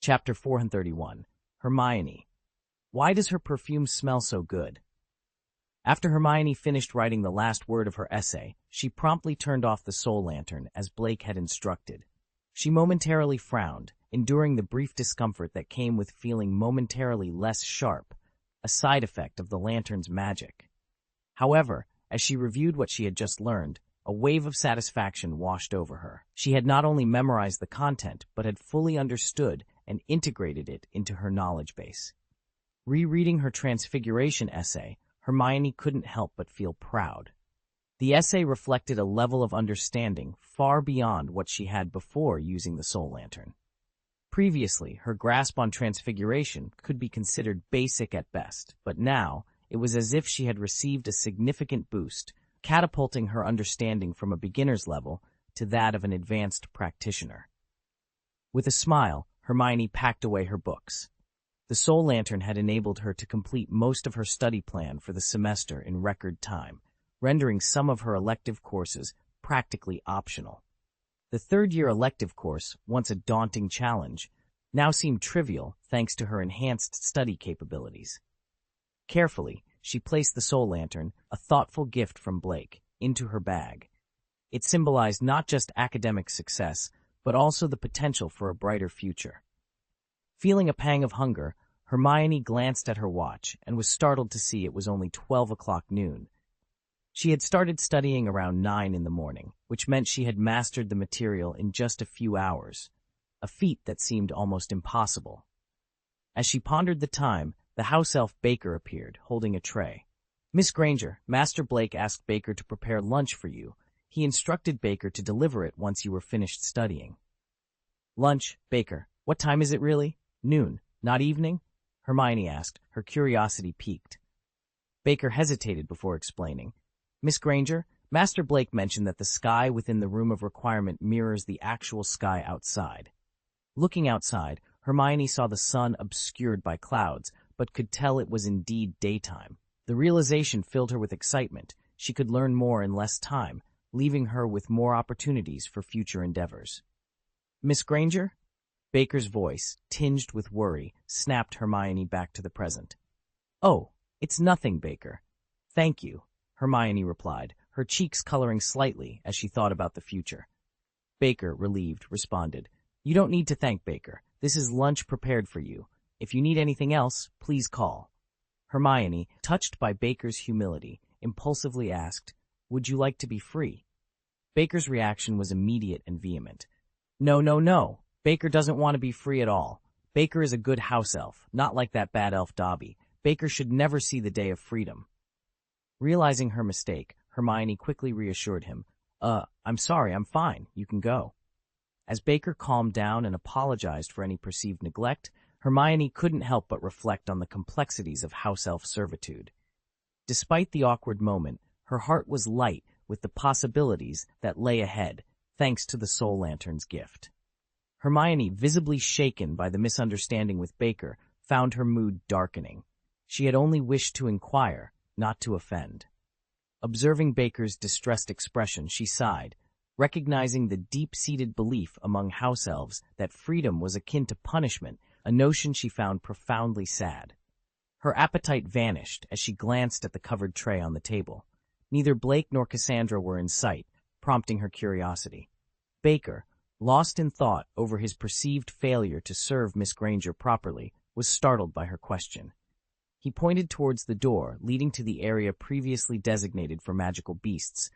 Chapter 431. Hermione. Why does her perfume smell so good? After Hermione finished writing the last word of her essay, she promptly turned off the soul lantern as Blake had instructed. She momentarily frowned, enduring the brief discomfort that came with feeling momentarily less sharp, a side effect of the lantern's magic. However, as she reviewed what she had just learned, a wave of satisfaction washed over her. She had not only memorized the content, but had fully understood and integrated it into her knowledge base. Rereading her Transfiguration essay, Hermione couldn't help but feel proud. The essay reflected a level of understanding far beyond what she had before using the soul lantern. Previously, her grasp on Transfiguration could be considered basic at best, but now it was as if she had received a significant boost, catapulting her understanding from a beginner's level to that of an advanced practitioner. With a smile, Hermione packed away her books. The soul lantern had enabled her to complete most of her study plan for the semester in record time, rendering some of her elective courses practically optional. The third-year elective course, once a daunting challenge, now seemed trivial thanks to her enhanced study capabilities. Carefully, she placed the soul lantern, a thoughtful gift from Blake, into her bag. It symbolized not just academic success, but also the potential for a brighter future. Feeling a pang of hunger, Hermione glanced at her watch and was startled to see it was only 12 o'clock noon. She had started studying around 9 in the morning, which meant she had mastered the material in just a few hours, a feat that seemed almost impossible. As she pondered the time, the house elf Baker appeared, holding a tray. "Miss Granger, Master Blake asked Baker to prepare lunch for you. He instructed Baker to deliver it once you were finished studying." "Lunch, Baker. What time is it really? Noon, not evening?" Hermione asked, her curiosity piqued. Baker hesitated before explaining. "Miss Granger, Master Blake mentioned that the sky within the room of requirement mirrors the actual sky outside." Looking outside, Hermione saw the sun obscured by clouds, but could tell it was indeed daytime. The realization filled her with excitement. She could learn more in less time, leaving her with more opportunities for future endeavors. "Miss Granger?" Baker's voice, tinged with worry, snapped Hermione back to the present. "Oh, it's nothing, Baker. Thank you," Hermione replied, her cheeks coloring slightly as she thought about the future. Baker, relieved, responded, "You don't need to thank Baker. This is lunch prepared for you. If you need anything else, please call." Hermione, touched by Baker's humility, impulsively asked, "Would you like to be free?" Baker's reaction was immediate and vehement. "No, no, no. Baker doesn't want to be free at all. Baker is a good house elf, not like that bad elf Dobby. Baker should never see the day of freedom." Realizing her mistake, Hermione quickly reassured him, I'm sorry, I'm fine. You can go." As Baker calmed down and apologized for any perceived neglect, Hermione couldn't help but reflect on the complexities of house elf servitude. Despite the awkward moment, her heart was light with the possibilities that lay ahead, thanks to the soul lantern's gift. Hermione, visibly shaken by the misunderstanding with Baker, found her mood darkening. She had only wished to inquire, not to offend. Observing Baker's distressed expression, she sighed, recognizing the deep-seated belief among house elves that freedom was akin to punishment, a notion she found profoundly sad. Her appetite vanished as she glanced at the covered tray on the table. Neither Blake nor Cassandra were in sight, prompting her curiosity. Baker, lost in thought over his perceived failure to serve Miss Granger properly, was startled by her question. He pointed towards the door leading to the area previously designated for magical beasts,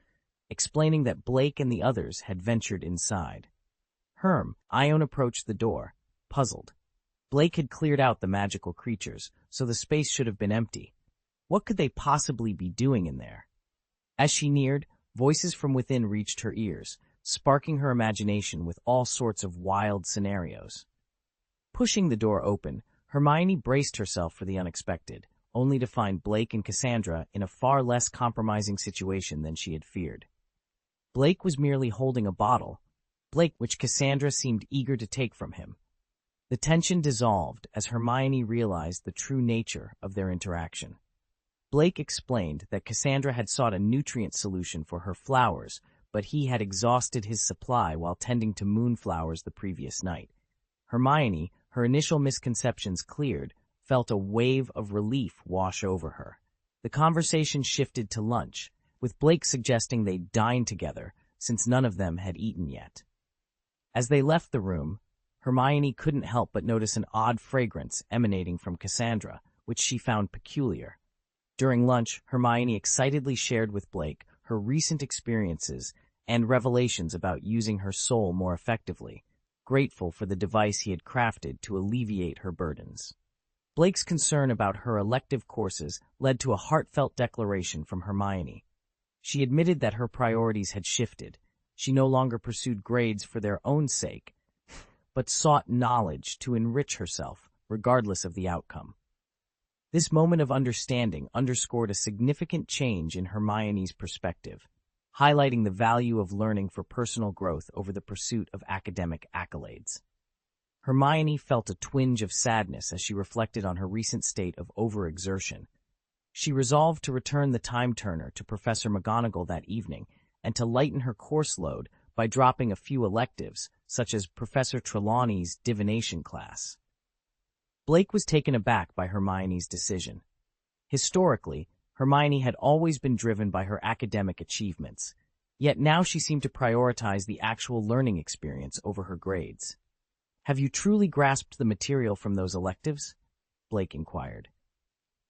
explaining that Blake and the others had ventured inside. Ione approached the door, puzzled. Blake had cleared out the magical creatures, so the space should have been empty. What could they possibly be doing in there? As she neared, voices from within reached her ears, sparking her imagination with all sorts of wild scenarios. Pushing the door open, Hermione braced herself for the unexpected, only to find Blake and Cassandra in a far less compromising situation than she had feared. Blake was merely holding a bottle, which Cassandra seemed eager to take from him. The tension dissolved as Hermione realized the true nature of their interaction. Blake explained that Cassandra had sought a nutrient solution for her flowers, but he had exhausted his supply while tending to moonflowers the previous night. Hermione, her initial misconceptions cleared, felt a wave of relief wash over her. The conversation shifted to lunch, with Blake suggesting they dine together, since none of them had eaten yet. As they left the room, Hermione couldn't help but notice an odd fragrance emanating from Cassandra, which she found peculiar. During lunch, Hermione excitedly shared with Blake her recent experiences and revelations about using her soul more effectively, grateful for the device he had crafted to alleviate her burdens. Blake's concern about her elective courses led to a heartfelt declaration from Hermione. She admitted that her priorities had shifted. She no longer pursued grades for their own sake, but sought knowledge to enrich herself, regardless of the outcome. This moment of understanding underscored a significant change in Hermione's perspective, highlighting the value of learning for personal growth over the pursuit of academic accolades. Hermione felt a twinge of sadness as she reflected on her recent state of overexertion. She resolved to return the time turner to Professor McGonagall that evening and to lighten her course load by dropping a few electives, such as Professor Trelawney's divination class. Blake was taken aback by Hermione's decision. Historically, Hermione had always been driven by her academic achievements, yet now she seemed to prioritize the actual learning experience over her grades. "Have you truly grasped the material from those electives?" Blake inquired.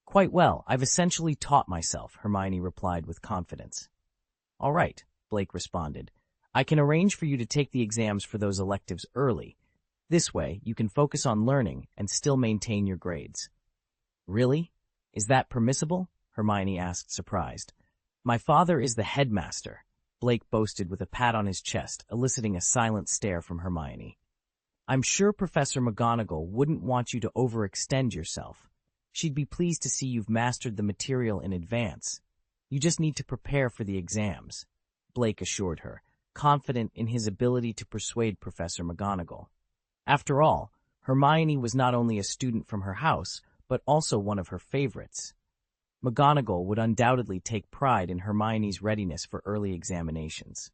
"Quite well. I've essentially taught myself," Hermione replied with confidence. "All right," Blake responded. "I can arrange for you to take the exams for those electives early. This way, you can focus on learning and still maintain your grades." "Really? Is that permissible?" Hermione asked, surprised. "My father is the headmaster," Blake boasted with a pat on his chest, eliciting a silent stare from Hermione. "I'm sure Professor McGonagall wouldn't want you to overextend yourself. She'd be pleased to see you've mastered the material in advance. You just need to prepare for the exams," Blake assured her, confident in his ability to persuade Professor McGonagall. After all, Hermione was not only a student from her house, but also one of her favorites. McGonagall would undoubtedly take pride in Hermione's readiness for early examinations.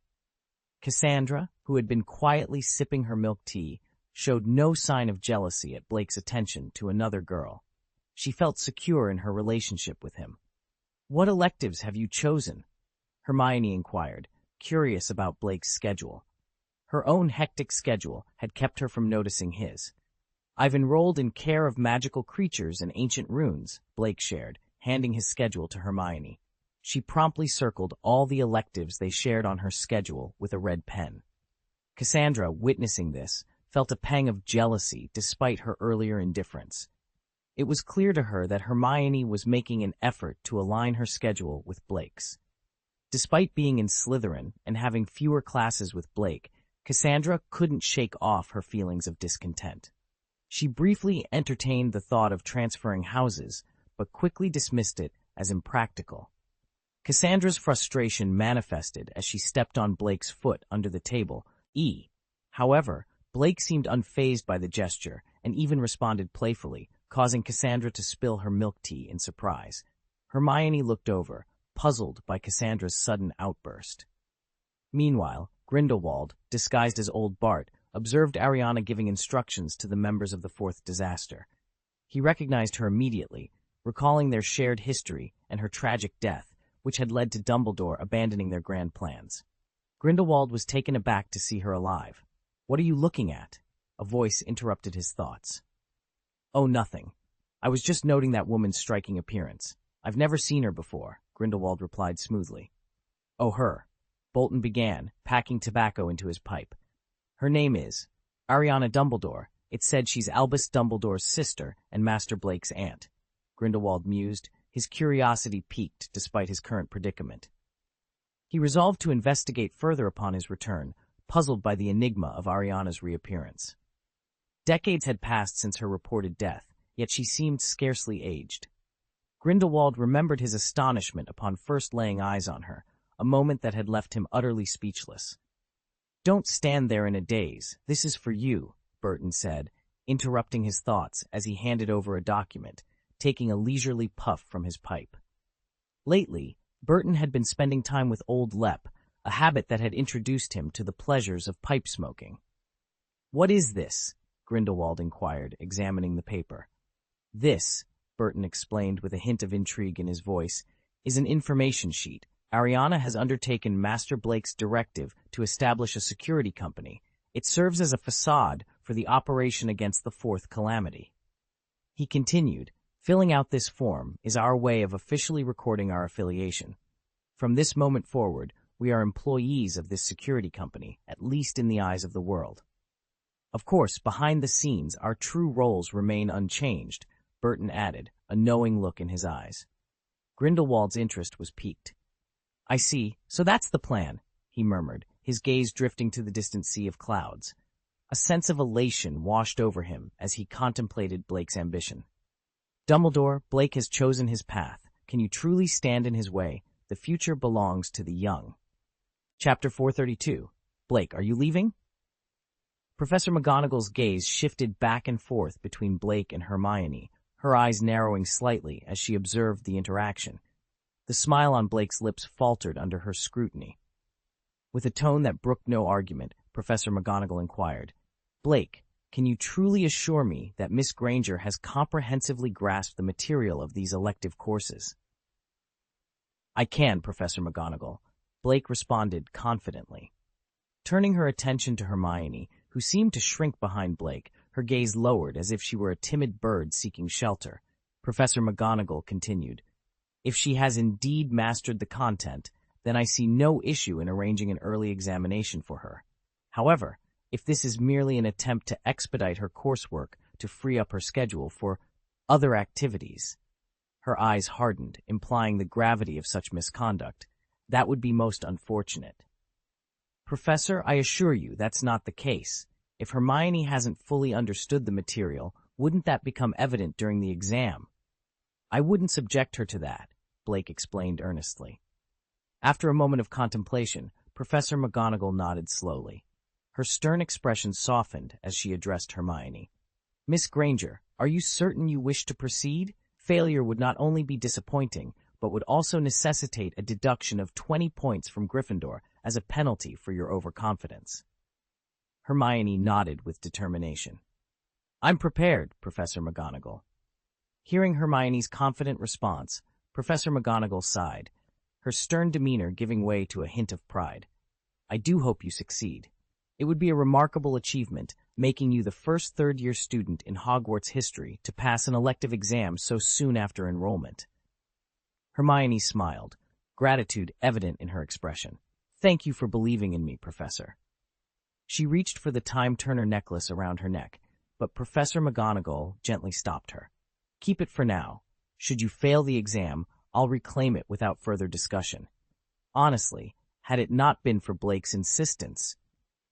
Cassandra, who had been quietly sipping her milk tea, showed no sign of jealousy at Blake's attention to another girl. She felt secure in her relationship with him. "What electives have you chosen?" Hermione inquired, curious about Blake's schedule. Her own hectic schedule had kept her from noticing his. "I've enrolled in Care of Magical Creatures and Ancient Runes," Blake shared, handing his schedule to Hermione. She promptly circled all the electives they shared on her schedule with a red pen. Cassandra, witnessing this, felt a pang of jealousy despite her earlier indifference. It was clear to her that Hermione was making an effort to align her schedule with Blake's. Despite being in Slytherin and having fewer classes with Blake, Cassandra couldn't shake off her feelings of discontent. She briefly entertained the thought of transferring houses, but quickly dismissed it as impractical. Cassandra's frustration manifested as she stepped on Blake's foot under the table. However, Blake seemed unfazed by the gesture and even responded playfully, causing Cassandra to spill her milk tea in surprise. Hermione looked over, puzzled by Cassandra's sudden outburst. Meanwhile, Grindelwald, disguised as old Bart, observed Ariana giving instructions to the members of the Fourth Disaster. He recognized her immediately, recalling their shared history and her tragic death, which had led to Dumbledore abandoning their grand plans. Grindelwald was taken aback to see her alive. "What are you looking at?" A voice interrupted his thoughts. "Oh, nothing. I was just noting that woman's striking appearance. I've never seen her before," Grindelwald replied smoothly. "Oh, her," Bolton began, packing tobacco into his pipe. "Her name is Ariana Dumbledore. It said she's Albus Dumbledore's sister and Master Blake's aunt," Grindelwald mused, his curiosity piqued despite his current predicament. He resolved to investigate further upon his return, puzzled by the enigma of Ariana's reappearance. Decades had passed since her reported death, yet she seemed scarcely aged. Grindelwald remembered his astonishment upon first laying eyes on her, a moment that had left him utterly speechless. "Don't stand there in a daze. This is for you," Burton said, interrupting his thoughts as he handed over a document, taking a leisurely puff from his pipe. Lately, Burton had been spending time with old Lep, a habit that had introduced him to the pleasures of pipe smoking. "What is this?" Grindelwald inquired, examining the paper. This, Burton explained with a hint of intrigue in his voice, is an information sheet. Ariana has undertaken Master Blake's directive to establish a security company. It serves as a facade for the operation against the fourth calamity. He continued, filling out this form is our way of officially recording our affiliation. From this moment forward, we are employees of this security company, at least in the eyes of the world. Of course, behind the scenes, our true roles remain unchanged, Burton added, a knowing look in his eyes. Grindelwald's interest was piqued. I see, so that's the plan, he murmured, his gaze drifting to the distant sea of clouds. A sense of elation washed over him as he contemplated Blake's ambition. Dumbledore, Blake has chosen his path. Can you truly stand in his way? The future belongs to the young. Chapter 432. Blake, are you leaving? Professor McGonagall's gaze shifted back and forth between Blake and Hermione, her eyes narrowing slightly as she observed the interaction. The smile on Blake's lips faltered under her scrutiny. With a tone that brooked no argument, Professor McGonagall inquired, Blake, can you truly assure me that Miss Granger has comprehensively grasped the material of these elective courses? I can, Professor McGonagall, Blake responded confidently. Turning her attention to Hermione, who seemed to shrink behind Blake, her gaze lowered as if she were a timid bird seeking shelter, Professor McGonagall continued, If she has indeed mastered the content, then I see no issue in arranging an early examination for her. However, if this is merely an attempt to expedite her coursework to free up her schedule for other activities, her eyes hardened, implying the gravity of such misconduct, that would be most unfortunate. Professor, I assure you that's not the case. If Hermione hasn't fully understood the material, wouldn't that become evident during the exam? I wouldn't subject her to that, Blake explained earnestly. After a moment of contemplation, Professor McGonagall nodded slowly. Her stern expression softened as she addressed Hermione. Miss Granger, are you certain you wish to proceed? Failure would not only be disappointing, but would also necessitate a deduction of 20 points from Gryffindor as a penalty for your overconfidence. Hermione nodded with determination. I'm prepared, Professor McGonagall. Hearing Hermione's confident response, Professor McGonagall sighed, her stern demeanor giving way to a hint of pride. I do hope you succeed. It would be a remarkable achievement, making you the first third-year student in Hogwarts history to pass an elective exam so soon after enrollment. Hermione smiled, gratitude evident in her expression. Thank you for believing in me, Professor. She reached for the time-turner necklace around her neck, but Professor McGonagall gently stopped her. Keep it for now. Should you fail the exam, I'll reclaim it without further discussion. Honestly, had it not been for Blake's insistence,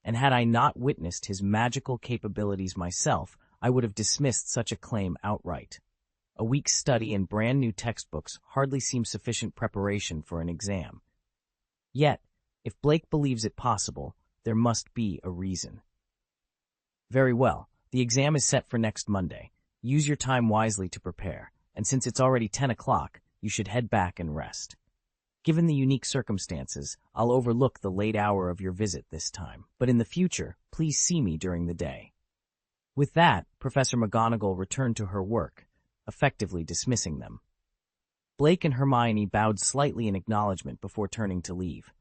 and had I not witnessed his magical capabilities myself, I would have dismissed such a claim outright. A week's study and brand-new textbooks hardly seem sufficient preparation for an exam. Yet, if Blake believes it possible, there must be a reason. Very well, the exam is set for next Monday. Use your time wisely to prepare, and since it's already 10 o'clock, you should head back and rest. Given the unique circumstances, I'll overlook the late hour of your visit this time, but in the future, please see me during the day. With that, Professor McGonagall returned to her work, effectively dismissing them. Blake and Hermione bowed slightly in acknowledgement before turning to leave.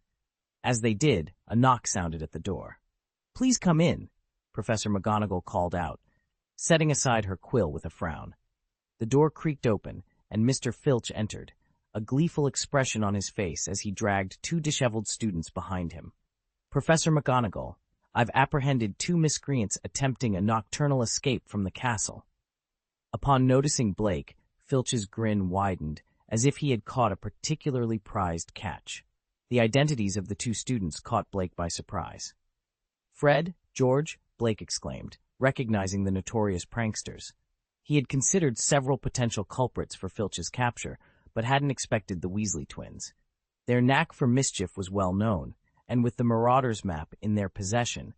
As they did, a knock sounded at the door. Please come in, Professor McGonagall called out, setting aside her quill with a frown. The door creaked open, and Mr. Filch entered, a gleeful expression on his face as he dragged 2 disheveled students behind him. Professor McGonagall, I've apprehended 2 miscreants attempting a nocturnal escape from the castle. Upon noticing Blake, Filch's grin widened, as if he had caught a particularly prized catch. The identities of the 2 students caught Blake by surprise. Fred, George, Blake exclaimed, recognizing the notorious pranksters. He had considered several potential culprits for Filch's capture, but hadn't expected the Weasley twins. Their knack for mischief was well known, and with the Marauders map in their possession,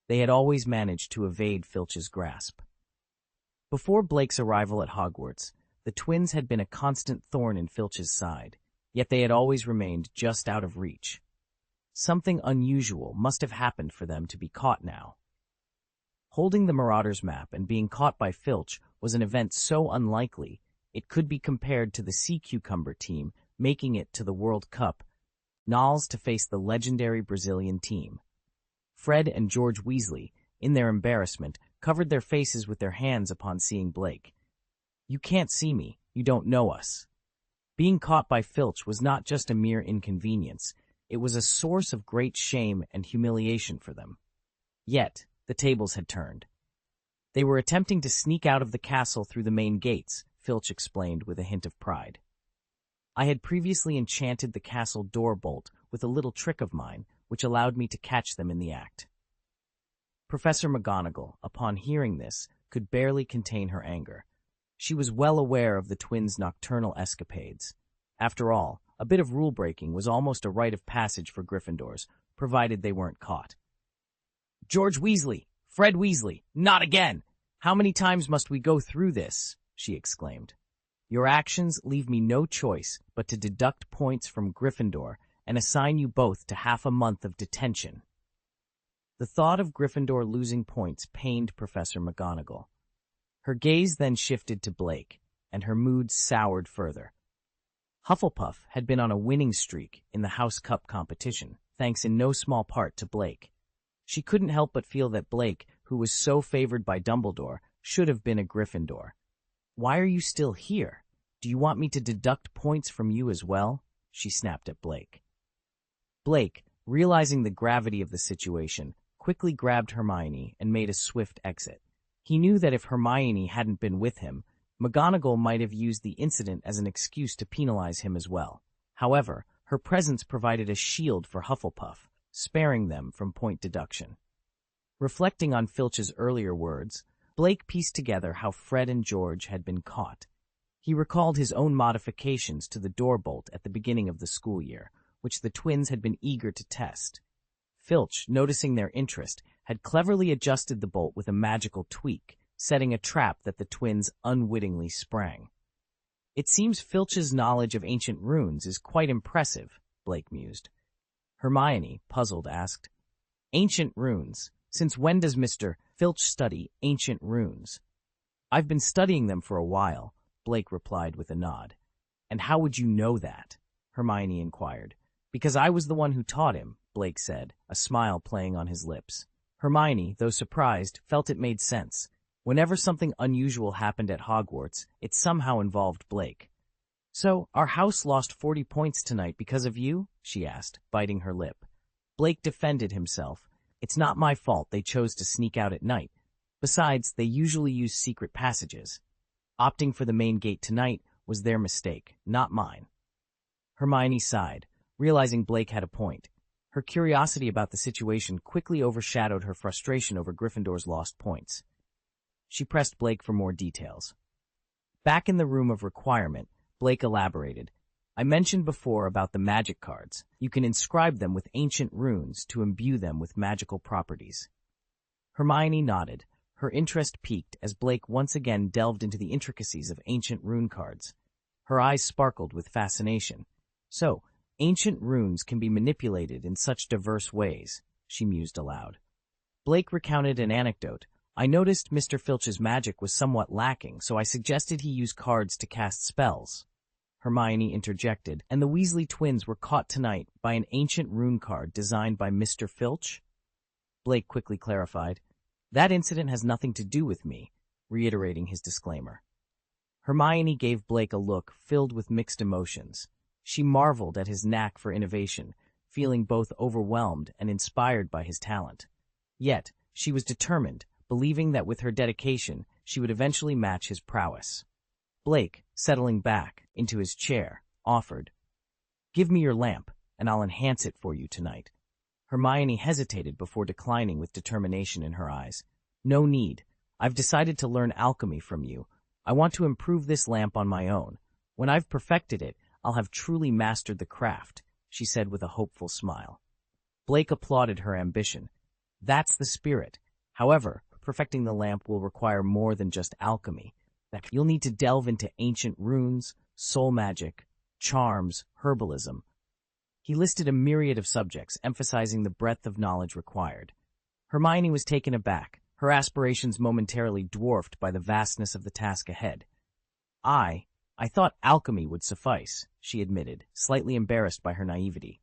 they had always managed to evade Filch's grasp. Before Blake's arrival at Hogwarts, the twins had been a constant thorn in Filch's side, yet they had always remained just out of reach. Something unusual must have happened for them to be caught now. Holding the Marauder's map and being caught by Filch was an event so unlikely it could be compared to the Sea Cucumber team making it to the World Cup, Knowles to face the legendary Brazilian team. Fred and George Weasley, in their embarrassment, covered their faces with their hands upon seeing Blake. "You can't see me, you don't know us." Being caught by Filch was not just a mere inconvenience, it was a source of great shame and humiliation for them. Yet, the tables had turned. They were attempting to sneak out of the castle through the main gates, Filch explained with a hint of pride. "I had previously enchanted the castle door bolt with a little trick of mine, which allowed me to catch them in the act." Professor McGonagall, upon hearing this, could barely contain her anger. She was well aware of the twins' nocturnal escapades. After all, a bit of rule-breaking was almost a rite of passage for Gryffindors, provided they weren't caught. "George Weasley! Fred Weasley! Not again! How many times must we go through this?" she exclaimed. "Your actions leave me no choice but to deduct points from Gryffindor and assign you both to half a month of detention." The thought of Gryffindor losing points pained Professor McGonagall. Her gaze then shifted to Blake, and her mood soured further. Hufflepuff had been on a winning streak in the House Cup competition, thanks in no small part to Blake. She couldn't help but feel that Blake, who was so favored by Dumbledore, should have been a Gryffindor. "Why are you still here? Do you want me to deduct points from you as well?" she snapped at Blake. Blake, realizing the gravity of the situation, quickly grabbed Hermione and made a swift exit. He knew that if Hermione hadn't been with him, McGonagall might have used the incident as an excuse to penalize him as well. However, her presence provided a shield for Hufflepuff, sparing them from point deduction. Reflecting on Filch's earlier words, Blake pieced together how Fred and George had been caught. He recalled his own modifications to the door bolt at the beginning of the school year, which the twins had been eager to test. Filch, noticing their interest, had cleverly adjusted the bolt with a magical tweak, setting a trap that the twins unwittingly sprang. "It seems Filch's knowledge of ancient runes is quite impressive," Blake mused. Hermione, puzzled, asked, "Ancient runes? Since when does Mr. Filch study ancient runes?" "I've been studying them for a while," Blake replied with a nod. "And how would you know that?" Hermione inquired. "Because I was the one who taught him," Blake said, a smile playing on his lips. Hermione, though surprised, felt it made sense. Whenever something unusual happened at Hogwarts, it somehow involved Blake. "So, our house lost 40 points tonight because of you?" she asked, biting her lip. Blake defended himself. "It's not my fault they chose to sneak out at night. Besides, they usually use secret passages. Opting for the main gate tonight was their mistake, not mine." Hermione sighed, realizing Blake had a point. Her curiosity about the situation quickly overshadowed her frustration over Gryffindor's lost points. She pressed Blake for more details. Back in the room of requirement, Blake elaborated. "I mentioned before about the magic cards. You can inscribe them with ancient runes to imbue them with magical properties." Hermione nodded, her interest piqued as Blake once again delved into the intricacies of ancient rune cards. Her eyes sparkled with fascination. "So, ancient runes can be manipulated in such diverse ways," she mused aloud. Blake recounted an anecdote. "I noticed Mr. Filch's magic was somewhat lacking, so I suggested he use cards to cast spells." Hermione interjected, "And the Weasley twins were caught tonight by an ancient rune card designed by Mr. Filch?" Blake quickly clarified, "That incident has nothing to do with me," reiterating his disclaimer. Hermione gave Blake a look filled with mixed emotions. She marveled at his knack for innovation, feeling both overwhelmed and inspired by his talent. Yet, she was determined, believing that with her dedication, she would eventually match his prowess. Blake, settling back into his chair, offered, "Give me your lamp, and I'll enhance it for you tonight." Hermione hesitated before declining with determination in her eyes. "No need. I've decided to learn alchemy from you. I want to improve this lamp on my own. When I've perfected it, I'll have truly mastered the craft," she said with a hopeful smile. Blake applauded her ambition. "That's the spirit. However, perfecting the lamp will require more than just alchemy. You'll need to delve into ancient runes, soul magic, charms, herbalism." He listed a myriad of subjects, emphasizing the breadth of knowledge required. Hermione was taken aback. her aspirations momentarily dwarfed by the vastness of the task ahead. I thought alchemy would suffice, she admitted, slightly embarrassed by her naivety.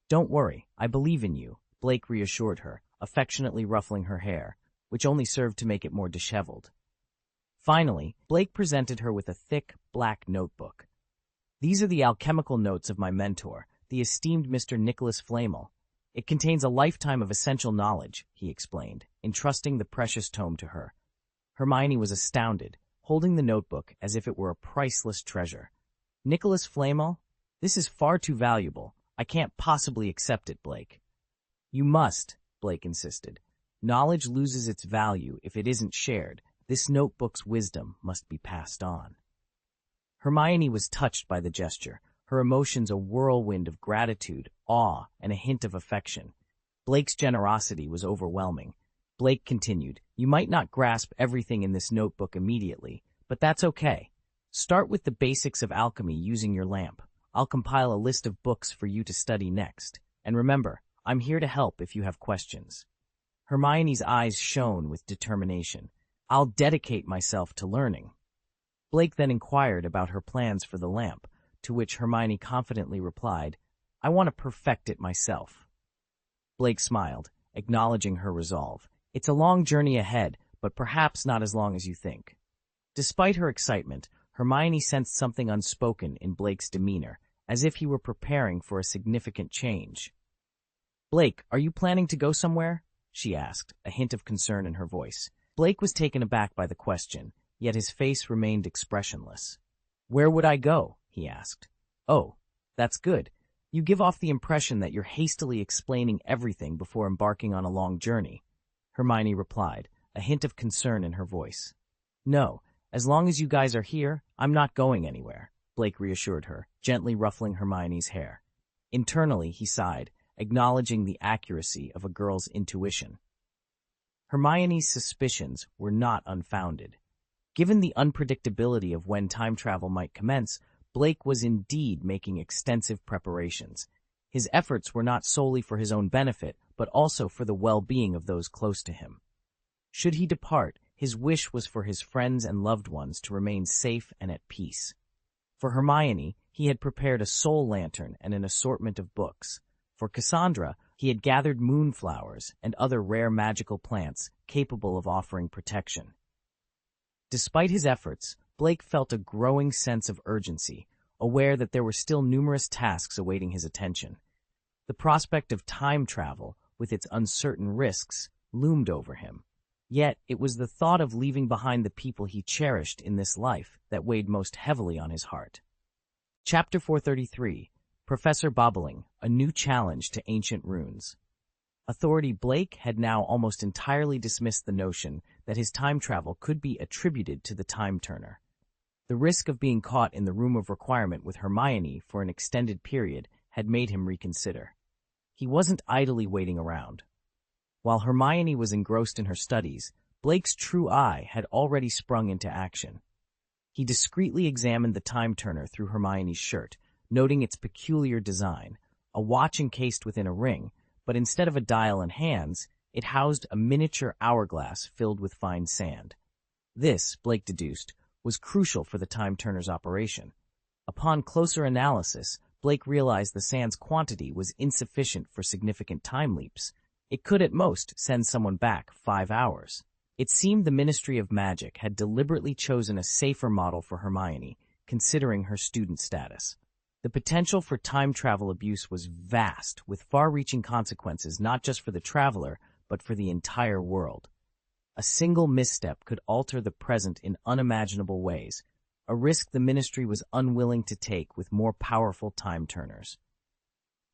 Don't worry, I believe in you, Blake reassured her, affectionately ruffling her hair, which only served to make it more disheveled. Finally, Blake presented her with a thick, black notebook. These are the alchemical notes of my mentor, the esteemed Mr. Nicholas Flamel. It contains a lifetime of essential knowledge, he explained, entrusting the precious tome to her. Hermione was astounded, holding the notebook as if it were a priceless treasure. Nicholas Flamel? This is far too valuable. I can't possibly accept it, Blake. You must, Blake insisted. Knowledge loses its value if it isn't shared. This notebook's wisdom must be passed on. Hermione was touched by the gesture, her emotions a whirlwind of gratitude, awe, and a hint of affection. Blake's generosity was overwhelming. Blake continued, You might not grasp everything in this notebook immediately, but that's okay. Start with the basics of alchemy using your lamp. I'll compile a list of books for you to study next. And remember, I'm here to help if you have questions. Hermione's eyes shone with determination. I'll dedicate myself to learning. Blake then inquired about her plans for the lamp, to which Hermione confidently replied, I want to perfect it myself. Blake smiled, acknowledging her resolve. It's a long journey ahead, but perhaps not as long as you think. Despite her excitement, Hermione sensed something unspoken in Blake's demeanor, as if he were preparing for a significant change. Blake, are you planning to go somewhere? She asked, a hint of concern in her voice. Blake was taken aback by the question, yet his face remained expressionless. Where would I go? He asked. Oh, that's good. You give off the impression that you're hastily explaining everything before embarking on a long journey, Hermione replied, a hint of concern in her voice. No, as long as you guys are here, I'm not going anywhere, Blake reassured her, gently ruffling Hermione's hair. Internally, he sighed, acknowledging the accuracy of a girl's intuition. Hermione's suspicions were not unfounded. Given the unpredictability of when time travel might commence, Blake was indeed making extensive preparations. His efforts were not solely for his own benefit, but also for the well-being of those close to him. Should he depart, his wish was for his friends and loved ones to remain safe and at peace. For Hermione, he had prepared a soul lantern and an assortment of books. For Cassandra, he had gathered moonflowers and other rare magical plants capable of offering protection. Despite his efforts, Blake felt a growing sense of urgency, aware that there were still numerous tasks awaiting his attention. The prospect of time travel, with its uncertain risks, loomed over him. Yet it was the thought of leaving behind the people he cherished in this life that weighed most heavily on his heart. Chapter 433, Professor Bobbling, a New Challenge to Ancient Runes. Authority Blake had now almost entirely dismissed the notion that his time travel could be attributed to the Time Turner. The risk of being caught in the room of requirement with Hermione for an extended period had made him reconsider. He wasn't idly waiting around. While Hermione was engrossed in her studies, Blake's true eye had already sprung into action. He discreetly examined the Time Turner through Hermione's shirt, noting its peculiar design, a watch encased within a ring, but instead of a dial and hands, it housed a miniature hourglass filled with fine sand. This, Blake deduced, was crucial for the Time Turner's operation. Upon closer analysis, Blake realized the sand's quantity was insufficient for significant time leaps. It could at most send someone back 5 hours. It seemed the Ministry of Magic had deliberately chosen a safer model for Hermione, considering her student status. The potential for time travel abuse was vast, with far-reaching consequences not just for the traveler, but for the entire world. A single misstep could alter the present in unimaginable ways, a risk the Ministry was unwilling to take with more powerful time turners.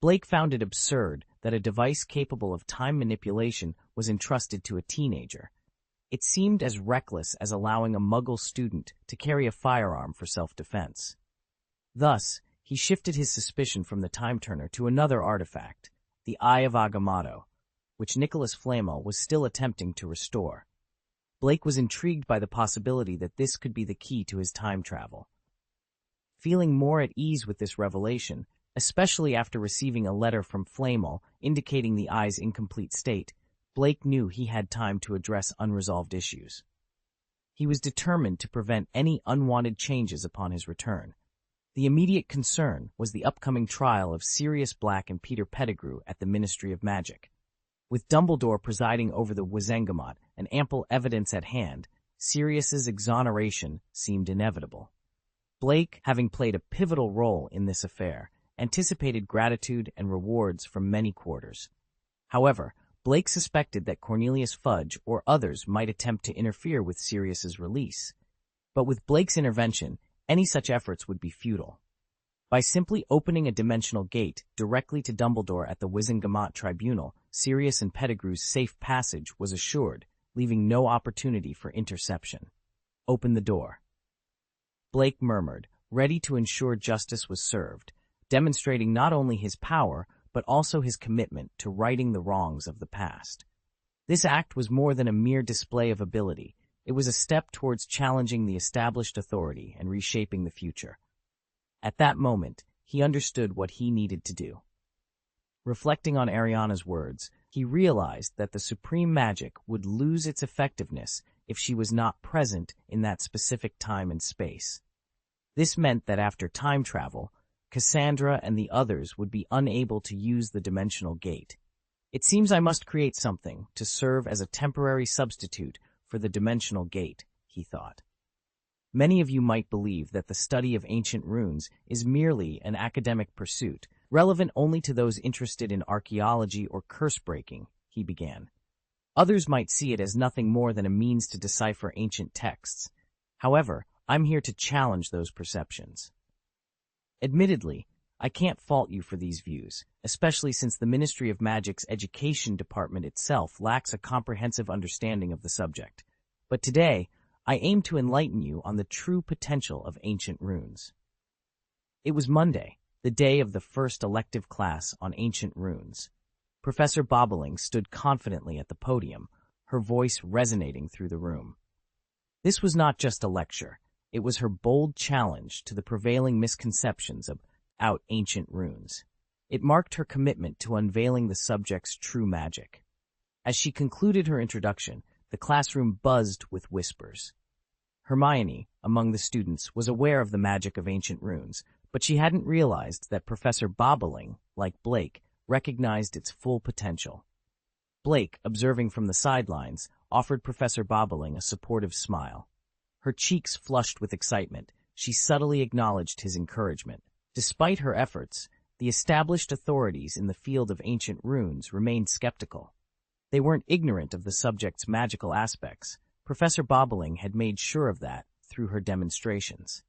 Blake found it absurd that a device capable of time manipulation was entrusted to a teenager. It seemed as reckless as allowing a Muggle student to carry a firearm for self-defense. Thus, he shifted his suspicion from the Time Turner to another artifact, the Eye of Agamotto, which Nicholas Flamel was still attempting to restore. Blake was intrigued by the possibility that this could be the key to his time travel. Feeling more at ease with this revelation, especially after receiving a letter from Flamel indicating the eye's incomplete state, Blake knew he had time to address unresolved issues. He was determined to prevent any unwanted changes upon his return. The immediate concern was the upcoming trial of Sirius Black and Peter Pettigrew at the Ministry of Magic. With Dumbledore presiding over the Wizengamot and ample evidence at hand, Sirius's exoneration seemed inevitable. Blake, having played a pivotal role in this affair, anticipated gratitude and rewards from many quarters. However, Blake suspected that Cornelius Fudge or others might attempt to interfere with Sirius's release. But with Blake's intervention, any such efforts would be futile. By simply opening a dimensional gate directly to Dumbledore at the Wizengamot Tribunal, Sirius and Pettigrew's safe passage was assured, leaving no opportunity for interception. "Open the door," Blake murmured, ready to ensure justice was served, demonstrating not only his power, but also his commitment to righting the wrongs of the past. This act was more than a mere display of ability. It was a step towards challenging the established authority and reshaping the future. At that moment, he understood what he needed to do. Reflecting on Ariana's words, he realized that the supreme magic would lose its effectiveness if she was not present in that specific time and space. This meant that after time travel, Cassandra and the others would be unable to use the dimensional gate. "It seems I must create something to serve as a temporary substitute for the dimensional gate," he thought. Many of you might believe that the study of ancient runes is merely an academic pursuit, relevant only to those interested in archaeology or curse-breaking, he began. Others might see it as nothing more than a means to decipher ancient texts. However, I'm here to challenge those perceptions. Admittedly, I can't fault you for these views, especially since the Ministry of Magic's education department itself lacks a comprehensive understanding of the subject. But today, I aim to enlighten you on the true potential of ancient runes. It was Monday, the day of the first elective class on ancient runes. Professor Bobbling stood confidently at the podium, her voice resonating through the room. This was not just a lecture. It was her bold challenge to the prevailing misconceptions about ancient runes. It marked her commitment to unveiling the subject's true magic. As she concluded her introduction, the classroom buzzed with whispers. Hermione, among the students, was aware of the magic of ancient runes, but she hadn't realized that Professor Bobbling, like Blake, recognized its full potential. Blake, observing from the sidelines, offered Professor Bobbling a supportive smile. Her cheeks flushed with excitement, she subtly acknowledged his encouragement. Despite her efforts, the established authorities in the field of ancient runes remained skeptical. They weren't ignorant of the subject's magical aspects. Professor Bobbling had made sure of that through her demonstrations.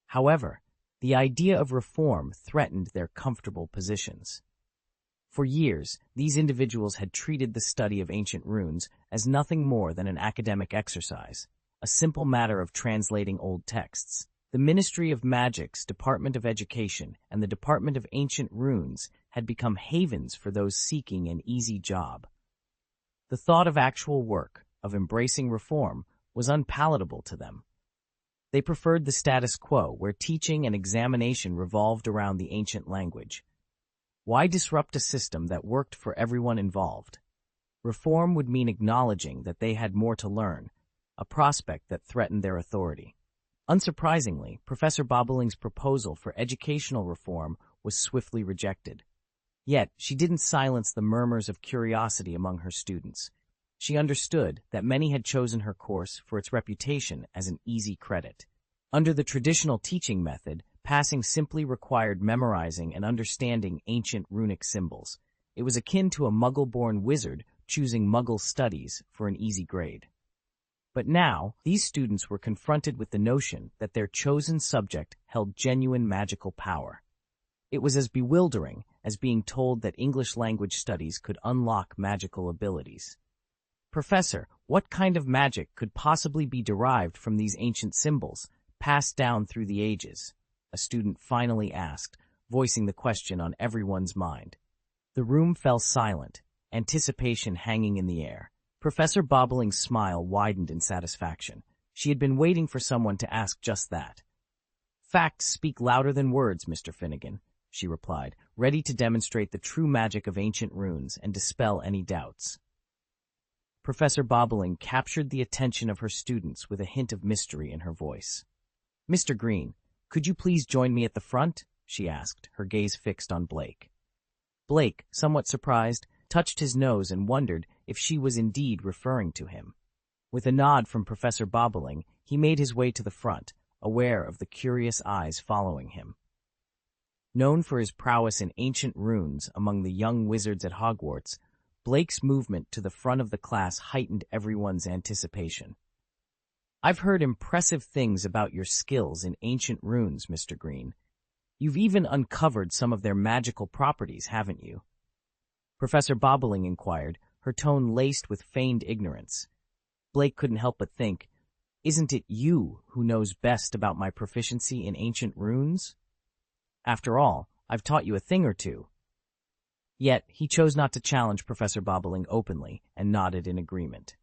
However, the idea of reform threatened their comfortable positions. For years, these individuals had treated the study of ancient runes as nothing more than an academic exercise, a simple matter of translating old texts. The Ministry of Magic's Department of Education and the Department of Ancient Runes had become havens for those seeking an easy job. The thought of actual work, of embracing reform, was unpalatable to them. They preferred the status quo, where teaching and examination revolved around the ancient language. Why disrupt a system that worked for everyone involved? Reform would mean acknowledging that they had more to learn, a prospect that threatened their authority. Unsurprisingly, Professor Bobbling's proposal for educational reform was swiftly rejected. Yet, she didn't silence the murmurs of curiosity among her students. She understood that many had chosen her course for its reputation as an easy credit. Under the traditional teaching method, passing simply required memorizing and understanding ancient runic symbols. It was akin to a Muggle-born wizard choosing Muggle studies for an easy grade. But now, these students were confronted with the notion that their chosen subject held genuine magical power. It was as bewildering as being told that English language studies could unlock magical abilities. "Professor, what kind of magic could possibly be derived from these ancient symbols, passed down through the ages?" a student finally asked, voicing the question on everyone's mind. The room fell silent, anticipation hanging in the air. Professor Bobbling's smile widened in satisfaction. She had been waiting for someone to ask just that. "Facts speak louder than words, Mr. Finnegan," she replied, ready to demonstrate the true magic of ancient runes and dispel any doubts. Professor Bobbling captured the attention of her students with a hint of mystery in her voice. "Mr. Green, could you please join me at the front?" she asked, her gaze fixed on Blake. Blake, somewhat surprised, touched his nose and wondered if she was indeed referring to him. With a nod from Professor Bobbling, he made his way to the front, aware of the curious eyes following him. Known for his prowess in ancient runes among the young wizards at Hogwarts, Blake's movement to the front of the class heightened everyone's anticipation. "I've heard impressive things about your skills in ancient runes, Mr. Green. You've even uncovered some of their magical properties, haven't you?" Professor Bobbling inquired, her tone laced with feigned ignorance. Blake couldn't help but think, "Isn't it you who knows best about my proficiency in ancient runes? After all, I've taught you a thing or two." Yet, he chose not to challenge Professor Bobbling openly and nodded in agreement.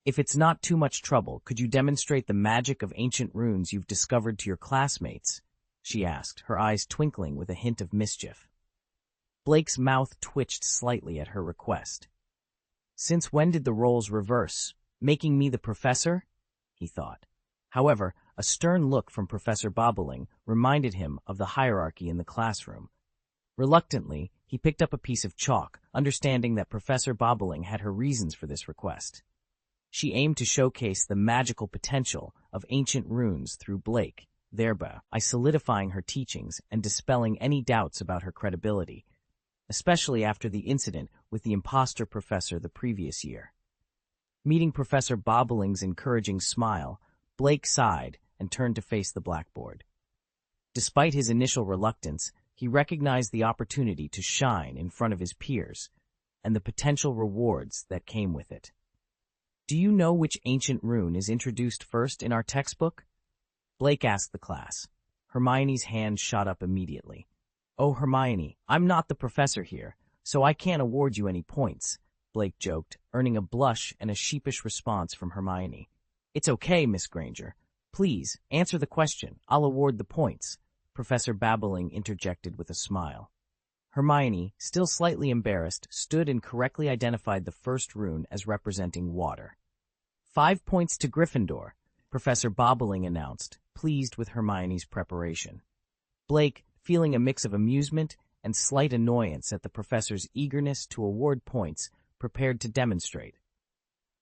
"If it's not too much trouble, could you demonstrate the magic of ancient runes you've discovered to your classmates?" she asked, her eyes twinkling with a hint of mischief. Blake's mouth twitched slightly at her request. "Since when did the roles reverse? Making me the professor?" he thought. However, a stern look from Professor Bobbling reminded him of the hierarchy in the classroom. Reluctantly, he picked up a piece of chalk, understanding that Professor Bobbling had her reasons for this request. She aimed to showcase the magical potential of ancient runes through Blake, thereby solidifying her teachings and dispelling any doubts about her credibility, especially after the incident with the imposter professor the previous year. Meeting Professor Bobbling's encouraging smile, Blake sighed and turned to face the blackboard. Despite his initial reluctance, he recognized the opportunity to shine in front of his peers and the potential rewards that came with it. "Do you know which ancient rune is introduced first in our textbook?" Blake asked the class. Hermione's hand shot up immediately. "Oh, Hermione, I'm not the professor here, so I can't award you any points," Blake joked, earning a blush and a sheepish response from Hermione. "It's okay, Miss Granger. Please, answer the question. I'll award the points," Professor Bobbling interjected with a smile. Hermione, still slightly embarrassed, stood and correctly identified the first rune as representing water. 5 points to Gryffindor," Professor Bobbling announced, pleased with Hermione's preparation. Blake, feeling a mix of amusement and slight annoyance at the professor's eagerness to award points, prepared to demonstrate.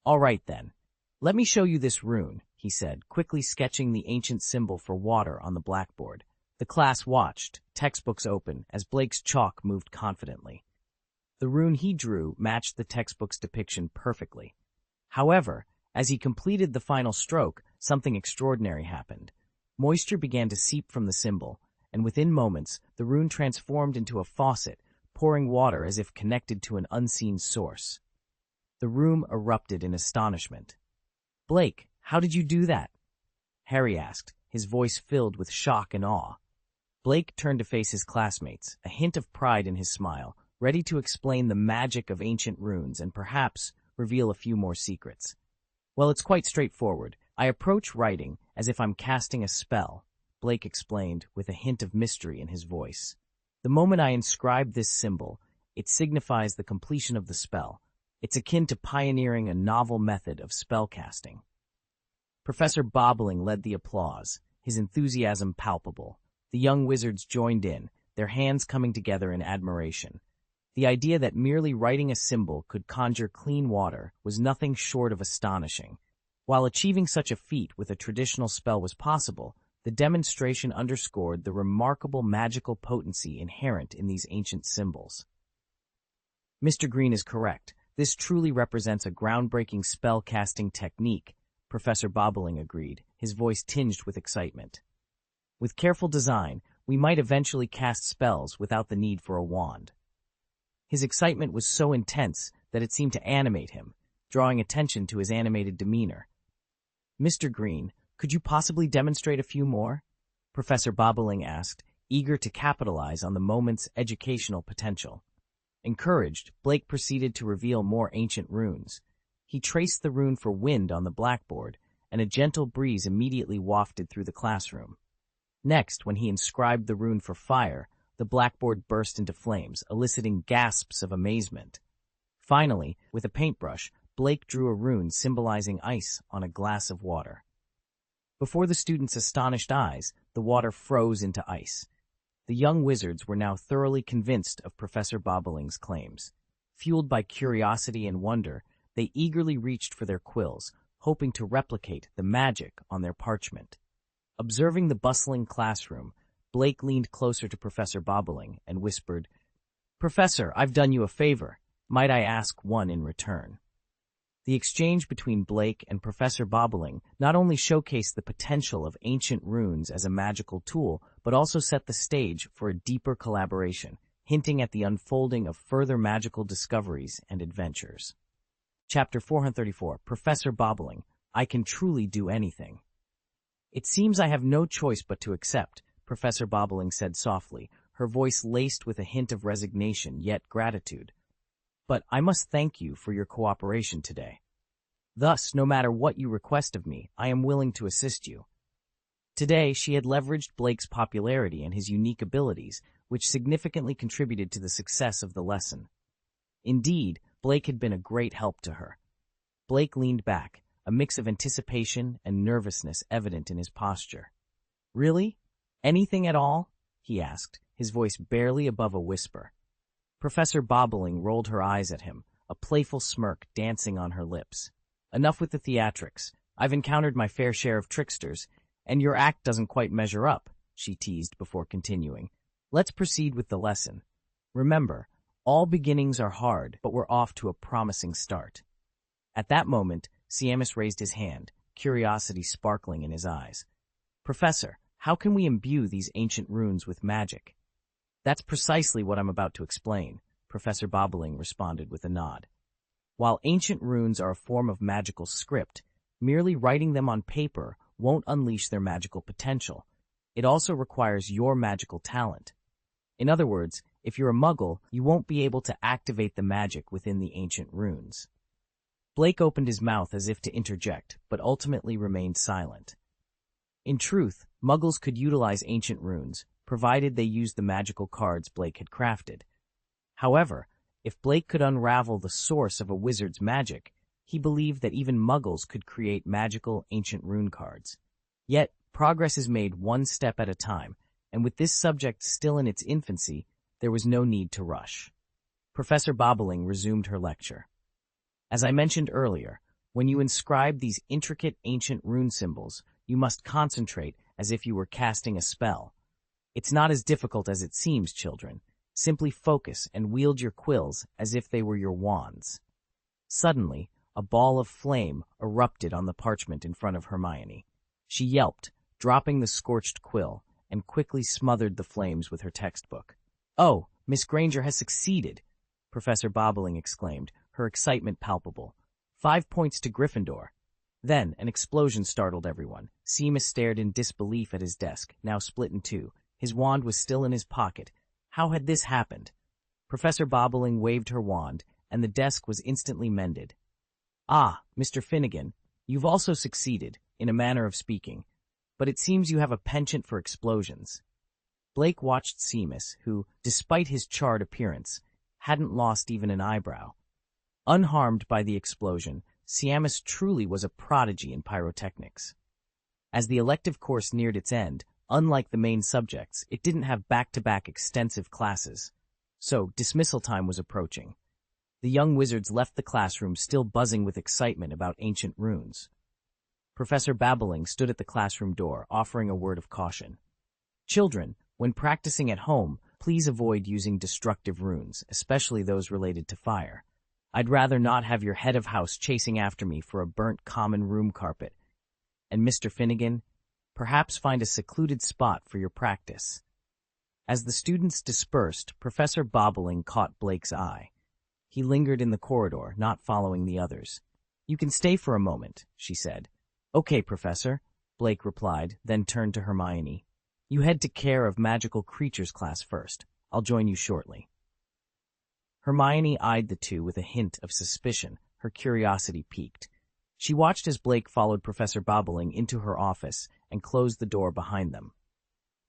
"All right, then. Let me show you this rune," he said, quickly sketching the ancient symbol for water on the blackboard. The class watched, textbooks open, as Blake's chalk moved confidently. The rune he drew matched the textbook's depiction perfectly. However, as he completed the final stroke, something extraordinary happened. Moisture began to seep from the symbol, and within moments, the rune transformed into a faucet, pouring water as if connected to an unseen source. The room erupted in astonishment. "Blake, how did you do that?" Harry asked, his voice filled with shock and awe. Blake turned to face his classmates, a hint of pride in his smile, ready to explain the magic of ancient runes and perhaps reveal a few more secrets. "Well, it's quite straightforward. I approach writing as if I'm casting a spell," Blake explained with a hint of mystery in his voice. "The moment I inscribe this symbol, it signifies the completion of the spell. It's akin to pioneering a novel method of spell casting." Professor Bobbling led the applause, his enthusiasm palpable. The young wizards joined in, their hands coming together in admiration. The idea that merely writing a symbol could conjure clean water was nothing short of astonishing. While achieving such a feat with a traditional spell was possible, the demonstration underscored the remarkable magical potency inherent in these ancient symbols. "Mr. Green is correct. This truly represents a groundbreaking spell-casting technique," Professor Bobbling agreed, his voice tinged with excitement. "With careful design, we might eventually cast spells without the need for a wand." His excitement was so intense that it seemed to animate him, drawing attention to his animated demeanor. "Mr. Green, could you possibly demonstrate a few more?" Professor Bobbling asked, eager to capitalize on the moment's educational potential. Encouraged, Blake proceeded to reveal more ancient runes. He traced the rune for wind on the blackboard, and a gentle breeze immediately wafted through the classroom. Next, when he inscribed the rune for fire, the blackboard burst into flames, eliciting gasps of amazement. Finally, with a paintbrush, Blake drew a rune symbolizing ice on a glass of water. Before the students' astonished eyes, the water froze into ice. The young wizards were now thoroughly convinced of Professor Bobbling's claims. Fueled by curiosity and wonder, they eagerly reached for their quills, hoping to replicate the magic on their parchment. Observing the bustling classroom, Blake leaned closer to Professor Bobbling and whispered, "Professor, I've done you a favor. Might I ask one in return?" The exchange between Blake and Professor Bobbling not only showcased the potential of ancient runes as a magical tool, but also set the stage for a deeper collaboration, hinting at the unfolding of further magical discoveries and adventures. Chapter 434, Professor Bobbling, I Can Truly Do Anything. "It seems I have no choice but to accept," Professor Bobbling said softly, her voice laced with a hint of resignation yet gratitude. "But I must thank you for your cooperation today. Thus, no matter what you request of me, I am willing to assist you." Today, she had leveraged Blake's popularity and his unique abilities, which significantly contributed to the success of the lesson. Indeed, Blake had been a great help to her. Blake leaned back, a mix of anticipation and nervousness evident in his posture. "Really? Anything at all?" he asked, his voice barely above a whisper. Professor Bobbling rolled her eyes at him, a playful smirk dancing on her lips. "Enough with the theatrics. I've encountered my fair share of tricksters, and your act doesn't quite measure up," she teased before continuing. "Let's proceed with the lesson. Remember, all beginnings are hard, but we're off to a promising start." At that moment, Seamus raised his hand, curiosity sparkling in his eyes. "Professor, how can we imbue these ancient runes with magic?" "That's precisely what I'm about to explain," Professor Bobbling responded with a nod. "While ancient runes are a form of magical script, merely writing them on paper won't unleash their magical potential. It also requires your magical talent. In other words, if you're a muggle, you won't be able to activate the magic within the ancient runes." Blake opened his mouth as if to interject, but ultimately remained silent. In truth, muggles could utilize ancient runes, provided they used the magical cards Blake had crafted. However, if Blake could unravel the source of a wizard's magic, he believed that even muggles could create magical ancient rune cards. Yet, progress is made one step at a time, and with this subject still in its infancy, there was no need to rush. Professor Bobbling resumed her lecture. "As I mentioned earlier, when you inscribe these intricate ancient rune symbols, you must concentrate as if you were casting a spell. It's not as difficult as it seems, children. Simply focus and wield your quills as if they were your wands." Suddenly, a ball of flame erupted on the parchment in front of Hermione. She yelped, dropping the scorched quill, and quickly smothered the flames with her textbook. "Oh, Miss Granger has succeeded!" Professor Bobbling exclaimed, her excitement palpable. 5 points to Gryffindor. Then, an explosion startled everyone. Seamus stared in disbelief at his desk, now split in two. His wand was still in his pocket. How had this happened? Professor Bobbling waved her wand, and the desk was instantly mended. "Ah, Mr. Finnegan, you've also succeeded, in a manner of speaking, but it seems you have a penchant for explosions." Blake watched Seamus, who, despite his charred appearance, hadn't lost even an eyebrow. Unharmed by the explosion, Seamus truly was a prodigy in pyrotechnics. As the elective course neared its end, unlike the main subjects, it didn't have back-to-back extensive classes. So, dismissal time was approaching. The young wizards left the classroom still buzzing with excitement about ancient runes. Professor Bobbling stood at the classroom door, offering a word of caution. "Children, when practicing at home, please avoid using destructive runes, especially those related to fire. I'd rather not have your head of house chasing after me for a burnt common room carpet. And Mr. Finnegan, perhaps find a secluded spot for your practice." As the students dispersed, Professor Bobbling caught Blake's eye. He lingered in the corridor, not following the others. "You can stay for a moment," she said. "Okay, Professor," Blake replied, then turned to Hermione. "You head to Care of Magical Creatures class first. I'll join you shortly." Hermione eyed the two with a hint of suspicion, her curiosity piqued. She watched as Blake followed Professor Bobbling into her office and closed the door behind them.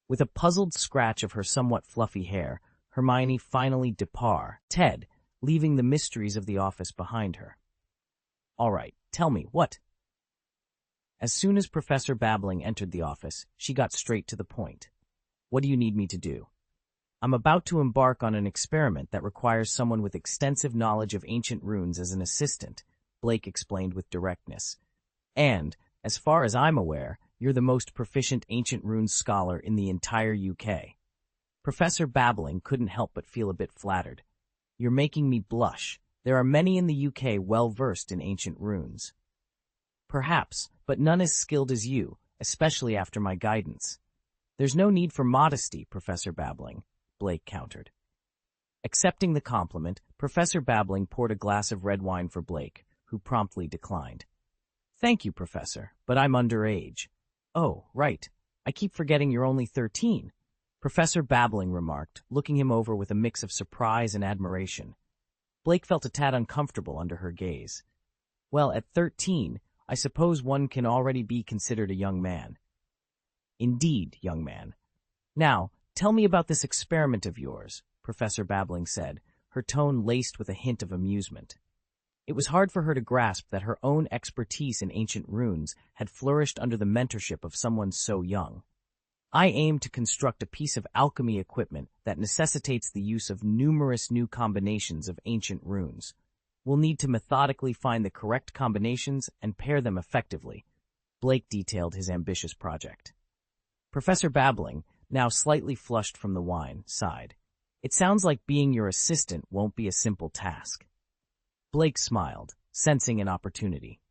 With a puzzled scratch of her somewhat fluffy hair, Hermione finally departed, leaving the mysteries of the office behind her. All right, tell me, what? As soon as Professor Babbling entered the office, she got straight to the point. What do you need me to do? I'm about to embark on an experiment that requires someone with extensive knowledge of ancient runes as an assistant, Blake explained with directness. And, as far as I'm aware, you're the most proficient ancient runes scholar in the entire UK. Professor Babbling couldn't help but feel a bit flattered. You're making me blush. There are many in the UK well-versed in ancient runes. Perhaps, but none as skilled as you, especially after my guidance. There's no need for modesty, Professor Babbling, Blake countered. Accepting the compliment, Professor Babbling poured a glass of red wine for Blake, who promptly declined. Thank you, Professor, but I'm underage. Oh, right. I keep forgetting you're only 13, Professor Babbling remarked, looking him over with a mix of surprise and admiration. Blake felt a tad uncomfortable under her gaze. Well, at 13, I suppose one can already be considered a young man. Indeed, young man. Now, tell me about this experiment of yours, Professor Babbling said, her tone laced with a hint of amusement. It was hard for her to grasp that her own expertise in ancient runes had flourished under the mentorship of someone so young. I aim to construct a piece of alchemy equipment that necessitates the use of numerous new combinations of ancient runes. We'll need to methodically find the correct combinations and pair them effectively. Blake detailed his ambitious project. Professor Babbling, now slightly flushed from the wine, sighed. It sounds like being your assistant won't be a simple task. Blake smiled, sensing an opportunity.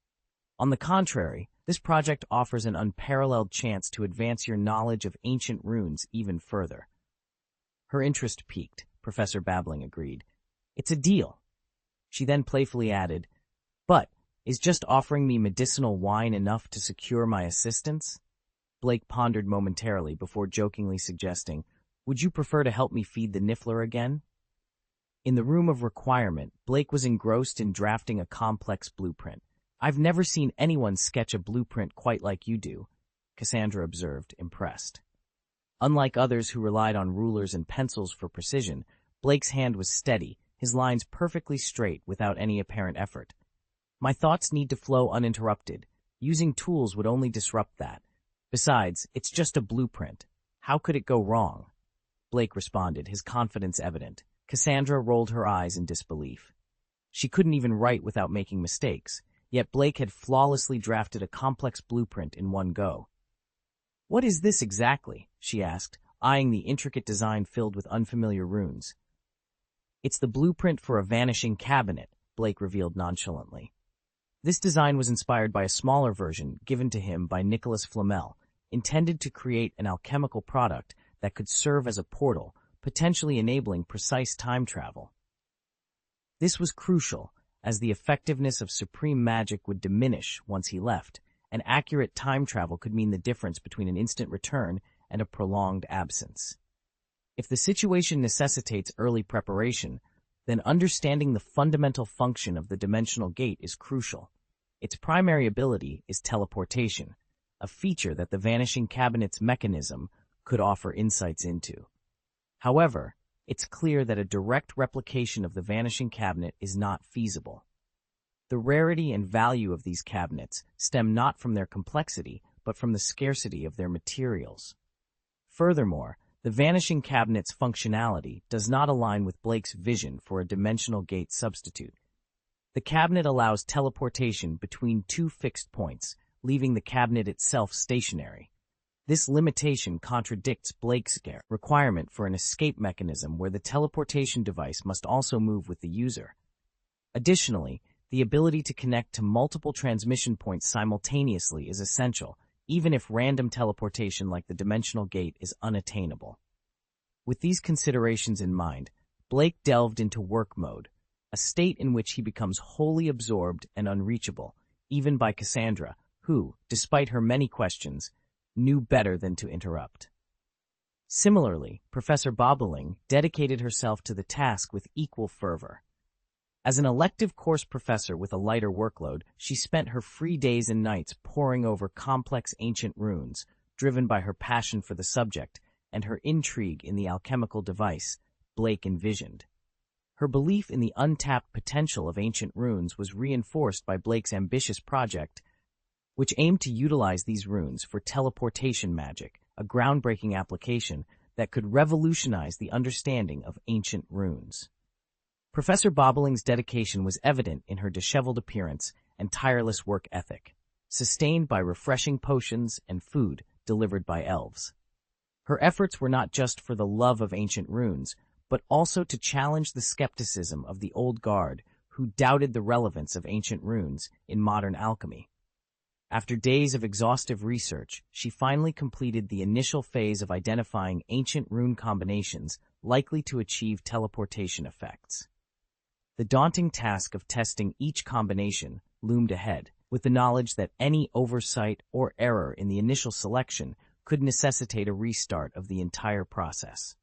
On the contrary, this project offers an unparalleled chance to advance your knowledge of ancient runes even further. Her interest piqued, Professor Babbling agreed. It's a deal. She then playfully added, but is just offering me medicinal wine enough to secure my assistance? Blake pondered momentarily before jokingly suggesting, would you prefer to help me feed the Niffler again? In the room of requirement, Blake was engrossed in drafting a complex blueprint. I've never seen anyone sketch a blueprint quite like you do, Cassandra observed, impressed. Unlike others who relied on rulers and pencils for precision, Blake's hand was steady, his lines perfectly straight without any apparent effort. My thoughts need to flow uninterrupted. Using tools would only disrupt that. Besides, it's just a blueprint. How could it go wrong? Blake responded, his confidence evident. Cassandra rolled her eyes in disbelief. She couldn't even write without making mistakes, yet Blake had flawlessly drafted a complex blueprint in one go. What is this exactly? She asked, eyeing the intricate design filled with unfamiliar runes. It's the blueprint for a vanishing cabinet, Blake revealed nonchalantly. This design was inspired by a smaller version given to him by Nicholas Flamel, intended to create an alchemical product that could serve as a portal, potentially enabling precise time travel. This was crucial, as the effectiveness of supreme magic would diminish once he left, and accurate time travel could mean the difference between an instant return and a prolonged absence. If the situation necessitates early preparation, then understanding the fundamental function of the dimensional gate is crucial. Its primary ability is teleportation, a feature that the vanishing cabinet's mechanism could offer insights into. However, it's clear that a direct replication of the vanishing cabinet is not feasible. The rarity and value of these cabinets stem not from their complexity, but from the scarcity of their materials. Furthermore, the vanishing cabinet's functionality does not align with Blake's vision for a dimensional gate substitute. The cabinet allows teleportation between two fixed points, leaving the cabinet itself stationary. This limitation contradicts Blake's requirement for an escape mechanism where the teleportation device must also move with the user. Additionally, the ability to connect to multiple transmission points simultaneously is essential, even if random teleportation like the dimensional gate is unattainable. With these considerations in mind, Blake delved into work mode, a state in which he becomes wholly absorbed and unreachable, even by Cassandra, who, despite her many questions, knew better than to interrupt. Similarly, Professor Babbling dedicated herself to the task with equal fervor. As an elective course professor with a lighter workload, she spent her free days and nights poring over complex ancient runes, driven by her passion for the subject and her intrigue in the alchemical device Blake envisioned. Her belief in the untapped potential of ancient runes was reinforced by Blake's ambitious project, which aimed to utilize these runes for teleportation magic, a groundbreaking application that could revolutionize the understanding of ancient runes. Professor Bobbling's dedication was evident in her disheveled appearance and tireless work ethic, sustained by refreshing potions and food delivered by elves. Her efforts were not just for the love of ancient runes, but also to challenge the skepticism of the old guard who doubted the relevance of ancient runes in modern alchemy. After days of exhaustive research, she finally completed the initial phase of identifying ancient rune combinations likely to achieve teleportation effects. The daunting task of testing each combination loomed ahead, with the knowledge that any oversight or error in the initial selection could necessitate a restart of the entire process.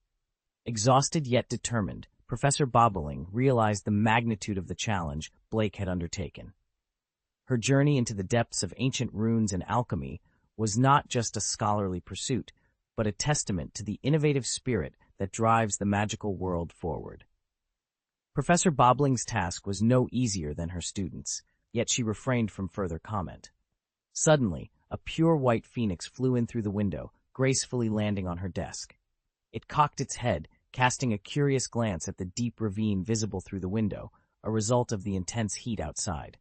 Exhausted yet determined, Professor Bobbling realized the magnitude of the challenge Blake had undertaken. Her journey into the depths of ancient runes and alchemy was not just a scholarly pursuit, but a testament to the innovative spirit that drives the magical world forward. Professor Bobbling's task was no easier than her students', yet she refrained from further comment. Suddenly, a pure white phoenix flew in through the window, gracefully landing on her desk. It cocked its head, casting a curious glance at the deep ravine visible through the window, a result of the intense heat outside.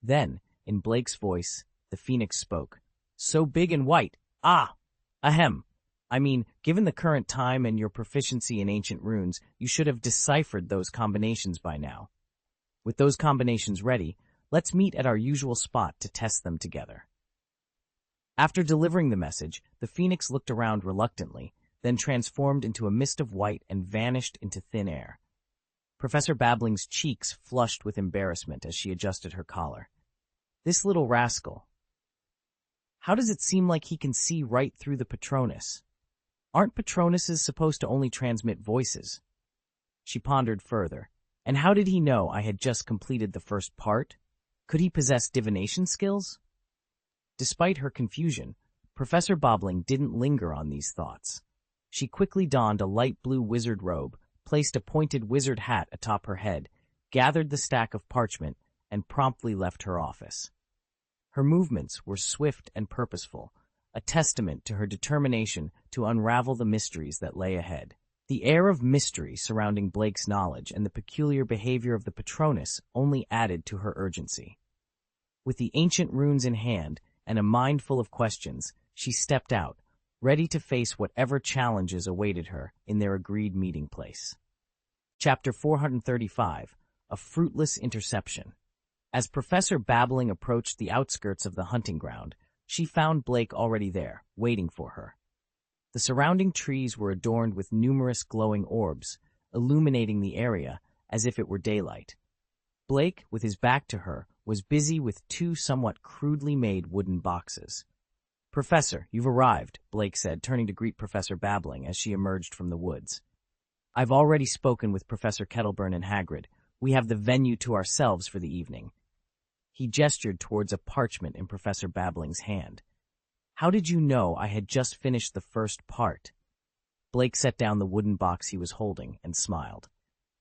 Then, in Blake's voice, the phoenix spoke. "So big and white. Ah! Ahem. I mean, given the current time and your proficiency in ancient runes, you should have deciphered those combinations by now. With those combinations ready, let's meet at our usual spot to test them together." After delivering the message, the phoenix looked around reluctantly, then transformed into a mist of white and vanished into thin air. Professor Babbling's cheeks flushed with embarrassment as she adjusted her collar. This little rascal. How does it seem like he can see right through the Patronus? Aren't Patronuses supposed to only transmit voices? She pondered further. And how did he know I had just completed the first part? Could he possess divination skills? Despite her confusion, Professor Bobbling didn't linger on these thoughts. She quickly donned a light blue wizard robe, placed a pointed wizard hat atop her head, gathered the stack of parchment, and promptly left her office. Her movements were swift and purposeful, a testament to her determination to unravel the mysteries that lay ahead. The air of mystery surrounding Blake's knowledge and the peculiar behavior of the Patronus only added to her urgency. With the ancient runes in hand and a mind full of questions, she stepped out, ready to face whatever challenges awaited her in their agreed meeting place. Chapter 435, A Fruitless Interception. As Professor Babbling approached the outskirts of the hunting ground, she found Blake already there, waiting for her. The surrounding trees were adorned with numerous glowing orbs, illuminating the area as if it were daylight. Blake, with his back to her, was busy with two somewhat crudely made wooden boxes. "Professor, you've arrived," Blake said, turning to greet Professor Babbling as she emerged from the woods. "I've already spoken with Professor Kettleburn and Hagrid. We have the venue to ourselves for the evening." He gestured towards a parchment in Professor Babbling's hand. "How did you know I had just finished the first part?" Blake set down the wooden box he was holding and smiled.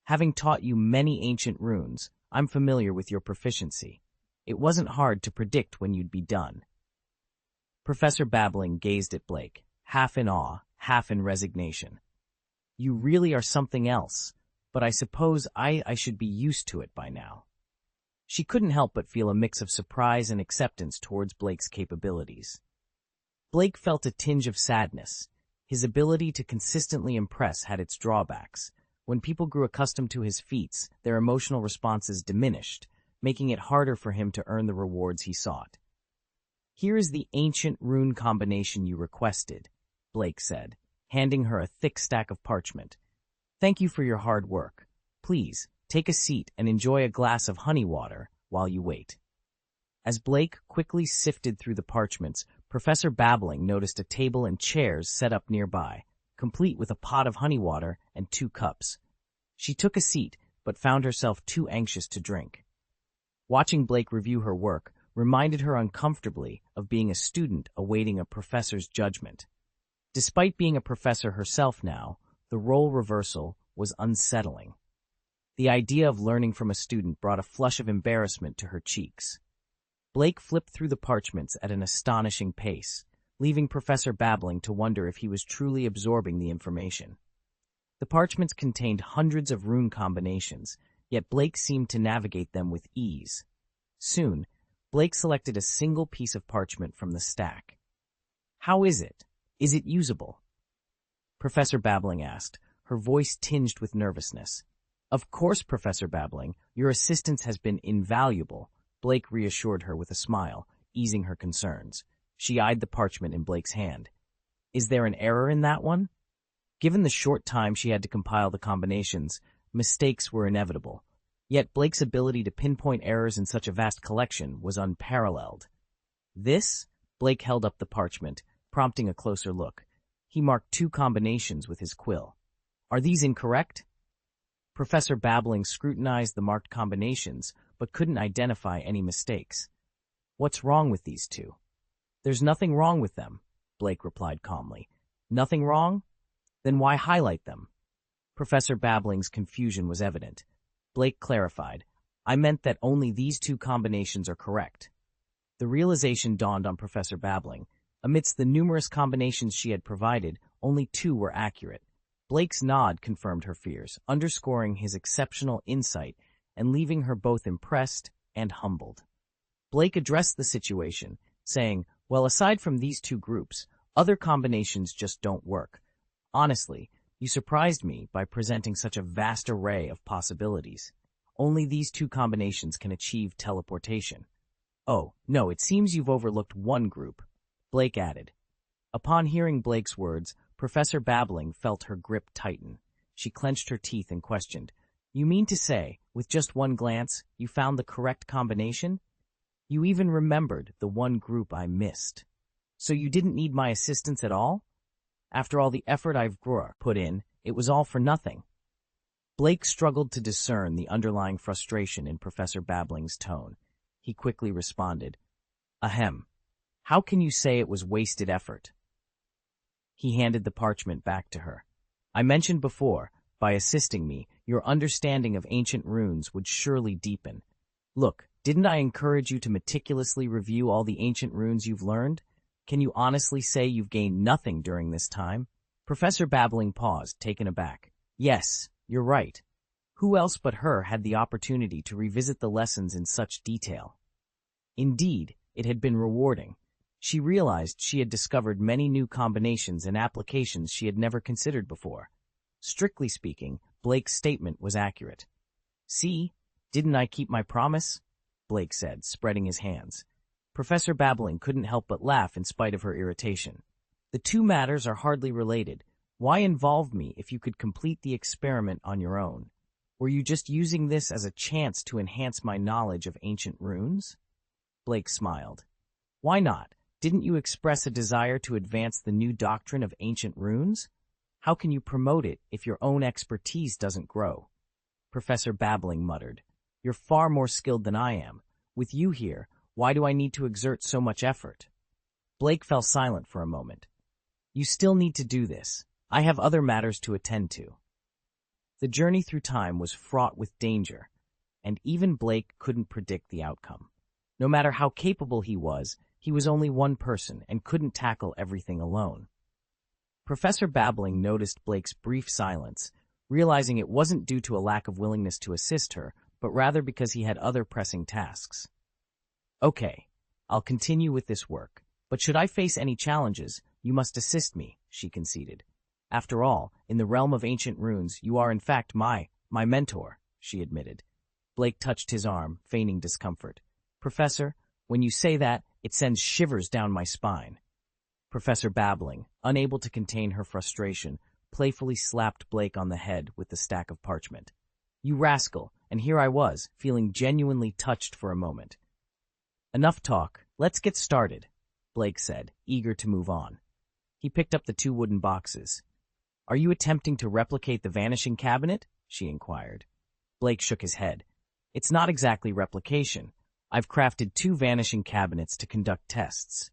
"Having taught you many ancient runes, I'm familiar with your proficiency. It wasn't hard to predict when you'd be done." Professor Babbling gazed at Blake, half in awe, half in resignation. "You really are something else, but I suppose I should be used to it by now." She couldn't help but feel a mix of surprise and acceptance towards Blake's capabilities. Blake felt a tinge of sadness. His ability to consistently impress had its drawbacks. When people grew accustomed to his feats, their emotional responses diminished, making it harder for him to earn the rewards he sought. "Here is the ancient rune combination you requested," Blake said, handing her a thick stack of parchment. "Thank you for your hard work. Please, take a seat and enjoy a glass of honey water while you wait." As Blake quickly sifted through the parchments, Professor Babbling noticed a table and chairs set up nearby, complete with a pot of honey water and 2 cups. She took a seat, but found herself too anxious to drink. Watching Blake review her work reminded her uncomfortably of being a student awaiting a professor's judgment. Despite being a professor herself now, the role reversal was unsettling. The idea of learning from a student brought a flush of embarrassment to her cheeks. Blake flipped through the parchments at an astonishing pace, leaving Professor babbling to wonder if he was truly absorbing the information. The parchments contained hundreds of rune combinations, yet Blake seemed to navigate them with ease. Soon, Blake selected a single piece of parchment from the stack. "How is it? Is it usable?" Professor Babbling asked, her voice tinged with nervousness. "Of course, Professor Babbling, your assistance has been invaluable," Blake reassured her with a smile, easing her concerns. She eyed the parchment in Blake's hand. "Is there an error in that one?" Given the short time she had to compile the combinations, mistakes were inevitable. Yet Blake's ability to pinpoint errors in such a vast collection was unparalleled. "This?" Blake held up the parchment, prompting a closer look. He marked 2 combinations with his quill. "Are these incorrect?" Professor Babbling scrutinized the marked combinations, but couldn't identify any mistakes. "What's wrong with these 2? "There's nothing wrong with them," Blake replied calmly. "Nothing wrong? Then why highlight them?" Professor Babbling's confusion was evident. Blake clarified, "I meant that only these 2 combinations are correct." The realization dawned on Professor Babbling. Amidst the numerous combinations she had provided, only 2 were accurate. Blake's nod confirmed her fears, underscoring his exceptional insight and leaving her both impressed and humbled. Blake addressed the situation, saying, "Well, aside from these 2 groups, other combinations just don't work. Honestly, you surprised me by presenting such a vast array of possibilities. Only these 2 combinations can achieve teleportation." "Oh, no, it seems you've overlooked one group," Blake added. Upon hearing Blake's words, Professor Babbling felt her grip tighten. She clenched her teeth and questioned, "You mean to say, with just one glance, you found the correct combination? You even remembered the one group I missed. So you didn't need my assistance at all? After all the effort I've put in, it was all for nothing." Blake struggled to discern the underlying frustration in Professor Babbling's tone. He quickly responded, "Ahem. How can you say it was wasted effort?" He handed the parchment back to her. "I mentioned before, by assisting me, your understanding of ancient runes would surely deepen. Look, didn't I encourage you to meticulously review all the ancient runes you've learned? Can you honestly say you've gained nothing during this time?" Professor Babbling paused, taken aback. "Yes, you're right. Who else but her had the opportunity to revisit the lessons in such detail?" Indeed, it had been rewarding. She realized she had discovered many new combinations and applications she had never considered before. Strictly speaking, Blake's statement was accurate. "See, didn't I keep my promise?" Blake said, spreading his hands. Professor Babbling couldn't help but laugh in spite of her irritation. "The 2 matters are hardly related. Why involve me if you could complete the experiment on your own? Were you just using this as a chance to enhance my knowledge of ancient runes?" Blake smiled. "Why not? Didn't you express a desire to advance the new doctrine of ancient runes? How can you promote it if your own expertise doesn't grow?" Professor Babbling muttered, "You're far more skilled than I am. With you here, why do I need to exert so much effort?" Blake fell silent for a moment. "You still need to do this. I have other matters to attend to." The journey through time was fraught with danger, and even Blake couldn't predict the outcome. No matter how capable he was only one person and couldn't tackle everything alone. Professor Babbling noticed Blake's brief silence, realizing it wasn't due to a lack of willingness to assist her, but rather because he had other pressing tasks. "Okay, I'll continue with this work, but should I face any challenges, you must assist me," she conceded. "After all, in the realm of ancient runes, you are in fact my mentor," she admitted. Blake touched his arm, feigning discomfort. "Professor, when you say that, it sends shivers down my spine." Professor Babbling, unable to contain her frustration, playfully slapped Blake on the head with the stack of parchment. "You rascal," and here I was, feeling genuinely touched for a moment. "Enough talk, let's get started," Blake said, eager to move on. He picked up the 2 wooden boxes. "Are you attempting to replicate the vanishing cabinet?" she inquired. Blake shook his head. "It's not exactly replication. I've crafted 2 vanishing cabinets to conduct tests."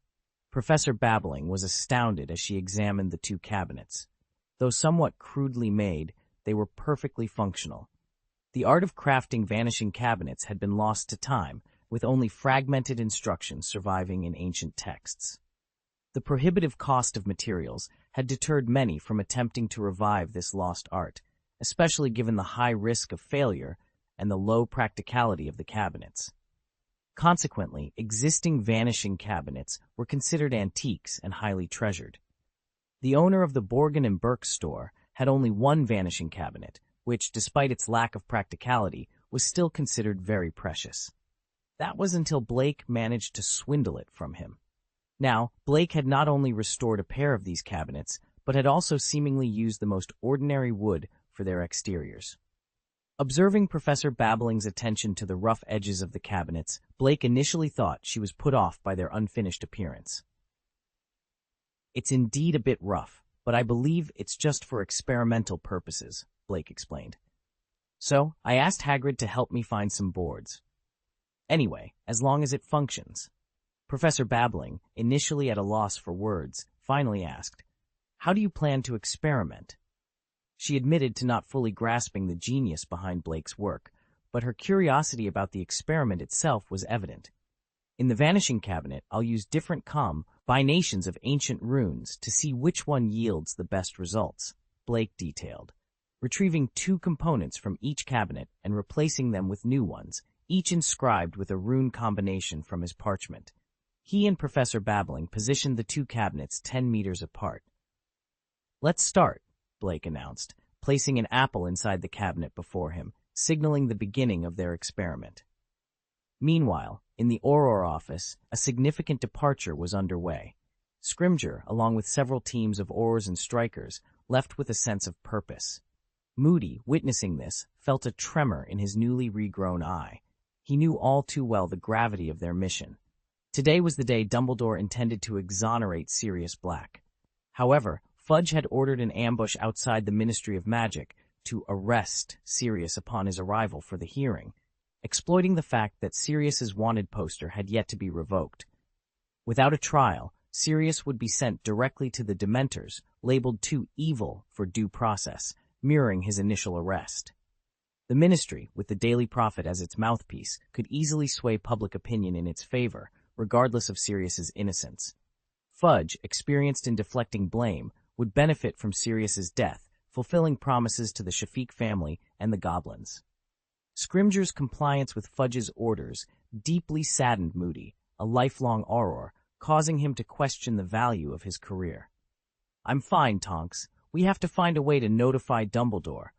Professor Babbling was astounded as she examined the 2 cabinets. Though somewhat crudely made, they were perfectly functional. The art of crafting vanishing cabinets had been lost to time, with only fragmented instructions surviving in ancient texts. The prohibitive cost of materials had deterred many from attempting to revive this lost art, especially given the high risk of failure and the low practicality of the cabinets. Consequently, existing vanishing cabinets were considered antiques and highly treasured. The owner of the Borgin and Burke store had only one vanishing cabinet, which, despite its lack of practicality, was still considered very precious. That was until Blake managed to swindle it from him. Now, Blake had not only restored a pair of these cabinets, but had also seemingly used the most ordinary wood for their exteriors. Observing Professor Babbling's attention to the rough edges of the cabinets, Blake initially thought she was put off by their unfinished appearance. "It's indeed a bit rough, but I believe it's just for experimental purposes," Blake explained. "So, I asked Hagrid to help me find some boards. Anyway, as long as it functions." Professor Babbling, initially at a loss for words, finally asked, "How do you plan to experiment?" She admitted to not fully grasping the genius behind Blake's work, but her curiosity about the experiment itself was evident. "In the vanishing cabinet, I'll use different combinations of ancient runes to see which one yields the best results," Blake detailed, retrieving 2 components from each cabinet and replacing them with new ones, each inscribed with a rune combination from his parchment. He and Professor Babbling positioned the 2 cabinets 10 meters apart. "Let's start," Blake announced, placing an apple inside the cabinet before him, signaling the beginning of their experiment. Meanwhile, in the Auror office, a significant departure was underway. Scrimgeour, along with several teams of Aurors and Strikers, left with a sense of purpose. Moody, witnessing this, felt a tremor in his newly regrown eye. He knew all too well the gravity of their mission. Today was the day Dumbledore intended to exonerate Sirius Black. However, Fudge had ordered an ambush outside the Ministry of Magic to arrest Sirius upon his arrival for the hearing, exploiting the fact that Sirius's wanted poster had yet to be revoked. Without a trial, Sirius would be sent directly to the Dementors, labeled too evil for due process, mirroring his initial arrest. The Ministry, with the Daily Prophet as its mouthpiece, could easily sway public opinion in its favor, regardless of Sirius's innocence. Fudge, experienced in deflecting blame, would benefit from Sirius's death, fulfilling promises to the Shafiq family and the goblins. Scrimgeour's compliance with Fudge's orders deeply saddened Moody, a lifelong Auror, causing him to question the value of his career. "I'm fine, Tonks. We have to find a way to notify Dumbledore,"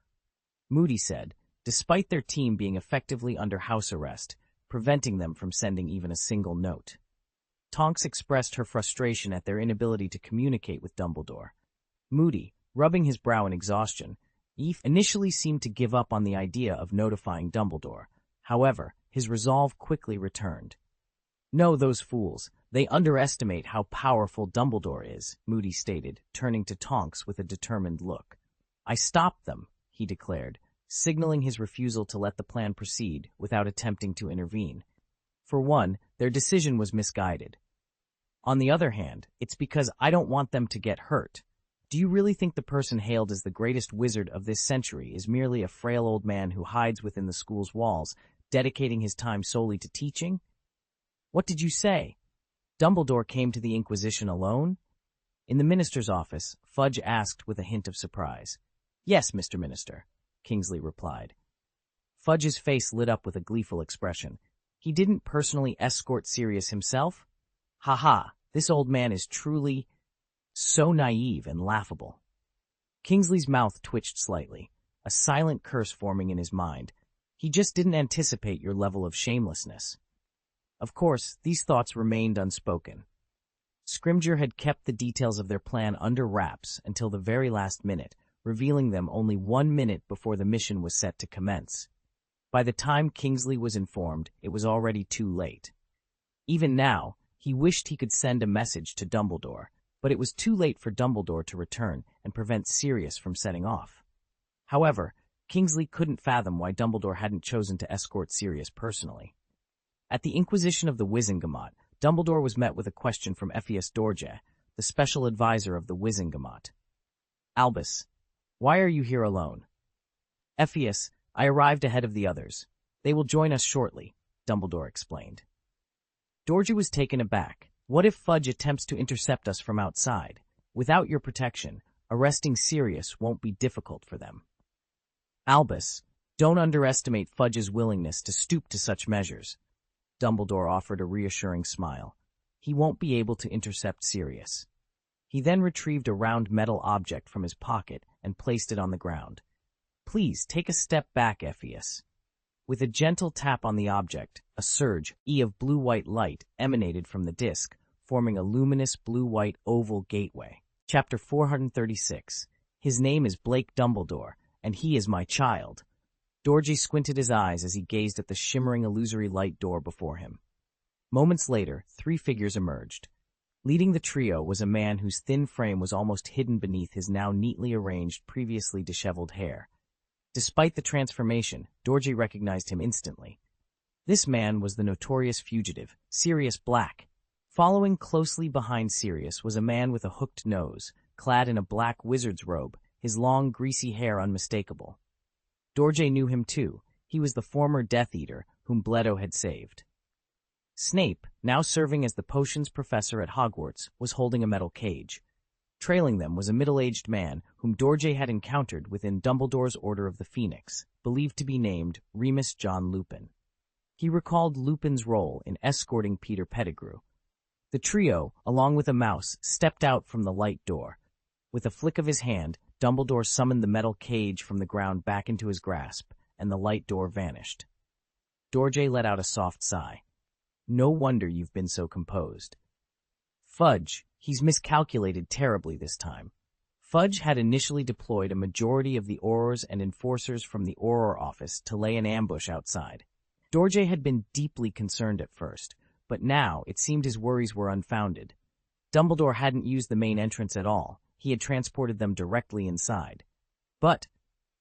Moody said, despite their team being effectively under house arrest, preventing them from sending even a single note. Tonks expressed her frustration at their inability to communicate with Dumbledore. Moody, rubbing his brow in exhaustion, initially seemed to give up on the idea of notifying Dumbledore. However, his resolve quickly returned. "No, those fools. They underestimate how powerful Dumbledore is," Moody stated, turning to Tonks with a determined look. "I stopped them," he declared, signaling his refusal to let the plan proceed without attempting to intervene. "For one, their decision was misguided. On the other hand, it's because I don't want them to get hurt. Do you really think the person hailed as the greatest wizard of this century is merely a frail old man who hides within the school's walls, dedicating his time solely to teaching?" "What did you say? Dumbledore came to the Inquisition alone?" In the minister's office, Fudge asked with a hint of surprise. "Yes, Mr. Minister," Kingsley replied. Fudge's face lit up with a gleeful expression. "He didn't personally escort Sirius himself? Ha, this old man is truly so naive and laughable." Kingsley's mouth twitched slightly, a silent curse forming in his mind. He just didn't anticipate your level of shamelessness. Of course, these thoughts remained unspoken. Scrimgeour had kept the details of their plan under wraps until the very last minute, revealing them only 1 minute before the mission was set to commence. By the time Kingsley was informed, it was already too late. Even now, he wished he could send a message to Dumbledore, but it was too late for Dumbledore to return and prevent Sirius from setting off. However, Kingsley couldn't fathom why Dumbledore hadn't chosen to escort Sirius personally. At the Inquisition of the Wizengamot, Dumbledore was met with a question from Ephias Dorje, the special advisor of the Wizengamot. "Albus, why are you here alone?" Ephias, I arrived ahead of the others. They will join us shortly, Dumbledore explained. Georgie was taken aback. What if Fudge attempts to intercept us from outside? Without your protection, arresting Sirius won't be difficult for them. Albus, don't underestimate Fudge's willingness to stoop to such measures. Dumbledore offered a reassuring smile. He won't be able to intercept Sirius. He then retrieved a round metal object from his pocket and placed it on the ground. Please take a step back, Ephius. With a gentle tap on the object, a surge of blue-white light emanated from the disc, forming a luminous blue-white oval gateway. Chapter 436. His name is Blake Dumbledore, and he is my child. Georgie squinted his eyes as he gazed at the shimmering illusory light door before him. Moments later, 3 figures emerged. Leading the trio was a man whose thin frame was almost hidden beneath his now neatly arranged, previously disheveled hair. Despite the transformation, Georgie recognized him instantly. This man was the notorious fugitive, Sirius Black. Following closely behind Sirius was a man with a hooked nose, clad in a black wizard's robe, his long, greasy hair unmistakable. Georgie knew him too. He was the former Death Eater whom Bledo had saved. Snape, now serving as the potions professor at Hogwarts, was holding a metal cage. Trailing them was a middle-aged man whom Georgie had encountered within Dumbledore's Order of the Phoenix, believed to be named Remus John Lupin. He recalled Lupin's role in escorting Peter Pettigrew. The trio, along with a mouse, stepped out from the light door. With a flick of his hand, Dumbledore summoned the metal cage from the ground back into his grasp, and the light door vanished. Georgie let out a soft sigh. No wonder you've been so composed. Fudge, he's miscalculated terribly this time. Fudge had initially deployed a majority of the Aurors and Enforcers from the Auror office to lay an ambush outside. Georgie had been deeply concerned at first, but now it seemed his worries were unfounded. Dumbledore hadn't used the main entrance at all. He had transported them directly inside. But,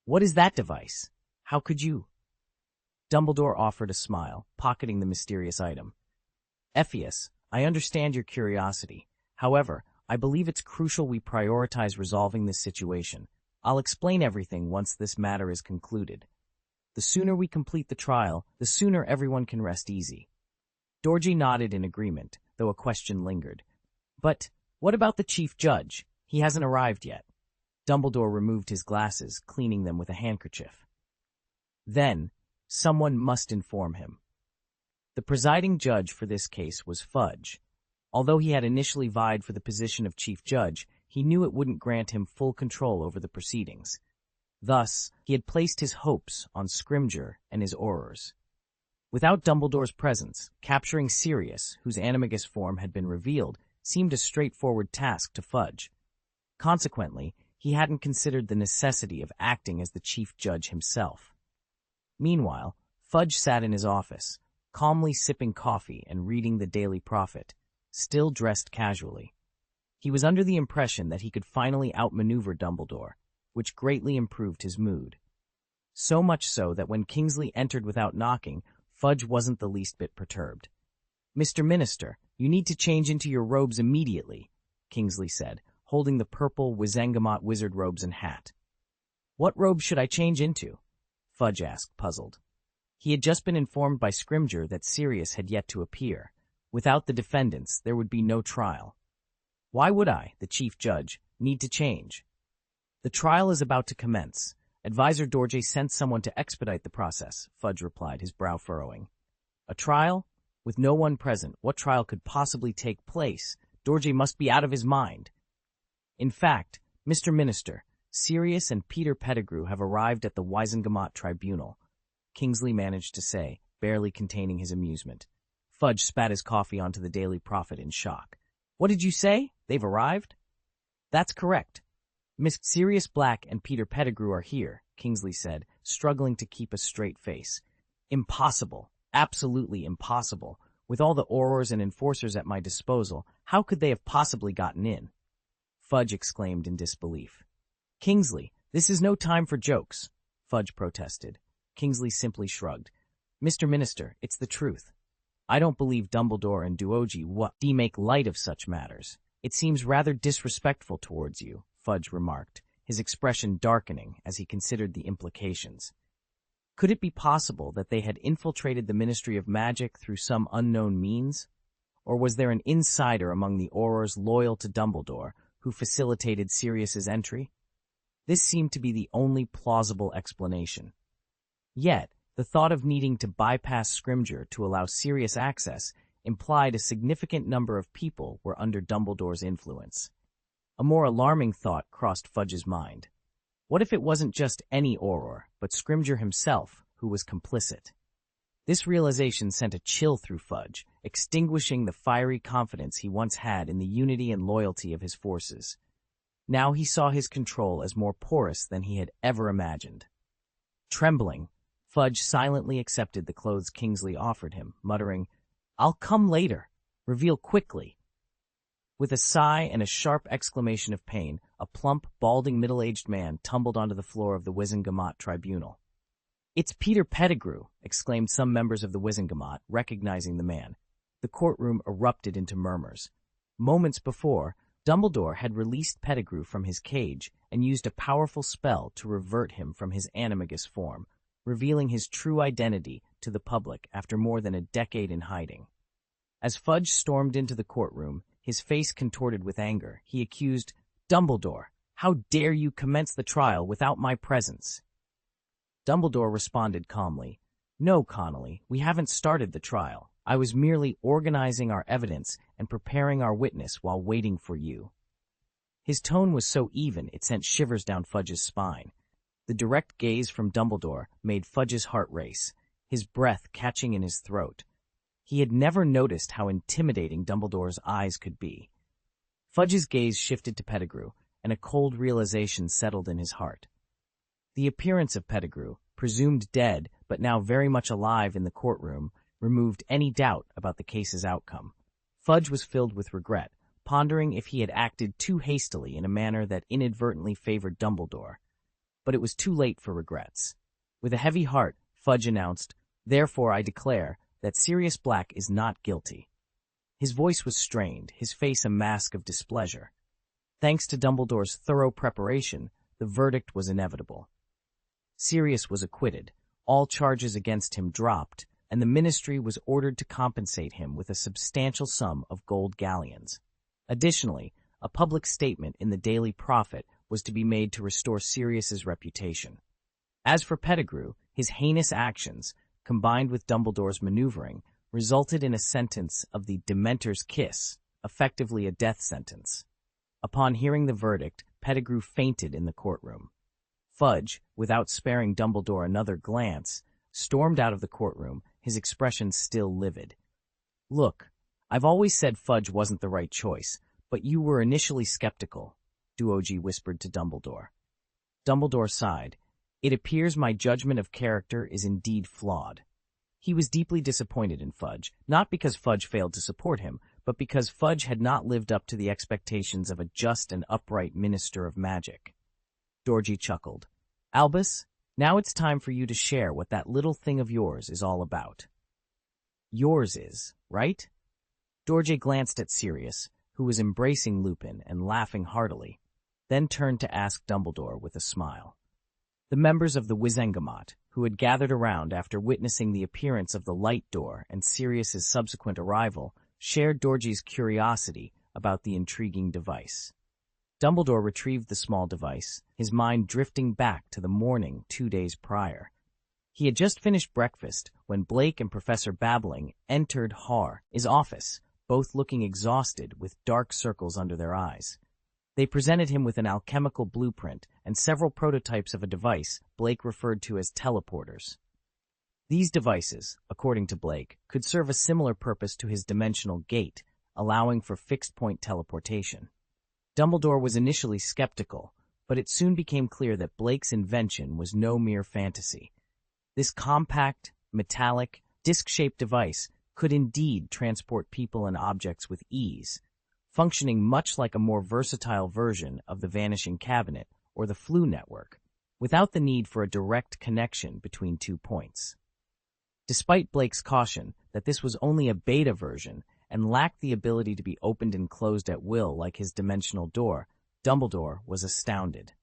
what is that device? How could you? Dumbledore offered a smile, pocketing the mysterious item. Ephius, I understand your curiosity. However, I believe it's crucial we prioritize resolving this situation. I'll explain everything once this matter is concluded. The sooner we complete the trial, the sooner everyone can rest easy. Georgie nodded in agreement, though a question lingered. But what about the chief judge? He hasn't arrived yet. Dumbledore removed his glasses, cleaning them with a handkerchief. Then, someone must inform him. The presiding judge for this case was Fudge. Although he had initially vied for the position of chief judge, he knew it wouldn't grant him full control over the proceedings. Thus, he had placed his hopes on Scrimgeour and his Aurors. Without Dumbledore's presence, capturing Sirius, whose animagus form had been revealed, seemed a straightforward task to Fudge. Consequently, he hadn't considered the necessity of acting as the chief judge himself. Meanwhile, Fudge sat in his office, calmly sipping coffee and reading the Daily Prophet, still dressed casually. He was under the impression that he could finally outmaneuver Dumbledore, which greatly improved his mood. So much so that when Kingsley entered without knocking, Fudge wasn't the least bit perturbed. "Mr. Minister, you need to change into your robes immediately," Kingsley said, holding the purple Wizengamot wizard robes and hat. "What robe should I change into?" Fudge asked, puzzled. He had just been informed by Scrimgeour that Sirius had yet to appear. Without the defendants, there would be no trial. "Why would I, the chief judge, need to change?" "The trial is about to commence. Advisor Georgie sent someone to expedite the process," Fudge replied, his brow furrowing. "A trial? With no one present, what trial could possibly take place? Georgie must be out of his mind." "In fact, Mr. Minister, Sirius and Peter Pettigrew have arrived at the Wizengamot Tribunal," Kingsley managed to say, barely containing his amusement. Fudge spat his coffee onto the Daily Prophet in shock. "What did you say? They've arrived?" "That's correct. Miss Sirius Black and Peter Pettigrew are here," Kingsley said, struggling to keep a straight face. "Impossible. Absolutely impossible. With all the Aurors and Enforcers at my disposal, how could they have possibly gotten in?" Fudge exclaimed in disbelief. "Kingsley, this is no time for jokes," Fudge protested. Kingsley simply shrugged. "Mr. Minister, it's the truth. I don't believe Dumbledore and Duoji make light of such matters. It seems rather disrespectful towards you," Fudge remarked, his expression darkening as he considered the implications. Could it be possible that they had infiltrated the Ministry of Magic through some unknown means? Or was there an insider among the Aurors loyal to Dumbledore who facilitated Sirius's entry? This seemed to be the only plausible explanation. Yet, the thought of needing to bypass Scrimgeour to allow Sirius access implied a significant number of people were under Dumbledore's influence. A more alarming thought crossed Fudge's mind. What if it wasn't just any Auror, but Scrimgeour himself, who was complicit? This realization sent a chill through Fudge, extinguishing the fiery confidence he once had in the unity and loyalty of his forces. Now he saw his control as more porous than he had ever imagined. Trembling, Fudge silently accepted the clothes Kingsley offered him, muttering, "I'll come later. Reveal quickly." With a sigh and a sharp exclamation of pain, a plump, balding middle-aged man tumbled onto the floor of the Wizengamot tribunal. "It's Peter Pettigrew!" exclaimed some members of the Wizengamot, recognizing the man. The courtroom erupted into murmurs. Moments before, Dumbledore had released Pettigrew from his cage and used a powerful spell to revert him from his animagus form, revealing his true identity to the public after more than a decade in hiding. As Fudge stormed into the courtroom, his face contorted with anger, he accused, "Dumbledore, how dare you commence the trial without my presence?" Dumbledore responded calmly, "No, Connolly, we haven't started the trial. I was merely organizing our evidence and preparing our witness while waiting for you." His tone was so even it sent shivers down Fudge's spine. The direct gaze from Dumbledore made Fudge's heart race, his breath catching in his throat. He had never noticed how intimidating Dumbledore's eyes could be. Fudge's gaze shifted to Pettigrew, and a cold realization settled in his heart. The appearance of Pettigrew, presumed dead but now very much alive in the courtroom, removed any doubt about the case's outcome. Fudge was filled with regret, pondering if he had acted too hastily in a manner that inadvertently favored Dumbledore. But it was too late for regrets. With a heavy heart, Fudge announced, "Therefore I declare that Sirius Black is not guilty." His voice was strained, his face a mask of displeasure. Thanks to Dumbledore's thorough preparation, the verdict was inevitable. Sirius was acquitted, all charges against him dropped, and the ministry was ordered to compensate him with a substantial sum of gold galleons. Additionally, a public statement in the Daily Prophet was to be made to restore Sirius's reputation. As for Pettigrew, his heinous actions, combined with Dumbledore's maneuvering, resulted in a sentence of the Dementor's Kiss, effectively a death sentence. Upon hearing the verdict, Pettigrew fainted in the courtroom. Fudge, without sparing Dumbledore another glance, stormed out of the courtroom, his expression still livid. "Look, I've always said Fudge wasn't the right choice, but you were initially skeptical," Duoji whispered to Dumbledore. Dumbledore sighed. "It appears my judgment of character is indeed flawed." He was deeply disappointed in Fudge, not because Fudge failed to support him, but because Fudge had not lived up to the expectations of a just and upright minister of magic. Dorji chuckled. "Albus, now it's time for you to share what that little thing of yours is all about." "Yours is, right?" Dorje glanced at Sirius, who was embracing Lupin and laughing heartily, then turned to ask Dumbledore with a smile. The members of the Wizengamot, who had gathered around after witnessing the appearance of the light door and Sirius's subsequent arrival, shared Dorji's curiosity about the intriguing device. Dumbledore retrieved the small device, his mind drifting back to the morning 2 days prior. He had just finished breakfast when Blake and Professor Babbling entered Har's office, both looking exhausted with dark circles under their eyes. They presented him with an alchemical blueprint and several prototypes of a device Blake referred to as teleporters. These devices, according to Blake, could serve a similar purpose to his dimensional gate, allowing for fixed-point teleportation. Dumbledore was initially skeptical, but it soon became clear that Blake's invention was no mere fantasy. This compact, metallic, disc-shaped device could indeed transport people and objects with ease, functioning much like a more versatile version of the Vanishing Cabinet or the Flu Network, without the need for a direct connection between 2 points. Despite Blake's caution that this was only a beta version and lacked the ability to be opened and closed at will like his dimensional door, Dumbledore was astounded.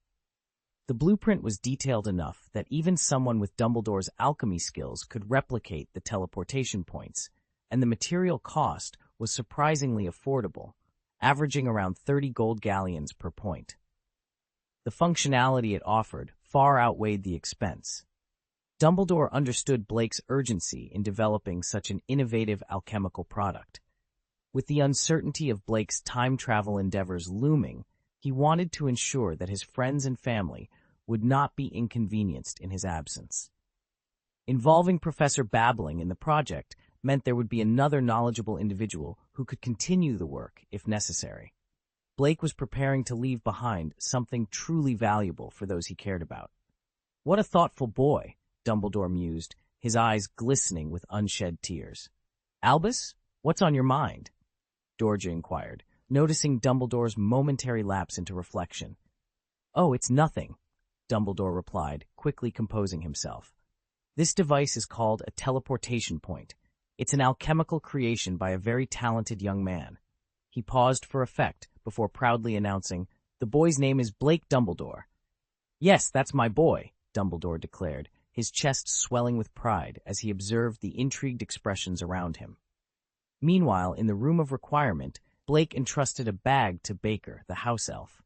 The blueprint was detailed enough that even someone with Dumbledore's alchemy skills could replicate the teleportation points, and the material cost was surprisingly affordable, averaging around 30 gold galleons per point. The functionality it offered far outweighed the expense. Dumbledore understood Blake's urgency in developing such an innovative alchemical product. With the uncertainty of Blake's time travel endeavors looming, he wanted to ensure that his friends and family would not be inconvenienced in his absence. Involving Professor Babbling in the project meant there would be another knowledgeable individual who could continue the work if necessary. Blake was preparing to leave behind something truly valuable for those he cared about. "What a thoughtful boy," Dumbledore mused, his eyes glistening with unshed tears. "Albus, what's on your mind?" Georgia inquired, noticing Dumbledore's momentary lapse into reflection. "Oh, it's nothing," Dumbledore replied, quickly composing himself. "This device is called a teleportation point. It's an alchemical creation by a very talented young man." He paused for effect before proudly announcing, "The boy's name is Blake Dumbledore." "Yes, that's my boy," Dumbledore declared, his chest swelling with pride as he observed the intrigued expressions around him. Meanwhile, in the room of requirement, Blake entrusted a bag to Baker, the house elf.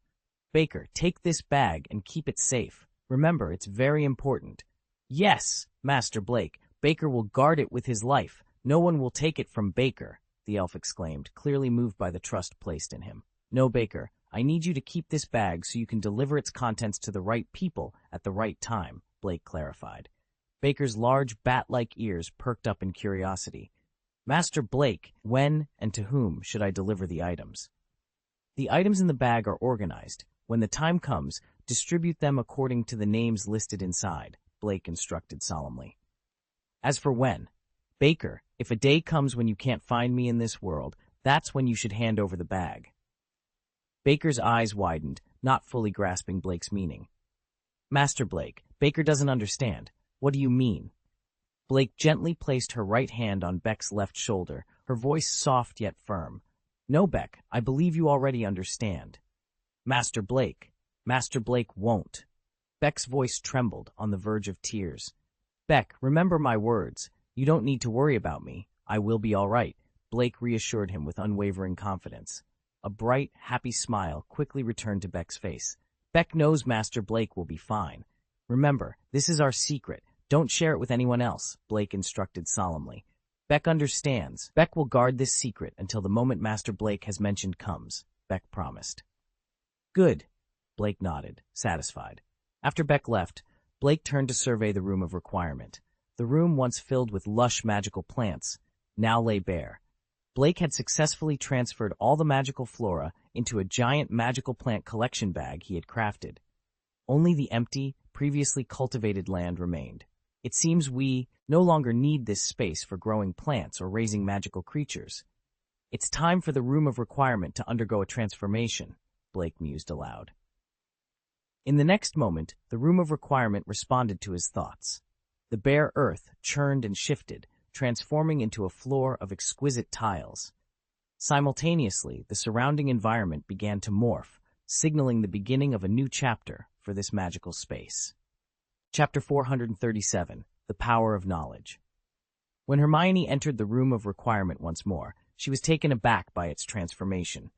"Baker, take this bag and keep it safe. Remember, it's very important." "Yes, Master Blake. Baker will guard it with his life. No one will take it from Baker," the elf exclaimed, clearly moved by the trust placed in him. "No, Baker, I need you to keep this bag so you can deliver its contents to the right people at the right time," Blake clarified. Baker's large bat-like ears perked up in curiosity. "Master Blake, when and to whom should I deliver the items?" "The items in the bag are organized. When the time comes, distribute them according to the names listed inside," Blake instructed solemnly. "As for when, Baker, if a day comes when you can't find me in this world, that's when you should hand over the bag." Baker's eyes widened, not fully grasping Blake's meaning. "Master Blake, Baker doesn't understand. What do you mean?" Blake gently placed her right hand on Beck's left shoulder, her voice soft yet firm. "No, Beck, I believe you already understand." Master Blake won't." Beck's voice trembled, on the verge of tears. "Beck, remember my words. You don't need to worry about me. I will be all right," Blake reassured him with unwavering confidence. A bright, happy smile quickly returned to Beck's face. "Beck knows Master Blake will be fine. Remember, this is our secret. Don't share it with anyone else," Blake instructed solemnly. "Beck understands. Beck will guard this secret until the moment Master Blake has mentioned comes," Beck promised. "Good," Blake nodded, satisfied. After Beck left, Blake turned to survey the room of requirement. The room, once filled with lush magical plants, now lay bare. Blake had successfully transferred all the magical flora into a giant magical plant collection bag he had crafted. Only the empty, previously cultivated land remained. "It seems we no longer need this space for growing plants or raising magical creatures. It's time for the room of requirement to undergo a transformation," Blake mused aloud. In the next moment, the room of requirement responded to his thoughts. The bare earth churned and shifted, transforming into a floor of exquisite tiles. Simultaneously, the surrounding environment began to morph, signaling the beginning of a new chapter for this magical space. Chapter 437, The Power of Knowledge. When Hermione entered the room of requirement once more, she was taken aback by its transformation.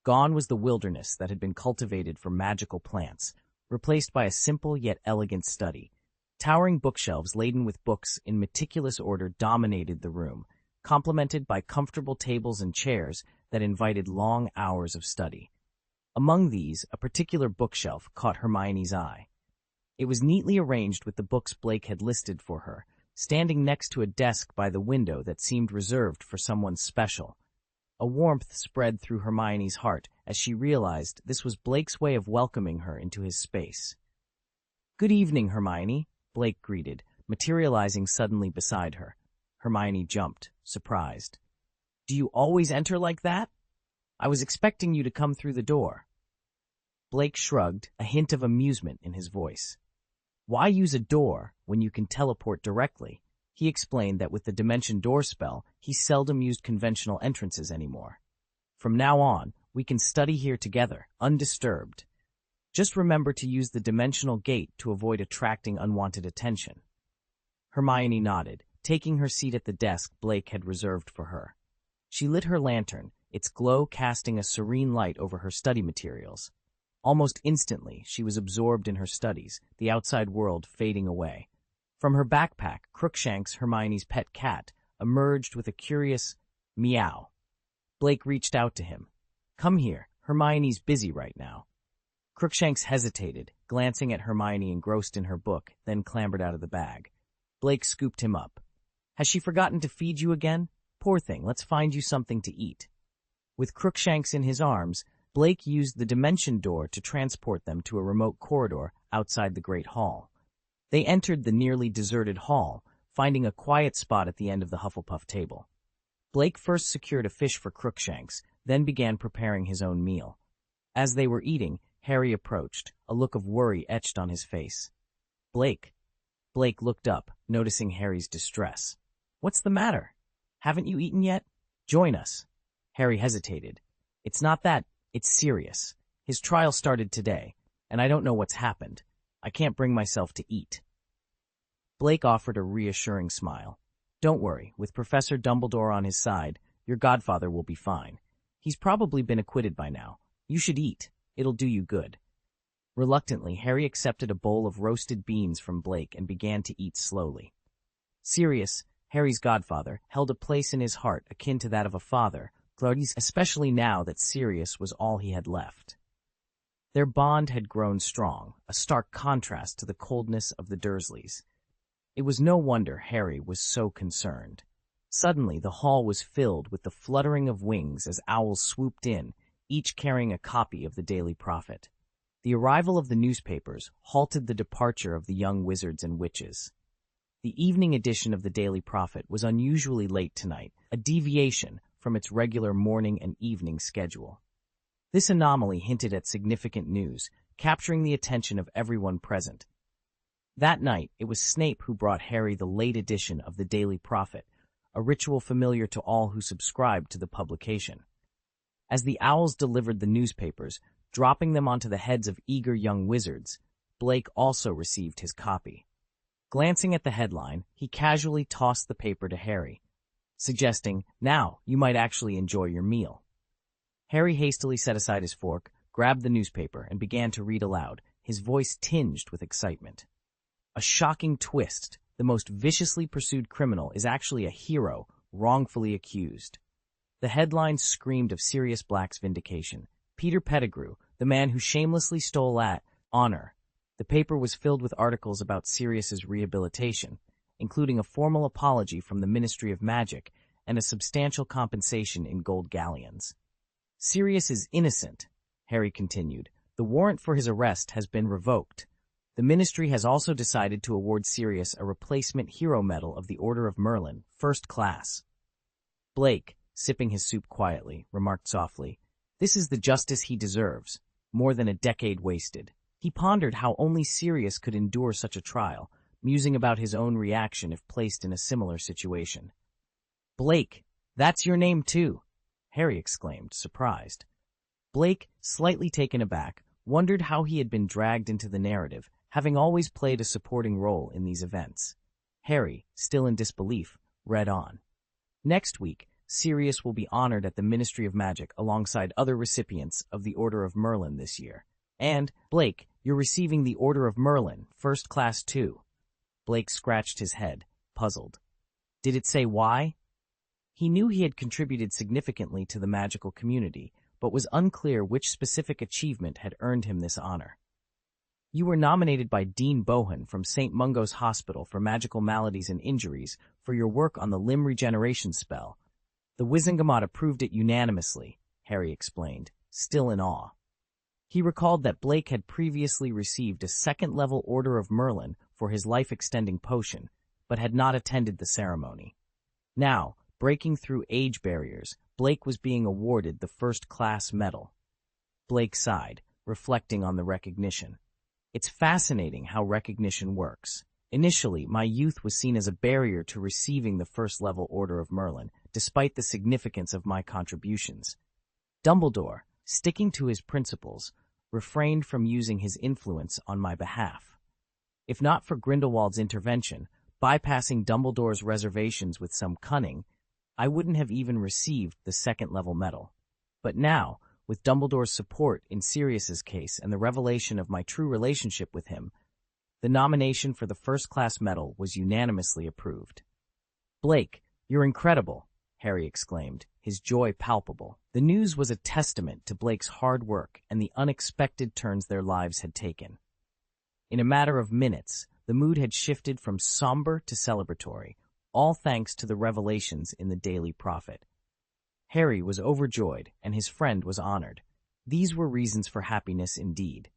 Gone was the wilderness that had been cultivated for magical plants, replaced by a simple yet elegant study. Towering bookshelves laden with books in meticulous order dominated the room, complemented by comfortable tables and chairs that invited long hours of study. Among these, a particular bookshelf caught Hermione's eye. It was neatly arranged with the books Blake had listed for her, standing next to a desk by the window that seemed reserved for someone special. A warmth spread through Hermione's heart as she realized this was Blake's way of welcoming her into his space. "Good evening, Hermione," Blake greeted, materializing suddenly beside her. Hermione jumped, surprised. "Do you always enter like that? I was expecting you to come through the door." Blake shrugged, a hint of amusement in his voice. "Why use a door when you can teleport directly?" He explained that with the Dimension Door spell, he seldom used conventional entrances anymore. "From now on, we can study here together, undisturbed." Just remember to use the dimensional gate to avoid attracting unwanted attention. Hermione nodded, taking her seat at the desk Blake had reserved for her. She lit her lantern, its glow casting a serene light over her study materials. Almost instantly, she was absorbed in her studies, the outside world fading away. From her backpack, Crookshanks, Hermione's pet cat, emerged with a curious meow. Blake reached out to him. "Come here, Hermione's busy right now." Crookshanks hesitated, glancing at Hermione engrossed in her book, then clambered out of the bag. Blake scooped him up. "Has she forgotten to feed you again? Poor thing, let's find you something to eat." With Crookshanks in his arms, Blake used the dimension door to transport them to a remote corridor outside the Great Hall. They entered the nearly deserted hall, finding a quiet spot at the end of the Hufflepuff table. Blake first secured a fish for Crookshanks, then began preparing his own meal. As they were eating, Harry approached, a look of worry etched on his face. "Blake." Blake looked up, noticing Harry's distress. "What's the matter? Haven't you eaten yet? Join us." Harry hesitated. "It's not that, it's serious. His trial started today, and I don't know what's happened. I can't bring myself to eat." Blake offered a reassuring smile. "Don't worry, with Professor Dumbledore on his side, your godfather will be fine. He's probably been acquitted by now. You should eat. It'll do you good." Reluctantly, Harry accepted a bowl of roasted beans from Blake and began to eat slowly. Sirius, Harry's godfather, held a place in his heart akin to that of a father, especially now that Sirius was all he had left. Their bond had grown strong, a stark contrast to the coldness of the Dursleys. It was no wonder Harry was so concerned. Suddenly, the hall was filled with the fluttering of wings as owls swooped in, each carrying a copy of the Daily Prophet. The arrival of the newspapers halted the departure of the young wizards and witches. The evening edition of the Daily Prophet was unusually late tonight, a deviation from its regular morning and evening schedule. This anomaly hinted at significant news, capturing the attention of everyone present. That night, it was Snape who brought Harry the late edition of the Daily Prophet, a ritual familiar to all who subscribed to the publication. As the owls delivered the newspapers, dropping them onto the heads of eager young wizards, Blake also received his copy. Glancing at the headline, he casually tossed the paper to Harry, suggesting, "Now, you might actually enjoy your meal." Harry hastily set aside his fork, grabbed the newspaper, and began to read aloud, his voice tinged with excitement. A shocking twist. The most viciously pursued criminal is actually a hero, wrongfully accused. The headline screamed of Sirius Black's vindication. Peter Pettigrew, the man who shamelessly stole honor. The paper was filled with articles about Sirius's rehabilitation, including a formal apology from the Ministry of Magic and a substantial compensation in gold galleons. "Sirius is innocent," Harry continued. "The warrant for his arrest has been revoked. The Ministry has also decided to award Sirius a replacement hero medal of the Order of Merlin, first class." Blake, sipping his soup quietly, remarked softly, "This is the justice he deserves, more than a decade wasted." He pondered how only Sirius could endure such a trial, musing about his own reaction if placed in a similar situation. "Blake, that's your name too," Harry exclaimed, surprised. Blake, slightly taken aback, wondered how he had been dragged into the narrative, having always played a supporting role in these events. Harry, still in disbelief, read on. "Next week, Sirius will be honored at the Ministry of Magic alongside other recipients of the Order of Merlin this year. And, Blake, you're receiving the Order of Merlin, first class too." Blake scratched his head, puzzled. Did it say why? He knew he had contributed significantly to the magical community, but was unclear which specific achievement had earned him this honor. "You were nominated by Dean Bohan from St. Mungo's Hospital for Magical Maladies and Injuries for your work on the limb regeneration spell. The Wizengamot approved it unanimously," Harry explained, still in awe. He recalled that Blake had previously received a second-level Order of Merlin for his life-extending potion, but had not attended the ceremony. Now, breaking through age barriers, Blake was being awarded the first-class medal. Blake sighed, reflecting on the recognition. "It's fascinating how recognition works. Initially, my youth was seen as a barrier to receiving the first-level Order of Merlin, despite the significance of my contributions. Dumbledore, sticking to his principles, refrained from using his influence on my behalf. If not for Grindelwald's intervention, bypassing Dumbledore's reservations with some cunning, I wouldn't have even received the second-level medal. But now, with Dumbledore's support in Sirius's case and the revelation of my true relationship with him, the nomination for the first-class medal was unanimously approved. "Blake, you're incredible," Harry exclaimed, his joy palpable. The news was a testament to Blake's hard work and the unexpected turns their lives had taken. In a matter of minutes, the mood had shifted from somber to celebratory, all thanks to the revelations in the Daily Prophet. Harry was overjoyed, and his friend was honored. These were reasons for happiness indeed.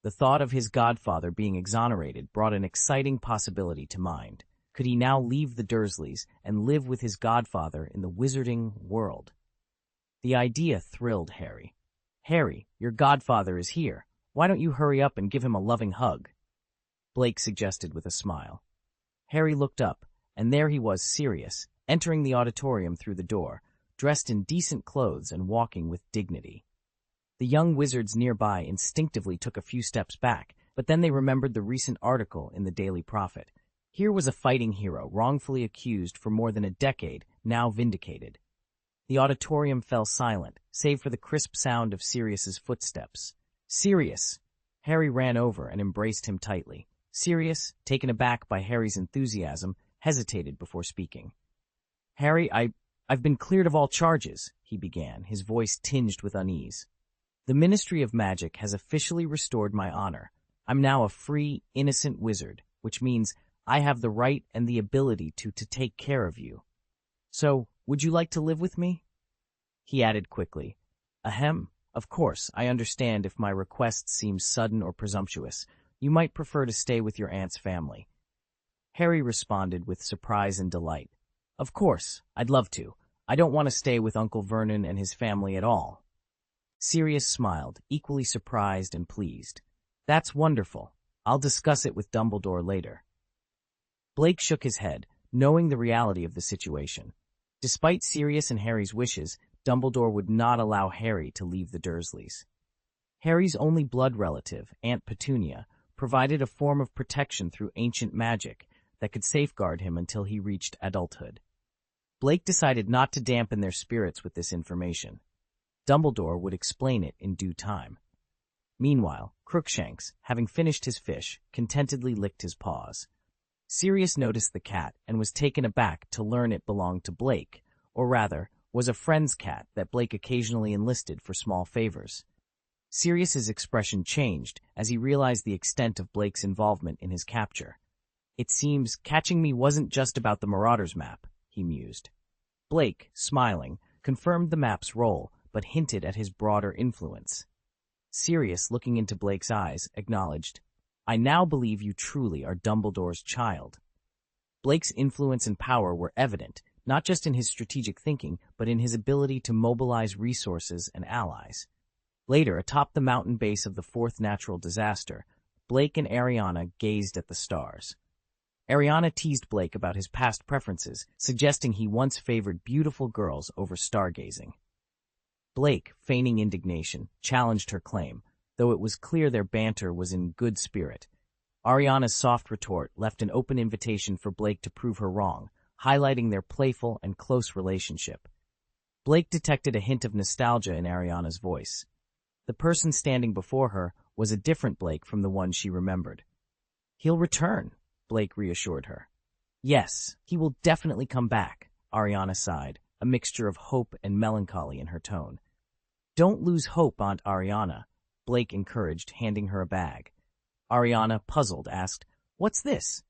The thought of his godfather being exonerated brought an exciting possibility to mind. Could he now leave the Dursleys and live with his godfather in the wizarding world? The idea thrilled Harry. "Harry, your godfather is here. Why don't you hurry up and give him a loving hug?" Blake suggested with a smile. Harry looked up, and there he was, Sirius, entering the auditorium through the door, dressed in decent clothes and walking with dignity. The young wizards nearby instinctively took a few steps back, but then they remembered the recent article in the Daily Prophet. Here was a fighting hero, wrongfully accused for more than a decade, now vindicated. The auditorium fell silent, save for the crisp sound of Sirius's footsteps. "Sirius!" Harry ran over and embraced him tightly. Sirius, taken aback by Harry's enthusiasm, hesitated before speaking. "Harry, I've been cleared of all charges," he began, his voice tinged with unease. "The Ministry of Magic has officially restored my honor. I'm now a free, innocent wizard, which means I have the right and the ability to take care of you. So, would you like to live with me?" He added quickly, "Ahem, of course, I understand if my request seems sudden or presumptuous. You might prefer to stay with your aunt's family." Harry responded with surprise and delight. "Of course, I'd love to. I don't want to stay with Uncle Vernon and his family at all." Sirius smiled, equally surprised and pleased. "That's wonderful. I'll discuss it with Dumbledore later." Blake shook his head, knowing the reality of the situation. Despite Sirius and Harry's wishes, Dumbledore would not allow Harry to leave the Dursleys. Harry's only blood relative, Aunt Petunia, provided a form of protection through ancient magic that could safeguard him until he reached adulthood. Blake decided not to dampen their spirits with this information. Dumbledore would explain it in due time. Meanwhile, Crookshanks, having finished his fish, contentedly licked his paws. Sirius noticed the cat and was taken aback to learn it belonged to Blake, or rather, was a friend's cat that Blake occasionally enlisted for small favors. Sirius's expression changed as he realized the extent of Blake's involvement in his capture. "It seems catching me wasn't just about the Marauders map," he mused. Blake, smiling, confirmed the map's role, but hinted at his broader influence. Sirius, looking into Blake's eyes, acknowledged, "I now believe you truly are Dumbledore's child." Blake's influence and power were evident, not just in his strategic thinking, but in his ability to mobilize resources and allies. Later, atop the mountain base of the fourth natural disaster, Blake and Ariana gazed at the stars. Ariana teased Blake about his past preferences, suggesting he once favored beautiful girls over stargazing. Blake, feigning indignation, challenged her claim, though it was clear their banter was in good spirit. Ariana's soft retort left an open invitation for Blake to prove her wrong, highlighting their playful and close relationship. Blake detected a hint of nostalgia in Ariana's voice. The person standing before her was a different Blake from the one she remembered. "He'll return," Blake reassured her. "Yes, he will definitely come back," Ariana sighed, a mixture of hope and melancholy in her tone. "Don't lose hope, Aunt Ariana," Blake encouraged, handing her a bag. Ariana, puzzled, asked, "What's this?"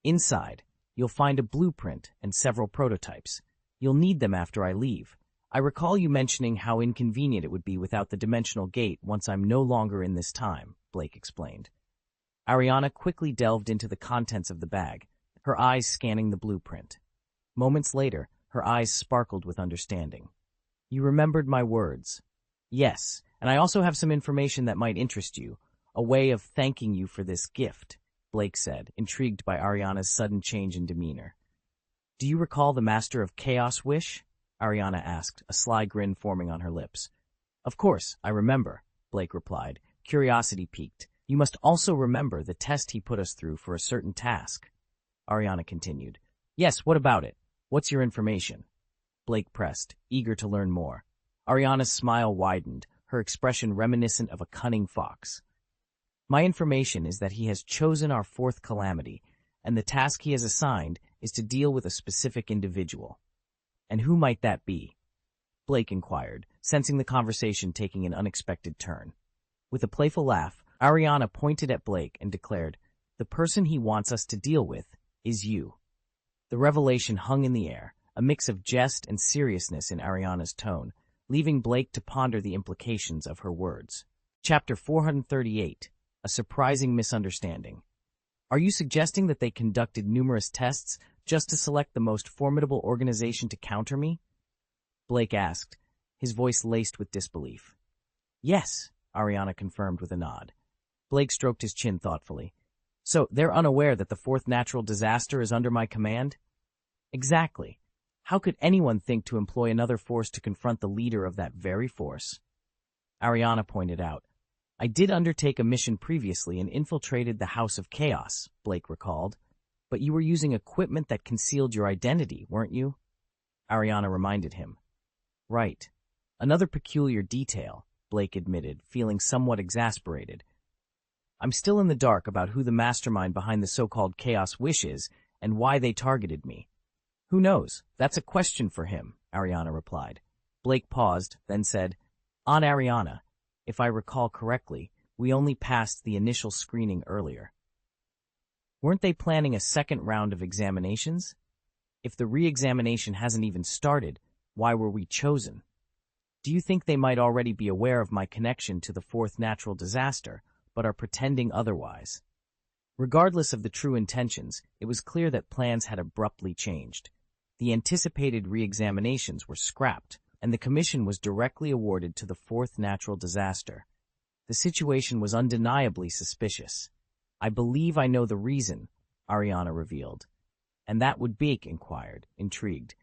"Inside, you'll find a blueprint and several prototypes. You'll need them after I leave. I recall you mentioning how inconvenient it would be without the dimensional gate once I'm no longer in this time," Blake explained. Ariana quickly delved into the contents of the bag, her eyes scanning the blueprint. Moments later, her eyes sparkled with understanding. "You remembered my words." "Yes, and I also have some information that might interest you, a way of thanking you for this gift," Blake said, intrigued by Ariana's sudden change in demeanor. "Do you recall the Master of Chaos wish?" Ariana asked, a sly grin forming on her lips. "Of course, I remember," Blake replied, curiosity piqued. You must also remember the test he put us through for a certain task. Ariana continued. Yes, what about it? What's your information? Blake pressed, eager to learn more. Ariana's smile widened, her expression reminiscent of a cunning fox. My information is that he has chosen our fourth calamity, and the task he has assigned is to deal with a specific individual. And who might that be? Blake inquired, sensing the conversation taking an unexpected turn. With a playful laugh, Ariana pointed at Blake and declared, the person he wants us to deal with is you. The revelation hung in the air, a mix of jest and seriousness in Ariana's tone, leaving Blake to ponder the implications of her words. Chapter 438, A Surprising Misunderstanding. Are you suggesting that they conducted numerous tests just to select the most formidable organization to counter me? Blake asked, his voice laced with disbelief. Yes, Ariana confirmed with a nod. Blake stroked his chin thoughtfully. So they're unaware that the fourth natural disaster is under my command? Exactly. How could anyone think to employ another force to confront the leader of that very force? Ariana pointed out. I did undertake a mission previously and infiltrated the House of Chaos, Blake recalled. But you were using equipment that concealed your identity, weren't you? Ariana reminded him. Right. Another peculiar detail, Blake admitted, feeling somewhat exasperated. I'm still in the dark about who the mastermind behind the so-called Chaos Wish is and why they targeted me. Who knows? That's a question for him, Ariana replied. Blake paused, then said, On Ariana, if I recall correctly, we only passed the initial screening earlier. Weren't they planning a second round of examinations? If the re-examination hasn't even started, why were we chosen? Do you think they might already be aware of my connection to the fourth natural disaster, but are pretending otherwise? Regardless of the true intentions, it was clear that plans had abruptly changed. The anticipated re-examinations were scrapped, and the commission was directly awarded to the fourth natural disaster. The situation was undeniably suspicious. I believe I know the reason, Ariana revealed. And that would Blake inquired, intrigued.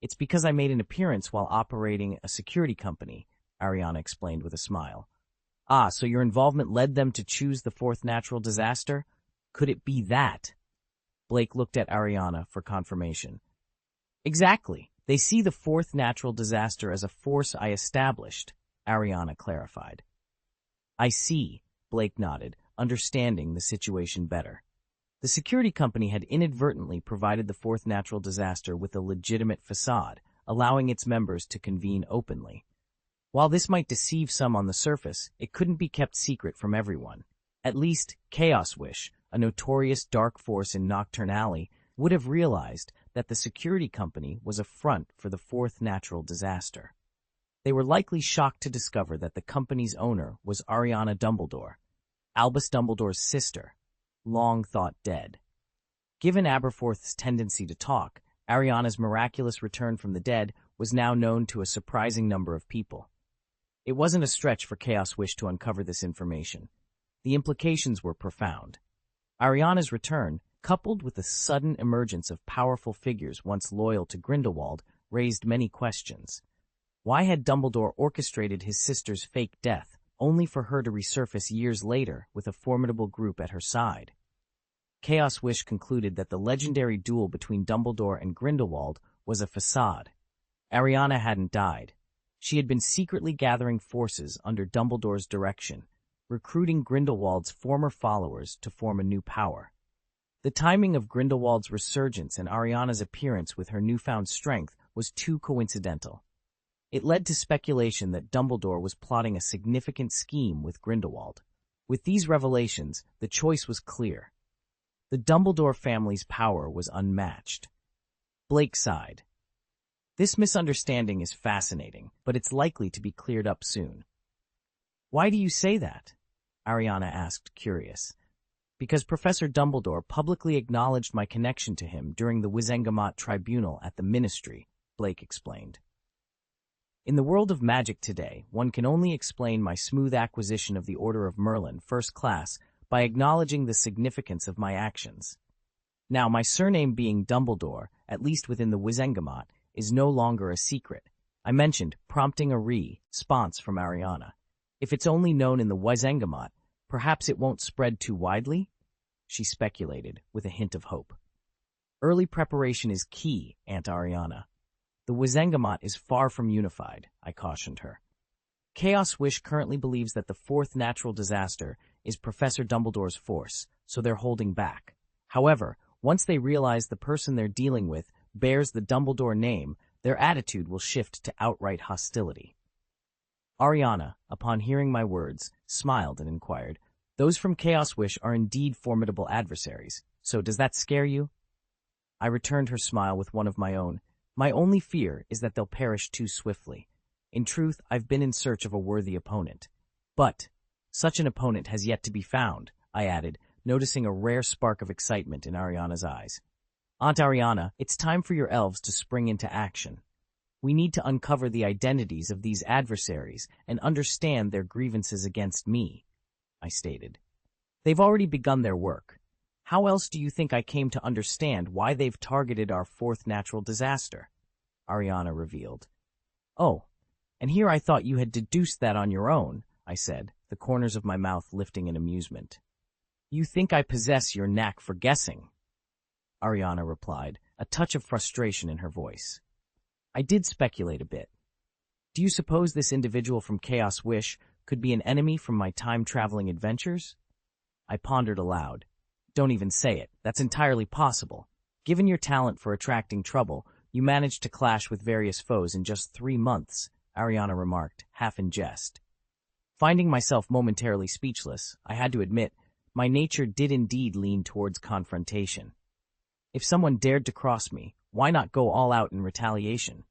It's because I made an appearance while operating a security company, Ariana explained with a smile. Ah, so your involvement led them to choose the fourth natural disaster? Could it be that? Blake looked at Ariana for confirmation. Exactly. They see the fourth natural disaster as a force I established, Ariana clarified. I see, Blake nodded, understanding the situation better. The security company had inadvertently provided the fourth natural disaster with a legitimate facade, allowing its members to convene openly. While this might deceive some on the surface, it couldn't be kept secret from everyone. At least, Chaos Wish, a notorious dark force in Nocturne Alley, would have realized that the security company was a front for the fourth natural disaster. They were likely shocked to discover that the company's owner was Ariana Dumbledore, Albus Dumbledore's sister, long thought dead. Given Aberforth's tendency to talk, Ariana's miraculous return from the dead was now known to a surprising number of people. It wasn't a stretch for Chaos Wish to uncover this information. The implications were profound. Ariana's return, coupled with the sudden emergence of powerful figures once loyal to Grindelwald, raised many questions. Why had Dumbledore orchestrated his sister's fake death, only for her to resurface years later with a formidable group at her side? Chaos Wish concluded that the legendary duel between Dumbledore and Grindelwald was a facade. Ariana hadn't died. She had been secretly gathering forces under Dumbledore's direction, recruiting Grindelwald's former followers to form a new power. The timing of Grindelwald's resurgence and Ariana's appearance with her newfound strength was too coincidental. It led to speculation that Dumbledore was plotting a significant scheme with Grindelwald. With these revelations, the choice was clear. The Dumbledore family's power was unmatched. Blake sighed. This misunderstanding is fascinating, but it's likely to be cleared up soon. Why do you say that? Ariana asked, curious. Because Professor Dumbledore publicly acknowledged my connection to him during the Wizengamot tribunal at the Ministry, Blake explained. In the world of magic today, one can only explain my smooth acquisition of the Order of Merlin, first class, by acknowledging the significance of my actions. Now, my surname being Dumbledore, at least within the Wizengamot, is no longer a secret. I mentioned, prompting a response from Ariana. If it's only known in the Wizengamot, perhaps it won't spread too widely? She speculated, with a hint of hope. Early preparation is key, Aunt Ariana. The Wizengamot is far from unified, I cautioned her. Chaos Wish currently believes that the fourth natural disaster is Professor Dumbledore's force, so they're holding back. However, once they realize the person they're dealing with bears the Dumbledore name, their attitude will shift to outright hostility. Ariana, upon hearing my words, smiled and inquired, "Those from Chaos Wish are indeed formidable adversaries, so does that scare you?" I returned her smile with one of my own. My only fear is that they'll perish too swiftly. In truth, I've been in search of a worthy opponent. But such an opponent has yet to be found, I added, noticing a rare spark of excitement in Ariana's eyes. Aunt Ariana, it's time for your elves to spring into action. We need to uncover the identities of these adversaries and understand their grievances against me, I stated. They've already begun their work. How else do you think I came to understand why they've targeted our fourth natural disaster? Ariana revealed. Oh, and here I thought you had deduced that on your own, I said, the corners of my mouth lifting in amusement. You think I possess your knack for guessing? Ariana replied, a touch of frustration in her voice. I did speculate a bit. Do you suppose this individual from Chaos Wish could be an enemy from my time-traveling adventures? I pondered aloud. Don't even say it. That's entirely possible. Given your talent for attracting trouble, you managed to clash with various foes in just 3 months, Ariana remarked, half in jest. Finding myself momentarily speechless, I had to admit, my nature did indeed lean towards confrontation. If someone dared to cross me, why not go all out in retaliation?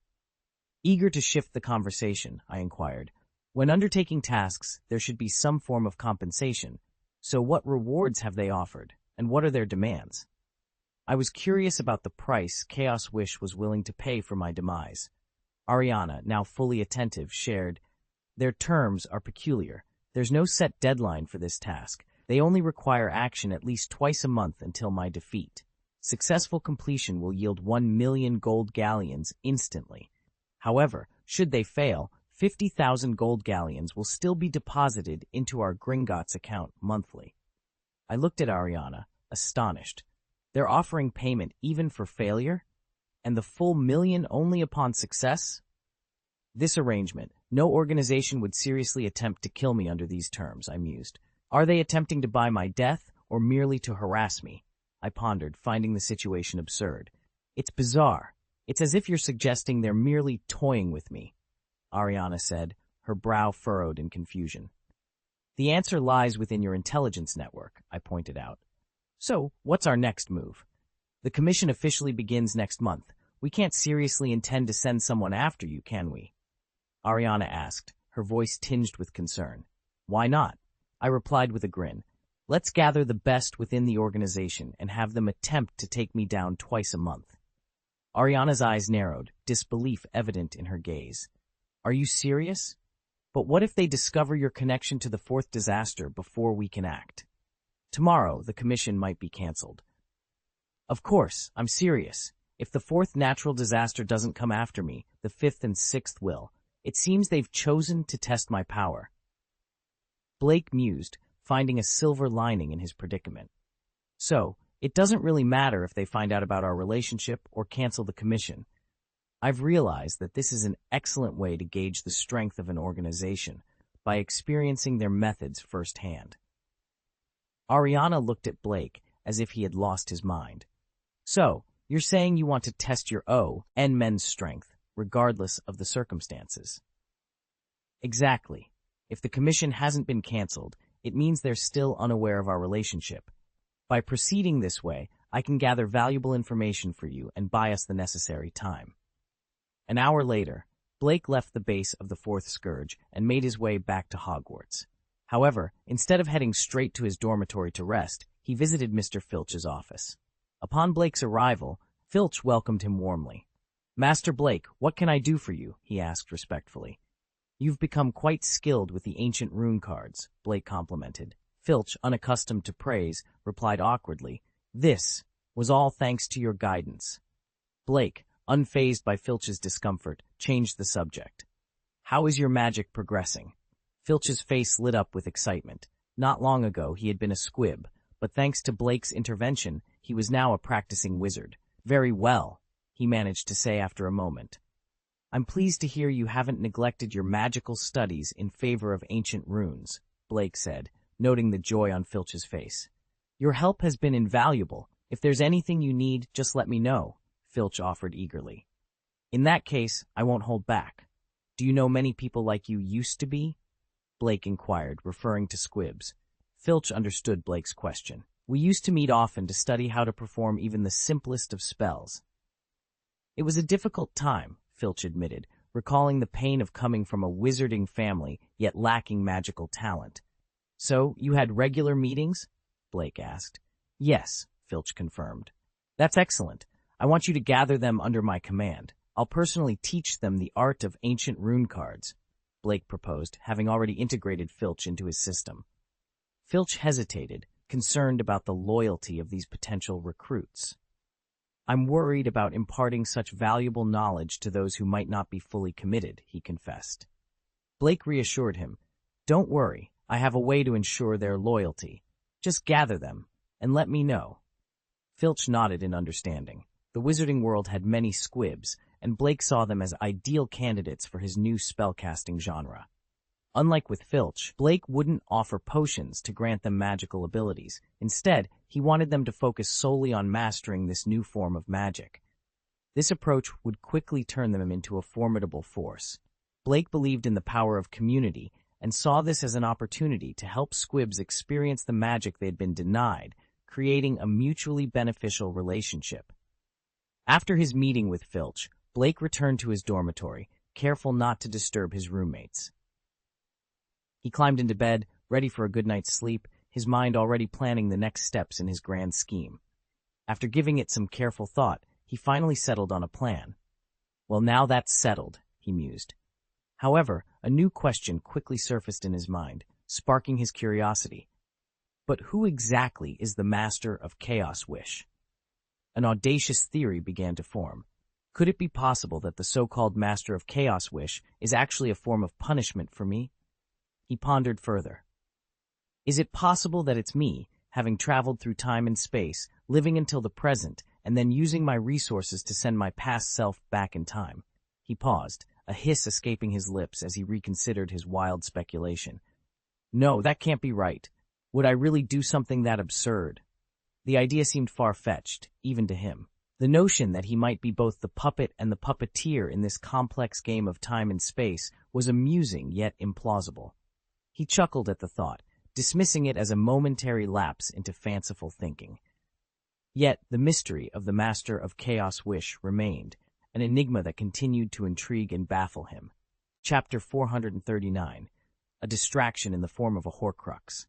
Eager to shift the conversation, I inquired. When undertaking tasks, there should be some form of compensation. So what rewards have they offered, and what are their demands? I was curious about the price Chaos Wish was willing to pay for my demise. Ariana, now fully attentive, shared, "Their terms are peculiar. There's no set deadline for this task. They only require action at least twice a month until my defeat. Successful completion will yield 1,000,000 gold galleons instantly. However, should they fail, 50,000 gold galleons will still be deposited into our Gringotts account monthly." I looked at Ariana, astonished. They're offering payment even for failure? And the full 1,000,000 only upon success? This arrangement, no organization would seriously attempt to kill me under these terms, I mused. Are they attempting to buy my death, or merely to harass me? I pondered, finding the situation absurd. It's bizarre. It's as if you're suggesting they're merely toying with me, Ariana said, her brow furrowed in confusion. The answer lies within your intelligence network, I pointed out. So, what's our next move? The commission officially begins next month. We can't seriously intend to send someone after you, can we? Ariana asked, her voice tinged with concern. Why not? I replied with a grin. Let's gather the best within the organization and have them attempt to take me down twice a month. Ariana's eyes narrowed, disbelief evident in her gaze. Are you serious? But what if they discover your connection to the fourth disaster before we can act? Tomorrow, the commission might be cancelled. Of course, I'm serious. If the fourth natural disaster doesn't come after me, the fifth and sixth will. It seems they've chosen to test my power. Blake mused, finding a silver lining in his predicament. So, it doesn't really matter if they find out about our relationship or cancel the commission. I've realized that this is an excellent way to gauge the strength of an organization by experiencing their methods firsthand. Ariana looked at Blake as if he had lost his mind. So, you're saying you want to test your men's strength, regardless of the circumstances? Exactly. If the commission hasn't been cancelled, it means they're still unaware of our relationship. By proceeding this way, I can gather valuable information for you and buy us the necessary time. An hour later, Blake left the base of the Fourth Scourge and made his way back to Hogwarts. However, instead of heading straight to his dormitory to rest, he visited Mr. Filch's office. Upon Blake's arrival, Filch welcomed him warmly. "Master Blake, what can I do for you?" he asked respectfully. "You've become quite skilled with the ancient rune cards," Blake complimented. Filch, unaccustomed to praise, replied awkwardly, "This was all thanks to your guidance." Blake, unfazed by Filch's discomfort, changed the subject. "How is your magic progressing?" Filch's face lit up with excitement. Not long ago, he had been a squib, but thanks to Blake's intervention, he was now a practicing wizard. Very well, he managed to say after a moment. I'm pleased to hear you haven't neglected your magical studies in favor of ancient runes, Blake said, noting the joy on Filch's face. Your help has been invaluable. If there's anything you need, just let me know, Filch offered eagerly. In that case, I won't hold back. Do you know many people like you used to be? Blake inquired, referring to squibs. Filch understood Blake's question. We used to meet often to study how to perform even the simplest of spells. It was a difficult time, Filch admitted, recalling the pain of coming from a wizarding family, yet lacking magical talent. So, you had regular meetings? Blake asked. Yes, Filch confirmed. That's excellent. I want you to gather them under my command. I'll personally teach them the art of ancient rune cards, Blake proposed, having already integrated Filch into his system. Filch hesitated, concerned about the loyalty of these potential recruits. I'm worried about imparting such valuable knowledge to those who might not be fully committed, he confessed. Blake reassured him. Don't worry, I have a way to ensure their loyalty. Just gather them, and let me know. Filch nodded in understanding. The wizarding world had many squibs, and Blake saw them as ideal candidates for his new spellcasting genre. Unlike with Filch, Blake wouldn't offer potions to grant them magical abilities. Instead, he wanted them to focus solely on mastering this new form of magic. This approach would quickly turn them into a formidable force. Blake believed in the power of community and saw this as an opportunity to help squibs experience the magic they'd been denied, creating a mutually beneficial relationship. After his meeting with Filch, Blake returned to his dormitory, careful not to disturb his roommates. He climbed into bed, ready for a good night's sleep, his mind already planning the next steps in his grand scheme. After giving it some careful thought, he finally settled on a plan. Well, now that's settled, he mused. However, a new question quickly surfaced in his mind, sparking his curiosity. But who exactly is the Master of Chaos Wish? An audacious theory began to form. Could it be possible that the so-called Master of Chaos Wish is actually a form of punishment for me? He pondered further. Is it possible that it's me, having traveled through time and space, living until the present, and then using my resources to send my past self back in time? He paused, a hiss escaping his lips as he reconsidered his wild speculation. No, that can't be right. Would I really do something that absurd? The idea seemed far-fetched, even to him. The notion that he might be both the puppet and the puppeteer in this complex game of time and space was amusing yet implausible. He chuckled at the thought, dismissing it as a momentary lapse into fanciful thinking. Yet the mystery of the Master of Chaos Wish remained, an enigma that continued to intrigue and baffle him. Chapter 439, A Distraction in the Form of a Horcrux.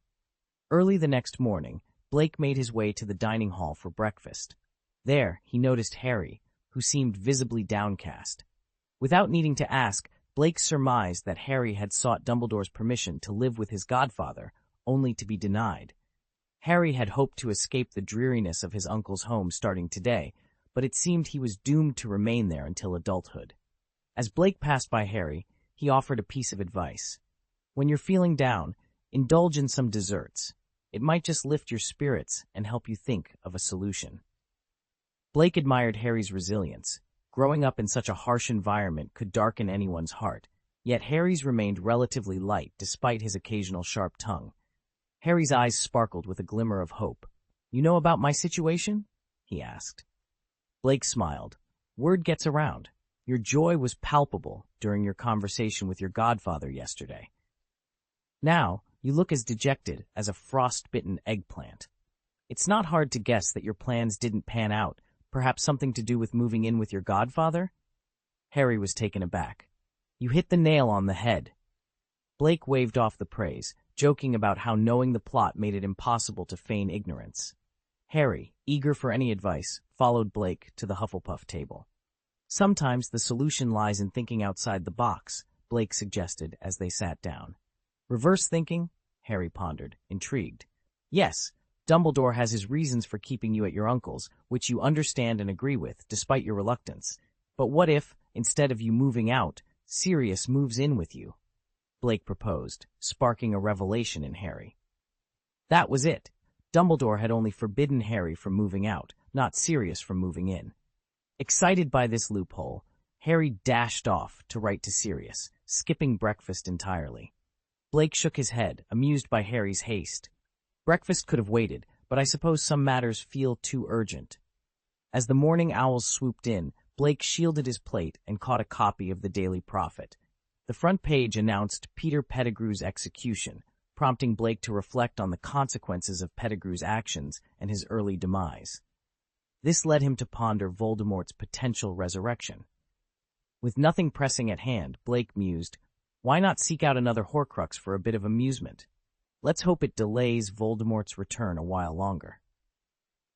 Early the next morning, Blake made his way to the dining hall for breakfast. There, he noticed Harry, who seemed visibly downcast. Without needing to ask, Blake surmised that Harry had sought Dumbledore's permission to live with his godfather, only to be denied. Harry had hoped to escape the dreariness of his uncle's home starting today, but it seemed he was doomed to remain there until adulthood. As Blake passed by Harry, he offered a piece of advice. When you're feeling down, indulge in some desserts. It might just lift your spirits and help you think of a solution. Blake admired Harry's resilience. Growing up in such a harsh environment could darken anyone's heart, yet Harry's remained relatively light despite his occasional sharp tongue. Harry's eyes sparkled with a glimmer of hope. You know about my situation? He asked. Blake smiled. Word gets around. Your joy was palpable during your conversation with your godfather yesterday. Now, you look as dejected as a frost-bitten eggplant. It's not hard to guess that your plans didn't pan out. Perhaps something to do with moving in with your godfather? Harry was taken aback. You hit the nail on the head. Blake waved off the praise, joking about how knowing the plot made it impossible to feign ignorance. Harry, eager for any advice, followed Blake to the Hufflepuff table. Sometimes the solution lies in thinking outside the box, Blake suggested as they sat down. Reverse thinking? Harry pondered, intrigued. Yes. Dumbledore has his reasons for keeping you at your uncle's, which you understand and agree with, despite your reluctance. But what if, instead of you moving out, Sirius moves in with you? Blake proposed, sparking a revelation in Harry. That was it. Dumbledore had only forbidden Harry from moving out, not Sirius from moving in. Excited by this loophole, Harry dashed off to write to Sirius, skipping breakfast entirely. Blake shook his head, amused by Harry's haste. Breakfast could have waited, but I suppose some matters feel too urgent. As the morning owls swooped in, Blake shielded his plate and caught a copy of the Daily Prophet. The front page announced Peter Pettigrew's execution, prompting Blake to reflect on the consequences of Pettigrew's actions and his early demise. This led him to ponder Voldemort's potential resurrection. With nothing pressing at hand, Blake mused, why not seek out another Horcrux for a bit of amusement? Let's hope it delays Voldemort's return a while longer.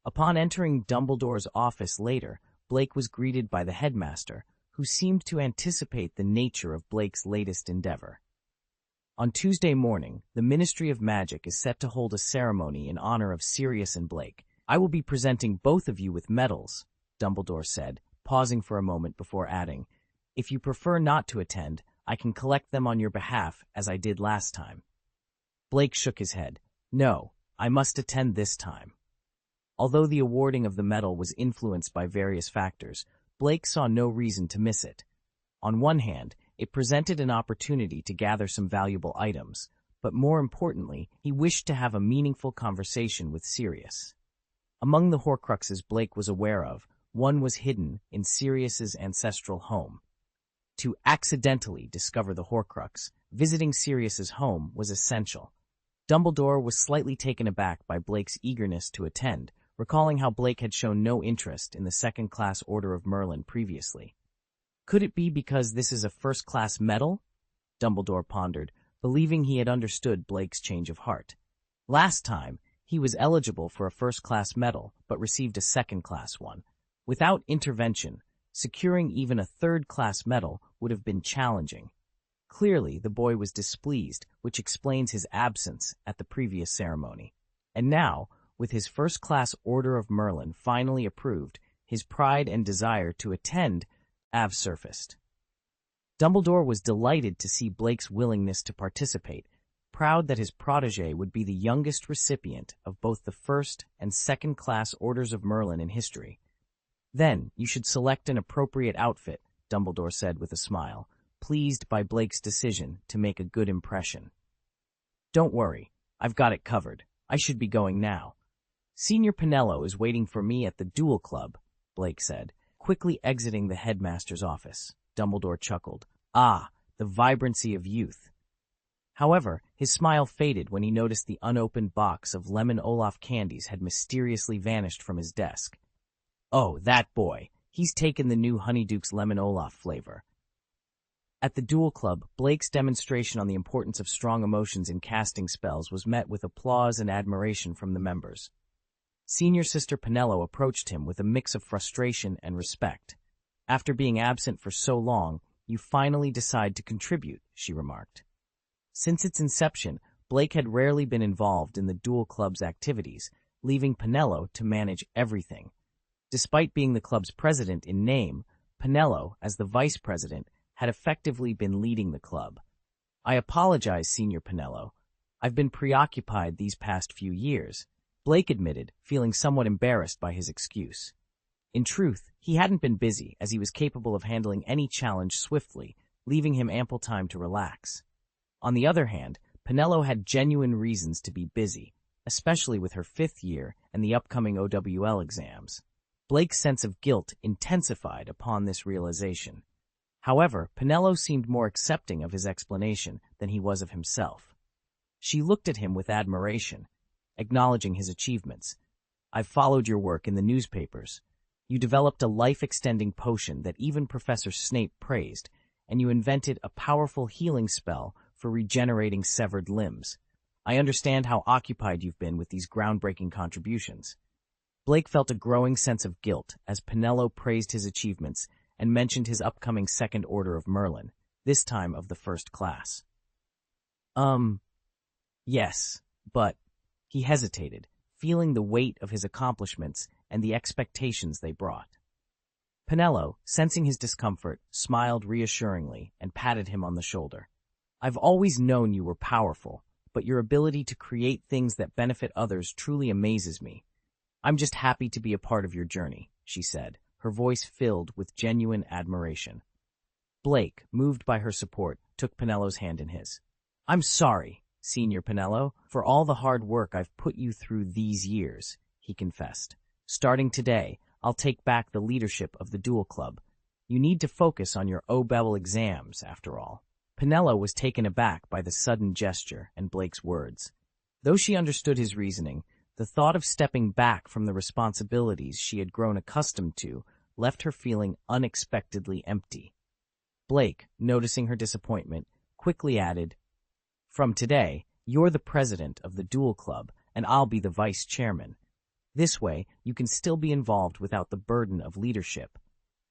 Upon entering Dumbledore's office later, Blake was greeted by the headmaster, who seemed to anticipate the nature of Blake's latest endeavor. On Tuesday morning, the Ministry of Magic is set to hold a ceremony in honor of Sirius and Blake. I will be presenting both of you with medals, Dumbledore said, pausing for a moment before adding, if you prefer not to attend, I can collect them on your behalf as I did last time. Blake shook his head. No, I must attend this time. Although the awarding of the medal was influenced by various factors, Blake saw no reason to miss it. On one hand, it presented an opportunity to gather some valuable items, but more importantly, he wished to have a meaningful conversation with Sirius. Among the Horcruxes Blake was aware of, one was hidden in Sirius's ancestral home. To accidentally discover the Horcrux, visiting Sirius's home was essential. Dumbledore was slightly taken aback by Blake's eagerness to attend, recalling how Blake had shown no interest in the second-class Order of Merlin previously. Could it be because this is a first-class medal? Dumbledore pondered, believing he had understood Blake's change of heart. Last time, he was eligible for a first-class medal, but received a second-class one. Without intervention, securing even a third-class medal would have been challenging. Clearly, the boy was displeased, which explains his absence at the previous ceremony. And now, with his first-class Order of Merlin finally approved, his pride and desire to attend have surfaced. Dumbledore was delighted to see Blake's willingness to participate, proud that his protege would be the youngest recipient of both the first and second-class Orders of Merlin in history. Then, you should select an appropriate outfit, Dumbledore said with a smile, pleased by Blake's decision to make a good impression. Don't worry, I've got it covered. I should be going now. Senior Pinello is waiting for me at the Duel Club, Blake said, quickly exiting the headmaster's office. Dumbledore chuckled. Ah, the vibrancy of youth. However, his smile faded when he noticed the unopened box of lemon Olaf candies had mysteriously vanished from his desk. Oh, that boy. He's taken the new Honeyduke's lemon Olaf flavor. At the Duel Club, Blake's demonstration on the importance of strong emotions in casting spells was met with applause and admiration from the members. Senior Sister Pinello approached him with a mix of frustration and respect. After being absent for so long, you finally decide to contribute, she remarked. Since its inception, Blake had rarely been involved in the Duel Club's activities, leaving Pinello to manage everything. Despite being the club's president in name, Pinello, as the vice president, had effectively been leading the club. I apologize, Senior Pinello. I've been preoccupied these past few years, Blake admitted, feeling somewhat embarrassed by his excuse. In truth, he hadn't been busy, as he was capable of handling any challenge swiftly, leaving him ample time to relax. On the other hand, Pinello had genuine reasons to be busy, especially with her 5th year and the upcoming OWL exams. Blake's sense of guilt intensified upon this realization. However, Pinello seemed more accepting of his explanation than he was of himself. She looked at him with admiration, acknowledging his achievements. I've followed your work in the newspapers. You developed a life-extending potion that even Professor Snape praised, and you invented a powerful healing spell for regenerating severed limbs. I understand how occupied you've been with these groundbreaking contributions. Blake felt a growing sense of guilt as Pinello praised his achievements and mentioned his upcoming Second Order of Merlin, this time of the first class. Yes, but... He hesitated, feeling the weight of his accomplishments and the expectations they brought. Pinello, sensing his discomfort, smiled reassuringly and patted him on the shoulder. I've always known you were powerful, but your ability to create things that benefit others truly amazes me. I'm just happy to be a part of your journey, she said, her voice filled with genuine admiration. Blake, moved by her support, took Penello's hand in his. I'm sorry, Senior Penello, for all the hard work I've put you through these years, he confessed. Starting today, I'll take back the leadership of the Duel Club. You need to focus on your O-Level exams, after all. Penello was taken aback by the sudden gesture and Blake's words. Though she understood his reasoning, the thought of stepping back from the responsibilities she had grown accustomed to left her feeling unexpectedly empty. Blake, noticing her disappointment, quickly added, From today, you're the president of the Duel Club, and I'll be the vice chairman. This way, you can still be involved without the burden of leadership.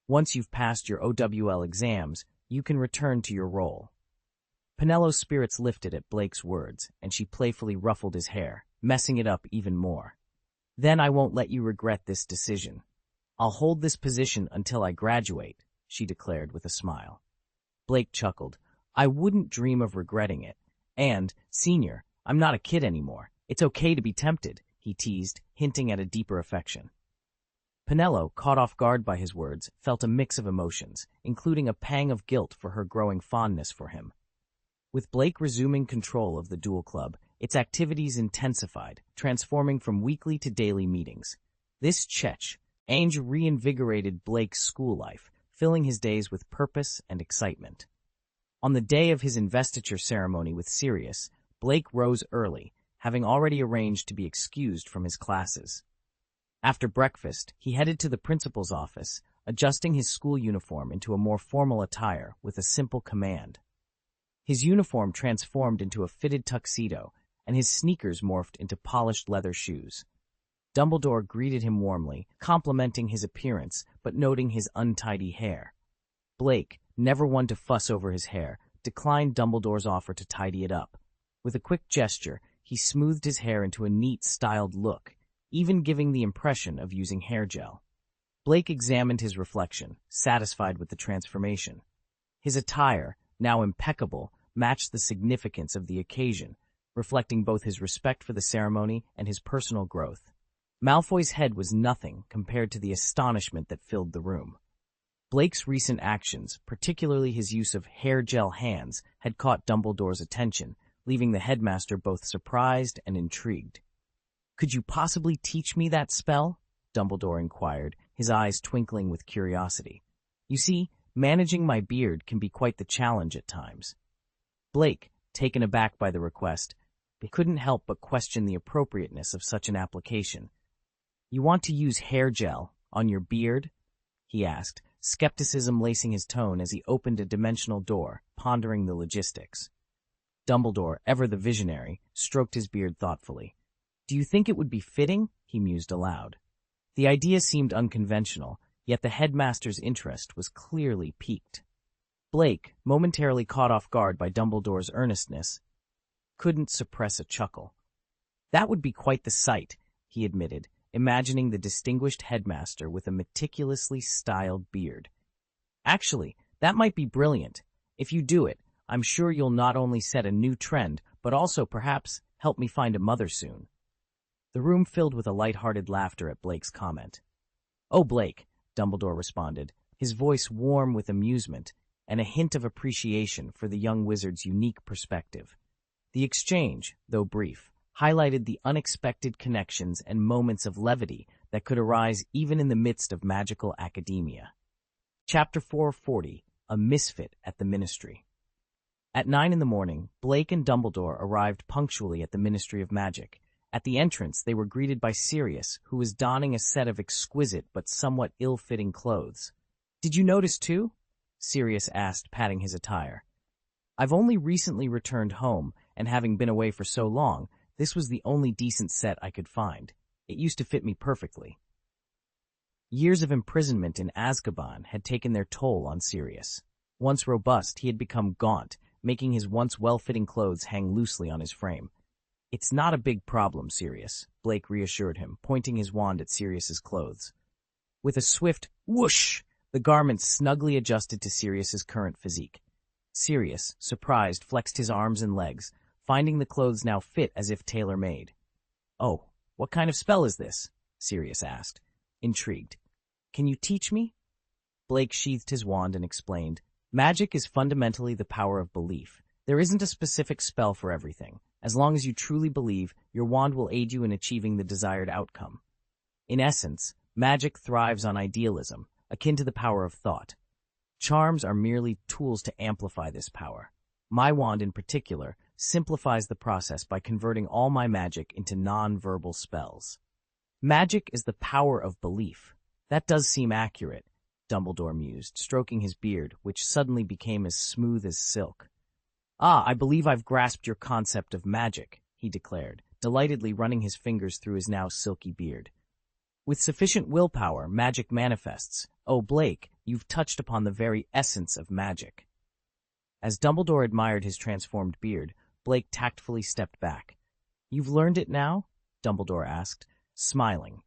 Once you've passed your OWL exams, you can return to your role. Penello's spirits lifted at Blake's words, and she playfully ruffled his hair, messing it up even more. Then I won't let you regret this decision. I'll hold this position until I graduate, she declared with a smile. Blake chuckled. I wouldn't dream of regretting it. And, Senior, I'm not a kid anymore. It's okay to be tempted, he teased, hinting at a deeper affection. Penello, caught off guard by his words, felt a mix of emotions, including a pang of guilt for her growing fondness for him. With Blake resuming control of the Duel Club, its activities intensified, transforming from weekly to daily meetings. This change reinvigorated Blake's school life, filling his days with purpose and excitement. On the day of his investiture ceremony with Sirius, Blake rose early, having already arranged to be excused from his classes. After breakfast, he headed to the principal's office, adjusting his school uniform into a more formal attire with a simple command. His uniform transformed into a fitted tuxedo, and his sneakers morphed into polished leather shoes. Dumbledore greeted him warmly, complimenting his appearance but noting his untidy hair. Blake, never one to fuss over his hair, declined Dumbledore's offer to tidy it up. With a quick gesture, he smoothed his hair into a neat, styled look, even giving the impression of using hair gel. Blake examined his reflection, satisfied with the transformation. His attire, now impeccable, matched the significance of the occasion, reflecting both his respect for the ceremony and his personal growth. Malfoy's head was nothing compared to the astonishment that filled the room. Blake's recent actions, particularly his use of hair gel hands, had caught Dumbledore's attention, leaving the headmaster both surprised and intrigued. Could you possibly teach me that spell? Dumbledore inquired, his eyes twinkling with curiosity. You see, managing my beard can be quite the challenge at times. Blake, taken aback by the request, couldn't help but question the appropriateness of such an application. You want to use hair gel on your beard? He asked, skepticism lacing his tone as he opened a dimensional door, pondering the logistics. Dumbledore, ever the visionary, stroked his beard thoughtfully. Do you think it would be fitting? He mused aloud. The idea seemed unconventional, yet the headmaster's interest was clearly piqued. Blake, momentarily caught off guard by Dumbledore's earnestness, couldn't suppress a chuckle. That would be quite the sight, he admitted, imagining the distinguished headmaster with a meticulously styled beard. Actually, that might be brilliant. If you do it, I'm sure you'll not only set a new trend, but also perhaps help me find a mother soon. The room filled with a light-hearted laughter at Blake's comment. Oh, Blake, Dumbledore responded, his voice warm with amusement and a hint of appreciation for the young wizard's unique perspective. The exchange, though brief, highlighted the unexpected connections and moments of levity that could arise even in the midst of magical academia. Chapter 440, A Misfit at the Ministry. At 9 a.m, Blake and Dumbledore arrived punctually at the Ministry of Magic. At the entrance, they were greeted by Sirius, who was donning a set of exquisite but somewhat ill-fitting clothes. Did you notice too? Sirius asked, patting his attire. I've only recently returned home, and having been away for so long, this was the only decent set I could find. It used to fit me perfectly. Years of imprisonment in Azkaban had taken their toll on Sirius. Once robust, he had become gaunt, making his once well-fitting clothes hang loosely on his frame. It's not a big problem, Sirius, Blake reassured him, pointing his wand at Sirius's clothes. With a swift whoosh, the garments snugly adjusted to Sirius's current physique. Sirius, surprised, flexed his arms and legs, finding the clothes now fit as if tailor-made. "Oh, what kind of spell is this?" Sirius asked, intrigued. "Can you teach me?" Blake sheathed his wand and explained, "Magic is fundamentally the power of belief. There isn't a specific spell for everything. As long as you truly believe, your wand will aid you in achieving the desired outcome. In essence, magic thrives on idealism, akin to the power of thought. Charms are merely tools to amplify this power. My wand, in particular, simplifies the process by converting all my magic into non-verbal spells." "Magic is the power of belief. That does seem accurate," Dumbledore mused, stroking his beard, which suddenly became as smooth as silk. "Ah, I believe I've grasped your concept of magic," he declared, delightedly running his fingers through his now silky beard. "With sufficient willpower, magic manifests. Oh, Blake, you've touched upon the very essence of magic." As Dumbledore admired his transformed beard, Blake tactfully stepped back. "You've learned it now?" Dumbledore asked, smiling.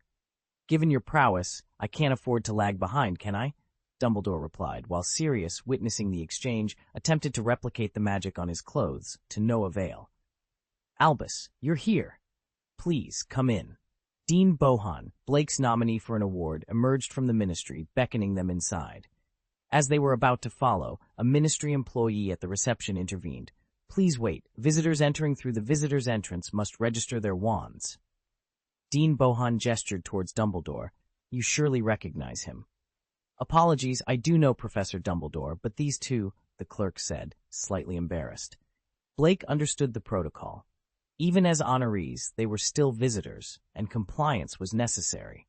"Given your prowess, I can't afford to lag behind, can I?" Dumbledore replied, while Sirius, witnessing the exchange, attempted to replicate the magic on his clothes, to no avail. "Albus, you're here. Please, come in." Dean Bohan, Blake's nominee for an award, emerged from the ministry, beckoning them inside. As they were about to follow, a ministry employee at the reception intervened. "Please wait. Visitors entering through the visitors' entrance must register their wands." Dean Bohan gestured towards Dumbledore. "You surely recognize him." "Apologies, I do know Professor Dumbledore, but these two," the clerk said, slightly embarrassed. Blake understood the protocol. Even as honorees, they were still visitors, and compliance was necessary.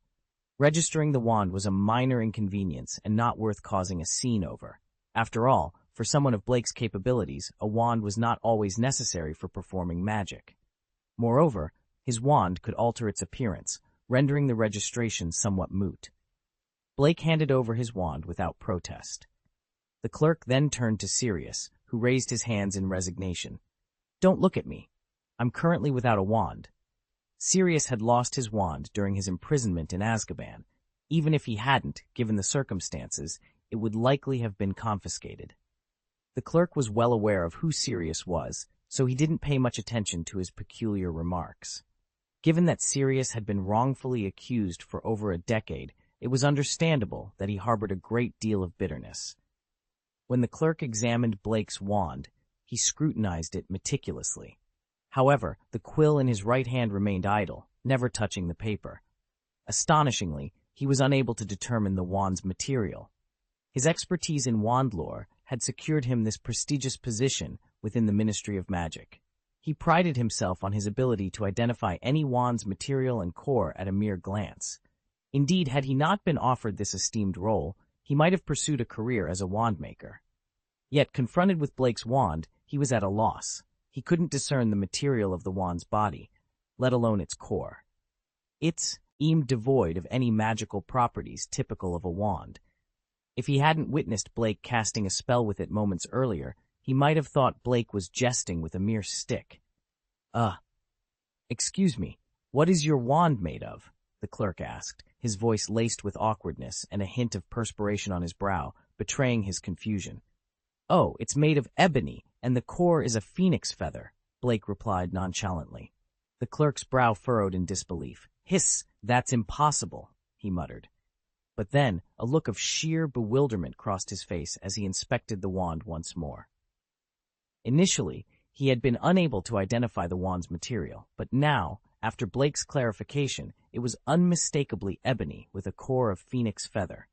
Registering the wand was a minor inconvenience and not worth causing a scene over. After all, for someone of Blake's capabilities, a wand was not always necessary for performing magic. Moreover, his wand could alter its appearance, rendering the registration somewhat moot. Blake handed over his wand without protest. The clerk then turned to Sirius, who raised his hands in resignation. "Don't look at me. I'm currently without a wand." Sirius had lost his wand during his imprisonment in Azkaban. Even if he hadn't, given the circumstances, it would likely have been confiscated. The clerk was well aware of who Sirius was, so he didn't pay much attention to his peculiar remarks. Given that Sirius had been wrongfully accused for over a decade, it was understandable that he harbored a great deal of bitterness. When the clerk examined Blake's wand, he scrutinized it meticulously. However, the quill in his right hand remained idle, never touching the paper. Astonishingly, he was unable to determine the wand's material. His expertise in wand lore had secured him this prestigious position within the Ministry of Magic. He prided himself on his ability to identify any wand's material and core at a mere glance. Indeed, had he not been offered this esteemed role, he might have pursued a career as a wand-maker. Yet, confronted with Blake's wand, he was at a loss. He couldn't discern the material of the wand's body, let alone its core. It seemed devoid of any magical properties typical of a wand. If he hadn't witnessed Blake casting a spell with it moments earlier, he might have thought Blake was jesting with a mere stick. Excuse me, what is your wand made of?" the clerk asked, his voice laced with awkwardness and a hint of perspiration on his brow, betraying his confusion. "Oh, it's made of ebony, and the core is a phoenix feather," Blake replied nonchalantly. The clerk's brow furrowed in disbelief. "Hiss, that's impossible," he muttered. But then, a look of sheer bewilderment crossed his face as he inspected the wand once more. Initially, he had been unable to identify the wand's material, but now, after Blake's clarification, it was unmistakably ebony with a core of phoenix feather.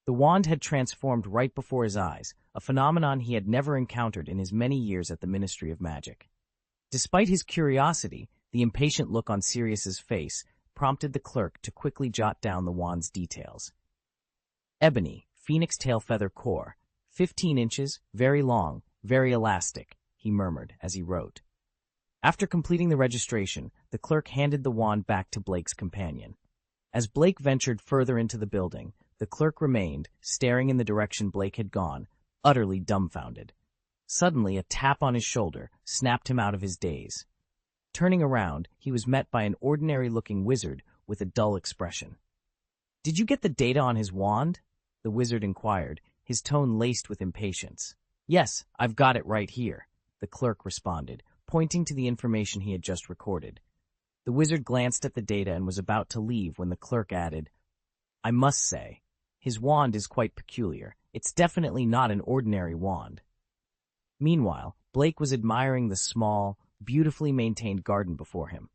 The wand had transformed right before his eyes, a phenomenon he had never encountered in his many years at the Ministry of Magic. Despite his curiosity, the impatient look on Sirius's face prompted the clerk to quickly jot down the wand's details. "Ebony, phoenix tail feather core, 15 inches, very long, very elastic," he murmured as he wrote. After completing the registration, the clerk handed the wand back to Blake's companion. As Blake ventured further into the building, the clerk remained, staring in the direction Blake had gone, utterly dumbfounded. Suddenly, a tap on his shoulder snapped him out of his daze. Turning around, he was met by an ordinary-looking wizard with a dull expression. "Did you get the data on his wand?" the wizard inquired, his tone laced with impatience. Yes, I've got it right here, the clerk responded, pointing to the information he had just recorded. The wizard glanced at the data and was about to leave when the clerk added, I must say, his wand is quite peculiar. It's definitely not an ordinary wand. Meanwhile, Blake was admiring the small, beautifully maintained garden before him.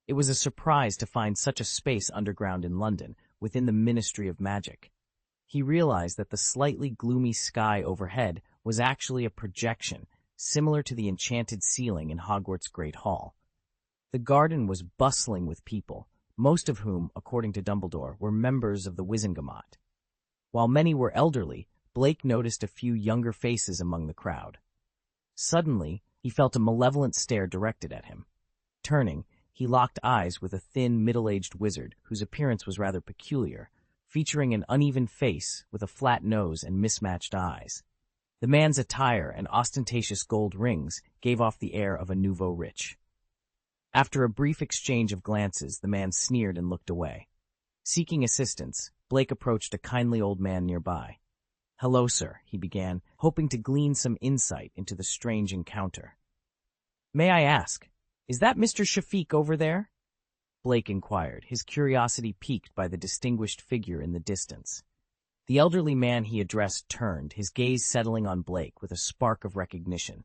It was a surprise to find such a space underground in London, within the Ministry of Magic. He realized that the slightly gloomy sky overhead was actually a projection, similar to the enchanted ceiling in Hogwarts' Great Hall. The garden was bustling with people, most of whom, according to Dumbledore, were members of the Wizengamot. While many were elderly, Blake noticed a few younger faces among the crowd. Suddenly, he felt a malevolent stare directed at him. Turning, he locked eyes with a thin, middle-aged wizard whose appearance was rather peculiar, featuring an uneven face with a flat nose and mismatched eyes. The man's attire and ostentatious gold rings gave off the air of a nouveau riche. After a brief exchange of glances, the man sneered and looked away. Seeking assistance, Blake approached a kindly old man nearby. Hello, sir, he began, hoping to glean some insight into the strange encounter. May I ask, is that Mr. Shafiq over there? Blake inquired, his curiosity piqued by the distinguished figure in the distance. The elderly man he addressed turned, his gaze settling on Blake with a spark of recognition.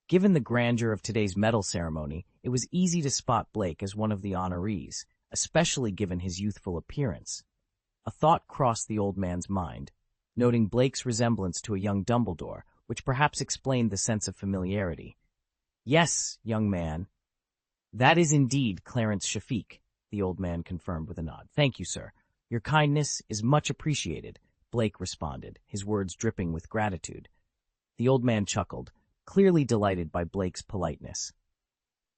Given the grandeur of today's medal ceremony, it was easy to spot Blake as one of the honorees, especially given his youthful appearance. A thought crossed the old man's mind, noting Blake's resemblance to a young Dumbledore, which perhaps explained the sense of familiarity. Yes, young man. That is indeed Clarence Shafiq, the old man confirmed with a nod. Thank you, sir. Your kindness is much appreciated, Blake responded, his words dripping with gratitude. The old man chuckled, clearly delighted by Blake's politeness.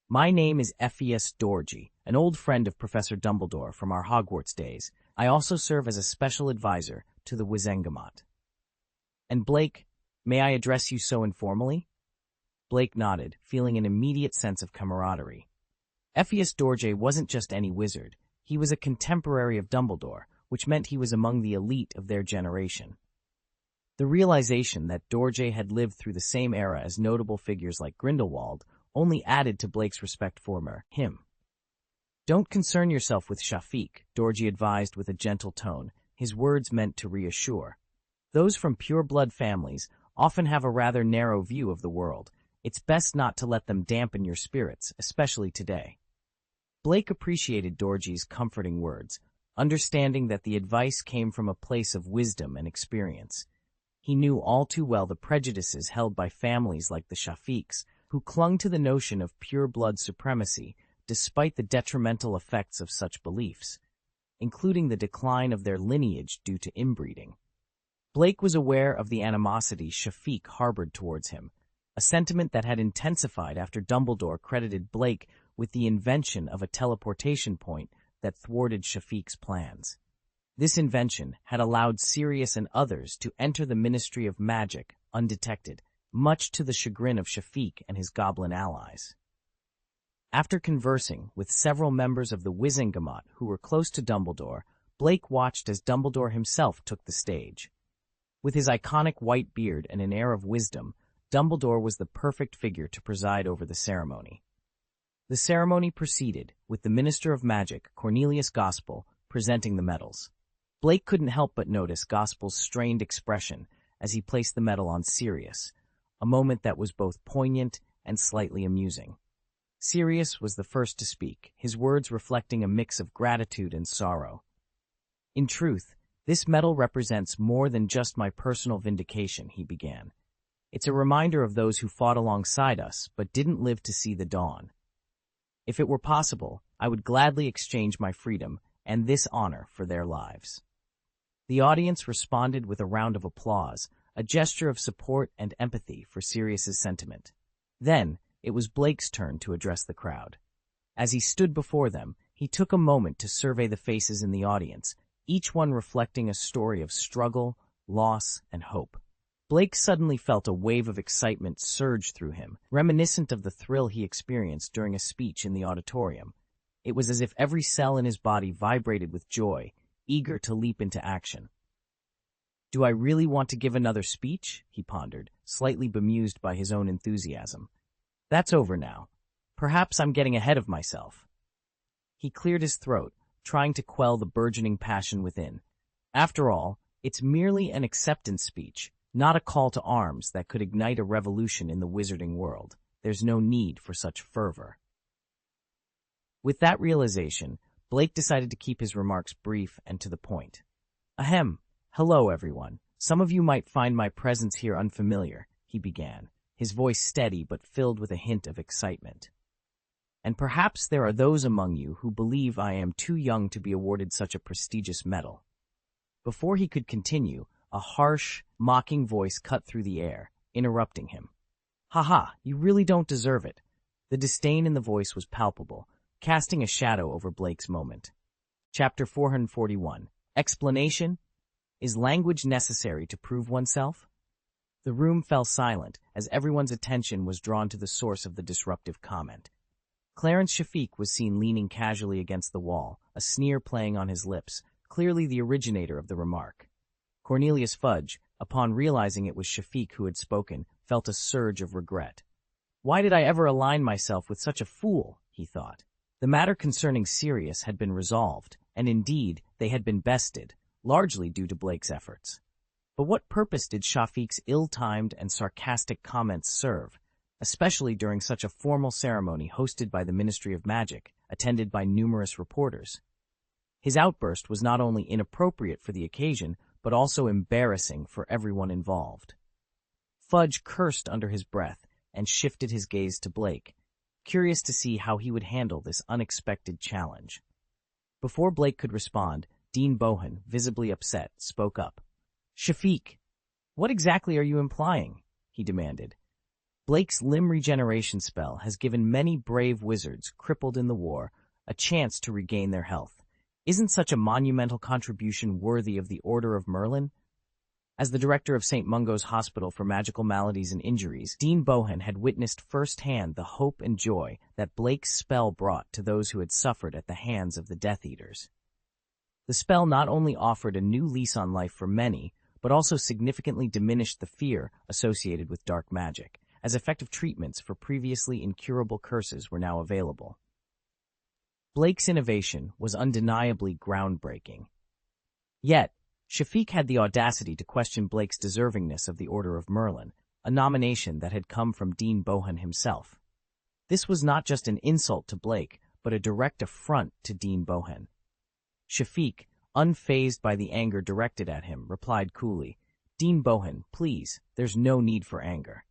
My name is Ephias Dorji, an old friend of Professor Dumbledore from our Hogwarts days. I also serve as a special advisor to the Wizengamot. And Blake, may I address you so informally? Blake nodded, feeling an immediate sense of camaraderie. Ephias Dorje wasn't just any wizard. He was a contemporary of Dumbledore, which meant he was among the elite of their generation. The realization that Dorje had lived through the same era as notable figures like Grindelwald only added to Blake's respect for him. Don't concern yourself with Shafiq, Dorje advised with a gentle tone, his words meant to reassure. Those from pure-blood families often have a rather narrow view of the world. It's best not to let them dampen your spirits, especially today. Blake appreciated Dorje's comforting words, understanding that the advice came from a place of wisdom and experience. He knew all too well the prejudices held by families like the Shafiqs, who clung to the notion of pure-blood supremacy despite the detrimental effects of such beliefs, including the decline of their lineage due to inbreeding. Blake was aware of the animosity Shafiq harbored towards him, a sentiment that had intensified after Dumbledore credited Blake with the invention of a teleportation point that thwarted Shafiq's plans. This invention had allowed Sirius and others to enter the Ministry of Magic undetected, much to the chagrin of Shafiq and his goblin allies. After conversing with several members of the Wizengamot who were close to Dumbledore, Blake watched as Dumbledore himself took the stage. With his iconic white beard and an air of wisdom, Dumbledore was the perfect figure to preside over the ceremony. The ceremony proceeded, with the Minister of Magic, Cornelius Gospel, presenting the medals. Blake couldn't help but notice Gospel's strained expression as he placed the medal on Sirius, a moment that was both poignant and slightly amusing. Sirius was the first to speak, his words reflecting a mix of gratitude and sorrow. In truth, this medal represents more than just my personal vindication, he began. It's a reminder of those who fought alongside us but didn't live to see the dawn. If it were possible, I would gladly exchange my freedom and this honor for their lives. The audience responded with a round of applause, a gesture of support and empathy for Sirius's sentiment. Then, it was Blake's turn to address the crowd. As he stood before them, he took a moment to survey the faces in the audience, each one reflecting a story of struggle, loss, and hope. Blake suddenly felt a wave of excitement surge through him, reminiscent of the thrill he experienced during a speech in the auditorium. It was as if every cell in his body vibrated with joy, eager to leap into action. Do I really want to give another speech? He pondered, slightly bemused by his own enthusiasm. That's over now. Perhaps I'm getting ahead of myself. He cleared his throat, trying to quell the burgeoning passion within. After all, it's merely an acceptance speech, not a call to arms that could ignite a revolution in the wizarding world. There's no need for such fervor. With that realization, Blake decided to keep his remarks brief and to the point. Ahem. Hello, everyone. Some of you might find my presence here unfamiliar, he began, his voice steady but filled with a hint of excitement. And perhaps there are those among you who believe I am too young to be awarded such a prestigious medal. Before he could continue, a harsh, mocking voice cut through the air, interrupting him. Haha, you really don't deserve it. The disdain in the voice was palpable, casting a shadow over Blake's moment. Chapter 441. Explanation? Is language necessary to prove oneself? The room fell silent as everyone's attention was drawn to the source of the disruptive comment. Clarence Shafiq was seen leaning casually against the wall, a sneer playing on his lips, clearly the originator of the remark. Cornelius Fudge, upon realizing it was Shafiq who had spoken, felt a surge of regret. Why did I ever align myself with such a fool? He thought. The matter concerning Sirius had been resolved, and indeed they had been bested, largely due to Blake's efforts. But what purpose did Shafiq's ill-timed and sarcastic comments serve, especially during such a formal ceremony hosted by the Ministry of Magic, attended by numerous reporters? His outburst was not only inappropriate for the occasion, but also embarrassing for everyone involved. Fudge cursed under his breath and shifted his gaze to Blake, curious to see how he would handle this unexpected challenge. Before Blake could respond, Dean Bohan, visibly upset, spoke up. Shafiq, what exactly are you implying? He demanded. Blake's limb regeneration spell has given many brave wizards crippled in the war a chance to regain their health. Isn't such a monumental contribution worthy of the Order of Merlin? As the director of St. Mungo's Hospital for Magical Maladies and Injuries, Dean Bohan had witnessed firsthand the hope and joy that Blake's spell brought to those who had suffered at the hands of the Death Eaters. The spell not only offered a new lease on life for many, but also significantly diminished the fear associated with dark magic, as effective treatments for previously incurable curses were now available. Blake's innovation was undeniably groundbreaking. Yet, Shafiq had the audacity to question Blake's deservingness of the Order of Merlin, a nomination that had come from Dean Bohan himself. This was not just an insult to Blake, but a direct affront to Dean Bohan. Shafiq, unfazed by the anger directed at him, replied coolly, Dean Bohan, please, there's no need for anger.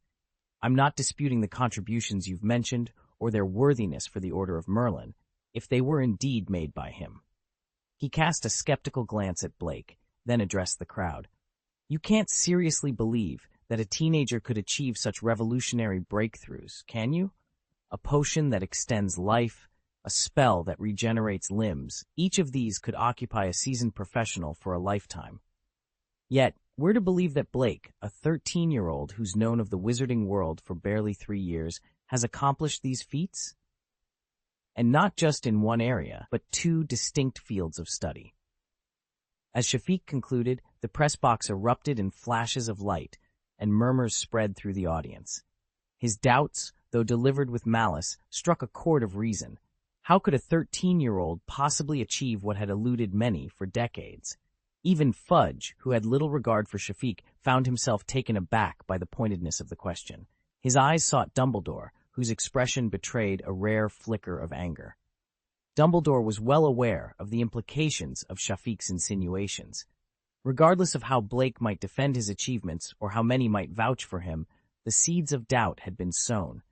I'm not disputing the contributions you've mentioned or their worthiness for the Order of Merlin, if they were indeed made by him. He cast a skeptical glance at Blake, then addressed the crowd. You can't seriously believe that a teenager could achieve such revolutionary breakthroughs, can you? A potion that extends life, a spell that regenerates limbs, each of these could occupy a seasoned professional for a lifetime. Yet, we're to believe that Blake, a 13-year-old who's known of the wizarding world for barely 3 years, has accomplished these feats? And not just in one area, but 2 distinct fields of study. As Shafiq concluded, the press box erupted in flashes of light, and murmurs spread through the audience. His doubts, though delivered with malice, struck a chord of reason. How could a 13-year-old possibly achieve what had eluded many for decades? Even Fudge, who had little regard for Shafiq, found himself taken aback by the pointedness of the question. His eyes sought Dumbledore, whose expression betrayed a rare flicker of anger. Dumbledore was well aware of the implications of Shafiq's insinuations. Regardless of how Blake might defend his achievements or how many might vouch for him, the seeds of doubt had been sown.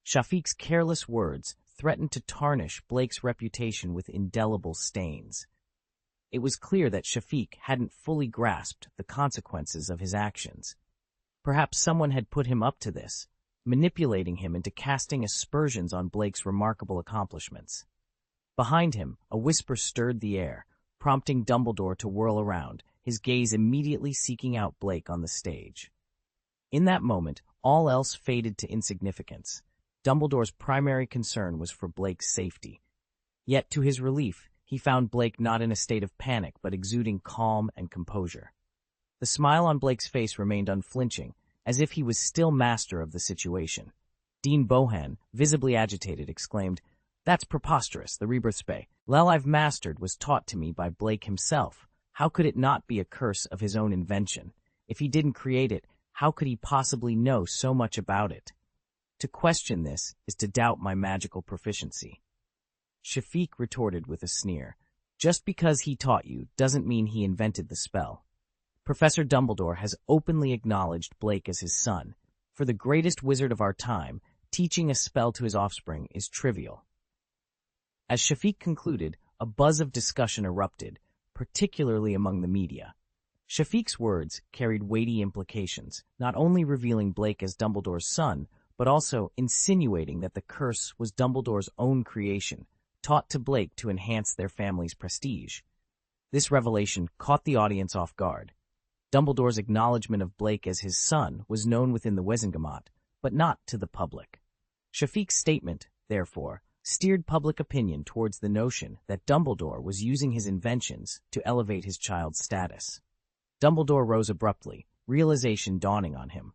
Shafiq's careless words threatened to tarnish Blake's reputation with indelible stains. It was clear that Shafiq hadn't fully grasped the consequences of his actions. Perhaps someone had put him up to this, manipulating him into casting aspersions on Blake's remarkable accomplishments. Behind him, a whisper stirred the air, prompting Dumbledore to whirl around, his gaze immediately seeking out Blake on the stage. In that moment, all else faded to insignificance. Dumbledore's primary concern was for Blake's safety. Yet, to his relief, he found Blake not in a state of panic, but exuding calm and composure. The smile on Blake's face remained unflinching, as if he was still master of the situation. Dean Bohan, visibly agitated, exclaimed, "That's preposterous, the rebirth spell I've mastered was taught to me by Blake himself. How could it not be a curse of his own invention? If he didn't create it, how could he possibly know so much about it? To question this is to doubt my magical proficiency." Shafiq retorted with a sneer, "Just because he taught you doesn't mean he invented the spell. Professor Dumbledore has openly acknowledged Blake as his son. For the greatest wizard of our time, teaching a spell to his offspring is trivial." As Shafiq concluded, a buzz of discussion erupted, particularly among the media. Shafiq's words carried weighty implications, not only revealing Blake as Dumbledore's son, but also insinuating that the curse was Dumbledore's own creation, taught to Blake to enhance their family's prestige. This revelation caught the audience off guard. Dumbledore's acknowledgement of Blake as his son was known within the Wizengamot, but not to the public. Shafiq's statement, therefore, steered public opinion towards the notion that Dumbledore was using his inventions to elevate his child's status. Dumbledore rose abruptly, realization dawning on him.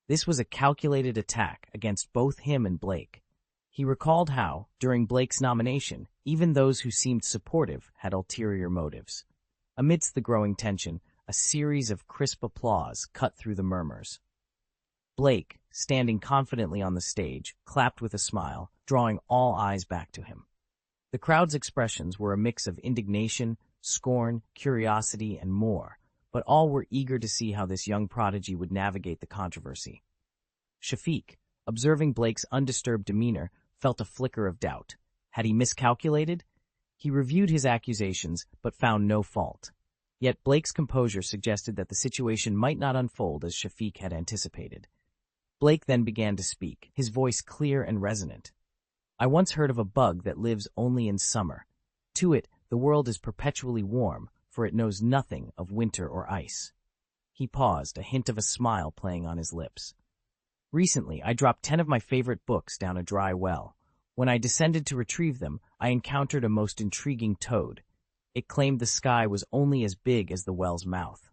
This was a calculated attack against both him and Blake. He recalled how, during Blake's nomination, even those who seemed supportive had ulterior motives. Amidst the growing tension, a series of crisp applause cut through the murmurs. Blake, standing confidently on the stage, clapped with a smile, drawing all eyes back to him. The crowd's expressions were a mix of indignation, scorn, curiosity, and more, but all were eager to see how this young prodigy would navigate the controversy. Shafiq, observing Blake's undisturbed demeanor, felt a flicker of doubt. Had he miscalculated? He reviewed his accusations, but found no fault. Yet Blake's composure suggested that the situation might not unfold as Shafiq had anticipated. Blake then began to speak, his voice clear and resonant. "I once heard of a bug that lives only in summer. To it, the world is perpetually warm, for it knows nothing of winter or ice." He paused, a hint of a smile playing on his lips. "Recently, I dropped 10 of my favorite books down a dry well. When I descended to retrieve them, I encountered a most intriguing toad. It claimed the sky was only as big as the well's mouth."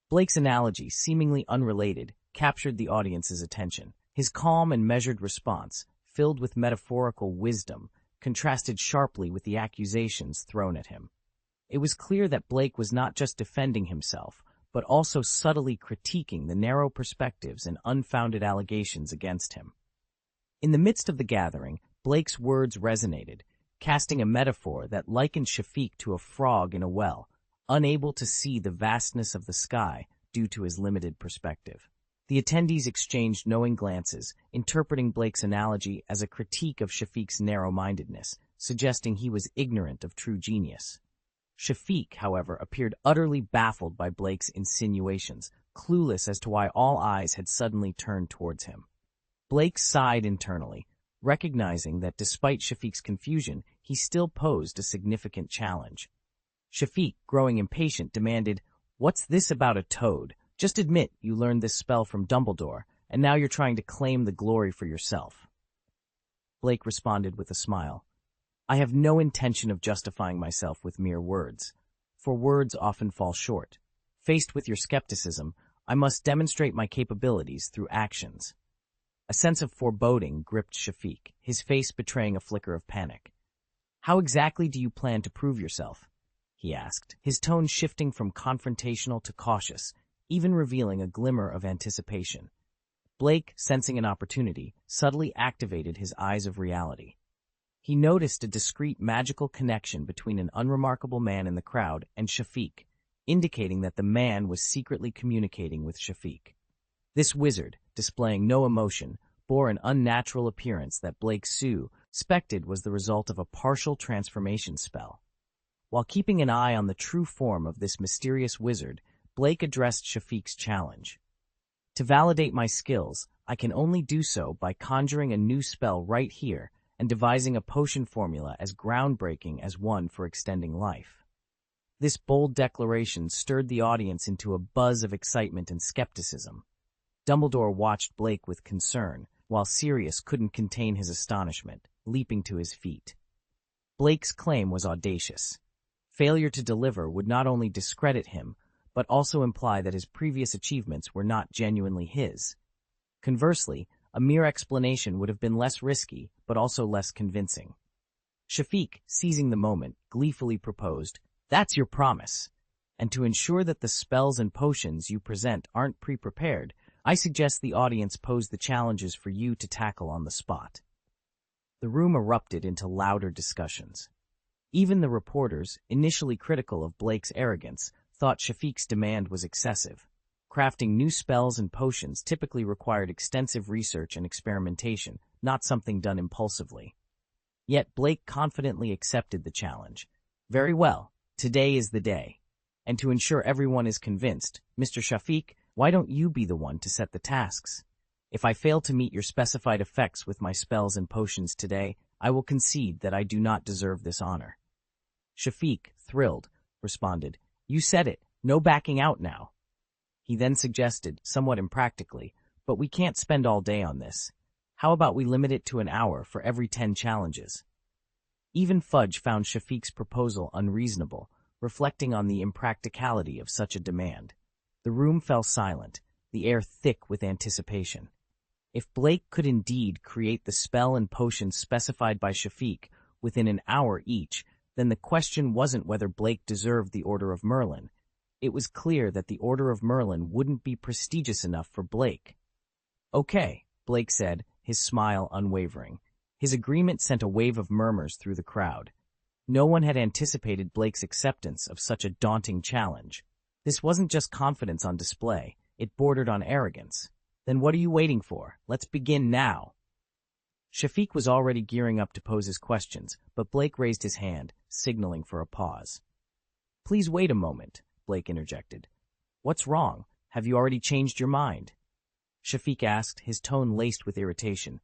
Blake's analogy, seemingly unrelated, captured the audience's attention. His calm and measured response, filled with metaphorical wisdom, contrasted sharply with the accusations thrown at him. It was clear that Blake was not just defending himself, but also subtly critiquing the narrow perspectives and unfounded allegations against him. In the midst of the gathering, Blake's words resonated, casting a metaphor that likened Shafiq to a frog in a well, unable to see the vastness of the sky due to his limited perspective. The attendees exchanged knowing glances, interpreting Blake's analogy as a critique of Shafiq's narrow-mindedness, suggesting he was ignorant of true genius. Shafiq, however, appeared utterly baffled by Blake's insinuations, clueless as to why all eyes had suddenly turned towards him. Blake sighed internally, recognizing that despite Shafiq's confusion, he still posed a significant challenge. Shafiq, growing impatient, demanded, "What's this about a toad? Just admit you learned this spell from Dumbledore, and now you're trying to claim the glory for yourself." Blake responded with a smile. "I have no intention of justifying myself with mere words, for words often fall short. Faced with your skepticism, I must demonstrate my capabilities through actions." A sense of foreboding gripped Shafiq, his face betraying a flicker of panic. "How exactly do you plan to prove yourself?" he asked, his tone shifting from confrontational to cautious, even revealing a glimmer of anticipation. Blake, sensing an opportunity, subtly activated his eyes of reality. He noticed a discreet magical connection between an unremarkable man in the crowd and Shafiq, indicating that the man was secretly communicating with Shafiq. This wizard, displaying no emotion, bore an unnatural appearance that Blake suspected was the result of a partial transformation spell. While keeping an eye on the true form of this mysterious wizard, Blake addressed Shafiq's challenge. "To validate my skills, I can only do so by conjuring a new spell right here and devising a potion formula as groundbreaking as one for extending life." This bold declaration stirred the audience into a buzz of excitement and skepticism. Dumbledore watched Blake with concern, while Sirius couldn't contain his astonishment, leaping to his feet. Blake's claim was audacious. Failure to deliver would not only discredit him, but also imply that his previous achievements were not genuinely his. Conversely, a mere explanation would have been less risky, but also less convincing. Shafiq, seizing the moment, gleefully proposed, "That's your promise. And to ensure that the spells and potions you present aren't pre-prepared, I suggest the audience pose the challenges for you to tackle on the spot." The room erupted into louder discussions. Even the reporters, initially critical of Blake's arrogance, thought Shafiq's demand was excessive. Crafting new spells and potions typically required extensive research and experimentation, not something done impulsively. Yet Blake confidently accepted the challenge. "Very well, today is the day. And to ensure everyone is convinced, Mr. Shafiq, why don't you be the one to set the tasks? If I fail to meet your specified effects with my spells and potions today, I will concede that I do not deserve this honor." Shafiq, thrilled, responded, "You said it, no backing out now." He then suggested, somewhat impractically, "But we can't spend all day on this. How about we limit it to an hour for every 10 challenges?" Even Fudge found Shafiq's proposal unreasonable, reflecting on the impracticality of such a demand. The room fell silent, the air thick with anticipation. If Blake could indeed create the spell and potions specified by Shafiq within an hour each, then the question wasn't whether Blake deserved the Order of Merlin. It was clear that the Order of Merlin wouldn't be prestigious enough for Blake. "Okay," Blake said, his smile unwavering. His agreement sent a wave of murmurs through the crowd. No one had anticipated Blake's acceptance of such a daunting challenge. This wasn't just confidence on display, it bordered on arrogance. "Then what are you waiting for? Let's begin now." Shafiq was already gearing up to pose his questions, but Blake raised his hand, signaling for a pause. "Please wait a moment," Blake interjected. "What's wrong? Have you already changed your mind?" Shafiq asked, his tone laced with irritation.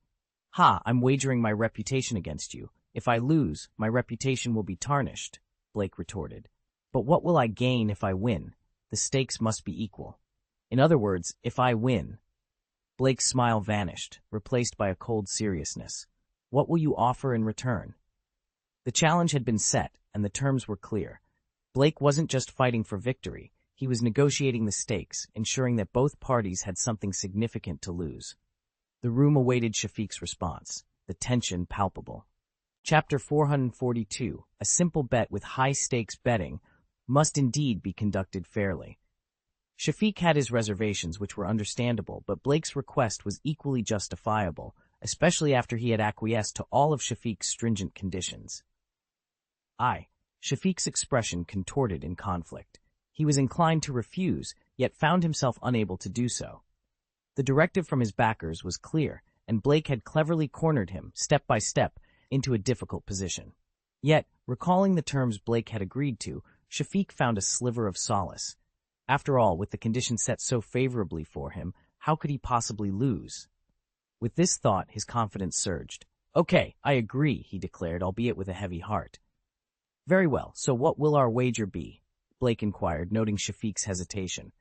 "Ha, I'm wagering my reputation against you. If I lose, my reputation will be tarnished," Blake retorted. "But what will I gain if I win? The stakes must be equal. In other words, if I win—" Blake's smile vanished, replaced by a cold seriousness. "What will you offer in return?" The challenge had been set, and the terms were clear. Blake wasn't just fighting for victory, he was negotiating the stakes, ensuring that both parties had something significant to lose. The room awaited Shafiq's response, the tension palpable. Chapter 442, a simple bet with high-stakes betting, must indeed be conducted fairly. Shafiq had his reservations, which were understandable, but Blake's request was equally justifiable, especially after he had acquiesced to all of Shafiq's stringent conditions. Shafiq's expression contorted in conflict. He was inclined to refuse, yet found himself unable to do so. The directive from his backers was clear, and Blake had cleverly cornered him, step by step, into a difficult position. Yet, recalling the terms Blake had agreed to, Shafiq found a sliver of solace. After all, with the conditions set so favorably for him, how could he possibly lose? With this thought, his confidence surged. "Okay, I agree," he declared, albeit with a heavy heart. "Very well, so what will our wager be?" Blake inquired, noting Shafiq's hesitation.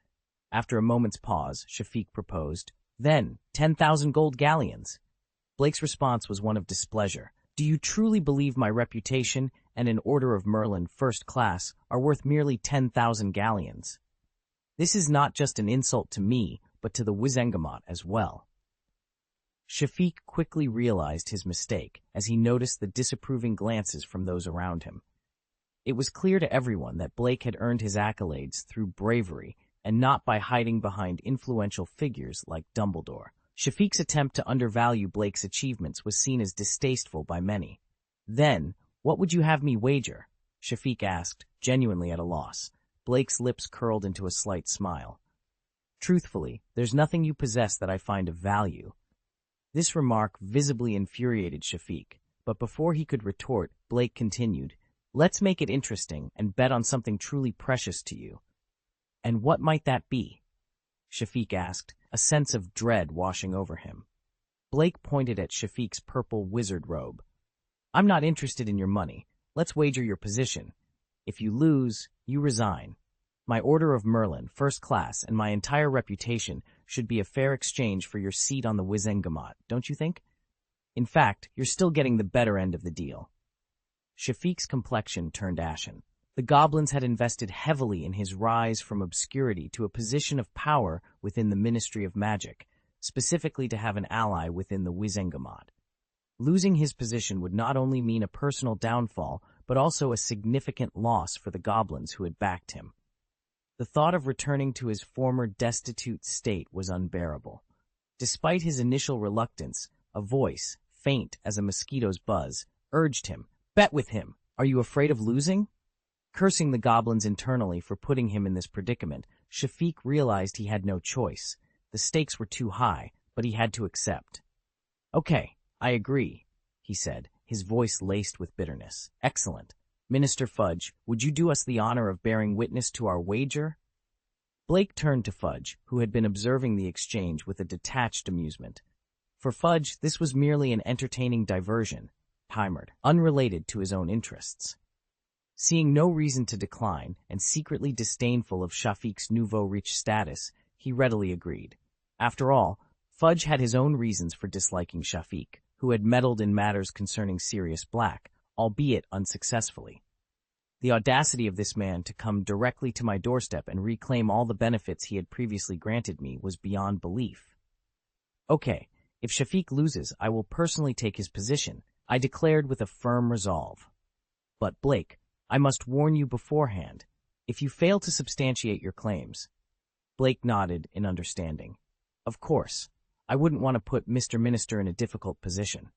After a moment's pause, Shafiq proposed, "Then, 10,000 gold galleons." Blake's response was one of displeasure. "Do you truly believe my reputation and an Order of Merlin first class are worth merely 10,000 galleons? This is not just an insult to me, but to the Wizengamot as well." Shafiq quickly realized his mistake as he noticed the disapproving glances from those around him. It was clear to everyone that Blake had earned his accolades through bravery and not by hiding behind influential figures like Dumbledore. Shafiq's attempt to undervalue Blake's achievements was seen as distasteful by many. "Then, what would you have me wager?" Shafiq asked, genuinely at a loss. Blake's lips curled into a slight smile. "Truthfully, there's nothing you possess that I find of value." This remark visibly infuriated Shafiq, but before he could retort, Blake continued, "Let's make it interesting and bet on something truly precious to you." "And what might that be?" Shafiq asked, a sense of dread washing over him. Blake pointed at Shafiq's purple wizard robe. "I'm not interested in your money. Let's wager your position. If you lose, you resign. My Order of Merlin, first class, and my entire reputation should be a fair exchange for your seat on the Wizengamot, don't you think? In fact, you're still getting the better end of the deal." Shafiq's complexion turned ashen. The goblins had invested heavily in his rise from obscurity to a position of power within the Ministry of Magic. specifically to have an ally within the Wizengamot. Losing his position would not only mean a personal downfall, but also a significant loss for the goblins who had backed him. The thought of returning to his former destitute state was unbearable. Despite his initial reluctance, a voice, faint as a mosquito's buzz, urged him, "Bet with him! Are you afraid of losing?" Cursing the goblins internally for putting him in this predicament, Shafiq realized he had no choice. The stakes were too high, but he had to accept. "Okay, I agree," he said, his voice laced with bitterness. "Excellent. Minister Fudge, would you do us the honor of bearing witness to our wager?" Blake turned to Fudge, who had been observing the exchange with a detached amusement. For Fudge, this was merely an entertaining diversion, timered, unrelated to his own interests. Seeing no reason to decline, and secretly disdainful of Shafiq's nouveau-riche status, he readily agreed. After all, Fudge had his own reasons for disliking Shafiq, who had meddled in matters concerning Sirius Black, albeit unsuccessfully. The audacity of this man to come directly to my doorstep and reclaim all the benefits he had previously granted me was beyond belief. "Okay, if Shafiq loses, I will personally take his position," I declared with a firm resolve. "But Blake, I must warn you beforehand. If you fail to substantiate your claims—" Blake nodded in understanding. "Of course. I wouldn't want to put Mr. Minister in a difficult position."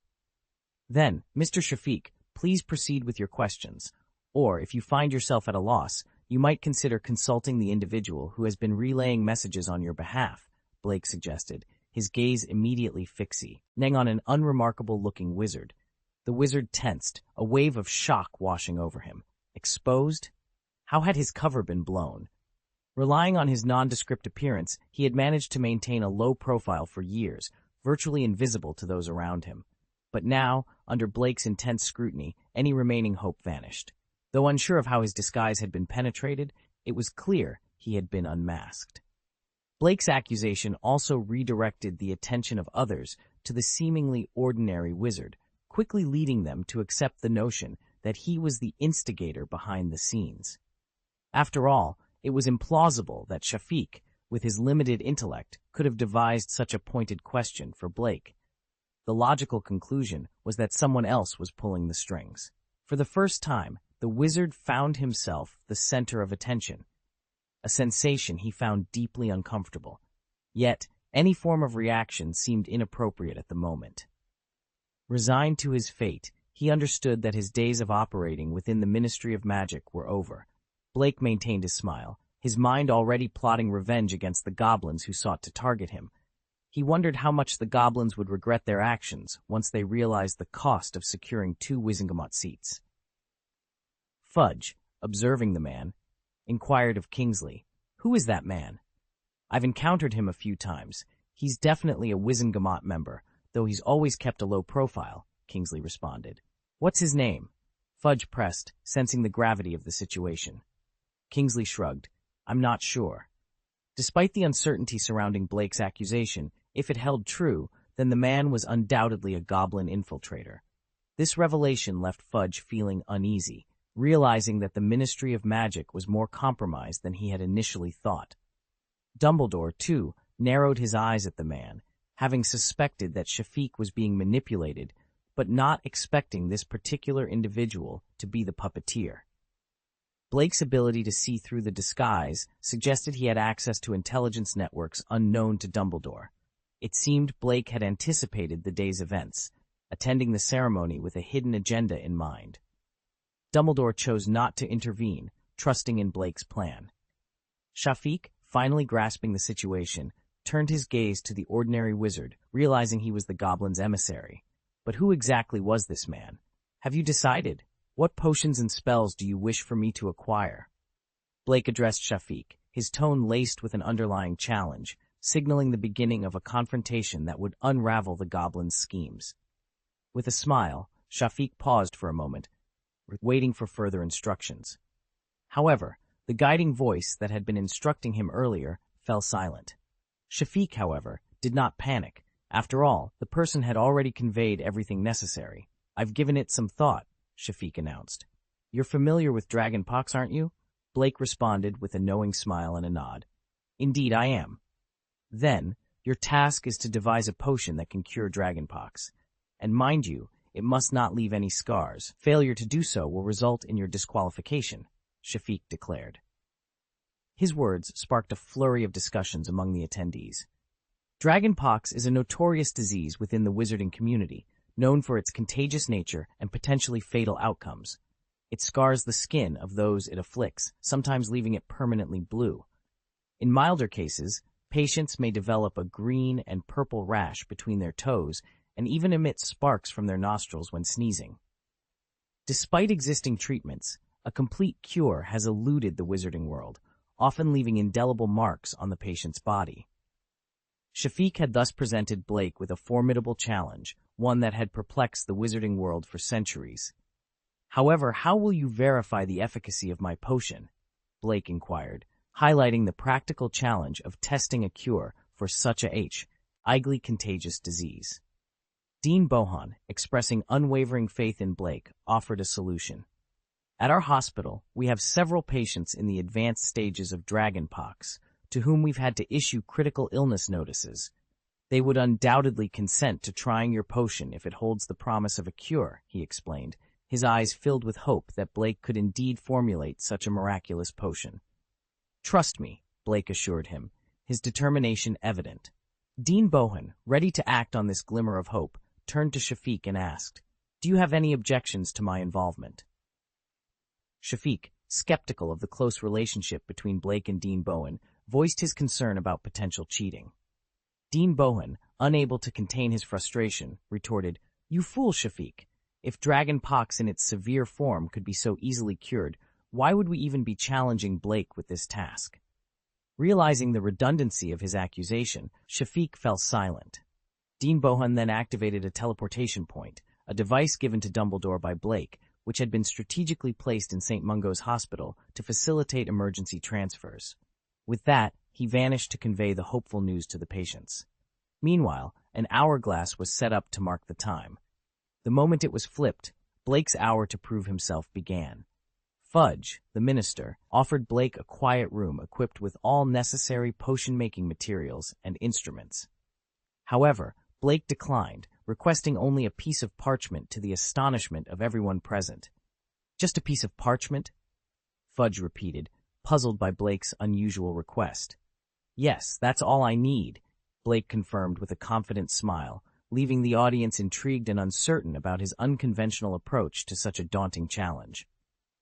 "Then, Mr. Shafiq, please proceed with your questions. Or, if you find yourself at a loss, you might consider consulting the individual who has been relaying messages on your behalf," Blake suggested, his gaze immediately fixing on an unremarkable-looking wizard. The wizard tensed, a wave of shock washing over him. Exposed? How had his cover been blown? Relying on his nondescript appearance, he had managed to maintain a low profile for years, virtually invisible to those around him. But now, under Blake's intense scrutiny, any remaining hope vanished. Though unsure of how his disguise had been penetrated, it was clear he had been unmasked. Blake's accusation also redirected the attention of others to the seemingly ordinary wizard, quickly leading them to accept the notion that he was the instigator behind the scenes. After all, it was implausible that Shafiq, with his limited intellect, could have devised such a pointed question for Blake. The logical conclusion was that someone else was pulling the strings. For the first time, the wizard found himself the center of attention, a sensation he found deeply uncomfortable. Yet, any form of reaction seemed inappropriate at the moment. Resigned to his fate, he understood that his days of operating within the Ministry of Magic were over. Blake maintained his smile, his mind already plotting revenge against the goblins who sought to target him. He wondered how much the goblins would regret their actions once they realized the cost of securing 2 Wizengamot seats. Fudge, observing the man, inquired of Kingsley, "Who is that man?" "I've encountered him a few times. He's definitely a Wizengamot member, though he's always kept a low profile," Kingsley responded. "What's his name?" Fudge pressed, sensing the gravity of the situation. Kingsley shrugged. "I'm not sure." Despite the uncertainty surrounding Blake's accusation, if it held true, then the man was undoubtedly a goblin infiltrator. This revelation left Fudge feeling uneasy, realizing that the Ministry of Magic was more compromised than he had initially thought. Dumbledore, too, narrowed his eyes at the man, having suspected that Shafiq was being manipulated, but not expecting this particular individual to be the puppeteer. Blake's ability to see through the disguise suggested he had access to intelligence networks unknown to Dumbledore. It seemed Blake had anticipated the day's events, attending the ceremony with a hidden agenda in mind. Dumbledore chose not to intervene, trusting in Blake's plan. Shafiq, finally grasping the situation, turned his gaze to the ordinary wizard, realizing he was the goblin's emissary. But who exactly was this man? "Have you decided? What potions and spells do you wish for me to acquire?" Blake addressed Shafiq, his tone laced with an underlying challenge, signaling the beginning of a confrontation that would unravel the goblin's schemes. With a smile, Shafiq paused for a moment, waiting for further instructions. However, the guiding voice that had been instructing him earlier fell silent. Shafiq, however, did not panic. After all, the person had already conveyed everything necessary. "I've given it some thought," Shafiq announced. "You're familiar with dragonpox, aren't you?" Blake responded with a knowing smile and a nod. "Indeed I am." Then, Your task is to devise a potion that can cure dragonpox. And mind you, it must not leave any scars. Failure to do so will result in your disqualification, Shafiq declared. His words sparked a flurry of discussions among the attendees. Dragonpox is a notorious disease within the wizarding community, known for its contagious nature and potentially fatal outcomes. It scars the skin of those it afflicts, sometimes leaving it permanently blue. In milder cases, patients may develop a green and purple rash between their toes and even emit sparks from their nostrils when sneezing. Despite existing treatments, a complete cure has eluded the wizarding world, often leaving indelible marks on the patient's body. Shafiq had thus presented Blake with a formidable challenge, one that had perplexed the wizarding world for centuries. However, how will you verify the efficacy of my potion? Blake inquired, highlighting the practical challenge of testing a cure for such a highly contagious disease. Dean Bohan, expressing unwavering faith in Blake, offered a solution. At our hospital, we have several patients in the advanced stages of dragonpox, to whom we've had to issue critical illness notices. They would undoubtedly consent to trying your potion if it holds the promise of a cure, he explained, his eyes filled with hope that Blake could indeed formulate such a miraculous potion. Trust me, Blake assured him, his determination evident. Dean Bohan, ready to act on this glimmer of hope, turned to Shafiq and asked, "Do you have any objections to my involvement?" Shafiq, skeptical of the close relationship between Blake and Dean Bohan, voiced his concern about potential cheating. Dean Bohan, unable to contain his frustration, retorted, "You fool, Shafiq. If dragonpox in its severe form could be so easily cured, why would we even be challenging Blake with this task?" Realizing the redundancy of his accusation, Shafiq fell silent. Dean Bohan then activated a teleportation point, a device given to Dumbledore by Blake, which had been strategically placed in St. Mungo's hospital to facilitate emergency transfers. With that, he vanished to convey the hopeful news to the patients. Meanwhile, an hourglass was set up to mark the time. The moment it was flipped, Blake's hour to prove himself began. Fudge, the minister, offered Blake a quiet room equipped with all necessary potion-making materials and instruments. However, Blake declined, requesting only a piece of parchment to the astonishment of everyone present. "Just a piece of parchment?" Fudge repeated, puzzled by Blake's unusual request. "Yes, that's all I need," Blake confirmed with a confident smile, leaving the audience intrigued and uncertain about his unconventional approach to such a daunting challenge.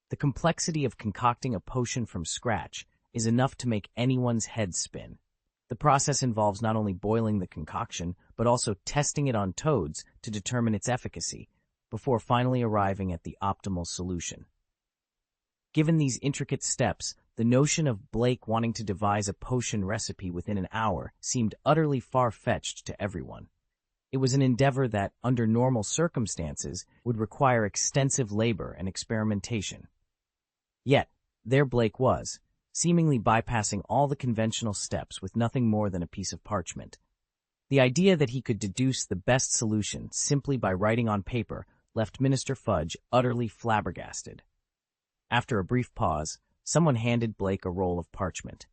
The complexity of concocting a potion from scratch is enough to make anyone's head spin. The process involves not only boiling the concoction, but also testing it on toads to determine its efficacy, before finally arriving at the optimal solution. Given these intricate steps, the notion of Blake wanting to devise a potion recipe within an hour seemed utterly far-fetched to everyone. It was an endeavor that, under normal circumstances, would require extensive labor and experimentation. Yet, there Blake was, seemingly bypassing all the conventional steps with nothing more than a piece of parchment. The idea that he could deduce the best solution simply by writing on paper left Minister Fudge utterly flabbergasted. After a brief pause, someone handed Blake a roll of parchment.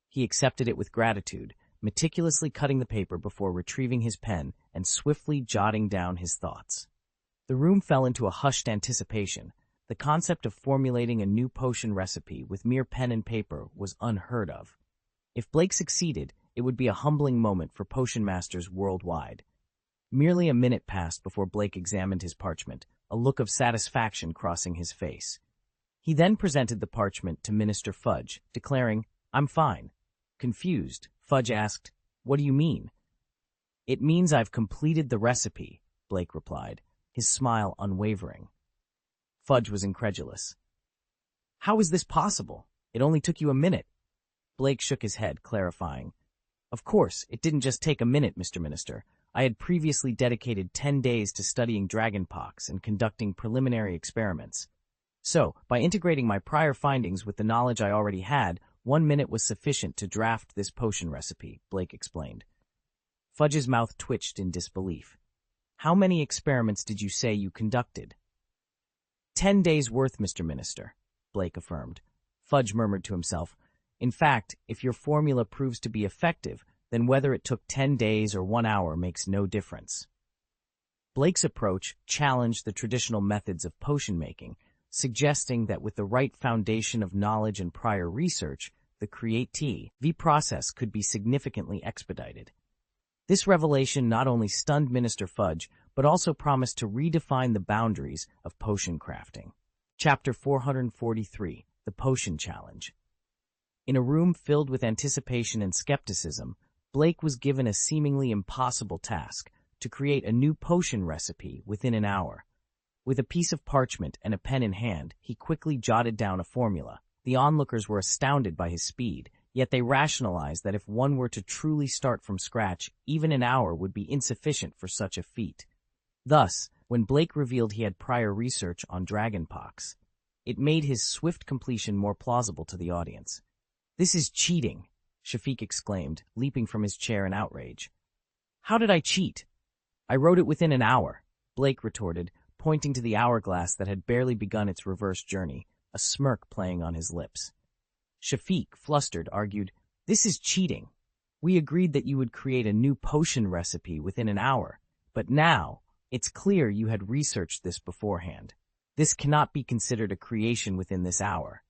He accepted it with gratitude, meticulously cutting the paper before retrieving his pen and swiftly jotting down his thoughts. The room fell into a hushed anticipation. The concept of formulating a new potion recipe with mere pen and paper was unheard of. If Blake succeeded, it would be a humbling moment for potion masters worldwide. Merely a minute passed before Blake examined his parchment, a look of satisfaction crossing his face. He then presented the parchment to Minister Fudge, declaring, "I'm fine." Confused, Fudge asked, "What do you mean?" "It means I've completed the recipe," Blake replied, his smile unwavering. Fudge was incredulous. "How is this possible? It only took you a minute." Blake shook his head, clarifying, "Of course, it didn't just take a minute, Mr. Minister. I had previously dedicated 10 days to studying dragonpox and conducting preliminary experiments. So, by integrating my prior findings with the knowledge I already had, 1 minute was sufficient to draft this potion recipe," Blake explained. Fudge's mouth twitched in disbelief. "How many experiments did you say you conducted?" 10 days' worth, Mr. Minister," Blake affirmed. Fudge murmured to himself, "In fact, if your formula proves to be effective, then whether it took 10 days or 1 hour makes no difference. Blake's approach challenged the traditional methods of potion making, suggesting that with the right foundation of knowledge and prior research, the creative process could be significantly expedited. This revelation not only stunned Minister Fudge, but also promised to redefine the boundaries of potion crafting. Chapter 443, The Potion Challenge. In a room filled with anticipation and skepticism, Blake was given a seemingly impossible task: to create a new potion recipe within an hour. With a piece of parchment and a pen in hand, he quickly jotted down a formula. The onlookers were astounded by his speed, yet they rationalized that if one were to truly start from scratch, even an hour would be insufficient for such a feat. Thus, when Blake revealed he had prior research on dragonpox, it made his swift completion more plausible to the audience. "This is cheating," Shafiq exclaimed, leaping from his chair in outrage. "How did I cheat? I wrote it within an hour," Blake retorted, pointing to the hourglass that had barely begun its reverse journey, a smirk playing on his lips. Shafiq, flustered, argued, "This is cheating. We agreed that you would create a new potion recipe within an hour, but now it's clear you had researched this beforehand. This cannot be considered a creation within this hour."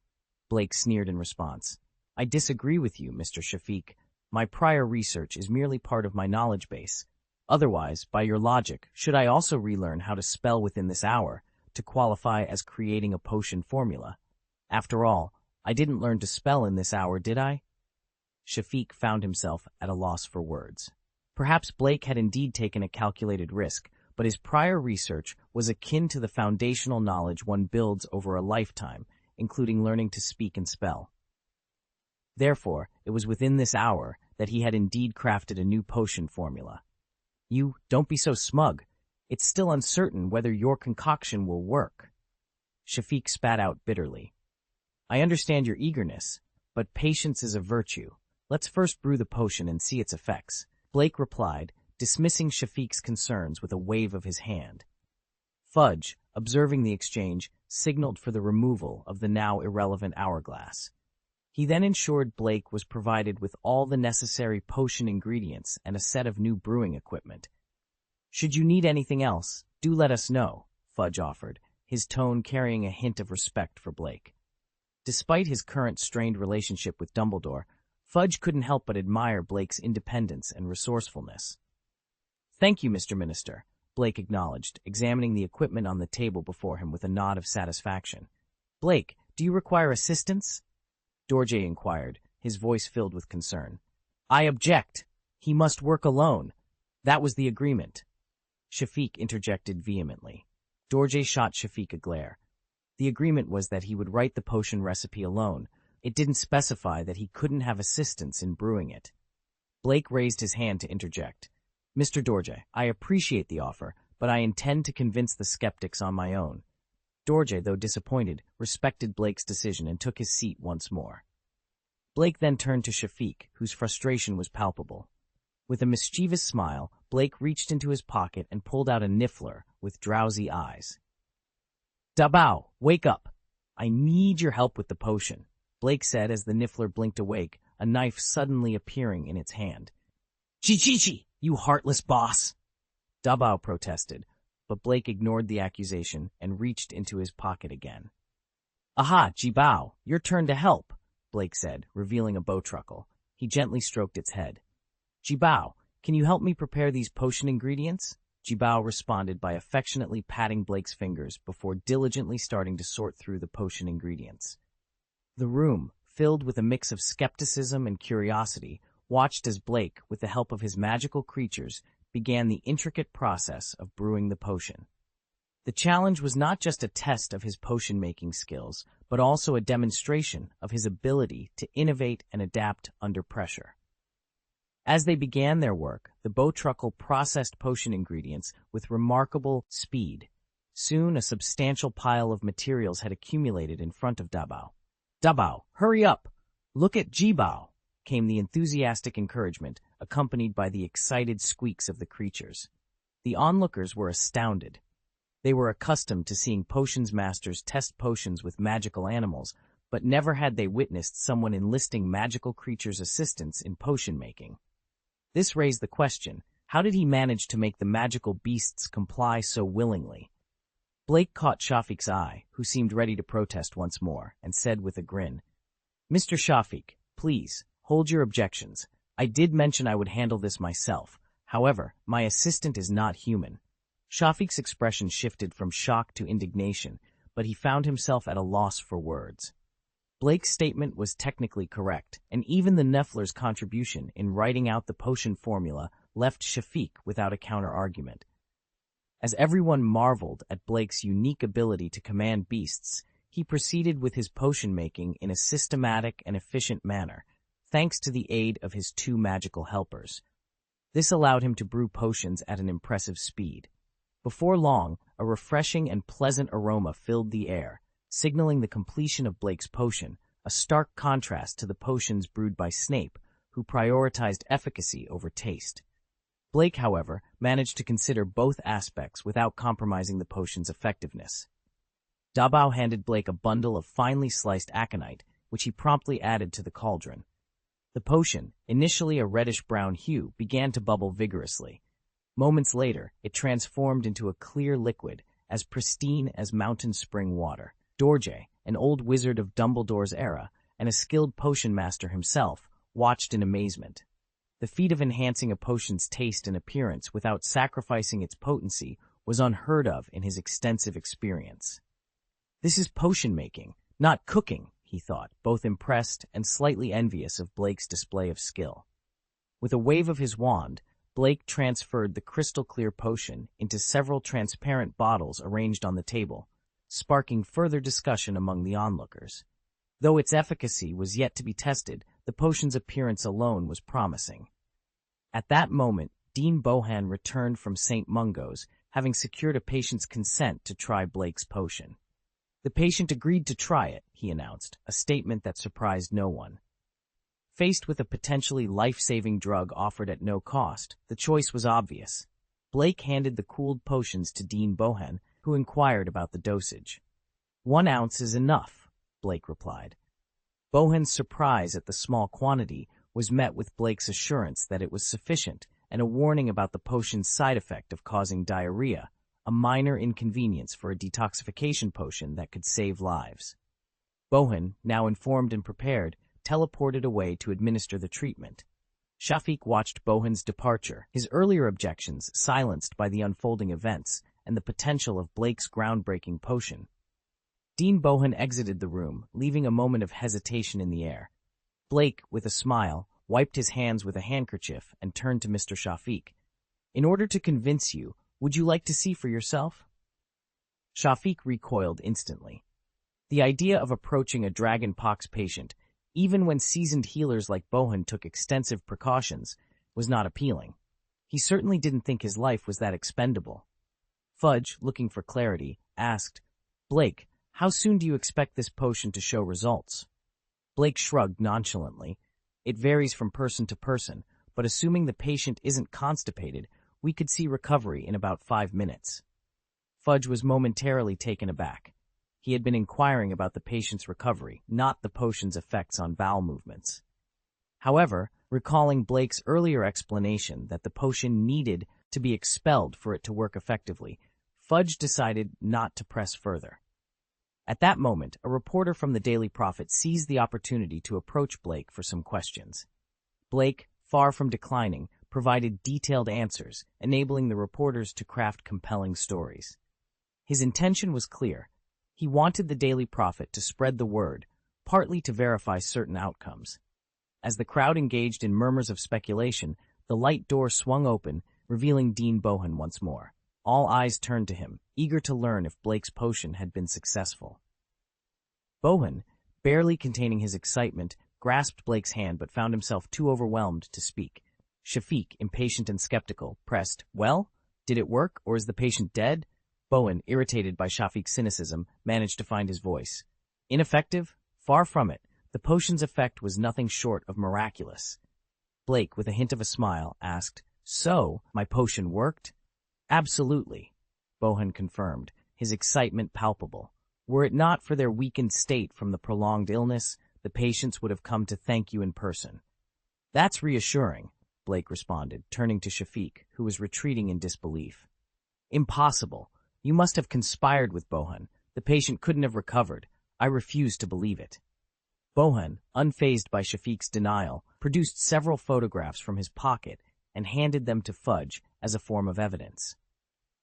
Blake sneered in response. "I disagree with you, Mr. Shafiq. My prior research is merely part of my knowledge base. Otherwise, by your logic, should I also relearn how to spell within this hour to qualify as creating a potion formula? After all, I didn't learn to spell in this hour, did I?" Shafiq found himself at a loss for words. Perhaps Blake had indeed taken a calculated risk, but his prior research was akin to the foundational knowledge one builds over a lifetime, including learning to speak and spell. Therefore, it was within this hour that he had indeed crafted a new potion formula. Don't be so smug. It's still uncertain whether your concoction will work." Shafiq spat out bitterly. "I understand your eagerness, but patience is a virtue. Let's first brew the potion and see its effects," Blake replied, dismissing Shafiq's concerns with a wave of his hand. Fudge, observing the exchange, signaled for the removal of the now irrelevant hourglass. He then ensured Blake was provided with all the necessary potion ingredients and a set of new brewing equipment. "Should you need anything else, do let us know," Fudge offered, his tone carrying a hint of respect for Blake. Despite his current strained relationship with Dumbledore, Fudge couldn't help but admire Blake's independence and resourcefulness. "Thank you, Mr. Minister," Blake acknowledged, examining the equipment on the table before him with a nod of satisfaction. "Blake, do you require assistance?" Dorje inquired, his voice filled with concern. "I object. He must work alone. That was the agreement." Shafiq interjected vehemently. Dorje shot Shafiq a glare. The agreement was that he would write the potion recipe alone. It didn't specify that he couldn't have assistance in brewing it. Blake raised his hand to interject. "Mr. Dorje, I appreciate the offer, but I intend to convince the skeptics on my own." Dorje, though disappointed, respected Blake's decision and took his seat once more. Blake then turned to Shafiq, whose frustration was palpable. With a mischievous smile, Blake reached into his pocket and pulled out a niffler with drowsy eyes. "Dabao, wake up! I need your help with the potion," Blake said as the niffler blinked awake, a knife suddenly appearing in its hand. "Chi-chi-chi, you heartless boss!" Dabao protested, but Blake ignored the accusation and reached into his pocket again. "Aha, Jibao, your turn to help," Blake said, revealing a bowtruckle. He gently stroked its head. "Jibao, can you help me prepare these potion ingredients?" Jibao responded by affectionately patting Blake's fingers before diligently starting to sort through the potion ingredients. The room, filled with a mix of skepticism and curiosity, watched as Blake, with the help of his magical creatures, began the intricate process of brewing the potion. The challenge was not just a test of his potion-making skills, but also a demonstration of his ability to innovate and adapt under pressure. As they began their work, the bowtruckle processed potion ingredients with remarkable speed. Soon, a substantial pile of materials had accumulated in front of Dabao. "Dabao, hurry up! Look at Jibao!" came the enthusiastic encouragement, accompanied by the excited squeaks of the creatures. The onlookers were astounded. They were accustomed to seeing potions masters test potions with magical animals, but never had they witnessed someone enlisting magical creatures' assistance in potion making. This raised the question, how did he manage to make the magical beasts comply so willingly? Blake caught Shafiq's eye, who seemed ready to protest once more, and said with a grin, "Mr. Shafiq, please, hold your objections. I did mention I would handle this myself. However, my assistant is not human." Shafiq's expression shifted from shock to indignation, but he found himself at a loss for words. Blake's statement was technically correct, and even the Neffler's contribution in writing out the potion formula left Shafiq without a counter-argument. As everyone marveled at Blake's unique ability to command beasts, he proceeded with his potion-making in a systematic and efficient manner, thanks to the aid of his two magical helpers. This allowed him to brew potions at an impressive speed. Before long, a refreshing and pleasant aroma filled the air, signaling the completion of Blake's potion, a stark contrast to the potions brewed by Snape, who prioritized efficacy over taste. Blake, however, managed to consider both aspects without compromising the potion's effectiveness. Dabao handed Blake a bundle of finely sliced aconite, which he promptly added to the cauldron. The potion, initially a reddish-brown hue, began to bubble vigorously. Moments later, it transformed into a clear liquid, as pristine as mountain spring water. Dorje, an old wizard of Dumbledore's era, and a skilled potion master himself, watched in amazement. The feat of enhancing a potion's taste and appearance without sacrificing its potency was unheard of in his extensive experience. "This is potion-making, not cooking," he thought, both impressed and slightly envious of Blake's display of skill. With a wave of his wand, Blake transferred the crystal-clear potion into several transparent bottles arranged on the table, sparking further discussion among the onlookers. Though its efficacy was yet to be tested, the potion's appearance alone was promising. At that moment, Dean Bohan returned from St. Mungo's, having secured a patient's consent to try Blake's potion. The patient agreed to try it, he announced, a statement that surprised no one. Faced with a potentially life-saving drug offered at no cost, the choice was obvious. Blake handed the cooled potions to Dean Bohan, who inquired about the dosage. "1 ounce is enough," Blake replied. Bohan's surprise at the small quantity was met with Blake's assurance that it was sufficient and a warning about the potion's side effect of causing diarrhea, a minor inconvenience for a detoxification potion that could save lives. Bohan, now informed and prepared, teleported away to administer the treatment. Shafiq watched Bohan's departure, his earlier objections silenced by the unfolding events and the potential of Blake's groundbreaking potion. Dean Bohan exited the room, leaving a moment of hesitation in the air. Blake, with a smile, wiped his hands with a handkerchief and turned to Mr. Shafiq. "In order to convince you, would you like to see for yourself?" Shafiq recoiled instantly. The idea of approaching a dragonpox patient, even when seasoned healers like Bohan took extensive precautions, was not appealing. He certainly didn't think his life was that expendable. Fudge, looking for clarity, asked, "Blake, how soon do you expect this potion to show results?" Blake shrugged nonchalantly. "It varies from person to person, but assuming the patient isn't constipated, we could see recovery in about 5 minutes. Fudge was momentarily taken aback. He had been inquiring about the patient's recovery, not the potion's effects on bowel movements. However, recalling Blake's earlier explanation that the potion needed to be expelled for it to work effectively, Fudge decided not to press further. At that moment, a reporter from the Daily Prophet seized the opportunity to approach Blake for some questions. Blake, far from declining, provided detailed answers, enabling the reporters to craft compelling stories. His intention was clear. He wanted the Daily Prophet to spread the word, partly to verify certain outcomes. As the crowd engaged in murmurs of speculation, the light door swung open, revealing Dean Bohan once more. All eyes turned to him, eager to learn if Blake's potion had been successful. Bohan, barely containing his excitement, grasped Blake's hand but found himself too overwhelmed to speak. Shafiq, impatient and skeptical, pressed, "Well, did it work, or is the patient dead?" Bohan, irritated by Shafiq's cynicism, managed to find his voice. "Ineffective? Far from it. The potion's effect was nothing short of miraculous." Blake, with a hint of a smile, asked, "So, my potion worked?" "Absolutely," Bohan confirmed, his excitement palpable. "Were it not for their weakened state from the prolonged illness, the patients would have come to thank you in person." "That's reassuring. Blake responded, turning to Shafiq, who was retreating in disbelief. Impossible. You must have conspired with Bohan. The patient couldn't have recovered. I refuse to believe it. Bohan, unfazed by Shafiq's denial, produced several photographs from his pocket and handed them to Fudge as a form of evidence.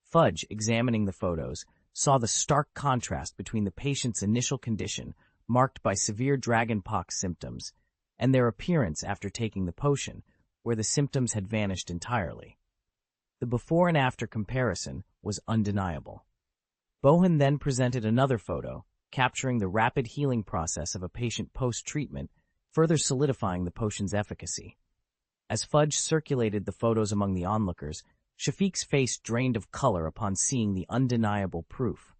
Fudge, examining the photos, saw the stark contrast between the patient's initial condition, marked by severe dragonpox symptoms, and their appearance after taking the potion, where the symptoms had vanished entirely. The before and after comparison was undeniable. Bohan then presented another photo, capturing the rapid healing process of a patient post-treatment, further solidifying the potion's efficacy. As Fudge circulated the photos among the onlookers, Shafiq's face drained of color upon seeing the undeniable proof.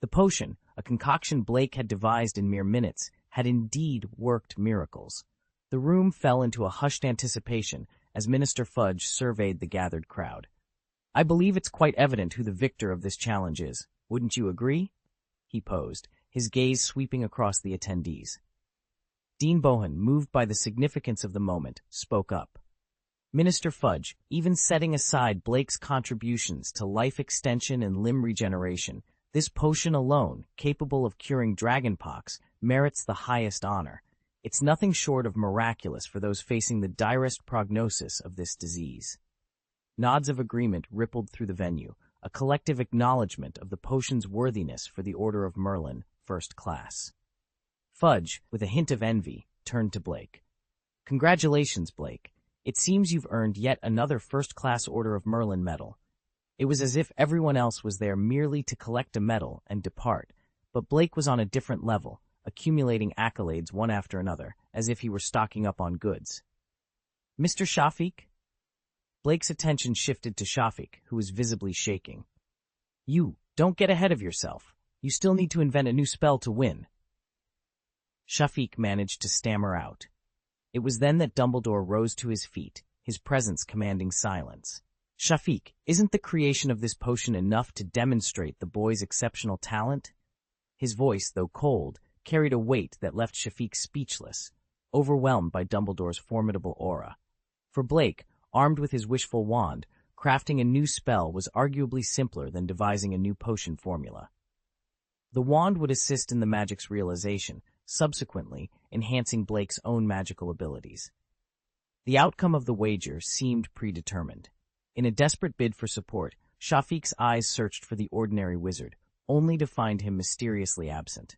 The potion, a concoction Blake had devised in mere minutes, had indeed worked miracles. The room fell into a hushed anticipation as Minister Fudge surveyed the gathered crowd. I believe it's quite evident who the victor of this challenge is. Wouldn't you agree? He posed, his gaze sweeping across the attendees. Dean Bohan, moved by the significance of the moment, spoke up. Minister Fudge, even setting aside Blake's contributions to life extension and limb regeneration, this potion alone, capable of curing dragonpox, merits the highest honor. It's nothing short of miraculous for those facing the direst prognosis of this disease. Nods of agreement rippled through the venue, a collective acknowledgement of the potion's worthiness for the Order of Merlin, first class. Fudge, with a hint of envy, turned to Blake. Congratulations, Blake. It seems you've earned yet another first-class Order of Merlin medal. It was as if everyone else was there merely to collect a medal and depart, but Blake was on a different level, accumulating accolades one after another, as if he were stocking up on goods. Mr. Shafiq? Blake's attention shifted to Shafiq, who was visibly shaking. You, don't get ahead of yourself. You still need to invent a new spell to win. Shafiq managed to stammer out. It was then that Dumbledore rose to his feet, his presence commanding silence. Shafiq, isn't the creation of this potion enough to demonstrate the boy's exceptional talent? His voice, though cold, carried a weight that left Shafiq speechless, overwhelmed by Dumbledore's formidable aura. For Blake, armed with his wishful wand, crafting a new spell was arguably simpler than devising a new potion formula. The wand would assist in the magic's realization, subsequently enhancing Blake's own magical abilities. The outcome of the wager seemed predetermined. In a desperate bid for support, Shafiq's eyes searched for the ordinary wizard, only to find him mysteriously absent.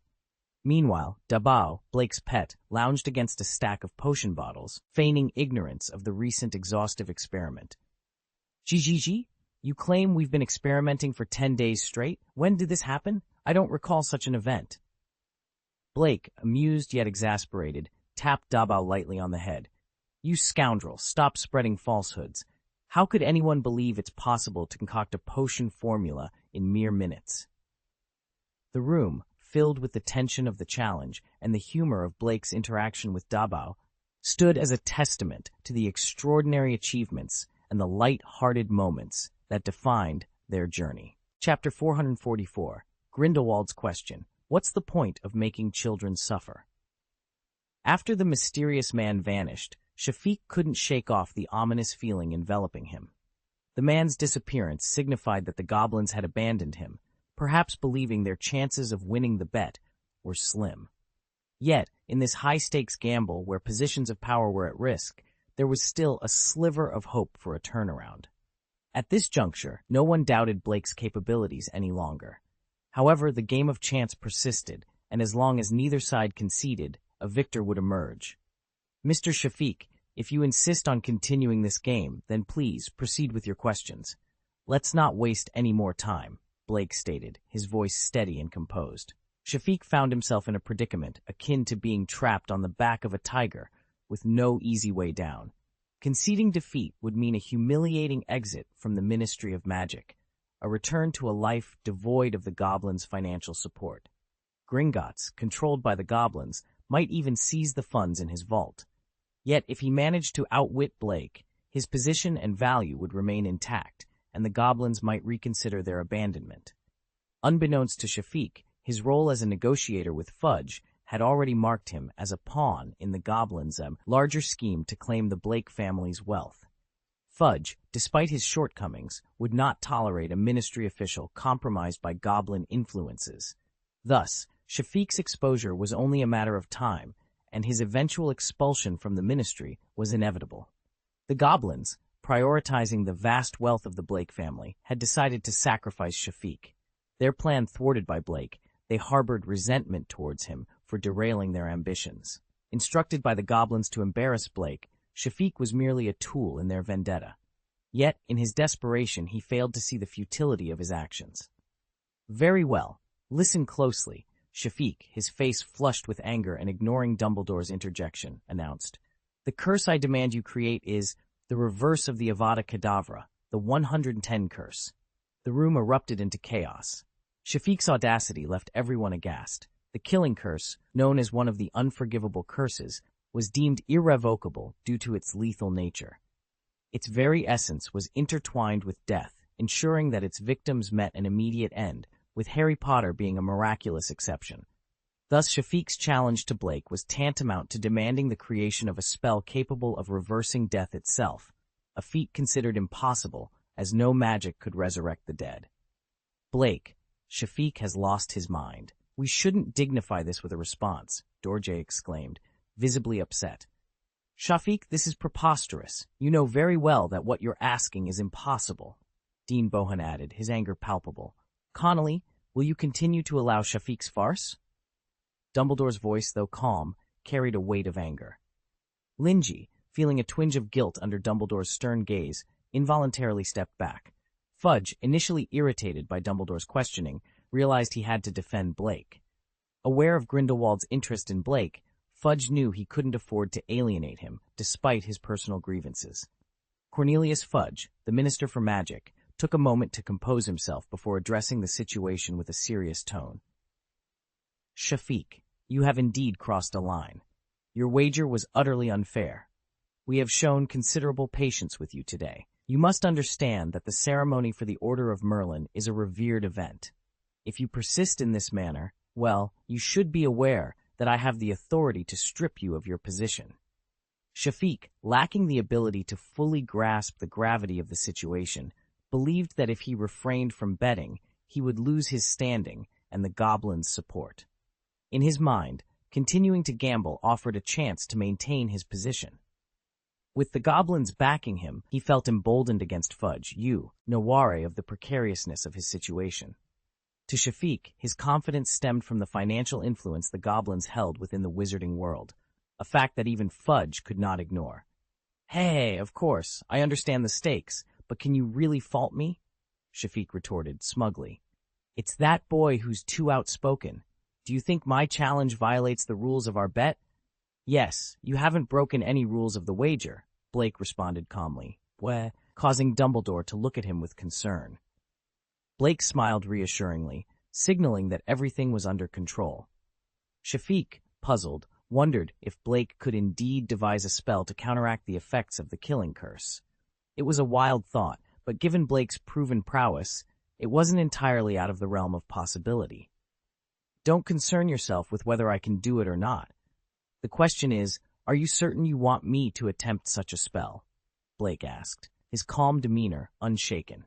Meanwhile, Dabao, Blake's pet, lounged against a stack of potion bottles, feigning ignorance of the recent exhaustive experiment. Gigi, you claim we've been experimenting for 10 days straight? When did this happen? I don't recall such an event. Blake, amused yet exasperated, tapped Dabao lightly on the head. You scoundrel, stop spreading falsehoods. How could anyone believe it's possible to concoct a potion formula in mere minutes? The room, filled with the tension of the challenge and the humor of Blake's interaction with Dabao, stood as a testament to the extraordinary achievements and the light-hearted moments that defined their journey. Chapter 444, Grindelwald's Question. What's the point of making children suffer? After the mysterious man vanished, Shafiq couldn't shake off the ominous feeling enveloping him. The man's disappearance signified that the goblins had abandoned him, perhaps believing their chances of winning the bet were slim. Yet, in this high-stakes gamble where positions of power were at risk, there was still a sliver of hope for a turnaround. At this juncture, no one doubted Blake's capabilities any longer. However, the game of chance persisted, and as long as neither side conceded, a victor would emerge. Mr. Shafiq, if you insist on continuing this game, then please proceed with your questions. Let's not waste any more time, Blake stated, his voice steady and composed. Shafiq found himself in a predicament akin to being trapped on the back of a tiger, with no easy way down. Conceding defeat would mean a humiliating exit from the Ministry of Magic, a return to a life devoid of the goblins' financial support. Gringotts, controlled by the goblins, might even seize the funds in his vault. Yet if he managed to outwit Blake, his position and value would remain intact, and the goblins might reconsider their abandonment. Unbeknownst to Shafiq, his role as a negotiator with Fudge had already marked him as a pawn in the goblins' larger scheme to claim the Blake family's wealth. Fudge, despite his shortcomings, would not tolerate a ministry official compromised by goblin influences. Thus, Shafiq's exposure was only a matter of time, and his eventual expulsion from the ministry was inevitable. The goblins, prioritizing the vast wealth of the Blake family, had decided to sacrifice Shafiq. Their plan thwarted by Blake, they harbored resentment towards him for derailing their ambitions. Instructed by the goblins to embarrass Blake, Shafiq was merely a tool in their vendetta. Yet, in his desperation, he failed to see the futility of his actions. "Very well. Listen closely," Shafiq, his face flushed with anger and ignoring Dumbledore's interjection, announced. "The curse I demand you create is the reverse of the Avada Kedavra, the 110 curse." The room erupted into chaos. Shafiq's audacity left everyone aghast. The killing curse, known as one of the unforgivable curses, was deemed irrevocable due to its lethal nature. Its very essence was intertwined with death, ensuring that its victims met an immediate end, with Harry Potter being a miraculous exception. Thus, Shafiq's challenge to Blake was tantamount to demanding the creation of a spell capable of reversing death itself, a feat considered impossible, as no magic could resurrect the dead. "Blake, Shafiq has lost his mind. We shouldn't dignify this with a response," Dorje exclaimed, visibly upset. "Shafiq, this is preposterous. You know very well that what you're asking is impossible," Dean Bohan added, his anger palpable. "Connolly, will you continue to allow Shafiq's farce?" Dumbledore's voice, though calm, carried a weight of anger. Linji, feeling a twinge of guilt under Dumbledore's stern gaze, involuntarily stepped back. Fudge, initially irritated by Dumbledore's questioning, realized he had to defend Blake. Aware of Grindelwald's interest in Blake, Fudge knew he couldn't afford to alienate him, despite his personal grievances. Cornelius Fudge, the Minister for Magic, took a moment to compose himself before addressing the situation with a serious tone. "Shafiq, you have indeed crossed a line. Your wager was utterly unfair. We have shown considerable patience with you today. You must understand that the ceremony for the Order of Merlin is a revered event. If you persist in this manner, well, you should be aware that I have the authority to strip you of your position." Shafiq, lacking the ability to fully grasp the gravity of the situation, believed that if he refrained from betting, he would lose his standing and the goblins' support. In his mind, continuing to gamble offered a chance to maintain his position. With the goblins backing him, he felt emboldened against Fudge, Naware of the precariousness of his situation. To Shafiq, his confidence stemmed from the financial influence the goblins held within the wizarding world, a fact that even Fudge could not ignore. "Hey, of course, I understand the stakes, but can you really fault me?" Shafiq retorted, smugly. "It's that boy who's too outspoken. Do you think my challenge violates the rules of our bet?" "Yes, you haven't broken any rules of the wager," Blake responded calmly, causing Dumbledore to look at him with concern. Blake smiled reassuringly, signaling that everything was under control. Shafiq, puzzled, wondered if Blake could indeed devise a spell to counteract the effects of the killing curse. It was a wild thought, but given Blake's proven prowess, it wasn't entirely out of the realm of possibility. "Don't concern yourself with whether I can do it or not. The question is, are you certain you want me to attempt such a spell?" Blake asked, his calm demeanor unshaken.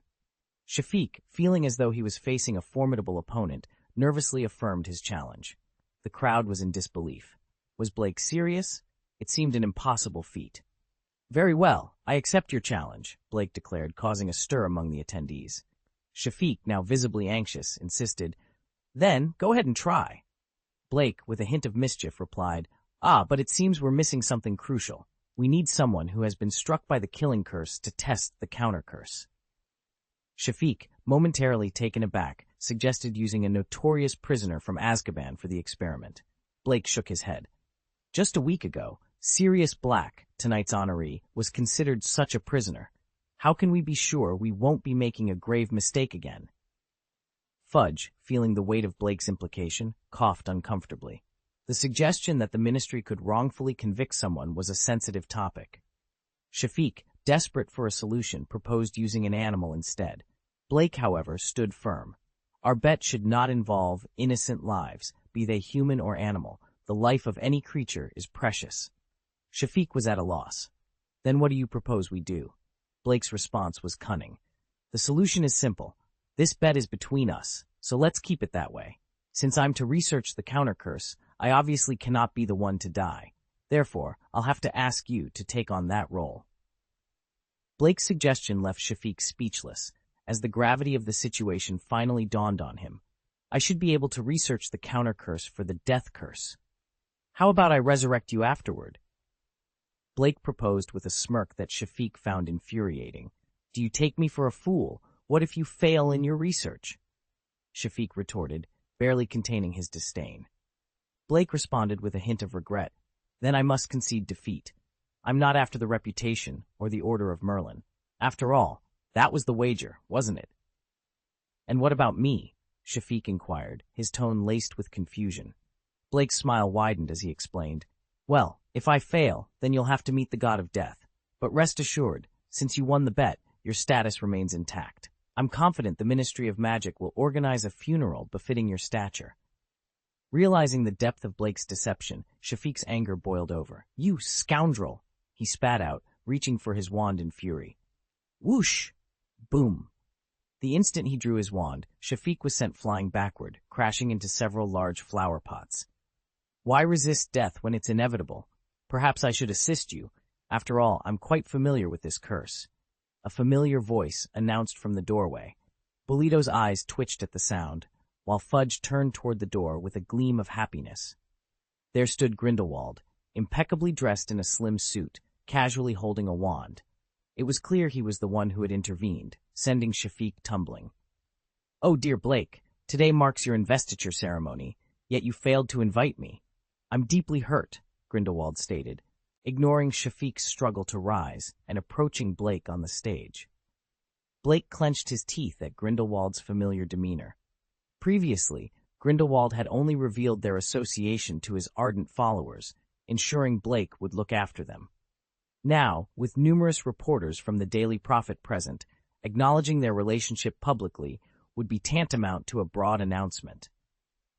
Shafiq, feeling as though he was facing a formidable opponent, nervously affirmed his challenge. The crowd was in disbelief. Was Blake serious? It seemed an impossible feat. "Very well, I accept your challenge," Blake declared, causing a stir among the attendees. Shafiq, now visibly anxious, insisted, "Then, go ahead and try." Blake, with a hint of mischief, replied, But it seems we're missing something crucial. We need someone who has been struck by the killing curse to test the counter curse." Shafiq, momentarily taken aback, suggested using a notorious prisoner from Azkaban for the experiment. Blake shook his head. "Just a week ago, Sirius Black, tonight's honoree, was considered such a prisoner. How can we be sure we won't be making a grave mistake again?" Fudge, feeling the weight of Blake's implication, coughed uncomfortably. The suggestion that the ministry could wrongfully convict someone was a sensitive topic. Shafiq, desperate for a solution, proposed using an animal instead. Blake, however, stood firm. "Our bet should not involve innocent lives, be they human or animal. The life of any creature is precious." Shafiq was at a loss. "Then what do you propose we do?" Blake's response was cunning. The solution is simple. This bet is between us, so let's keep it that way. Since I'm to research the counter curse, I obviously cannot be the one to die. Therefore, I'll have to ask you to take on that role. Blake's suggestion left Shafiq speechless, as the gravity of the situation finally dawned on him. I should be able to research the counter curse for the death curse. How about I resurrect you afterward? Blake proposed with a smirk that Shafiq found infuriating. Do you take me for a fool? What if you fail in your research? Shafiq retorted, barely containing his disdain. Blake responded with a hint of regret. Then I must concede defeat. I'm not after the reputation or the Order of Merlin. After all, that was the wager, wasn't it? And what about me? Shafiq inquired, his tone laced with confusion. Blake's smile widened as he explained. Well, if I fail, then you'll have to meet the god of death. But rest assured, since you won the bet, your status remains intact. I'm confident the Ministry of Magic will organize a funeral befitting your stature. Realizing the depth of Blake's deception, Shafiq's anger boiled over. You scoundrel! He spat out, reaching for his wand in fury. Whoosh! Boom! The instant he drew his wand, Shafiq was sent flying backward, crashing into several large flower pots. Why resist death when it's inevitable? Perhaps I should assist you. After all, I'm quite familiar with this curse. A familiar voice announced from the doorway. Bolito's eyes twitched at the sound, while Fudge turned toward the door with a gleam of happiness. There stood Grindelwald, impeccably dressed in a slim suit, casually holding a wand. It was clear he was the one who had intervened, sending Shafiq tumbling. Oh, dear Blake, today marks your investiture ceremony, yet you failed to invite me. I'm deeply hurt, Grindelwald stated, ignoring Shafiq's struggle to rise and approaching Blake on the stage. Blake clenched his teeth at Grindelwald's familiar demeanor. Previously, Grindelwald had only revealed their association to his ardent followers, ensuring Blake would look after them. Now, with numerous reporters from the Daily Prophet present, acknowledging their relationship publicly would be tantamount to a broad announcement.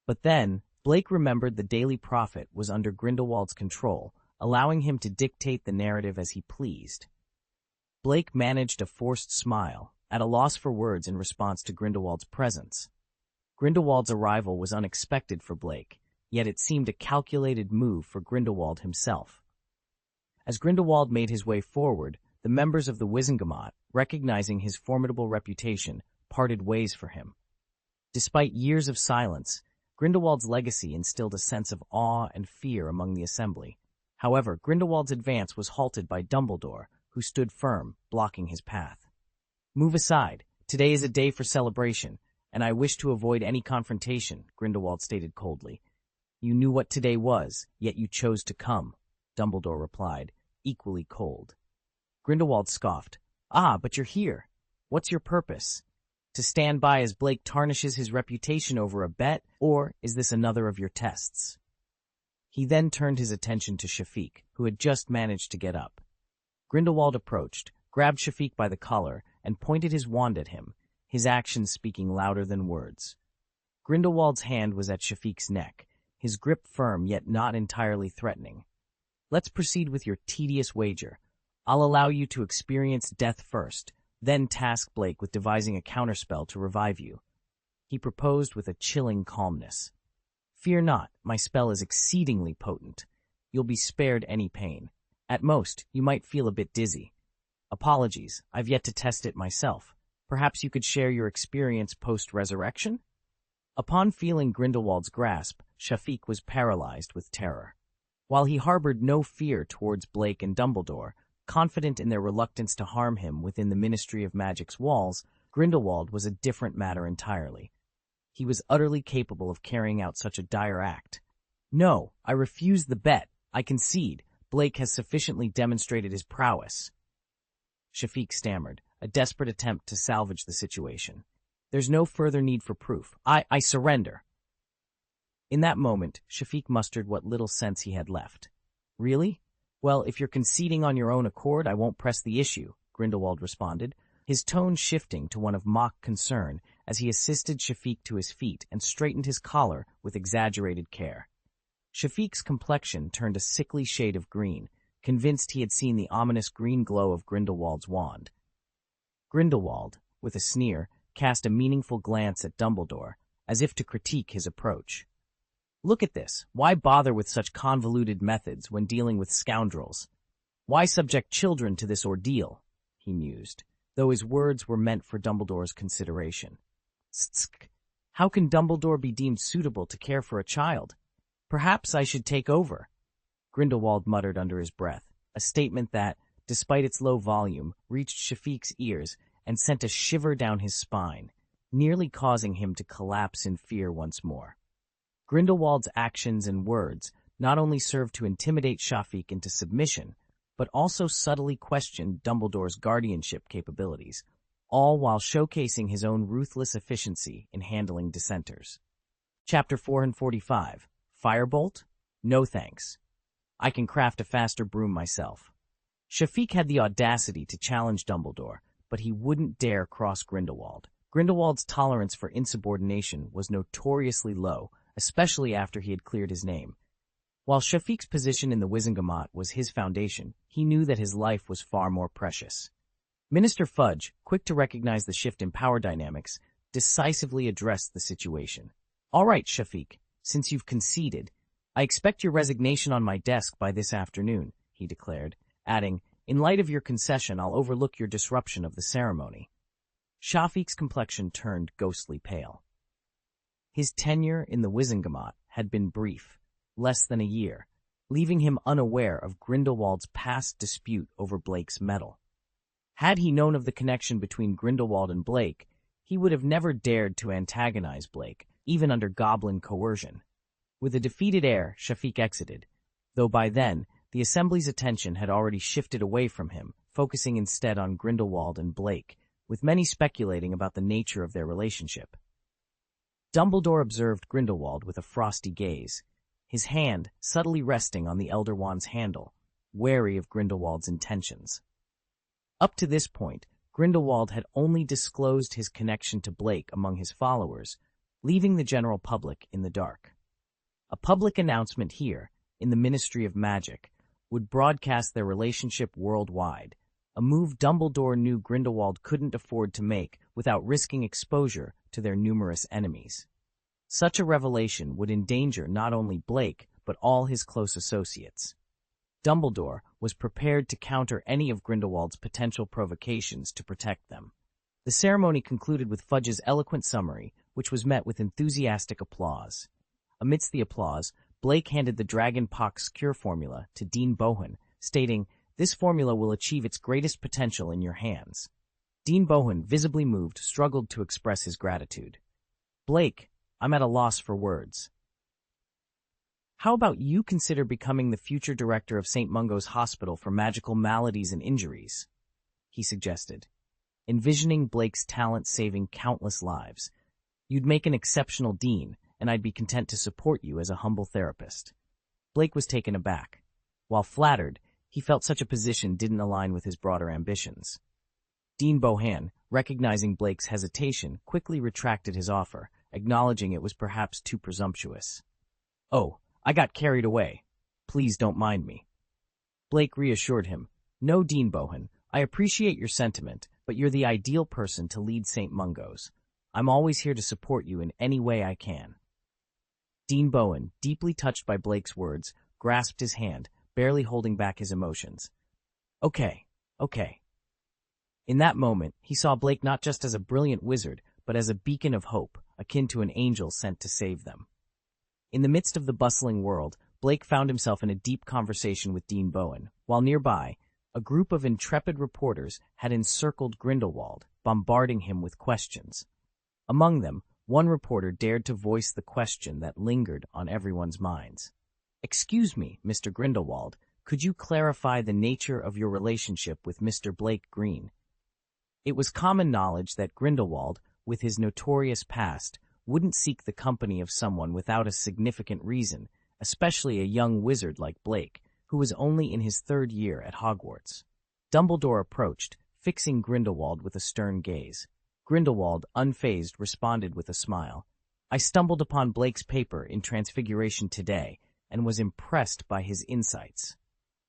But then, Blake remembered the Daily Prophet was under Grindelwald's control, allowing him to dictate the narrative as he pleased. Blake managed a forced smile, at a loss for words in response to Grindelwald's presence. Grindelwald's arrival was unexpected for Blake, yet it seemed a calculated move for Grindelwald himself. As Grindelwald made his way forward, the members of the Wizengamot, recognizing his formidable reputation, parted ways for him. Despite years of silence, Grindelwald's legacy instilled a sense of awe and fear among the assembly. However, Grindelwald's advance was halted by Dumbledore, who stood firm, blocking his path. Move aside. Today is a day for celebration, and I wish to avoid any confrontation, Grindelwald stated coldly. You knew what today was, yet you chose to come, Dumbledore replied, equally cold. Grindelwald scoffed. Ah, but you're here. What's your purpose? To stand by as Blake tarnishes his reputation over a bet, or is this another of your tests? He then turned his attention to Shafiq, who had just managed to get up. Grindelwald approached, grabbed Shafiq by the collar, and pointed his wand at him, his actions speaking louder than words. Grindelwald's hand was at Shafiq's neck, his grip firm yet not entirely threatening. Let's proceed with your tedious wager. I'll allow you to experience death first, then task Blake with devising a counterspell to revive you. He proposed with a chilling calmness. Fear not, my spell is exceedingly potent. You'll be spared any pain. At most, you might feel a bit dizzy. Apologies, I've yet to test it myself. Perhaps you could share your experience post-resurrection? Upon feeling Grindelwald's grasp, Shafiq was paralyzed with terror. While he harbored no fear towards Blake and Dumbledore, confident in their reluctance to harm him within the Ministry of Magic's walls, Grindelwald was a different matter entirely. He was utterly capable of carrying out such a dire act. No, I refuse the bet. I concede. Blake has sufficiently demonstrated his prowess. Shafiq stammered, a desperate attempt to salvage the situation. There's no further need for proof. I surrender. In that moment, Shafiq mustered what little sense he had left. Really? Well, if you're conceding on your own accord, I won't press the issue, Grindelwald responded, his tone shifting to one of mock concern as he assisted Shafiq to his feet and straightened his collar with exaggerated care. Shafiq's complexion turned a sickly shade of green, convinced he had seen the ominous green glow of Grindelwald's wand. Grindelwald, with a sneer, cast a meaningful glance at Dumbledore, as if to critique his approach. Look at this. Why bother with such convoluted methods when dealing with scoundrels? Why subject children to this ordeal? He mused, though his words were meant for Dumbledore's consideration. Tsk. How can Dumbledore be deemed suitable to care for a child? Perhaps I should take over, Grindelwald muttered under his breath, a statement that, despite its low volume, reached Shafiq's ears and sent a shiver down his spine, nearly causing him to collapse in fear once more. Grindelwald's actions and words not only served to intimidate Shafiq into submission, but also subtly questioned Dumbledore's guardianship capabilities, all while showcasing his own ruthless efficiency in handling dissenters. Chapter 445. Firebolt? No thanks. I can craft a faster broom myself. Shafiq had the audacity to challenge Dumbledore, but he wouldn't dare cross Grindelwald. Grindelwald's tolerance for insubordination was notoriously low, especially after he had cleared his name. While Shafiq's position in the Wizengamot was his foundation, he knew that his life was far more precious. Minister Fudge, quick to recognize the shift in power dynamics, decisively addressed the situation. All right, Shafiq, since you've conceded, I expect your resignation on my desk by this afternoon, he declared, adding, in light of your concession, I'll overlook your disruption of the ceremony. Shafiq's complexion turned ghostly pale. His tenure in the Wizengamot had been brief, less than a year, leaving him unaware of Grindelwald's past dispute over Blake's medal. Had he known of the connection between Grindelwald and Blake, he would have never dared to antagonize Blake, even under goblin coercion. With a defeated air, Shafiq exited, though by then, the Assembly's attention had already shifted away from him, focusing instead on Grindelwald and Blake, with many speculating about the nature of their relationship. Dumbledore observed Grindelwald with a frosty gaze, his hand subtly resting on the Elder Wand's handle, wary of Grindelwald's intentions. Up to this point, Grindelwald had only disclosed his connection to Blake among his followers, leaving the general public in the dark. A public announcement here, in the Ministry of Magic, would broadcast their relationship worldwide, a move Dumbledore knew Grindelwald couldn't afford to make without risking exposure to their numerous enemies. Such a revelation would endanger not only Blake, but all his close associates. Dumbledore was prepared to counter any of Grindelwald's potential provocations to protect them. The ceremony concluded with Fudge's eloquent summary, which was met with enthusiastic applause. Amidst the applause, Blake handed the Dragonpox cure formula to Dean Bohan, stating, "This formula will achieve its greatest potential in your hands." Dean Bohan, visibly moved, struggled to express his gratitude. "Blake, I'm at a loss for words. How about you consider becoming the future director of St. Mungo's Hospital for Magical Maladies and Injuries?" he suggested, envisioning Blake's talent saving countless lives. "You'd make an exceptional dean, and I'd be content to support you as a humble therapist." Blake was taken aback. While flattered, he felt such a position didn't align with his broader ambitions. Dean Bohan, recognizing Blake's hesitation, quickly retracted his offer, acknowledging it was perhaps too presumptuous. "Oh, I got carried away. Please don't mind me." Blake reassured him, "No, Dean Bohan, I appreciate your sentiment, but you're the ideal person to lead St. Mungo's. I'm always here to support you in any way I can." Dean Bohan, deeply touched by Blake's words, grasped his hand, barely holding back his emotions. Okay. In that moment, he saw Blake not just as a brilliant wizard, but as a beacon of hope, akin to an angel sent to save them. In the midst of the bustling world, Blake found himself in a deep conversation with Dean Bohan, while nearby, a group of intrepid reporters had encircled Grindelwald, bombarding him with questions. Among them, one reporter dared to voice the question that lingered on everyone's minds. "Excuse me, Mr. Grindelwald, could you clarify the nature of your relationship with Mr. Blake Green?" It was common knowledge that Grindelwald, with his notorious past, wouldn't seek the company of someone without a significant reason, especially a young wizard like Blake, who was only in his 3rd year at Hogwarts. Dumbledore approached, fixing Grindelwald with a stern gaze. Grindelwald, unfazed, responded with a smile. "I stumbled upon Blake's paper in Transfiguration today and was impressed by his insights.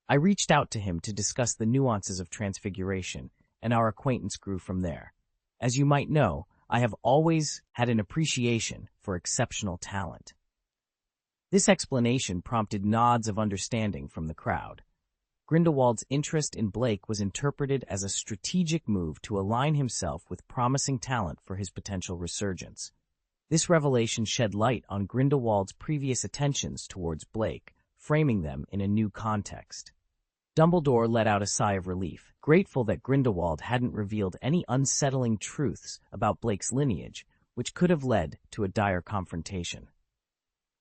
I reached out to him to discuss the nuances of Transfiguration, and our acquaintance grew from there. As you might know, I have always had an appreciation for exceptional talent." This explanation prompted nods of understanding from the crowd. Grindelwald's interest in Blake was interpreted as a strategic move to align himself with promising talent for his potential resurgence. This revelation shed light on Grindelwald's previous attentions towards Blake, framing them in a new context. Dumbledore let out a sigh of relief, grateful that Grindelwald hadn't revealed any unsettling truths about Blake's lineage, which could have led to a dire confrontation.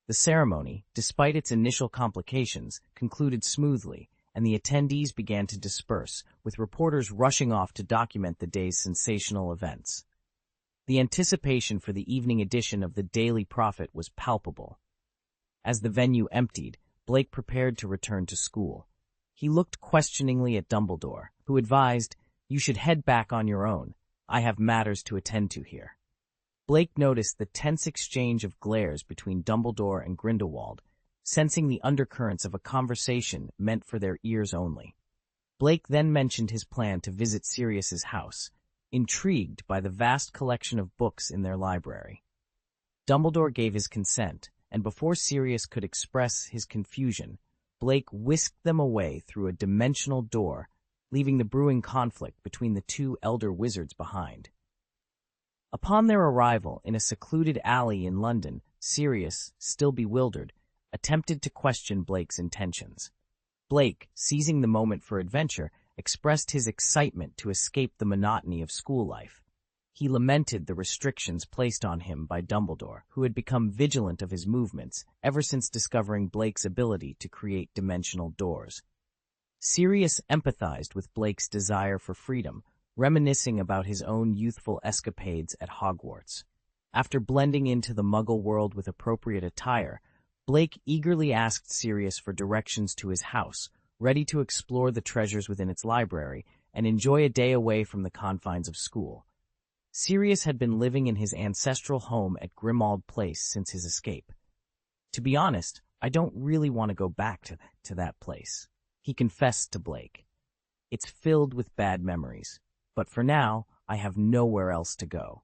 The ceremony, despite its initial complications, concluded smoothly, and the attendees began to disperse, with reporters rushing off to document the day's sensational events. The anticipation for the evening edition of the Daily Prophet was palpable. As the venue emptied, Blake prepared to return to school. He looked questioningly at Dumbledore, who advised, "You should head back on your own. I have matters to attend to here." Blake noticed the tense exchange of glares between Dumbledore and Grindelwald, sensing the undercurrents of a conversation meant for their ears only. Blake then mentioned his plan to visit Sirius's house, intrigued by the vast collection of books in their library. Dumbledore gave his consent, and before Sirius could express his confusion, Blake whisked them away through a dimensional door, leaving the brewing conflict between the two elder wizards behind. Upon their arrival in a secluded alley in London, Sirius, still bewildered, attempted to question Blake's intentions. Blake, seizing the moment for adventure, expressed his excitement to escape the monotony of school life. He lamented the restrictions placed on him by Dumbledore, who had become vigilant of his movements ever since discovering Blake's ability to create dimensional doors. Sirius empathized with Blake's desire for freedom, reminiscing about his own youthful escapades at Hogwarts. After blending into the Muggle world with appropriate attire, Blake eagerly asked Sirius for directions to his house, ready to explore the treasures within its library and enjoy a day away from the confines of school. Sirius had been living in his ancestral home at Grimmauld Place since his escape. "To be honest, I don't really want to go back to that place," he confessed to Blake. "It's filled with bad memories, but for now, I have nowhere else to go."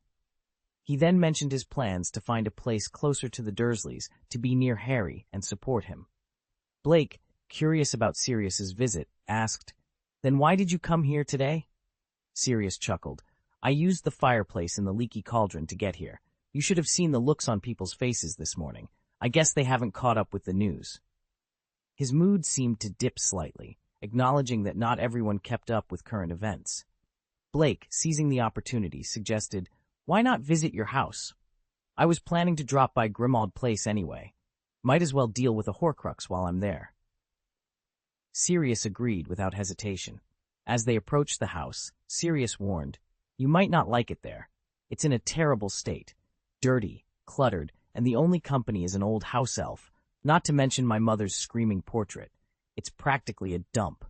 He then mentioned his plans to find a place closer to the Dursleys to be near Harry and support him. Blake, curious about Sirius's visit, asked, "Then why did you come here today?" Sirius chuckled. "I used the fireplace in the leaky cauldron to get here. You should have seen the looks on people's faces this morning. I guess they haven't caught up with the news." His mood seemed to dip slightly, acknowledging that not everyone kept up with current events. Blake, seizing the opportunity, suggested, "Why not visit your house? I was planning to drop by Grimmauld Place anyway. Might as well deal with a Horcrux while I'm there." Sirius agreed without hesitation. As they approached the house, Sirius warned, "You might not like it there. It's in a terrible state. Dirty, cluttered, and the only company is an old house elf, not to mention my mother's screaming portrait. It's practically a dump."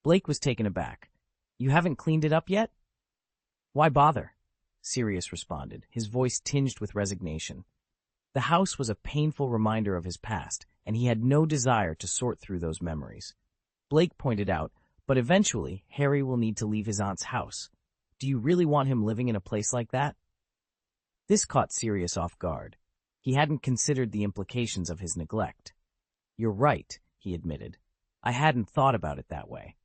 Blake was taken aback. "You haven't cleaned it up yet?" "Why bother?" Sirius responded, his voice tinged with resignation. The house was a painful reminder of his past, and he had no desire to sort through those memories. Blake pointed out, "But eventually, Harry will need to leave his aunt's house. Do you really want him living in a place like that?" This caught Sirius off guard. He hadn't considered the implications of his neglect. "You're right," he admitted. "I hadn't thought about it that way."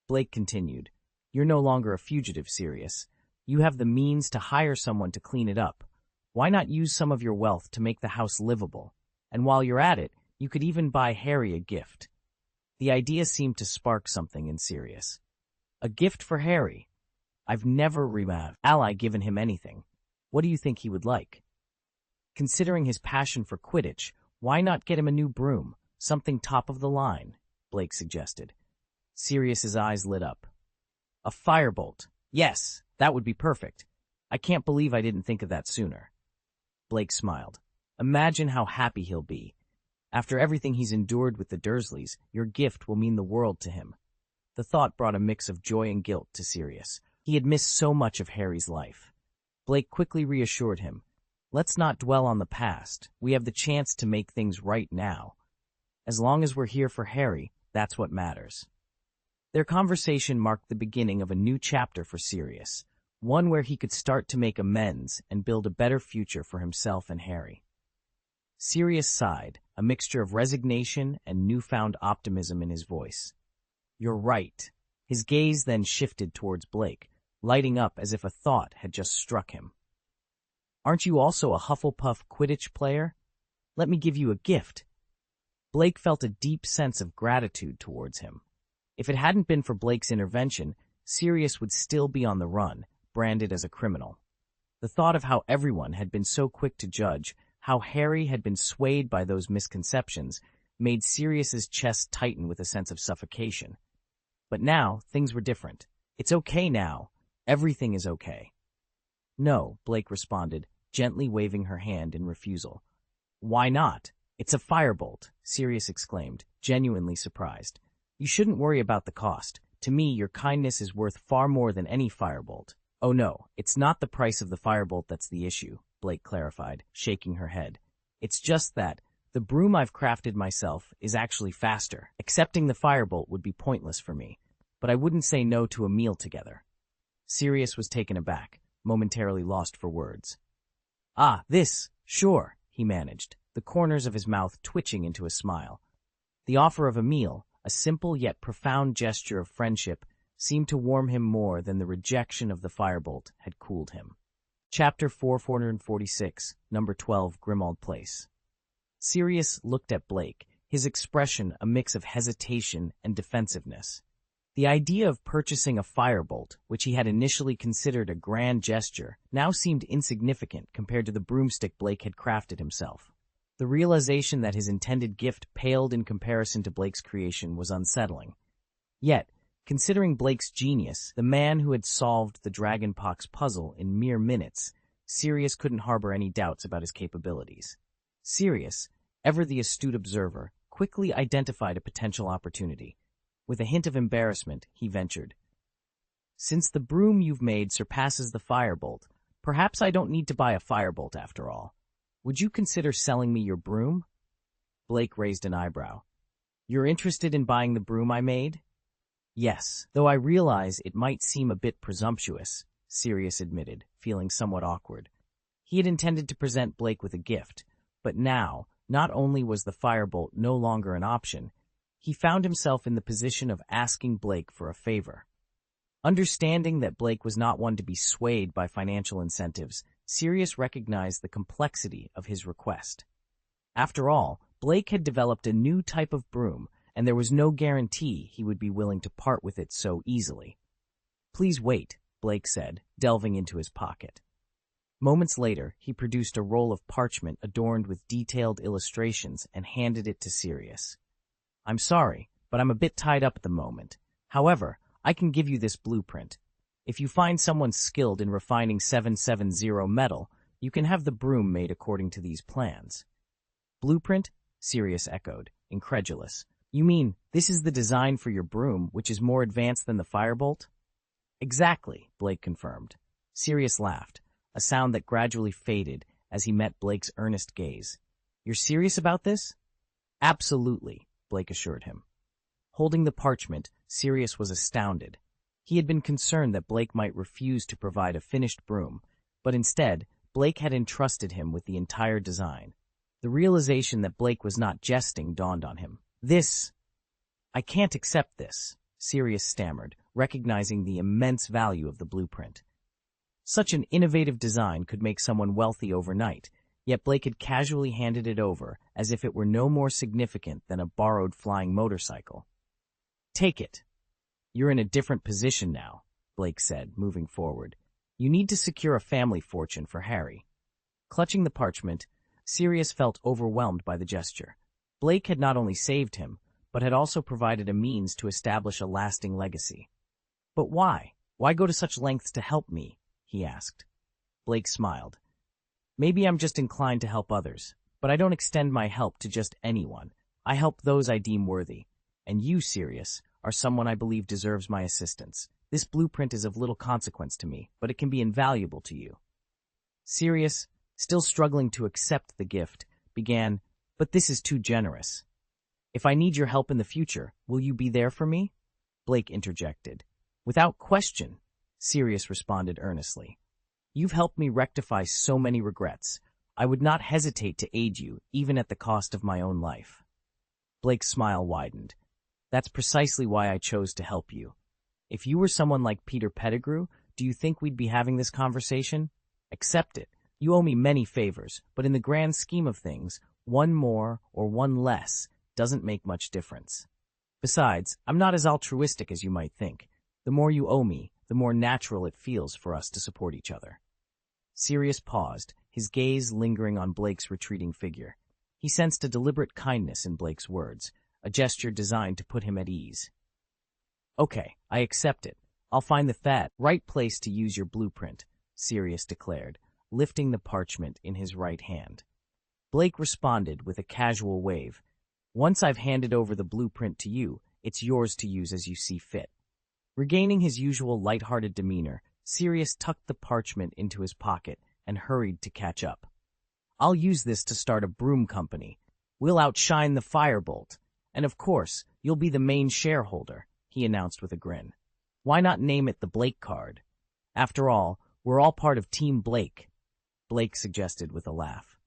Blake continued, "You're no longer a fugitive, Sirius. You have the means to hire someone to clean it up. Why not use some of your wealth to make the house livable? And while you're at it, you could even buy Harry a gift." The idea seemed to spark something in Sirius. "A gift for Harry? I've never given him anything. What do you think he would like?" Considering his passion for Quidditch, why not get him a new broom, something top of the line? Blake suggested. Sirius's eyes lit up. "A firebolt. Yes, that would be perfect. I can't believe I didn't think of that sooner." Blake smiled. "Imagine how happy he'll be. After everything he's endured with the Dursleys, your gift will mean the world to him." The thought brought a mix of joy and guilt to Sirius. He had missed so much of Harry's life. Blake quickly reassured him. "Let's not dwell on the past. We have the chance to make things right now. As long as we're here for Harry, that's what matters." Their conversation marked the beginning of a new chapter for Sirius, one where he could start to make amends and build a better future for himself and Harry. Sirius sighed, a mixture of resignation and newfound optimism in his voice. "You're right." His gaze then shifted towards Blake, lighting up as if a thought had just struck him. "Aren't you also a Hufflepuff Quidditch player? Let me give you a gift." Blake felt a deep sense of gratitude towards him. If it hadn't been for Blake's intervention, Sirius would still be on the run, branded as a criminal. The thought of how everyone had been so quick to judge, how Harry had been swayed by those misconceptions, made Sirius's chest tighten with a sense of suffocation. But now, things were different. "It's okay now. Everything is okay." "No," Blake responded, gently waving her hand in refusal. "Why not? It's a firebolt," Sirius exclaimed, genuinely surprised. "You shouldn't worry about the cost. To me, your kindness is worth far more than any firebolt." "Oh no, it's not the price of the firebolt that's the issue," Blake clarified, shaking her head. "It's just that the broom I've crafted myself is actually faster. Accepting the firebolt would be pointless for me, but I wouldn't say no to a meal together." Sirius was taken aback, momentarily lost for words. "Ah, this, sure," he managed, the corners of his mouth twitching into a smile. The offer of a meal, a simple yet profound gesture of friendship, seemed to warm him more than the rejection of the firebolt had cooled him. Chapter 446, Number 12, Grimmauld Place. Sirius looked at Blake, his expression a mix of hesitation and defensiveness. The idea of purchasing a firebolt, which he had initially considered a grand gesture, now seemed insignificant compared to the broomstick Blake had crafted himself. The realization that his intended gift paled in comparison to Blake's creation was unsettling. Yet, considering Blake's genius, the man who had solved the Dragonpox puzzle in mere minutes, Sirius couldn't harbor any doubts about his capabilities. Sirius, ever the astute observer, quickly identified a potential opportunity. With a hint of embarrassment, he ventured, "Since the broom you've made surpasses the firebolt, perhaps I don't need to buy a firebolt after all. Would you consider selling me your broom?" Blake raised an eyebrow. "You're interested in buying the broom I made?" "Yes, though I realize it might seem a bit presumptuous," Sirius admitted, feeling somewhat awkward. He had intended to present Blake with a gift, but now, not only was the firebolt no longer an option, he found himself in the position of asking Blake for a favor. Understanding that Blake was not one to be swayed by financial incentives, Sirius recognized the complexity of his request. After all, Blake had developed a new type of broom, and there was no guarantee he would be willing to part with it so easily. "Please wait," Blake said, delving into his pocket. Moments later, he produced a roll of parchment adorned with detailed illustrations and handed it to Sirius. "I'm sorry, but I'm a bit tied up at the moment. However, I can give you this blueprint. If you find someone skilled in refining 770 metal, you can have the broom made according to these plans." "Blueprint?" Sirius echoed, incredulous. "You mean this is the design for your broom, which is more advanced than the firebolt?" "Exactly," Blake confirmed. Sirius laughed, a sound that gradually faded as he met Blake's earnest gaze. "You're serious about this?" "Absolutely," Blake assured him. Holding the parchment, Sirius was astounded. He had been concerned that Blake might refuse to provide a finished broom, but instead, Blake had entrusted him with the entire design. The realization that Blake was not jesting dawned on him. I can't accept this," Sirius stammered, recognizing the immense value of the blueprint. Such an innovative design could make someone wealthy overnight, yet Blake had casually handed it over as if it were no more significant than a borrowed flying motorcycle. "Take it. You're in a different position now," Blake said, moving forward. "You need to secure a family fortune for Harry." Clutching the parchment, Sirius felt overwhelmed by the gesture. Blake had not only saved him, but had also provided a means to establish a lasting legacy. "But why? Why go to such lengths to help me?" he asked. Blake smiled. "Maybe I'm just inclined to help others, but I don't extend my help to just anyone. I help those I deem worthy. And you, Sirius, are someone I believe deserves my assistance. This blueprint is of little consequence to me, but it can be invaluable to you." Sirius, still struggling to accept the gift, began, "But this is too generous. If I need your help in the future, will you be there for me?" Blake interjected. Without question, Sirius responded earnestly. You've helped me rectify so many regrets. I would not hesitate to aid you, even at the cost of my own life. Blake's smile widened. That's precisely why I chose to help you. If you were someone like Peter Pettigrew, do you think we'd be having this conversation? Accept it. You owe me many favors, but in the grand scheme of things, one more or one less doesn't make much difference. Besides, I'm not as altruistic as you might think. The more you owe me, the more natural it feels for us to support each other. Sirius paused, his gaze lingering on Blake's retreating figure. He sensed a deliberate kindness in Blake's words, a gesture designed to put him at ease. Okay, I accept it. I'll find the right place to use your blueprint, Sirius declared, lifting the parchment in his right hand. Blake responded with a casual wave. Once I've handed over the blueprint to you, it's yours to use as you see fit. Regaining his usual light-hearted demeanor, Sirius tucked the parchment into his pocket and hurried to catch up. I'll use this to start a broom company. We'll outshine the firebolt. And of course, you'll be the main shareholder, he announced with a grin. Why not name it the Blake card? After all, we're all part of Team Blake, Blake suggested with a laugh.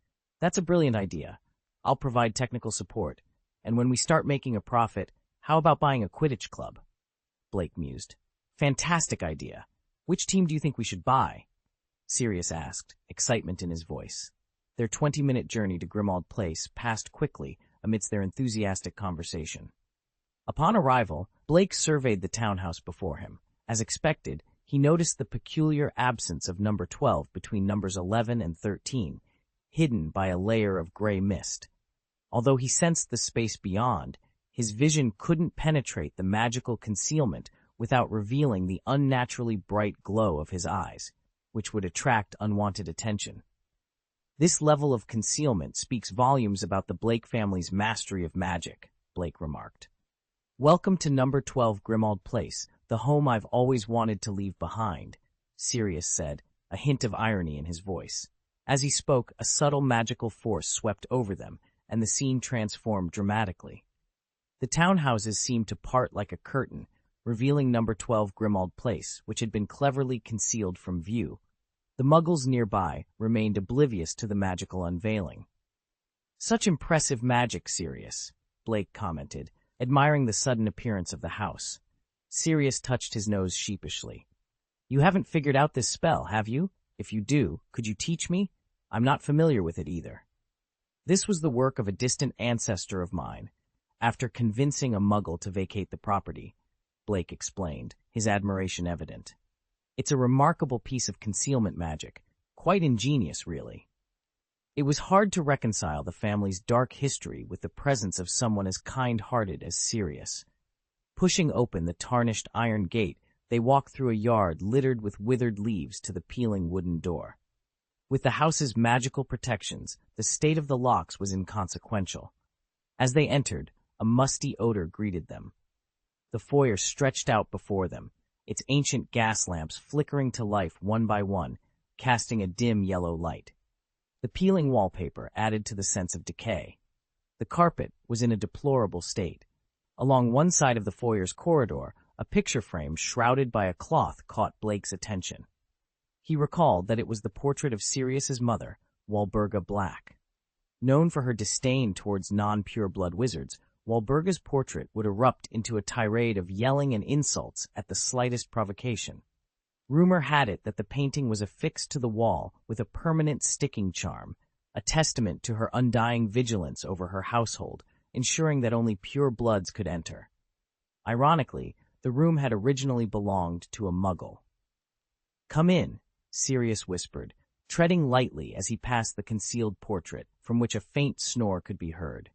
That's a brilliant idea. I'll provide technical support. And when we start making a profit, how about buying a Quidditch club? Blake mused. Fantastic idea. Which team do you think we should buy? Sirius asked, excitement in his voice. Their 20-minute journey to Grindelwald Place passed quickly amidst their enthusiastic conversation. Upon arrival, Blake surveyed the townhouse before him. As expected, he noticed the peculiar absence of number 12 between numbers 11 and 13, hidden by a layer of gray mist. Although he sensed the space beyond, his vision couldn't penetrate the magical concealment without revealing the unnaturally bright glow of his eyes, which would attract unwanted attention. This level of concealment speaks volumes about the Blake family's mastery of magic, Blake remarked. Welcome to number 12 Grindelwald Place, the home I've always wanted to leave behind, Sirius said, a hint of irony in his voice. As he spoke, a subtle magical force swept over them, and the scene transformed dramatically. The townhouses seemed to part like a curtain, revealing number 12 Grindelwald Place, which had been cleverly concealed from view. The muggles nearby remained oblivious to the magical unveiling. Such impressive magic, Sirius, Blake commented, admiring the sudden appearance of the house. Sirius touched his nose sheepishly. You haven't figured out this spell, have you? If you do, could you teach me? I'm not familiar with it either. This was the work of a distant ancestor of mine. After convincing a muggle to vacate the property, Blake explained, his admiration evident. It's a remarkable piece of concealment magic, quite ingenious, really. It was hard to reconcile the family's dark history with the presence of someone as kind-hearted as Sirius. Pushing open the tarnished iron gate, they walked through a yard littered with withered leaves to the peeling wooden door. With the house's magical protections, the state of the locks was inconsequential. As they entered, a musty odor greeted them. The foyer stretched out before them, its ancient gas lamps flickering to life one by one, casting a dim yellow light. The peeling wallpaper added to the sense of decay. The carpet was in a deplorable state. Along one side of the foyer's corridor, a picture frame shrouded by a cloth caught Blake's attention. He recalled that it was the portrait of Sirius's mother, Walburga Black. Known for her disdain towards non-pure-blood wizards, Walburga's portrait would erupt into a tirade of yelling and insults at the slightest provocation. Rumor had it that the painting was affixed to the wall with a permanent sticking charm, a testament to her undying vigilance over her household, ensuring that only pure bloods could enter. Ironically, the room had originally belonged to a muggle. "Come in," Sirius whispered, treading lightly as he passed the concealed portrait, from which a faint snore could be heard.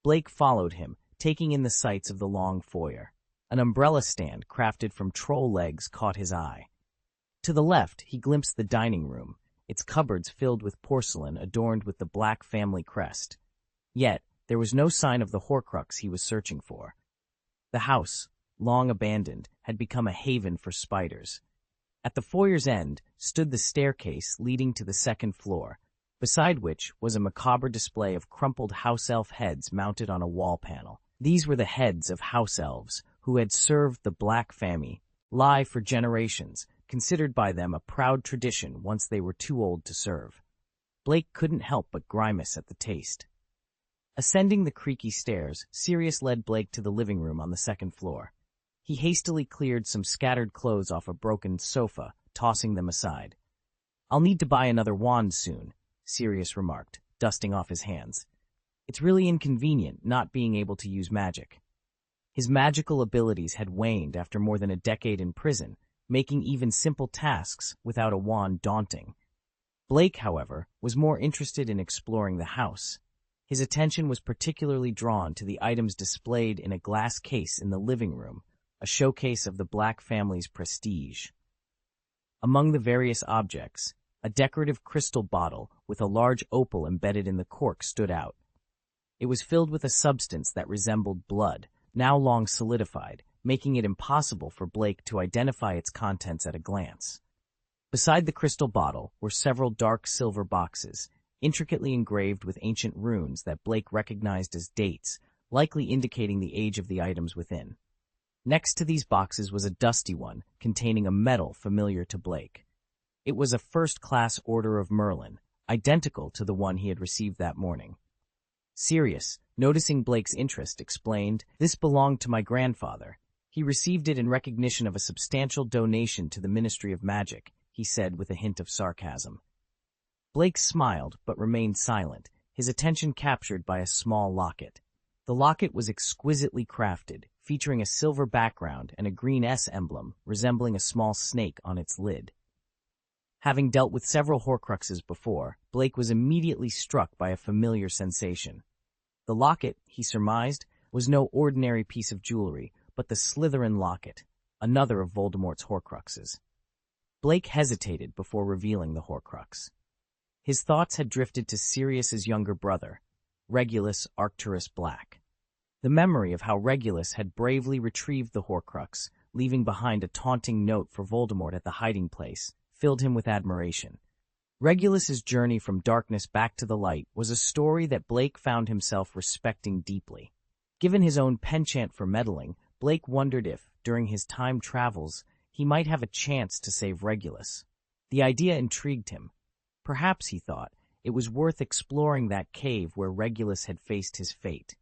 Blake followed him, taking in the sights of the long foyer. An umbrella stand crafted from troll legs caught his eye. To the left, he glimpsed the dining room, its cupboards filled with porcelain adorned with the Black family crest. Yet, there was no sign of the Horcrux he was searching for. The house, long abandoned, had become a haven for spiders. At the foyer's end stood the staircase leading to the second floor, beside which was a macabre display of crumpled house elf heads mounted on a wall panel. These were the heads of house elves, who had served the Black family lie for generations, considered by them a proud tradition once they were too old to serve. Blake couldn't help but grimace at the taste. Ascending the creaky stairs, Sirius led Blake to the living room on the second floor. He hastily cleared some scattered clothes off a broken sofa, tossing them aside. "I'll need to buy another wand soon," Sirius remarked, dusting off his hands. "It's really inconvenient not being able to use magic." His magical abilities had waned after more than a decade in prison, making even simple tasks without a wand daunting. Blake, however, was more interested in exploring the house. His attention was particularly drawn to the items displayed in a glass case in the living room, a showcase of the Black family's prestige. Among the various objects, a decorative crystal bottle with a large opal embedded in the cork stood out. It was filled with a substance that resembled blood, now long solidified, making it impossible for Blake to identify its contents at a glance. Beside the crystal bottle were several dark silver boxes, intricately engraved with ancient runes that Blake recognized as dates, likely indicating the age of the items within. Next to these boxes was a dusty one, containing a medal familiar to Blake. It was a first-class Order of Merlin, identical to the one he had received that morning. Sirius, noticing Blake's interest, explained, "This belonged to my grandfather. He received it in recognition of a substantial donation to the Ministry of Magic," he said with a hint of sarcasm. Blake smiled but remained silent, his attention captured by a small locket. The locket was exquisitely crafted, featuring a silver background and a green S emblem resembling a small snake on its lid. Having dealt with several Horcruxes before, Blake was immediately struck by a familiar sensation. The locket, he surmised, was no ordinary piece of jewelry, but the Slytherin locket, another of Voldemort's Horcruxes. Blake hesitated before revealing the Horcrux. His thoughts had drifted to Sirius's younger brother, Regulus Arcturus Black. The memory of how Regulus had bravely retrieved the Horcrux, leaving behind a taunting note for Voldemort at the hiding place, filled him with admiration. Regulus's journey from darkness back to the light was a story that Blake found himself respecting deeply. Given his own penchant for meddling, Blake wondered if, during his time travels, he might have a chance to save Regulus. The idea intrigued him. Perhaps, he thought, it was worth exploring that cave where Regulus had faced his fate.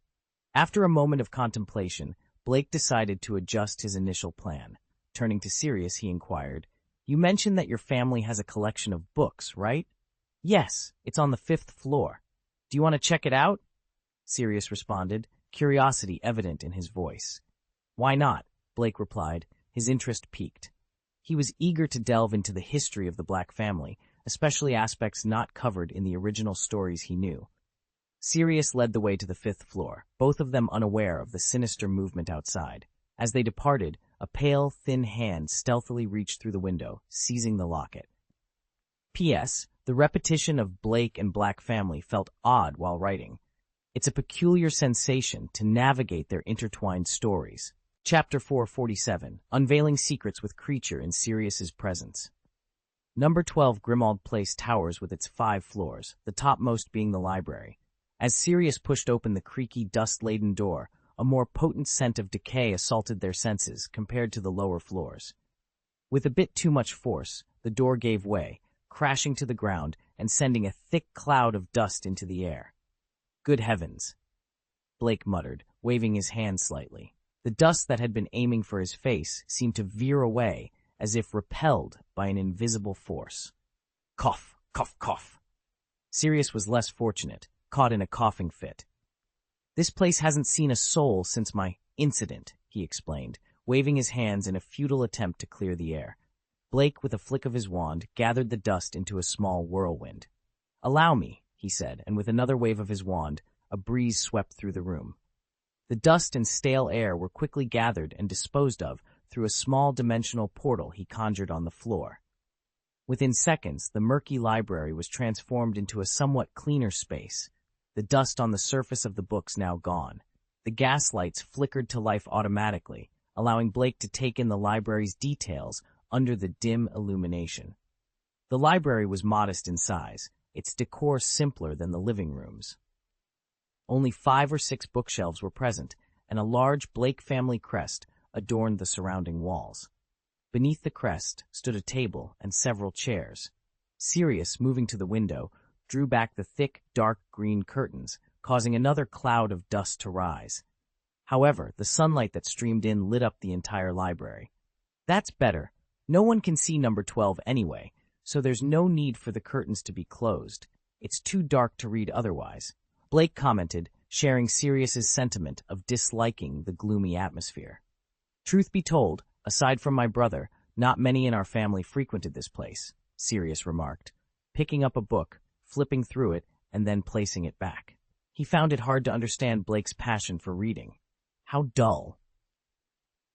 After a moment of contemplation, Blake decided to adjust his initial plan. Turning to Sirius, he inquired, "You mentioned that your family has a collection of books, right?" "Yes, it's on the 5th floor. Do you want to check it out?" Sirius responded, curiosity evident in his voice. "Why not?" Blake replied, his interest piqued. He was eager to delve into the history of the Black family, especially aspects not covered in the original stories he knew. Sirius led the way to the 5th floor, both of them unaware of the sinister movement outside. As they departed, a pale, thin hand stealthily reached through the window, seizing the locket. P.S. The repetition of Blake and Black family felt odd while writing. It's a peculiar sensation to navigate their intertwined stories. Chapter 447, Unveiling Secrets with Creature in Sirius's Presence. Number 12 Grimmauld Place towers with its 5 floors, the topmost being the library. As Sirius pushed open the creaky, dust-laden door, a more potent scent of decay assaulted their senses compared to the lower floors. With a bit too much force, the door gave way, crashing to the ground and sending a thick cloud of dust into the air. "Good heavens," Blake muttered, waving his hand slightly. The dust that had been aiming for his face seemed to veer away, as if repelled by an invisible force. Cough, cough, cough. Sirius was less fortunate, caught in a coughing fit. "This place hasn't seen a soul since my incident," he explained, waving his hands in a futile attempt to clear the air. Blake, with a flick of his wand, gathered the dust into a small whirlwind. "Allow me," he said, and with another wave of his wand, a breeze swept through the room. The dust and stale air were quickly gathered and disposed of through a small dimensional portal he conjured on the floor. Within seconds, the murky library was transformed into a somewhat cleaner space, the dust on the surface of the books now gone. The gas lights flickered to life automatically, allowing Blake to take in the library's details under the dim illumination. The library was modest in size, its decor simpler than the living rooms. Only 5 or 6 bookshelves were present, and a large Blake family crest, adorned the surrounding walls. Beneath the crest stood a table and several chairs. Sirius, moving to the window, drew back the thick, dark green curtains, causing another cloud of dust to rise. However, the sunlight that streamed in lit up the entire library. That's better. No one can see number 12 anyway, so there's no need for the curtains to be closed. It's too dark to read otherwise, Blake commented, sharing Sirius's sentiment of disliking the gloomy atmosphere. Truth be told, aside from my brother, not many in our family frequented this place, Sirius remarked, picking up a book, flipping through it, and then placing it back. He found it hard to understand Blake's passion for reading. How dull.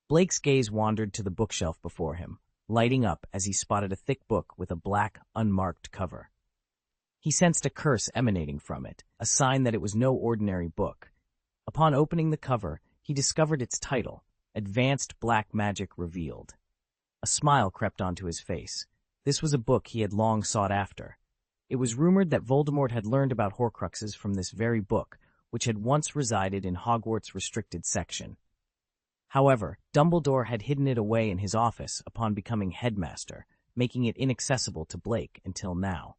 Blake's gaze wandered to the bookshelf before him, lighting up as he spotted a thick book with a black, unmarked cover. He sensed a curse emanating from it, a sign that it was no ordinary book. Upon opening the cover, he discovered its title, Advanced Black Magic Revealed. A smile crept onto his face. This was a book he had long sought after. It was rumored that Voldemort had learned about Horcruxes from this very book, which had once resided in Hogwarts' restricted section. However, Dumbledore had hidden it away in his office upon becoming headmaster, making it inaccessible to Blake until now.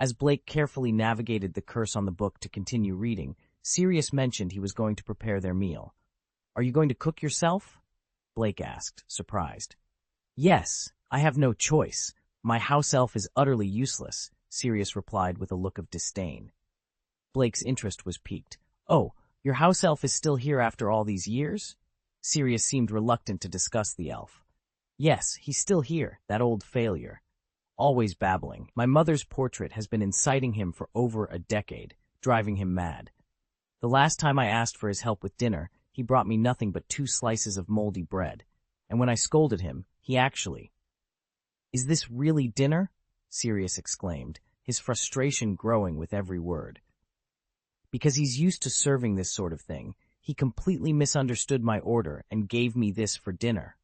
As Blake carefully navigated the curse on the book to continue reading, Sirius mentioned he was going to prepare their meal. "Are you going to cook yourself?" Blake asked, surprised. "Yes, I have no choice. My house elf is utterly useless," Sirius replied with a look of disdain. Blake's interest was piqued. "Oh, your house elf is still here after all these years?" Sirius seemed reluctant to discuss the elf. "Yes, he's still here, that old failure. Always babbling. My mother's portrait has been inciting him for over a decade, driving him mad. The last time I asked for his help with dinner, he brought me nothing but 2 slices of moldy bread, and when I scolded him, he actually—" "Is this really dinner?" Sirius exclaimed, his frustration growing with every word. "Because he's used to serving this sort of thing, he completely misunderstood my order and gave me this for dinner."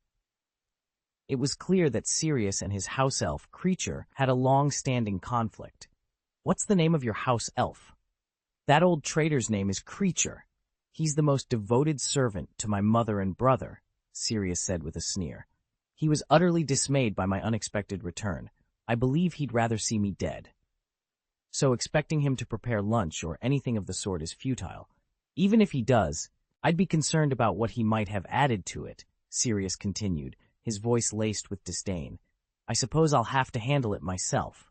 It was clear that Sirius and his house elf, Creature, had a long-standing conflict. "What's the name of your house elf?" "That old traitor's name is Creature. He's the most devoted servant to my mother and brother," Sirius said with a sneer. "He was utterly dismayed by my unexpected return. I believe he'd rather see me dead. So expecting him to prepare lunch or anything of the sort is futile. Even if he does, I'd be concerned about what he might have added to it," Sirius continued, his voice laced with disdain. "I suppose I'll have to handle it myself."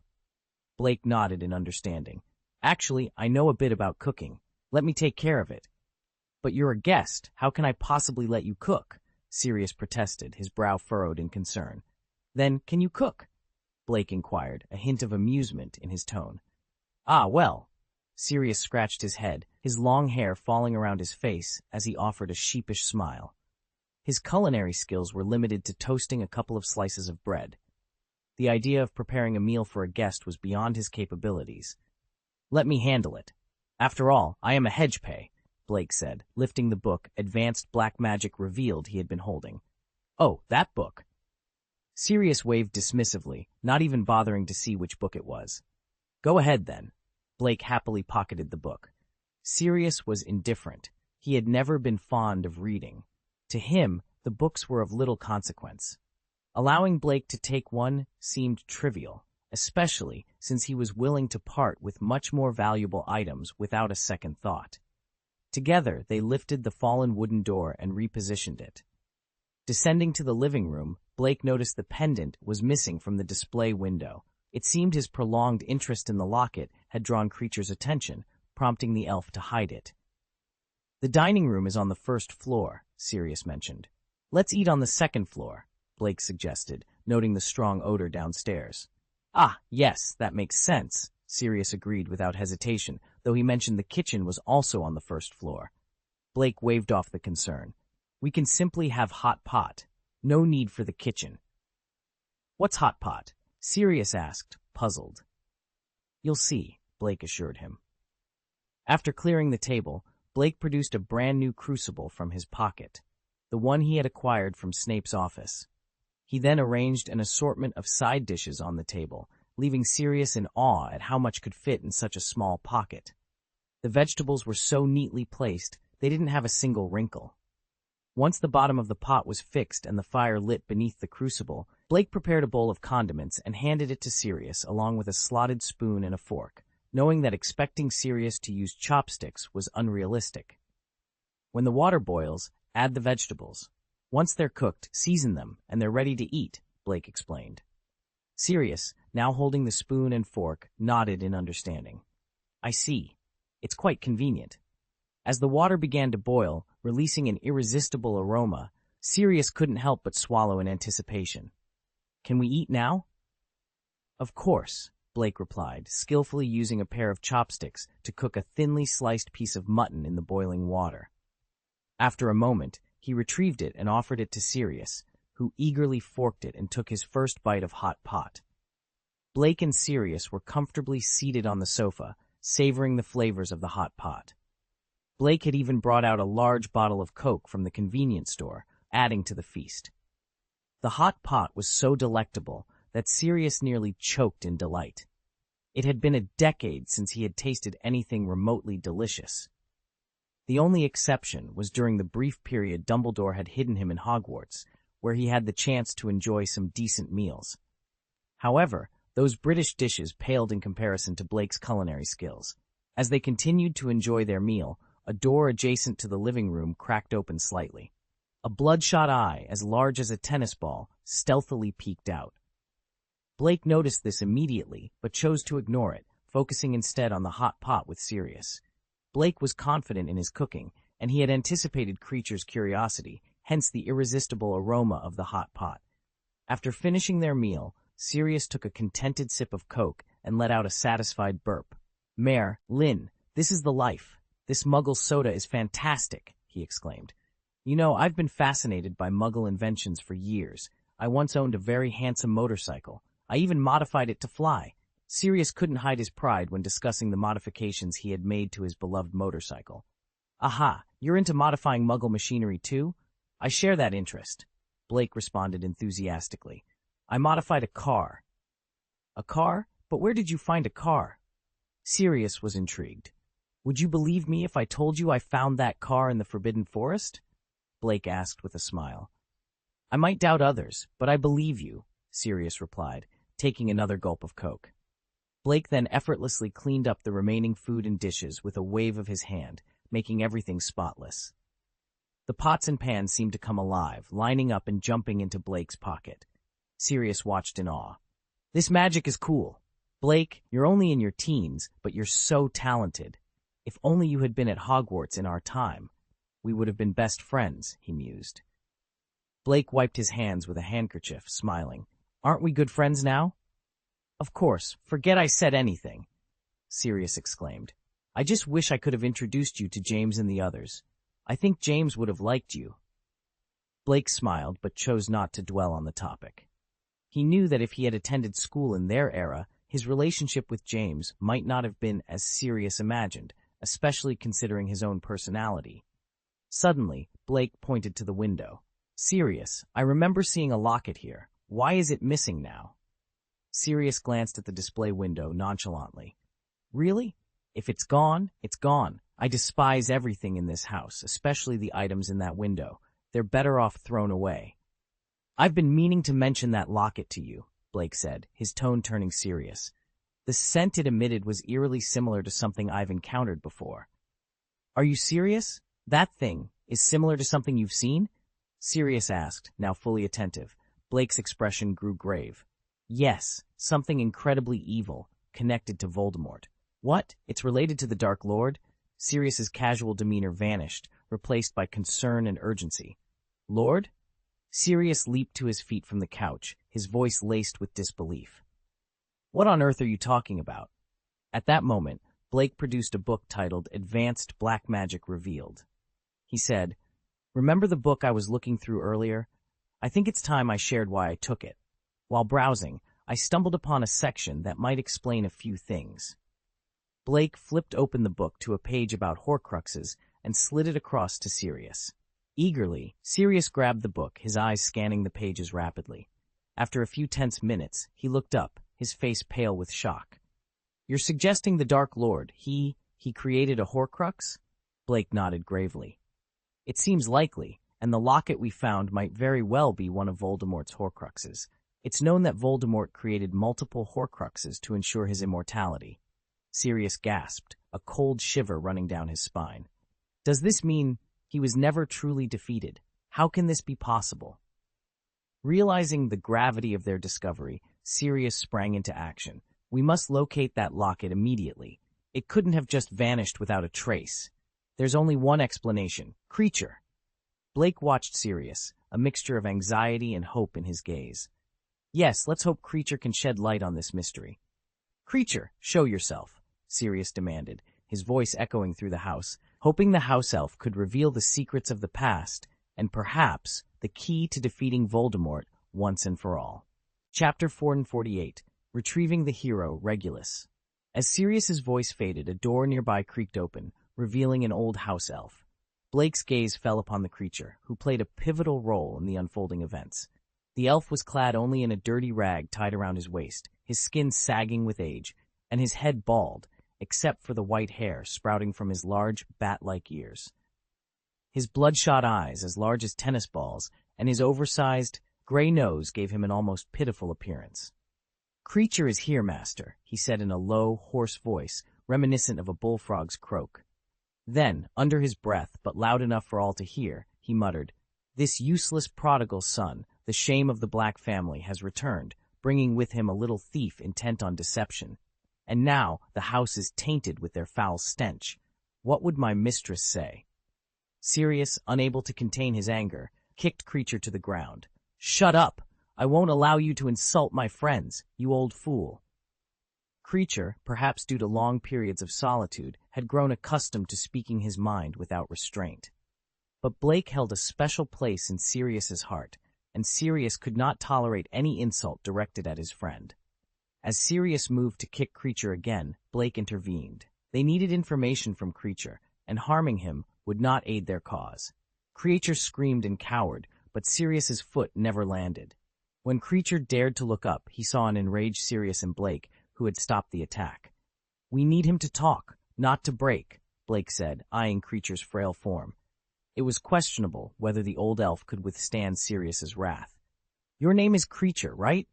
Blake nodded in understanding. "Actually, I know a bit about cooking. Let me take care of it." "But you're a guest. How can I possibly let you cook?" Sirius protested, his brow furrowed in concern. "Then, can you cook?" Blake inquired, a hint of amusement in his tone. "Ah, well." Sirius scratched his head, his long hair falling around his face as he offered a sheepish smile. His culinary skills were limited to toasting a couple of slices of bread. The idea of preparing a meal for a guest was beyond his capabilities. "Let me handle it. After all, I am a hedgepay," Blake said, lifting the book, Advanced Black Magic Revealed, he had been holding. "Oh, that book." Sirius waved dismissively, not even bothering to see which book it was. "Go ahead, then." Blake happily pocketed the book. Sirius was indifferent. He had never been fond of reading. To him, the books were of little consequence. Allowing Blake to take one seemed trivial, especially since he was willing to part with much more valuable items without a second thought. Together, they lifted the fallen wooden door and repositioned it. Descending to the living room, Blake noticed the pendant was missing from the display window. It seemed his prolonged interest in the locket had drawn Creature's attention, prompting the elf to hide it. "The dining room is on the 1st floor, Sirius mentioned. "Let's eat on the 2nd floor, Blake suggested, noting the strong odor downstairs. "Ah, yes, that makes sense," Sirius agreed without hesitation, though he mentioned the kitchen was also on the 1st floor. Blake waved off the concern. "We can simply have hot pot. No need for the kitchen." "What's hot pot?" Sirius asked, puzzled. "You'll see," Blake assured him. After clearing the table, Blake produced a brand-new crucible from his pocket, the one he had acquired from Snape's office. He then arranged an assortment of side dishes on the table, leaving Sirius in awe at how much could fit in such a small pocket. The vegetables were so neatly placed, they didn't have a single wrinkle. Once the bottom of the pot was fixed and the fire lit beneath the crucible, Blake prepared a bowl of condiments and handed it to Sirius along with a slotted spoon and a fork, knowing that expecting Sirius to use chopsticks was unrealistic. When the water boils, add the vegetables. Once they're cooked, season them, and they're ready to eat, Blake explained. Sirius, now holding the spoon and fork, nodded in understanding. I see. It's quite convenient. As the water began to boil, releasing an irresistible aroma, Sirius couldn't help but swallow in anticipation. Can we eat now? Of course, Blake replied, skillfully using a pair of chopsticks to cook a thinly sliced piece of mutton in the boiling water. After a moment, he retrieved it and offered it to Sirius, who eagerly forked it and took his first bite of hot pot. Blake and Sirius were comfortably seated on the sofa, savoring the flavors of the hot pot. Blake had even brought out a large bottle of Coke from the convenience store, adding to the feast. The hot pot was so delectable that Sirius nearly choked in delight. It had been a decade since he had tasted anything remotely delicious. The only exception was during the brief period Dumbledore had hidden him in Hogwarts, where he had the chance to enjoy some decent meals. However, those British dishes paled in comparison to Blake's culinary skills. As they continued to enjoy their meal, a door adjacent to the living room cracked open slightly. A bloodshot eye, as large as a tennis ball, stealthily peeked out. Blake noticed this immediately, but chose to ignore it, focusing instead on the hot pot with Sirius. Blake was confident in his cooking, and he had anticipated Creature's curiosity, hence the irresistible aroma of the hot pot. After finishing their meal, Sirius took a contented sip of Coke and let out a satisfied burp. "Mare, Lynn, this is the life. This Muggle soda is fantastic," he exclaimed. "You know, I've been fascinated by Muggle inventions for years. I once owned a very handsome motorcycle. I even modified it to fly." Sirius couldn't hide his pride when discussing the modifications he had made to his beloved motorcycle. "Aha, you're into modifying Muggle machinery too? I share that interest," Blake responded enthusiastically. "I modified a car." "A car? But where did you find a car?" Sirius was intrigued. "Would you believe me if I told you I found that car in the Forbidden Forest?" Blake asked with a smile. "I might doubt others, but I believe you," Sirius replied, taking another gulp of Coke. Blake then effortlessly cleaned up the remaining food and dishes with a wave of his hand, making everything spotless. The pots and pans seemed to come alive, lining up and jumping into Blake's pocket. Sirius watched in awe. "This magic is cool. Blake, you're only in your teens, but you're so talented. If only you had been at Hogwarts in our time. We would have been best friends," he mused. Blake wiped his hands with a handkerchief, smiling. "Aren't we good friends now?" "Of course, forget I said anything," Sirius exclaimed. "I just wish I could have introduced you to James and the others. I think James would have liked you." Blake smiled, but chose not to dwell on the topic. He knew that if he had attended school in their era, his relationship with James might not have been as Sirius imagined, especially considering his own personality. Suddenly, Blake pointed to the window. "Sirius, I remember seeing a locket here. Why is it missing now?" Sirius glanced at the display window nonchalantly. "Really? If it's gone, it's gone. I despise everything in this house, especially the items in that window. They're better off thrown away." "I've been meaning to mention that locket to you," Blake said, his tone turning serious. The scent it emitted was eerily similar to something I've encountered before. "Are you serious? That thing is similar to something you've seen?" Sirius asked, now fully attentive. Blake's expression grew grave. "Yes, something incredibly evil, connected to Voldemort." "What? It's related to the Dark Lord?" Sirius's casual demeanor vanished, replaced by concern and urgency. "Lord?" Sirius leaped to his feet from the couch, his voice laced with disbelief. "What on earth are you talking about?" At that moment, Blake produced a book titled Advanced Black Magic Revealed. He said, "Remember the book I was looking through earlier? I think it's time I shared why I took it. While browsing, I stumbled upon a section that might explain a few things." Blake flipped open the book to a page about Horcruxes and slid it across to Sirius. Eagerly, Sirius grabbed the book, his eyes scanning the pages rapidly. After a few tense minutes, he looked up, his face pale with shock. "You're suggesting the Dark Lord, he created a Horcrux?" Blake nodded gravely. "It seems likely, and the locket we found might very well be one of Voldemort's Horcruxes. It's known that Voldemort created multiple Horcruxes to ensure his immortality. Sirius gasped, a cold shiver running down his spine. Does this mean he was never truly defeated? How can this be possible? Realizing the gravity of their discovery, Sirius sprang into action. We must locate that locket immediately. It couldn't have just vanished without a trace. There's only one explanation. Creature. Blake watched Sirius, a mixture of anxiety and hope in his gaze. Yes, let's hope Creature can shed light on this mystery. Creature, show yourself, Sirius demanded, his voice echoing through the house, hoping the house elf could reveal the secrets of the past and perhaps the key to defeating Voldemort once and for all. Chapter 448, Retrieving the Hero, Regulus. As Sirius's voice faded, a door nearby creaked open, revealing an old house elf. Blake's gaze fell upon the creature, who played a pivotal role in the unfolding events. The elf was clad only in a dirty rag tied around his waist, his skin sagging with age, and his head bald, except for the white hair sprouting from his large, bat-like ears. His bloodshot eyes, as large as tennis balls, and his oversized, gray nose gave him an almost pitiful appearance. Creature is here, master, he said in a low, hoarse voice, reminiscent of a bullfrog's croak. Then, under his breath, but loud enough for all to hear, he muttered, This useless prodigal son, the shame of the Black family, has returned, bringing with him a little thief intent on deception. And now the house is tainted with their foul stench. What would my mistress say? Sirius, unable to contain his anger, kicked Creature to the ground. Shut up! I won't allow you to insult my friends, you old fool. Creature, perhaps due to long periods of solitude, had grown accustomed to speaking his mind without restraint. But Blake held a special place in Sirius's heart, and Sirius could not tolerate any insult directed at his friend. As Sirius moved to kick Creature again, Blake intervened. They needed information from Creature, and harming him would not aid their cause. Creature screamed and cowered, but Sirius's foot never landed. When Creature dared to look up, he saw an enraged Sirius and Blake, who had stopped the attack. We need him to talk, not to break, Blake said, eyeing Creature's frail form. It was questionable whether the old elf could withstand Sirius's wrath. Your name is Creature, right?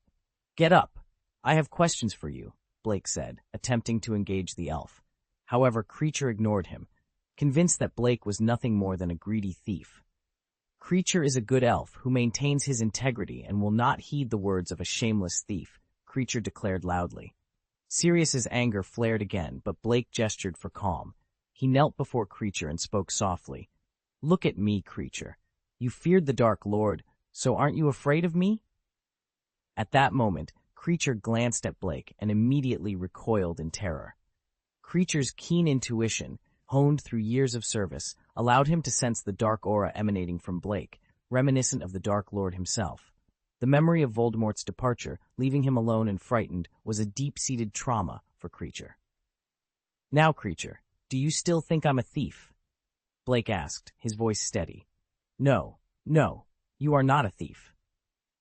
Get up. I have questions for you, Blake said, attempting to engage the elf. However, Creature ignored him, convinced that Blake was nothing more than a greedy thief. Creature is a good elf who maintains his integrity and will not heed the words of a shameless thief, Creature declared loudly. Sirius's anger flared again, but Blake gestured for calm. He knelt before Creature and spoke softly. Look at me, Creature. You feared the Dark Lord, so aren't you afraid of me? At that moment, Creature glanced at Blake and immediately recoiled in terror. Creature's keen intuition, honed through years of service, allowed him to sense the dark aura emanating from Blake, reminiscent of the Dark Lord himself. The memory of Voldemort's departure, leaving him alone and frightened, was a deep-seated trauma for Creature. Now, Creature, do you still think I'm a thief? Blake asked, his voice steady. No, you are not a thief.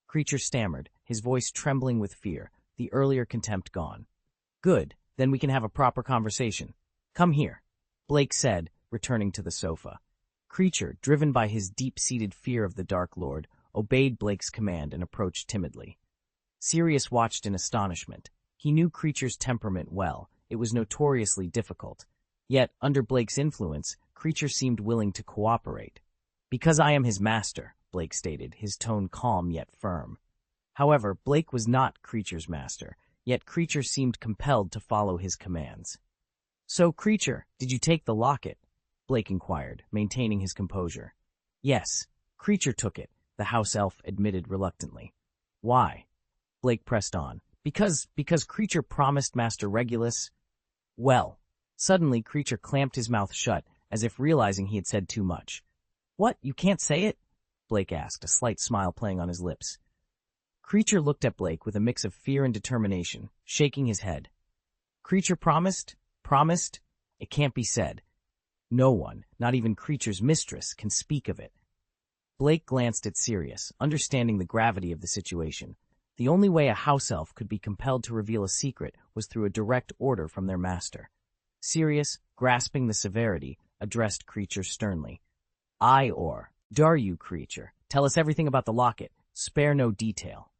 Creature stammered, his voice trembling with fear, the earlier contempt gone. Good, then we can have a proper conversation. Come here, Blake said, returning to the sofa. Creature, driven by his deep-seated fear of the Dark Lord, obeyed Blake's command and approached timidly. Sirius watched in astonishment. He knew Creature's temperament well. It was notoriously difficult. Yet, under Blake's influence, Creature seemed willing to cooperate. Because I am his master, Blake stated, his tone calm yet firm. However, Blake was not Creature's master, yet Creature seemed compelled to follow his commands. So, Creature, did you take the locket? Blake inquired, maintaining his composure. Yes, Creature took it, the house elf admitted reluctantly. Why? Blake pressed on. Because Creature promised Master Regulus. Well, suddenly Creature clamped his mouth shut, as if realizing he had said too much. What, you can't say it? Blake asked, a slight smile playing on his lips. Creature looked at Blake with a mix of fear and determination, shaking his head. Creature promised? Promised? It can't be said. No one, not even Creature's mistress, can speak of it. Blake glanced at Sirius, understanding the gravity of the situation. The only way a house elf could be compelled to reveal a secret was through a direct order from their master. Sirius, grasping the severity, addressed Creature sternly. Dare you, creature? Tell us everything about the locket. Spare no detail.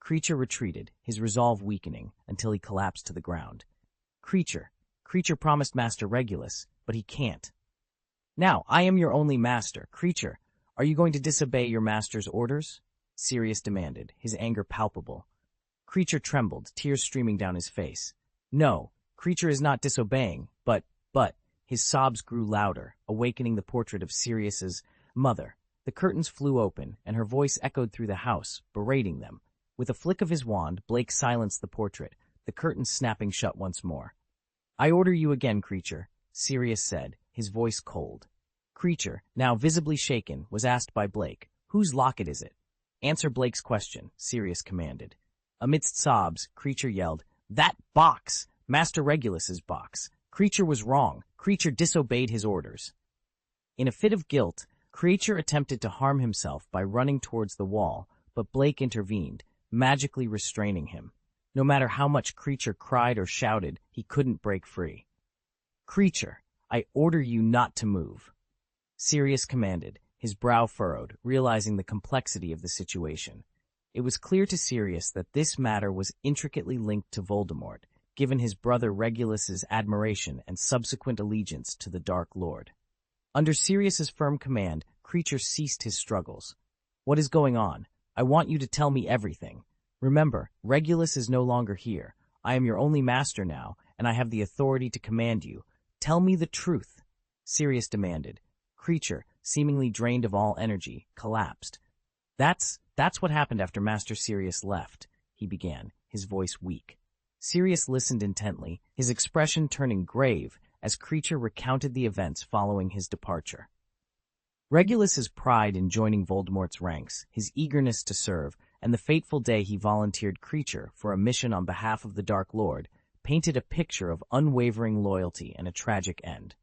Creature retreated, his resolve weakening, until he collapsed to the ground. Creature promised Master Regulus, but he can't. Now, I am your only master. Creature, are you going to disobey your master's orders? Sirius demanded, his anger palpable. Creature trembled, tears streaming down his face. No, Creature is not disobeying, but, his sobs grew louder, awakening the portrait of Sirius's mother. The curtains flew open, and her voice echoed through the house, berating them. With a flick of his wand, Blake silenced the portrait, the curtains snapping shut once more. I order you again, Creature, Sirius said, his voice cold. Creature, now visibly shaken, was asked by Blake, whose locket is it? Answer Blake's question, Sirius commanded. Amidst sobs, Creature yelled, That box! Master Regulus's box. Creature was wrong. Creature disobeyed his orders. In a fit of guilt, Creature attempted to harm himself by running towards the wall, but Blake intervened, magically restraining him. No matter how much Creature cried or shouted, he couldn't break free. Creature, I order you not to move. Sirius commanded, his brow furrowed, realizing the complexity of the situation. It was clear to Sirius that this matter was intricately linked to Voldemort, given his brother Regulus's admiration and subsequent allegiance to the Dark Lord. Under Sirius's firm command, Creature ceased his struggles. What is going on? I want you to tell me everything. Remember, Regulus is no longer here. I am your only master now, and I have the authority to command you. Tell me the truth, Sirius demanded. Creature, seemingly drained of all energy, collapsed. That's what happened after Master Sirius left, he began, his voice weak. Sirius listened intently, his expression turning grave as Creature recounted the events following his departure. Regulus's pride in joining Voldemort's ranks, his eagerness to serve, and the fateful day he volunteered Creature for a mission on behalf of the Dark Lord painted a picture of unwavering loyalty and a tragic end.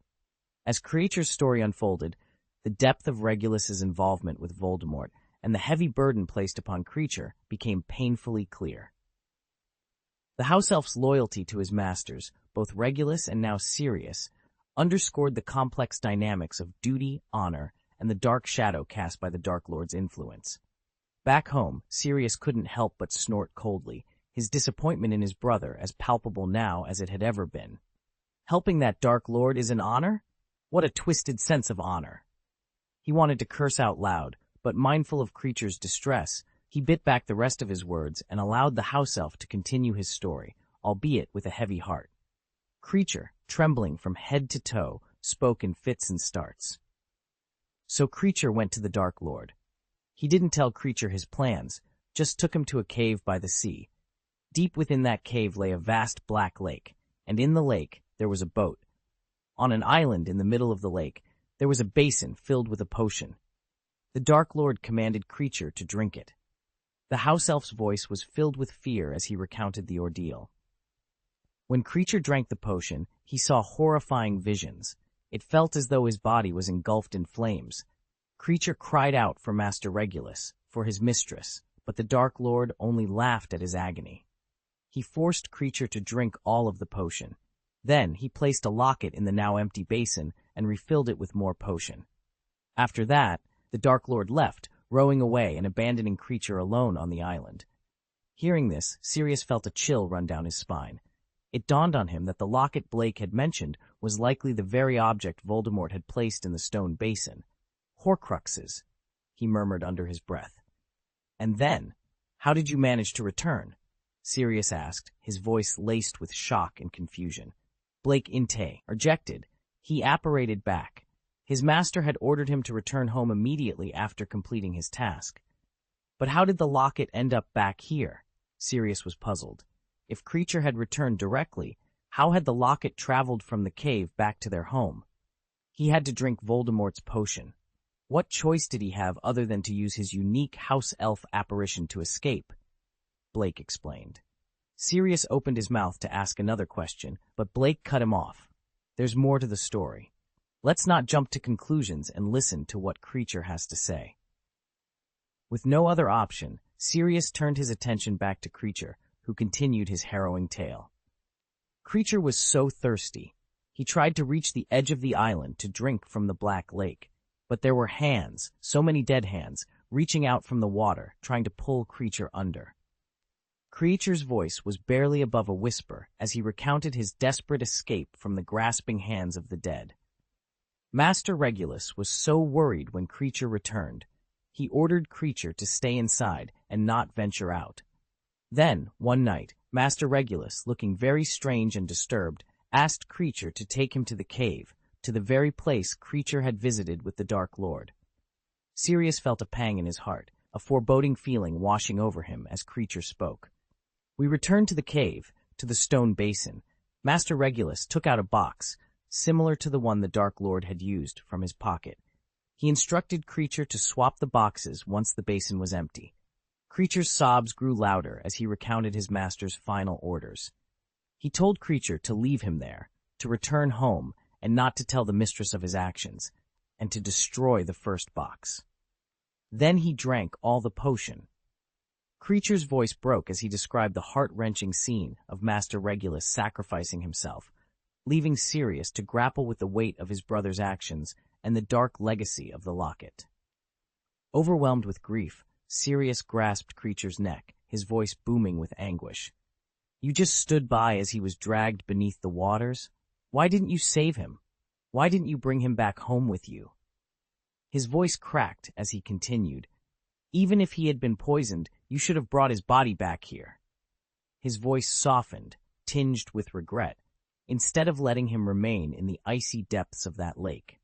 As Creature's story unfolded, the depth of Regulus's involvement with Voldemort and the heavy burden placed upon Creature became painfully clear. The house elf's loyalty to his masters, both Regulus and now Sirius, underscored the complex dynamics of duty, honor, and the dark shadow cast by the Dark Lord's influence. Back home, Sirius couldn't help but snort coldly, his disappointment in his brother as palpable now as it had ever been. Helping that Dark Lord is an honor? What a twisted sense of honor. He wanted to curse out loud, but mindful of Creature's distress, he bit back the rest of his words and allowed the house elf to continue his story, albeit with a heavy heart. Creature, trembling from head to toe, spoke in fits and starts. So Creature went to the Dark Lord. He didn't tell Creature his plans, just took him to a cave by the sea. Deep within that cave lay a vast black lake, and in the lake there was a boat. On an island in the middle of the lake, there was a basin filled with a potion. The Dark Lord commanded Creature to drink it. The house elf's voice was filled with fear as he recounted the ordeal. When Creature drank the potion, he saw horrifying visions. It felt as though his body was engulfed in flames. Creature cried out for Master Regulus, for his mistress, but the Dark Lord only laughed at his agony. He forced Creature to drink all of the potion. Then he placed a locket in the now empty basin and refilled it with more potion. After that, the Dark Lord left, rowing away and abandoning Creature alone on the island. Hearing this, Sirius felt a chill run down his spine. It dawned on him that the locket Blake had mentioned was likely the very object Voldemort had placed in the stone basin. Horcruxes, he murmured under his breath. And then, how did you manage to return? Sirius asked, his voice laced with shock and confusion. Blake interjected. He apparated back. His master had ordered him to return home immediately after completing his task. But how did the locket end up back here? Sirius was puzzled. If Creature had returned directly, how had the locket traveled from the cave back to their home? He had to drink Voldemort's potion. What choice did he have other than to use his unique house elf apparition to escape? Blake explained. Sirius opened his mouth to ask another question, but Blake cut him off. There's more to the story. Let's not jump to conclusions and listen to what Creature has to say. With no other option, Sirius turned his attention back to Creature, who continued his harrowing tale. Creature was so thirsty. He tried to reach the edge of the island to drink from the Black Lake, but there were hands, so many dead hands, reaching out from the water, trying to pull Kreacher under. Kreacher's voice was barely above a whisper as he recounted his desperate escape from the grasping hands of the dead. Master Regulus was so worried when Kreacher returned. He ordered Kreacher to stay inside and not venture out. Then, one night, Master Regulus, looking very strange and disturbed, asked Kreacher to take him to the cave, to the very place Kreacher had visited with the Dark Lord. Sirius felt a pang in his heart, a foreboding feeling washing over him as Kreacher spoke. We returned to the cave, to the stone basin. Master Regulus took out a box, similar to the one the Dark Lord had used, from his pocket. He instructed Kreacher to swap the boxes once the basin was empty. Kreacher's sobs grew louder as he recounted his master's final orders. He told Kreacher to leave him there, to return home, and not to tell the mistress of his actions, and to destroy the first box. Then he drank all the potion. Kreacher's voice broke as he described the heart-wrenching scene of Master Regulus sacrificing himself, leaving Sirius to grapple with the weight of his brother's actions and the dark legacy of the locket. Overwhelmed with grief, Sirius grasped Kreacher's neck, his voice booming with anguish. You just stood by as he was dragged beneath the waters? Why didn't you save him? Why didn't you bring him back home with you? His voice cracked as he continued. Even if he had been poisoned, you should have brought his body back here. His voice softened, tinged with regret, instead of letting him remain in the icy depths of that lake.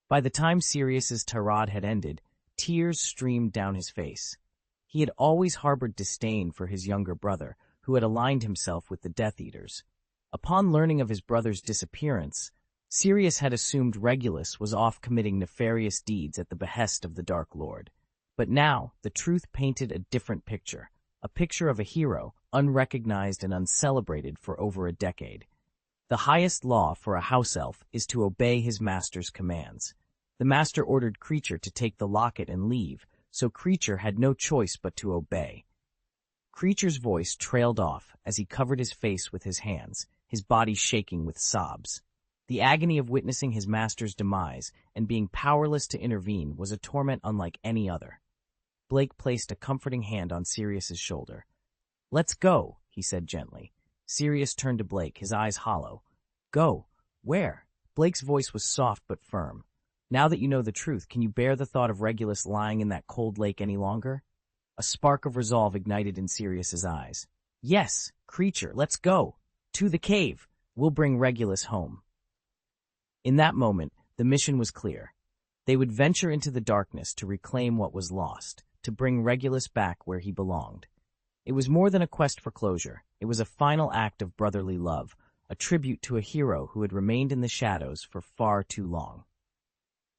By the time Sirius's tirade had ended, tears streamed down his face. He had always harbored disdain for his younger brother, who had aligned himself with the Death Eaters. Upon learning of his brother's disappearance, Sirius had assumed Regulus was off committing nefarious deeds at the behest of the Dark Lord. But now, the truth painted a different picture, a picture of a hero, unrecognized and uncelebrated for over a decade. The highest law for a house elf is to obey his master's commands. The master ordered Kreacher to take the locket and leave, so Kreacher had no choice but to obey. Kreacher's voice trailed off as he covered his face with his hands, his body shaking with sobs. The agony of witnessing his master's demise and being powerless to intervene was a torment unlike any other. Blake placed a comforting hand on Sirius's shoulder. "Let's go," he said gently. Sirius turned to Blake, his eyes hollow. "Go? Where?" Blake's voice was soft but firm. "Now that you know the truth, can you bear the thought of Regulus lying in that cold lake any longer?" A spark of resolve ignited in Sirius's eyes. "Yes, Kreacher, let's go. To the cave. We'll bring Regulus home." In that moment, the mission was clear. They would venture into the darkness to reclaim what was lost, to bring Regulus back where he belonged. It was more than a quest for closure. It was a final act of brotherly love, a tribute to a hero who had remained in the shadows for far too long.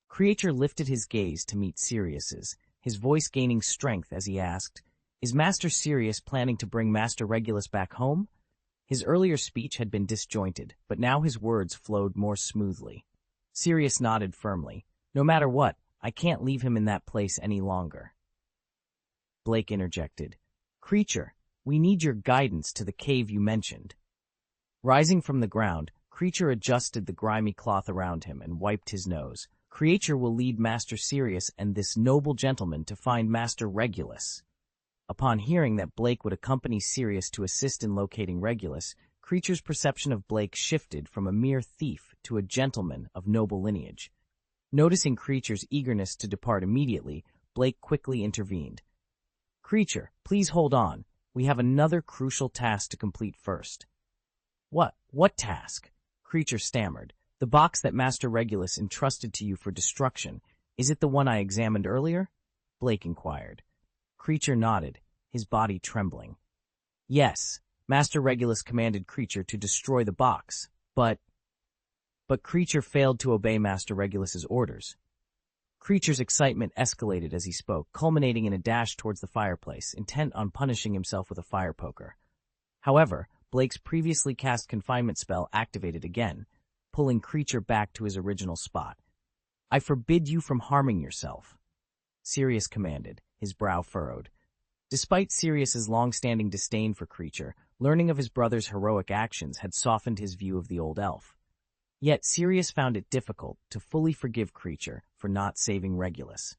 Kreacher lifted his gaze to meet Sirius's, his voice gaining strength as he asked, "Is Master Sirius planning to bring Master Regulus back home?" His earlier speech had been disjointed, but now his words flowed more smoothly. Sirius nodded firmly. "No matter what, I can't leave him in that place any longer." Blake interjected. "Kreacher, we need your guidance to the cave you mentioned." Rising from the ground, Kreacher adjusted the grimy cloth around him and wiped his nose. "Kreacher will lead Master Sirius and this noble gentleman to find Master Regulus." Upon hearing that Blake would accompany Sirius to assist in locating Regulus, Kreacher's perception of Blake shifted from a mere thief to a gentleman of noble lineage. Noticing Kreacher's eagerness to depart immediately, Blake quickly intervened. "Kreacher, please hold on. We have another crucial task to complete first." What task?" Kreacher stammered. "The box that Master Regulus entrusted to you for destruction. Is it the one I examined earlier?" Blake inquired. Kreacher nodded, his body trembling. "Yes, Master Regulus commanded Kreacher to destroy the box, but Kreacher failed to obey Master Regulus's orders." Kreacher's excitement escalated as he spoke, culminating in a dash towards the fireplace, intent on punishing himself with a fire poker. However, Blake's previously cast confinement spell activated again, pulling Kreacher back to his original spot. "I forbid you from harming yourself," Sirius commanded, his brow furrowed. Despite Sirius's long-standing disdain for Kreacher, learning of his brother's heroic actions had softened his view of the old elf. Yet Sirius found it difficult to fully forgive Creature for not saving Regulus.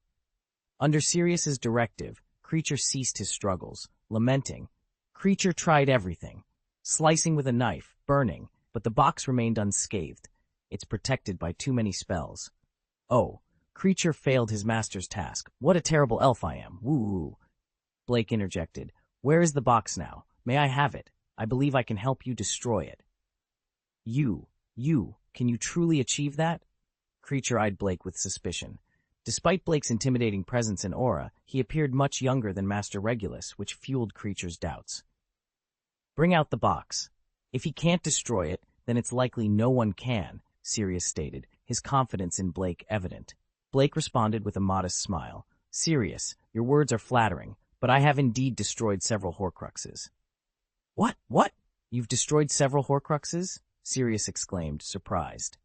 Under Sirius's directive, Creature ceased his struggles, lamenting. Creature tried everything, slicing with a knife, burning, but the box remained unscathed. It's protected by too many spells. Oh, Creature failed his master's task. What a terrible elf I am. Woo-woo. Blake interjected. Where is the box now? May I have it? I believe I can help you destroy it. You, can you truly achieve that? Creature eyed Blake with suspicion. Despite Blake's intimidating presence and aura, he appeared much younger than Master Regulus, which fueled Creature's doubts. Bring out the box. If he can't destroy it, then it's likely no one can, Sirius stated, his confidence in Blake evident. Blake responded with a modest smile. Sirius, your words are flattering, but I have indeed destroyed several Horcruxes. What? You've destroyed several Horcruxes? Sirius exclaimed, surprised.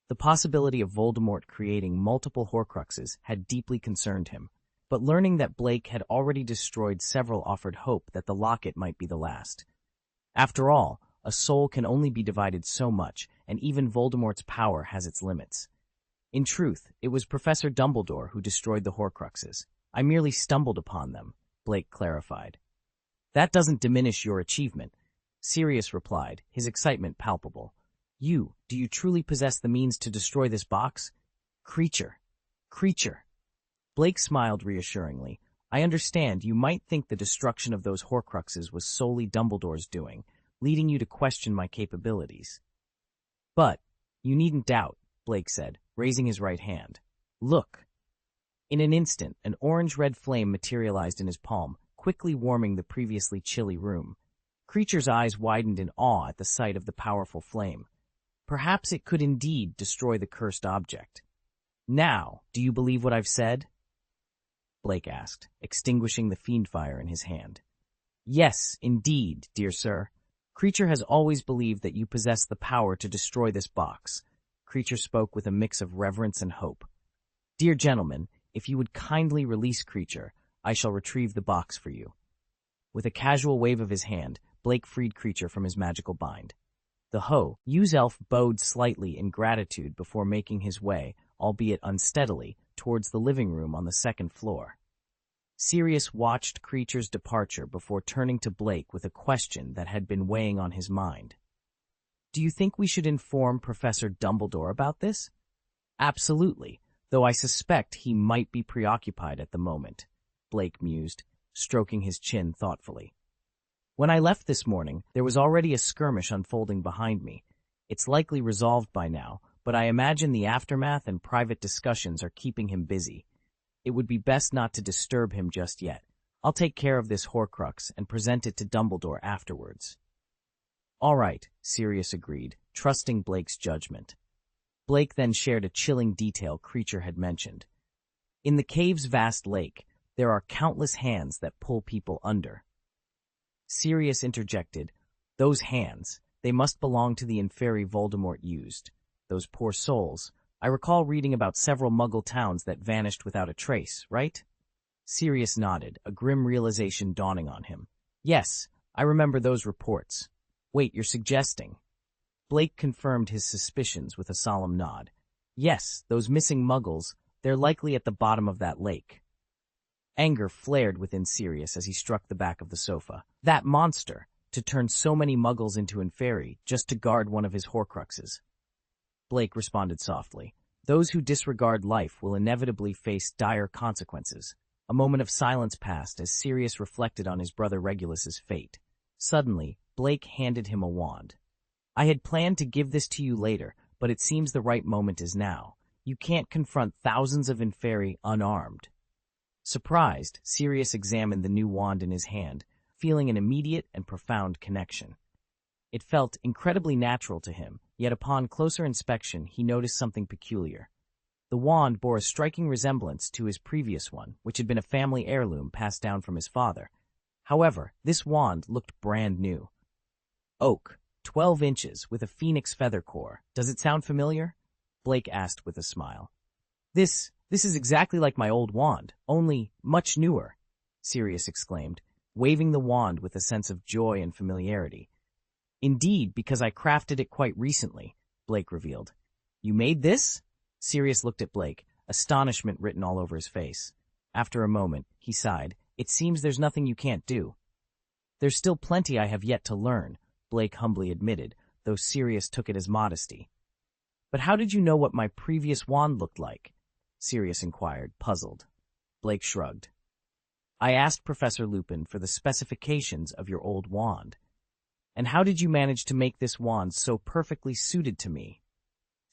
The possibility of Voldemort creating multiple Horcruxes had deeply concerned him, but learning that Blake had already destroyed several offered hope that the locket might be the last. After all, a soul can only be divided so much, and even Voldemort's power has its limits. In truth, it was Professor Dumbledore who destroyed the Horcruxes. I merely stumbled upon them, Blake clarified. That doesn't diminish your achievement, Sirius replied, his excitement palpable. Do you truly possess the means to destroy this box? Creature. Blake smiled reassuringly. I understand you might think the destruction of those Horcruxes was solely Dumbledore's doing, leading you to question my capabilities. But you needn't doubt, Blake said, raising his right hand. Look. In an instant, an orange-red flame materialized in his palm, quickly warming the previously chilly room. Creature's eyes widened in awe at the sight of the powerful flame. Perhaps it could indeed destroy the cursed object. Now, do you believe what I've said? Blake asked, extinguishing the fiend fire in his hand. Yes, indeed, dear sir. Creature has always believed that you possess the power to destroy this box. Creature spoke with a mix of reverence and hope. Dear gentlemen, if you would kindly release Creature, I shall retrieve the box for you. With a casual wave of his hand, Blake freed Creature from his magical bind. The Elf bowed slightly in gratitude before making his way, albeit unsteadily, towards the living room on the second floor. Sirius watched Creature's departure before turning to Blake with a question that had been weighing on his mind. Do you think we should inform Professor Dumbledore about this? Absolutely, though I suspect he might be preoccupied at the moment, Blake mused, stroking his chin thoughtfully. When I left this morning, there was already a skirmish unfolding behind me. It's likely resolved by now, but I imagine the aftermath and private discussions are keeping him busy. It would be best not to disturb him just yet. I'll take care of this Horcrux and present it to Dumbledore afterwards. All right, Sirius agreed, trusting Blake's judgment. Blake then shared a chilling detail Creature had mentioned. In the cave's vast lake, there are countless hands that pull people under. Sirius interjected, those hands, they must belong to the inferi Voldemort used. Those poor souls. I recall reading about several Muggle towns that vanished without a trace, right? Sirius nodded, a grim realization dawning on him. Yes, I remember those reports. Wait, you're suggesting? Blake confirmed his suspicions with a solemn nod. Yes, those missing Muggles, they're likely at the bottom of that lake. Anger flared within Sirius as he struck the back of the sofa. That monster, to turn so many Muggles into inferi just to guard one of his Horcruxes. Blake responded softly. Those who disregard life will inevitably face dire consequences. A moment of silence passed as Sirius reflected on his brother Regulus's fate. Suddenly, Blake handed him a wand. I had planned to give this to you later, but it seems the right moment is now. You can't confront thousands of inferi unarmed. Surprised, Sirius examined the new wand in his hand, feeling an immediate and profound connection. It felt incredibly natural to him, yet upon closer inspection he noticed something peculiar. The wand bore a striking resemblance to his previous one, which had been a family heirloom passed down from his father. However, this wand looked brand new. Oak, 12 inches, with a phoenix feather core. Does it sound familiar? Blake asked with a smile. This is exactly like my old wand, only much newer, Sirius exclaimed, waving the wand with a sense of joy and familiarity. Indeed, because I crafted it quite recently, Blake revealed. You made this? Sirius looked at Blake, astonishment written all over his face. After a moment, he sighed. It seems there's nothing you can't do. There's still plenty I have yet to learn, Blake humbly admitted, though Sirius took it as modesty. But how did you know what my previous wand looked like? Sirius inquired, puzzled. Blake shrugged. I asked Professor Lupin for the specifications of your old wand. And how did you manage to make this wand so perfectly suited to me?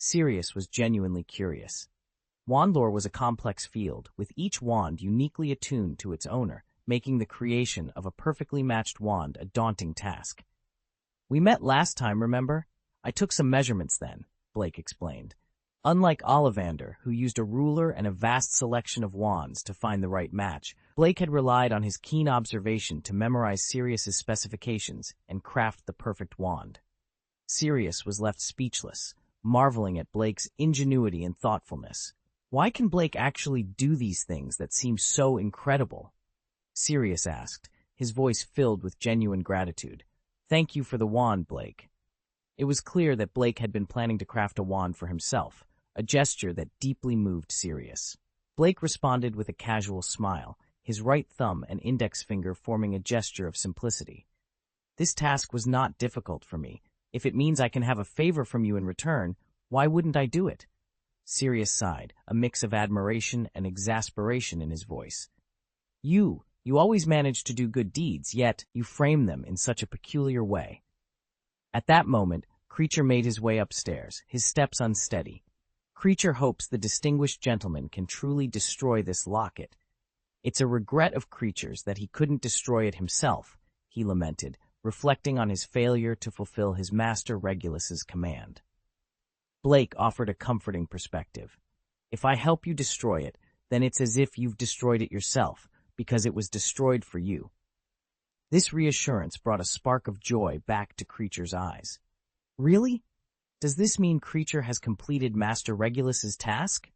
Sirius was genuinely curious. Wand lore was a complex field, with each wand uniquely attuned to its owner, making the creation of a perfectly matched wand a daunting task. We met last time, remember? I took some measurements then, Blake explained. Unlike Ollivander, who used a ruler and a vast selection of wands to find the right match, Blake had relied on his keen observation to memorize Sirius's specifications and craft the perfect wand. Sirius was left speechless, marveling at Blake's ingenuity and thoughtfulness. Why can Blake actually do these things that seem so incredible? Sirius asked, his voice filled with genuine gratitude. Thank you for the wand, Blake. It was clear that Blake had been planning to craft a wand for himself, a gesture that deeply moved Sirius. Blake responded with a casual smile, his right thumb and index finger forming a gesture of simplicity. This task was not difficult for me. If it means I can have a favor from you in return, why wouldn't I do it? Sirius sighed, a mix of admiration and exasperation in his voice. You always manage to do good deeds, yet you frame them in such a peculiar way. At that moment, Creature made his way upstairs, his steps unsteady. Creature hopes the distinguished gentleman can truly destroy this locket. It's a regret of Creature's that he couldn't destroy it himself, he lamented, reflecting on his failure to fulfill his master Regulus's command. Blake offered a comforting perspective. If I help you destroy it, then it's as if you've destroyed it yourself, because it was destroyed for you. This reassurance brought a spark of joy back to Creature's eyes. Really? Does this mean Creature has completed Master Regulus's task?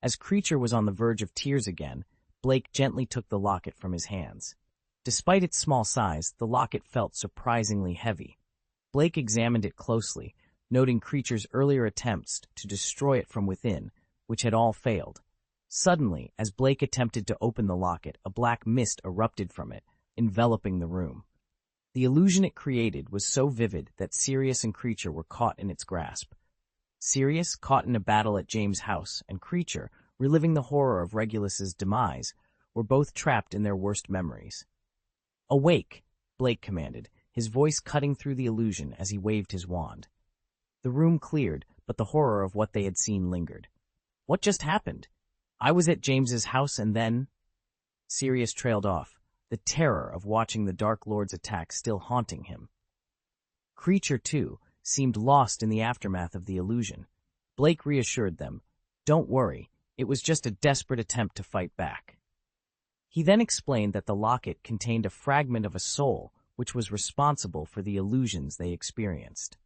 As Creature was on the verge of tears again, Blake gently took the locket from his hands. Despite its small size, the locket felt surprisingly heavy. Blake examined it closely, noting Creature's earlier attempts to destroy it from within, which had all failed. Suddenly, as Blake attempted to open the locket, a black mist erupted from it, enveloping the room. The illusion it created was so vivid that Sirius and Creature were caught in its grasp. Sirius, caught in a battle at James' house, and Creature, reliving the horror of Regulus's demise, were both trapped in their worst memories. "Awake!" Blake commanded, his voice cutting through the illusion as he waved his wand. The room cleared, but the horror of what they had seen lingered. What just happened? I was at James's house and then... Sirius trailed off, the terror of watching the Dark Lord's attack still haunting him. Creature, too, seemed lost in the aftermath of the illusion. Blake reassured them, "Don't worry, it was just a desperate attempt to fight back." He then explained that the locket contained a fragment of a soul which was responsible for the illusions they experienced.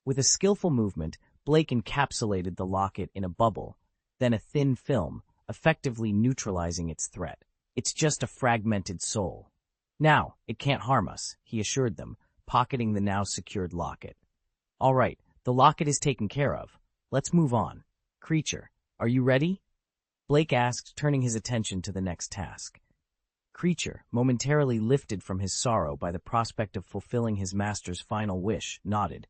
With a skillful movement, Blake encapsulated the locket in a bubble, then a thin film, effectively neutralizing its threat. It's just a fragmented soul. Now, it can't harm us, he assured them, pocketing the now secured locket. All right, the locket is taken care of. Let's move on. Creature, are you ready? Blake asked, turning his attention to the next task. Creature, momentarily lifted from his sorrow by the prospect of fulfilling his master's final wish, nodded.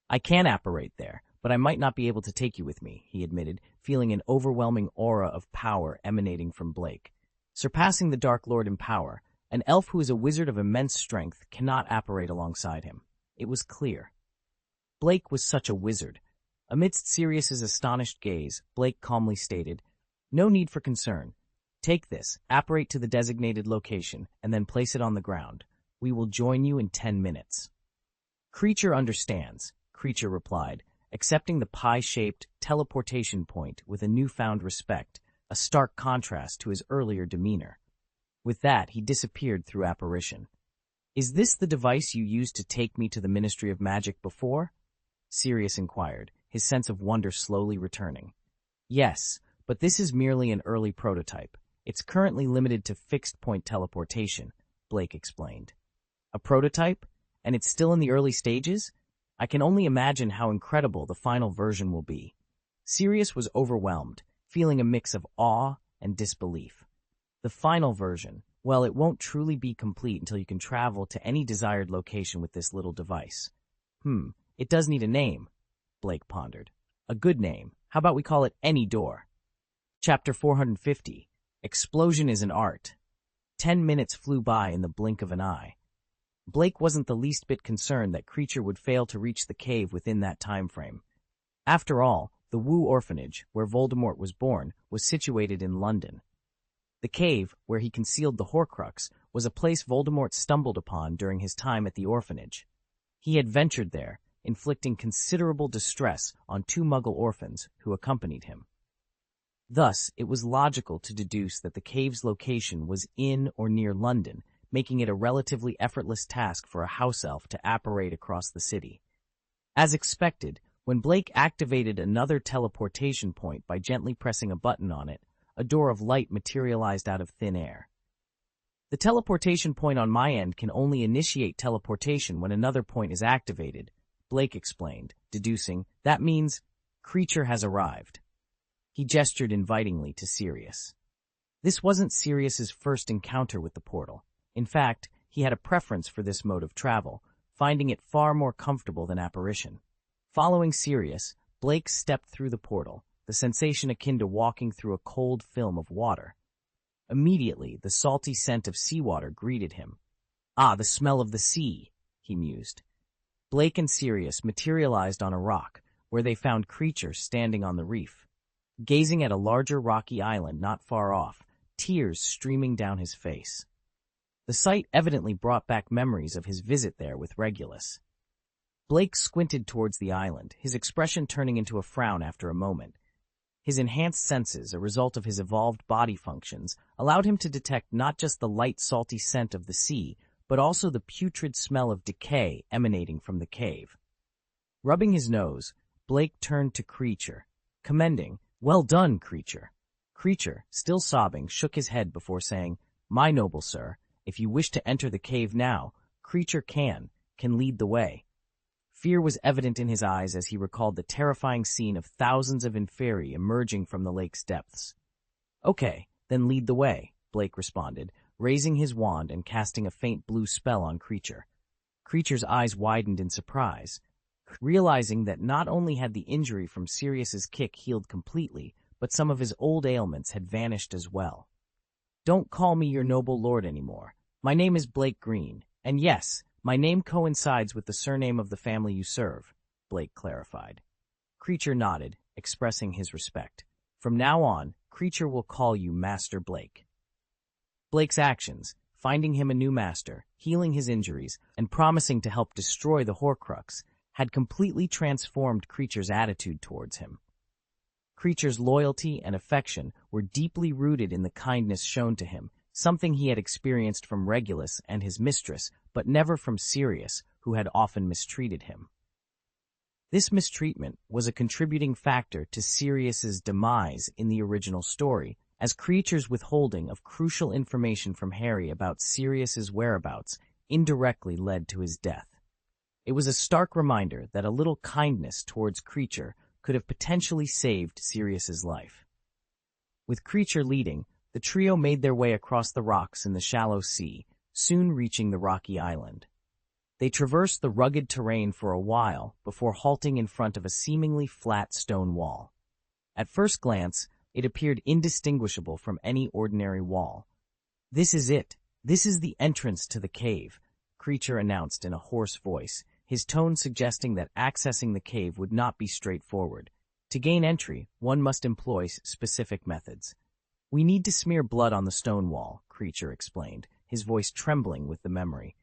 I can apparate there, but I might not be able to take you with me, he admitted, feeling an overwhelming aura of power emanating from Blake. Surpassing the Dark Lord in power, an elf who is a wizard of immense strength cannot apparate alongside him. It was clear. Blake was such a wizard. Amidst Sirius's astonished gaze, Blake calmly stated, No need for concern. Take this, apparate to the designated location, and then place it on the ground. We will join you in 10 minutes. Creature understands, Creature replied, accepting the pie-shaped teleportation point with a newfound respect, a stark contrast to his earlier demeanor. With that, he disappeared through apparition. Is this the device you used to take me to the Ministry of Magic before? Sirius inquired, his sense of wonder slowly returning. Yes, but this is merely an early prototype. It's currently limited to fixed-point teleportation, Blake explained. A prototype? And it's still in the early stages? I can only imagine how incredible the final version will be. Sirius was overwhelmed, feeling a mix of awe and disbelief. The final version, well, it won't truly be complete until you can travel to any desired location with this little device. It does need a name, Blake pondered. A good name. How about we call it Any Door? Chapter 450. Explosion is an Art. 10 minutes flew by in the blink of an eye. Blake wasn't the least bit concerned that Kreacher would fail to reach the cave within that time frame. After all, the Wu orphanage, where Voldemort was born, was situated in London. The cave, where he concealed the Horcrux, was a place Voldemort stumbled upon during his time at the orphanage. He had ventured there, inflicting considerable distress on 2 Muggle orphans who accompanied him. Thus, it was logical to deduce that the cave's location was in or near London, making it a relatively effortless task for a house elf to apparate across the city. As expected, when Blake activated another teleportation point by gently pressing a button on it, a door of light materialized out of thin air. The teleportation point on my end can only initiate teleportation when another point is activated, Blake explained, deducing, that means Kreacher has arrived. He gestured invitingly to Sirius. This wasn't Sirius's first encounter with the portal. In fact, he had a preference for this mode of travel, finding it far more comfortable than apparition. Following Sirius, Blake stepped through the portal, the sensation akin to walking through a cold film of water. Immediately, the salty scent of seawater greeted him. Ah, the smell of the sea, he mused. Blake and Sirius materialized on a rock, where they found Kreacher standing on the reef. Gazing at a larger rocky island not far off, tears streaming down his face. The sight evidently brought back memories of his visit there with Regulus. Blake squinted towards the island, his expression turning into a frown after a moment. His enhanced senses, a result of his evolved body functions, allowed him to detect not just the light, salty scent of the sea, but also the putrid smell of decay emanating from the cave. Rubbing his nose, Blake turned to Kreacher, commending, "Well done, Kreacher." Kreacher, still sobbing, shook his head before saying, "My noble sir, if you wish to enter the cave now, Kreacher can lead the way." Fear was evident in his eyes as he recalled the terrifying scene of thousands of Inferi emerging from the lake's depths. "Okay, then lead the way," Blake responded, raising his wand and casting a faint blue spell on Kreacher. Kreacher's eyes widened in surprise, realizing that not only had the injury from Sirius's kick healed completely, but some of his old ailments had vanished as well. "Don't call me your noble lord anymore. My name is Blake Green, and yes, my name coincides with the surname of the family you serve," Blake clarified. Kreacher nodded, expressing his respect. "From now on, Kreacher will call you Master Blake." Blake's actions, finding him a new master, healing his injuries, and promising to help destroy the Horcrux, had completely transformed Kreacher's attitude towards him. Kreacher's loyalty and affection were deeply rooted in the kindness shown to him, something he had experienced from Regulus and his mistress, but never from Sirius, who had often mistreated him. This mistreatment was a contributing factor to Sirius's demise in the original story, as Kreacher's withholding of crucial information from Harry about Sirius's whereabouts indirectly led to his death. It was a stark reminder that a little kindness towards Kreacher could have potentially saved Sirius's life. With Kreacher leading, the trio made their way across the rocks in the shallow sea, soon reaching the rocky island. They traversed the rugged terrain for a while before halting in front of a seemingly flat stone wall. At first glance, it appeared indistinguishable from any ordinary wall. "This is it. This is the entrance to the cave," Kreacher announced in a hoarse voice, his tone suggesting that accessing the cave would not be straightforward. To gain entry, one must employ specific methods. "We need to smear blood on the stone wall," Kreacher explained, his voice trembling with the memory.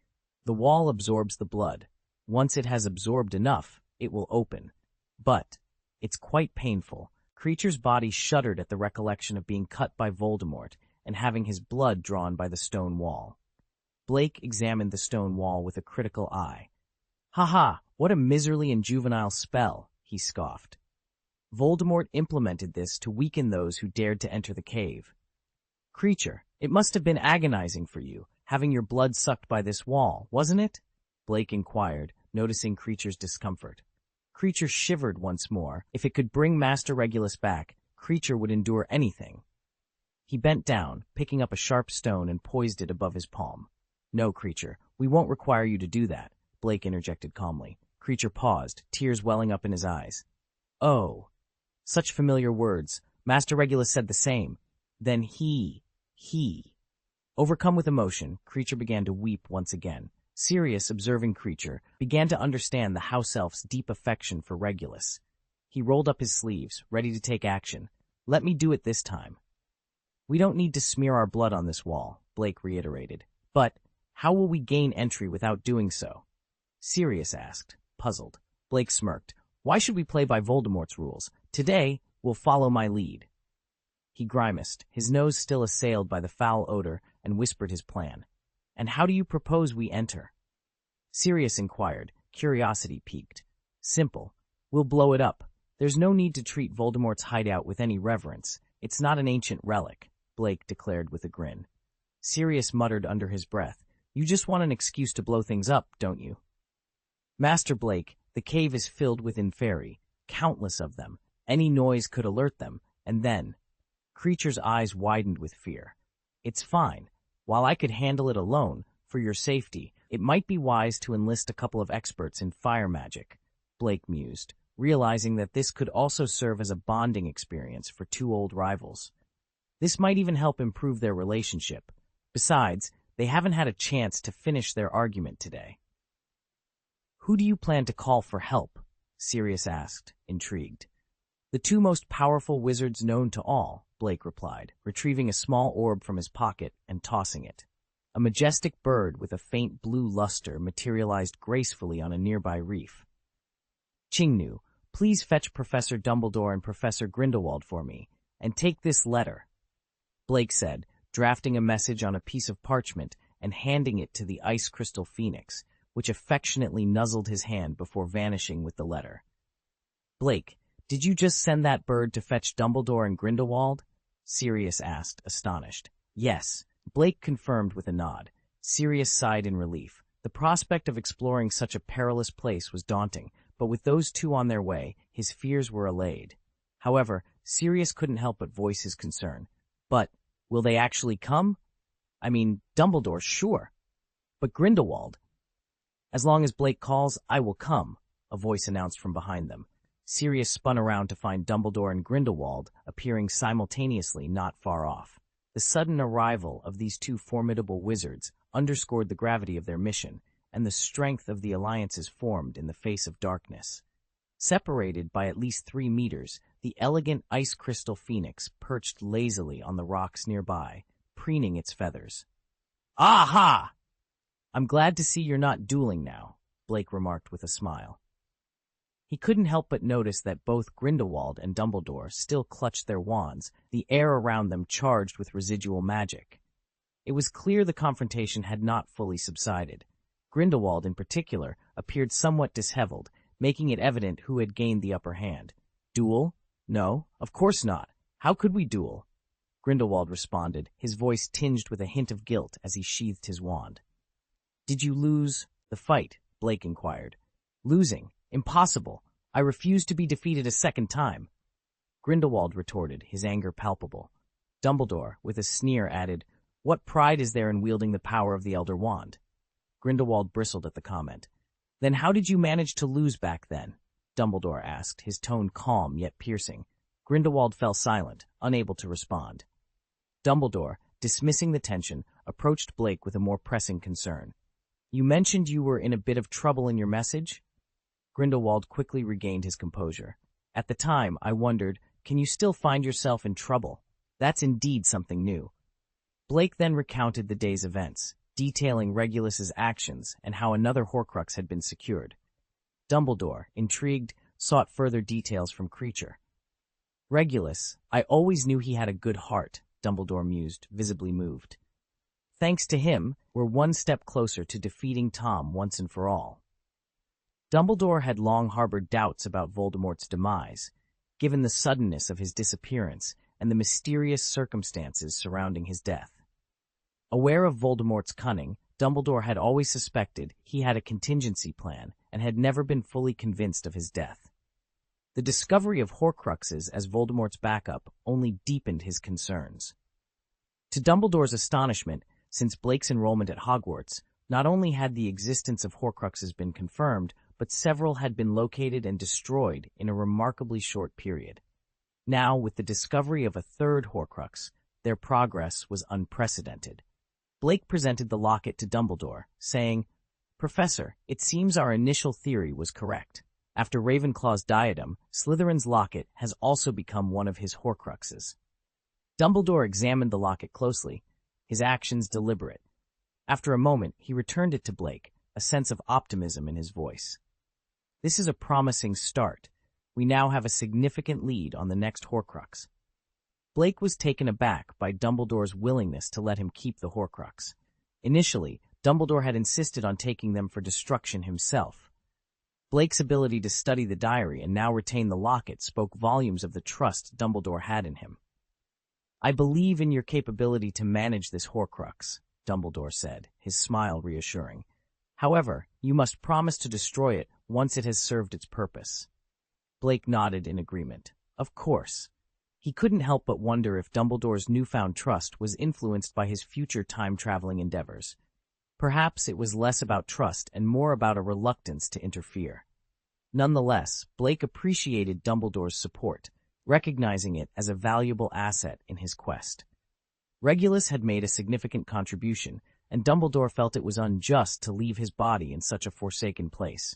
"The wall absorbs the blood. Once it has absorbed enough, it will open. But it's quite painful." Kreacher's body shuddered at the recollection of being cut by Voldemort and having his blood drawn by the stone wall. Blake examined the stone wall with a critical eye. "Ha, what a miserly and juvenile spell," he scoffed. "Voldemort implemented this to weaken those who dared to enter the cave." "Kreacher, it must have been agonizing for you, having your blood sucked by this wall, wasn't it?" Blake inquired, noticing Kreacher's discomfort. Creature shivered once more. If it could bring Master Regulus back, Creature would endure anything. He bent down, picking up a sharp stone and poised it above his palm. No, Creature, we won't require you to do that, Blake interjected calmly. Creature paused, tears welling up in his eyes. Oh, such familiar words. Master Regulus said the same. Then he. Overcome with emotion, Creature began to weep once again. Sirius, observing Creature, began to understand the house elf's deep affection for Regulus. He rolled up his sleeves, ready to take action. Let me do it this time. We don't need to smear our blood on this wall, Blake reiterated. But how will we gain entry without doing so? Sirius asked, puzzled. Blake smirked. Why should we play by Voldemort's rules? Today, we'll follow my lead. He grimaced, his nose still assailed by the foul odor, and whispered his plan. And how do you propose we enter? Sirius inquired, curiosity piqued. Simple. We'll blow it up. There's no need to treat Voldemort's hideout with any reverence. It's not an ancient relic, Blake declared with a grin. Sirius muttered under his breath. You just want an excuse to blow things up, don't you? Master Blake, the cave is filled with inferi, countless of them. Any noise could alert them, and then... Creature's eyes widened with fear. It's fine. While I could handle it alone, for your safety, it might be wise to enlist a couple of experts in fire magic, Blake mused, realizing that this could also serve as a bonding experience for two old rivals. This might even help improve their relationship. Besides, they haven't had a chance to finish their argument today. Who do you plan to call for help? Sirius asked, intrigued. The two most powerful wizards known to all, Blake replied, retrieving a small orb from his pocket and tossing it. A majestic bird with a faint blue luster materialized gracefully on a nearby reef. Chingnu, please fetch Professor Dumbledore and Professor Grindelwald for me, and take this letter, Blake said, drafting a message on a piece of parchment and handing it to the ice crystal phoenix, which affectionately nuzzled his hand before vanishing with the letter. Blake, did you just send that bird to fetch Dumbledore and Grindelwald? Sirius asked, astonished. Yes, Blake confirmed with a nod. Sirius sighed in relief. The prospect of exploring such a perilous place was daunting, but with those two on their way, his fears were allayed. However, Sirius couldn't help but voice his concern. But, will they actually come? I mean, Dumbledore, sure. But Grindelwald? As long as Blake calls, I will come, a voice announced from behind them. Sirius spun around to find Dumbledore and Grindelwald appearing simultaneously not far off. The sudden arrival of these two formidable wizards underscored the gravity of their mission and the strength of the alliances formed in the face of darkness. Separated by at least 3 meters, the elegant ice crystal phoenix perched lazily on the rocks nearby, preening its feathers. Aha! I'm glad to see you're not dueling now, Blake remarked with a smile. He couldn't help but notice that both Grindelwald and Dumbledore still clutched their wands, the air around them charged with residual magic. It was clear the confrontation had not fully subsided. Grindelwald, in particular, appeared somewhat disheveled, making it evident who had gained the upper hand. Duel? No, of course not. How could we duel? Grindelwald responded, his voice tinged with a hint of guilt as he sheathed his wand. Did you lose the fight? Blake inquired. Losing? Impossible. I refuse to be defeated a second time. Grindelwald retorted, his anger palpable. Dumbledore, with a sneer, added, What pride is there in wielding the power of the Elder Wand? Grindelwald bristled at the comment. Then how did you manage to lose back then? Dumbledore asked, his tone calm yet piercing. Grindelwald fell silent, unable to respond. Dumbledore, dismissing the tension, approached Blake with a more pressing concern. You mentioned you were in a bit of trouble in your message? Grindelwald quickly regained his composure. At the time, I wondered, can you still find yourself in trouble? That's indeed something new. Blake then recounted the day's events, detailing Regulus's actions and how another Horcrux had been secured. Dumbledore, intrigued, sought further details from Creature. Regulus, I always knew he had a good heart, Dumbledore mused, visibly moved. Thanks to him, we're one step closer to defeating Tom once and for all. Dumbledore had long harbored doubts about Voldemort's demise, given the suddenness of his disappearance and the mysterious circumstances surrounding his death. Aware of Voldemort's cunning, Dumbledore had always suspected he had a contingency plan and had never been fully convinced of his death. The discovery of Horcruxes as Voldemort's backup only deepened his concerns. To Dumbledore's astonishment, since Blake's enrollment at Hogwarts, not only had the existence of Horcruxes been confirmed, but several had been located and destroyed in a remarkably short period. Now, with the discovery of a third Horcrux, their progress was unprecedented. Blake presented the locket to Dumbledore, saying, "Professor, it seems our initial theory was correct. After Ravenclaw's diadem, Slytherin's locket has also become one of his Horcruxes." Dumbledore examined the locket closely, his actions deliberate. After a moment, he returned it to Blake, a sense of optimism in his voice. "This is a promising start. We now have a significant lead on the next Horcrux." Blake was taken aback by Dumbledore's willingness to let him keep the Horcrux. Initially, Dumbledore had insisted on taking them for destruction himself. Blake's ability to study the diary and now retain the locket spoke volumes of the trust Dumbledore had in him. "I believe in your capability to manage this Horcrux," Dumbledore said, his smile reassuring. "However, you must promise to destroy it once it has served its purpose." Blake nodded in agreement. Of course. He couldn't help but wonder if Dumbledore's newfound trust was influenced by his future time-traveling endeavors. Perhaps it was less about trust and more about a reluctance to interfere. Nonetheless, Blake appreciated Dumbledore's support, recognizing it as a valuable asset in his quest. Regulus had made a significant contribution, and Dumbledore felt it was unjust to leave his body in such a forsaken place.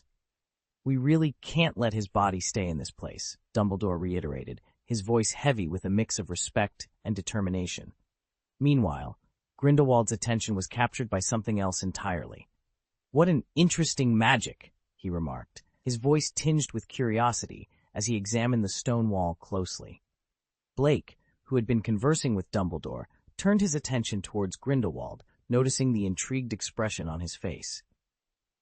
"We really can't let his body stay in this place," Dumbledore reiterated, his voice heavy with a mix of respect and determination. Meanwhile, Grindelwald's attention was captured by something else entirely. "What an interesting magic," he remarked, his voice tinged with curiosity as he examined the stone wall closely. Blake, who had been conversing with Dumbledore, turned his attention towards Grindelwald, noticing the intrigued expression on his face.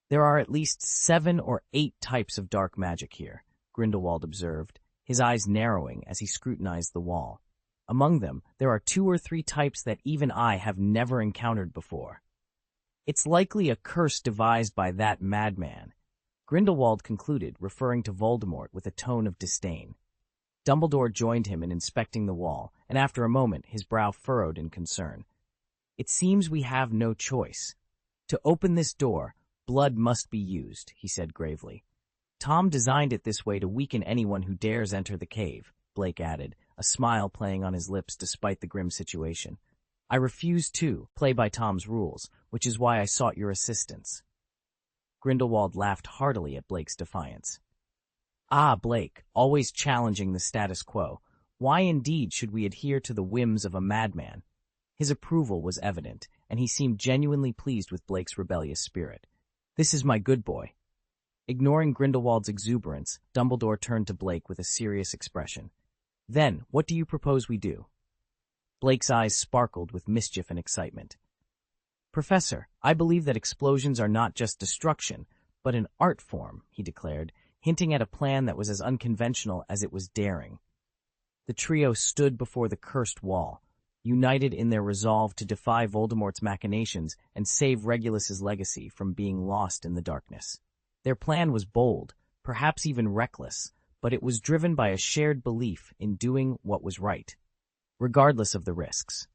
"There are at least 7 or 8 types of dark magic here," Grindelwald observed, his eyes narrowing as he scrutinized the wall. "Among them, there are 2 or 3 types that even I have never encountered before. It's likely a curse devised by that madman," Grindelwald concluded, referring to Voldemort with a tone of disdain. Dumbledore joined him in inspecting the wall, and after a moment his brow furrowed in concern. "It seems we have no choice. To open this door, blood must be used," he said gravely. "Tom designed it this way to weaken anyone who dares enter the cave," Blake added, a smile playing on his lips despite the grim situation. "I refuse to play by Tom's rules, which is why I sought your assistance." Grindelwald laughed heartily at Blake's defiance. "Ah, Blake, always challenging the status quo. Why indeed should we adhere to the whims of a madman?" His approval was evident, and he seemed genuinely pleased with Blake's rebellious spirit. "This is my good boy." Ignoring Grindelwald's exuberance, Dumbledore turned to Blake with a serious expression. "Then, what do you propose we do?" Blake's eyes sparkled with mischief and excitement. "Professor, I believe that explosions are not just destruction, but an art form," he declared, hinting at a plan that was as unconventional as it was daring. The trio stood before the cursed wall, united in their resolve to defy Voldemort's machinations and save Regulus's legacy from being lost in the darkness. Their plan was bold, perhaps even reckless, but it was driven by a shared belief in doing what was right, regardless of the risks.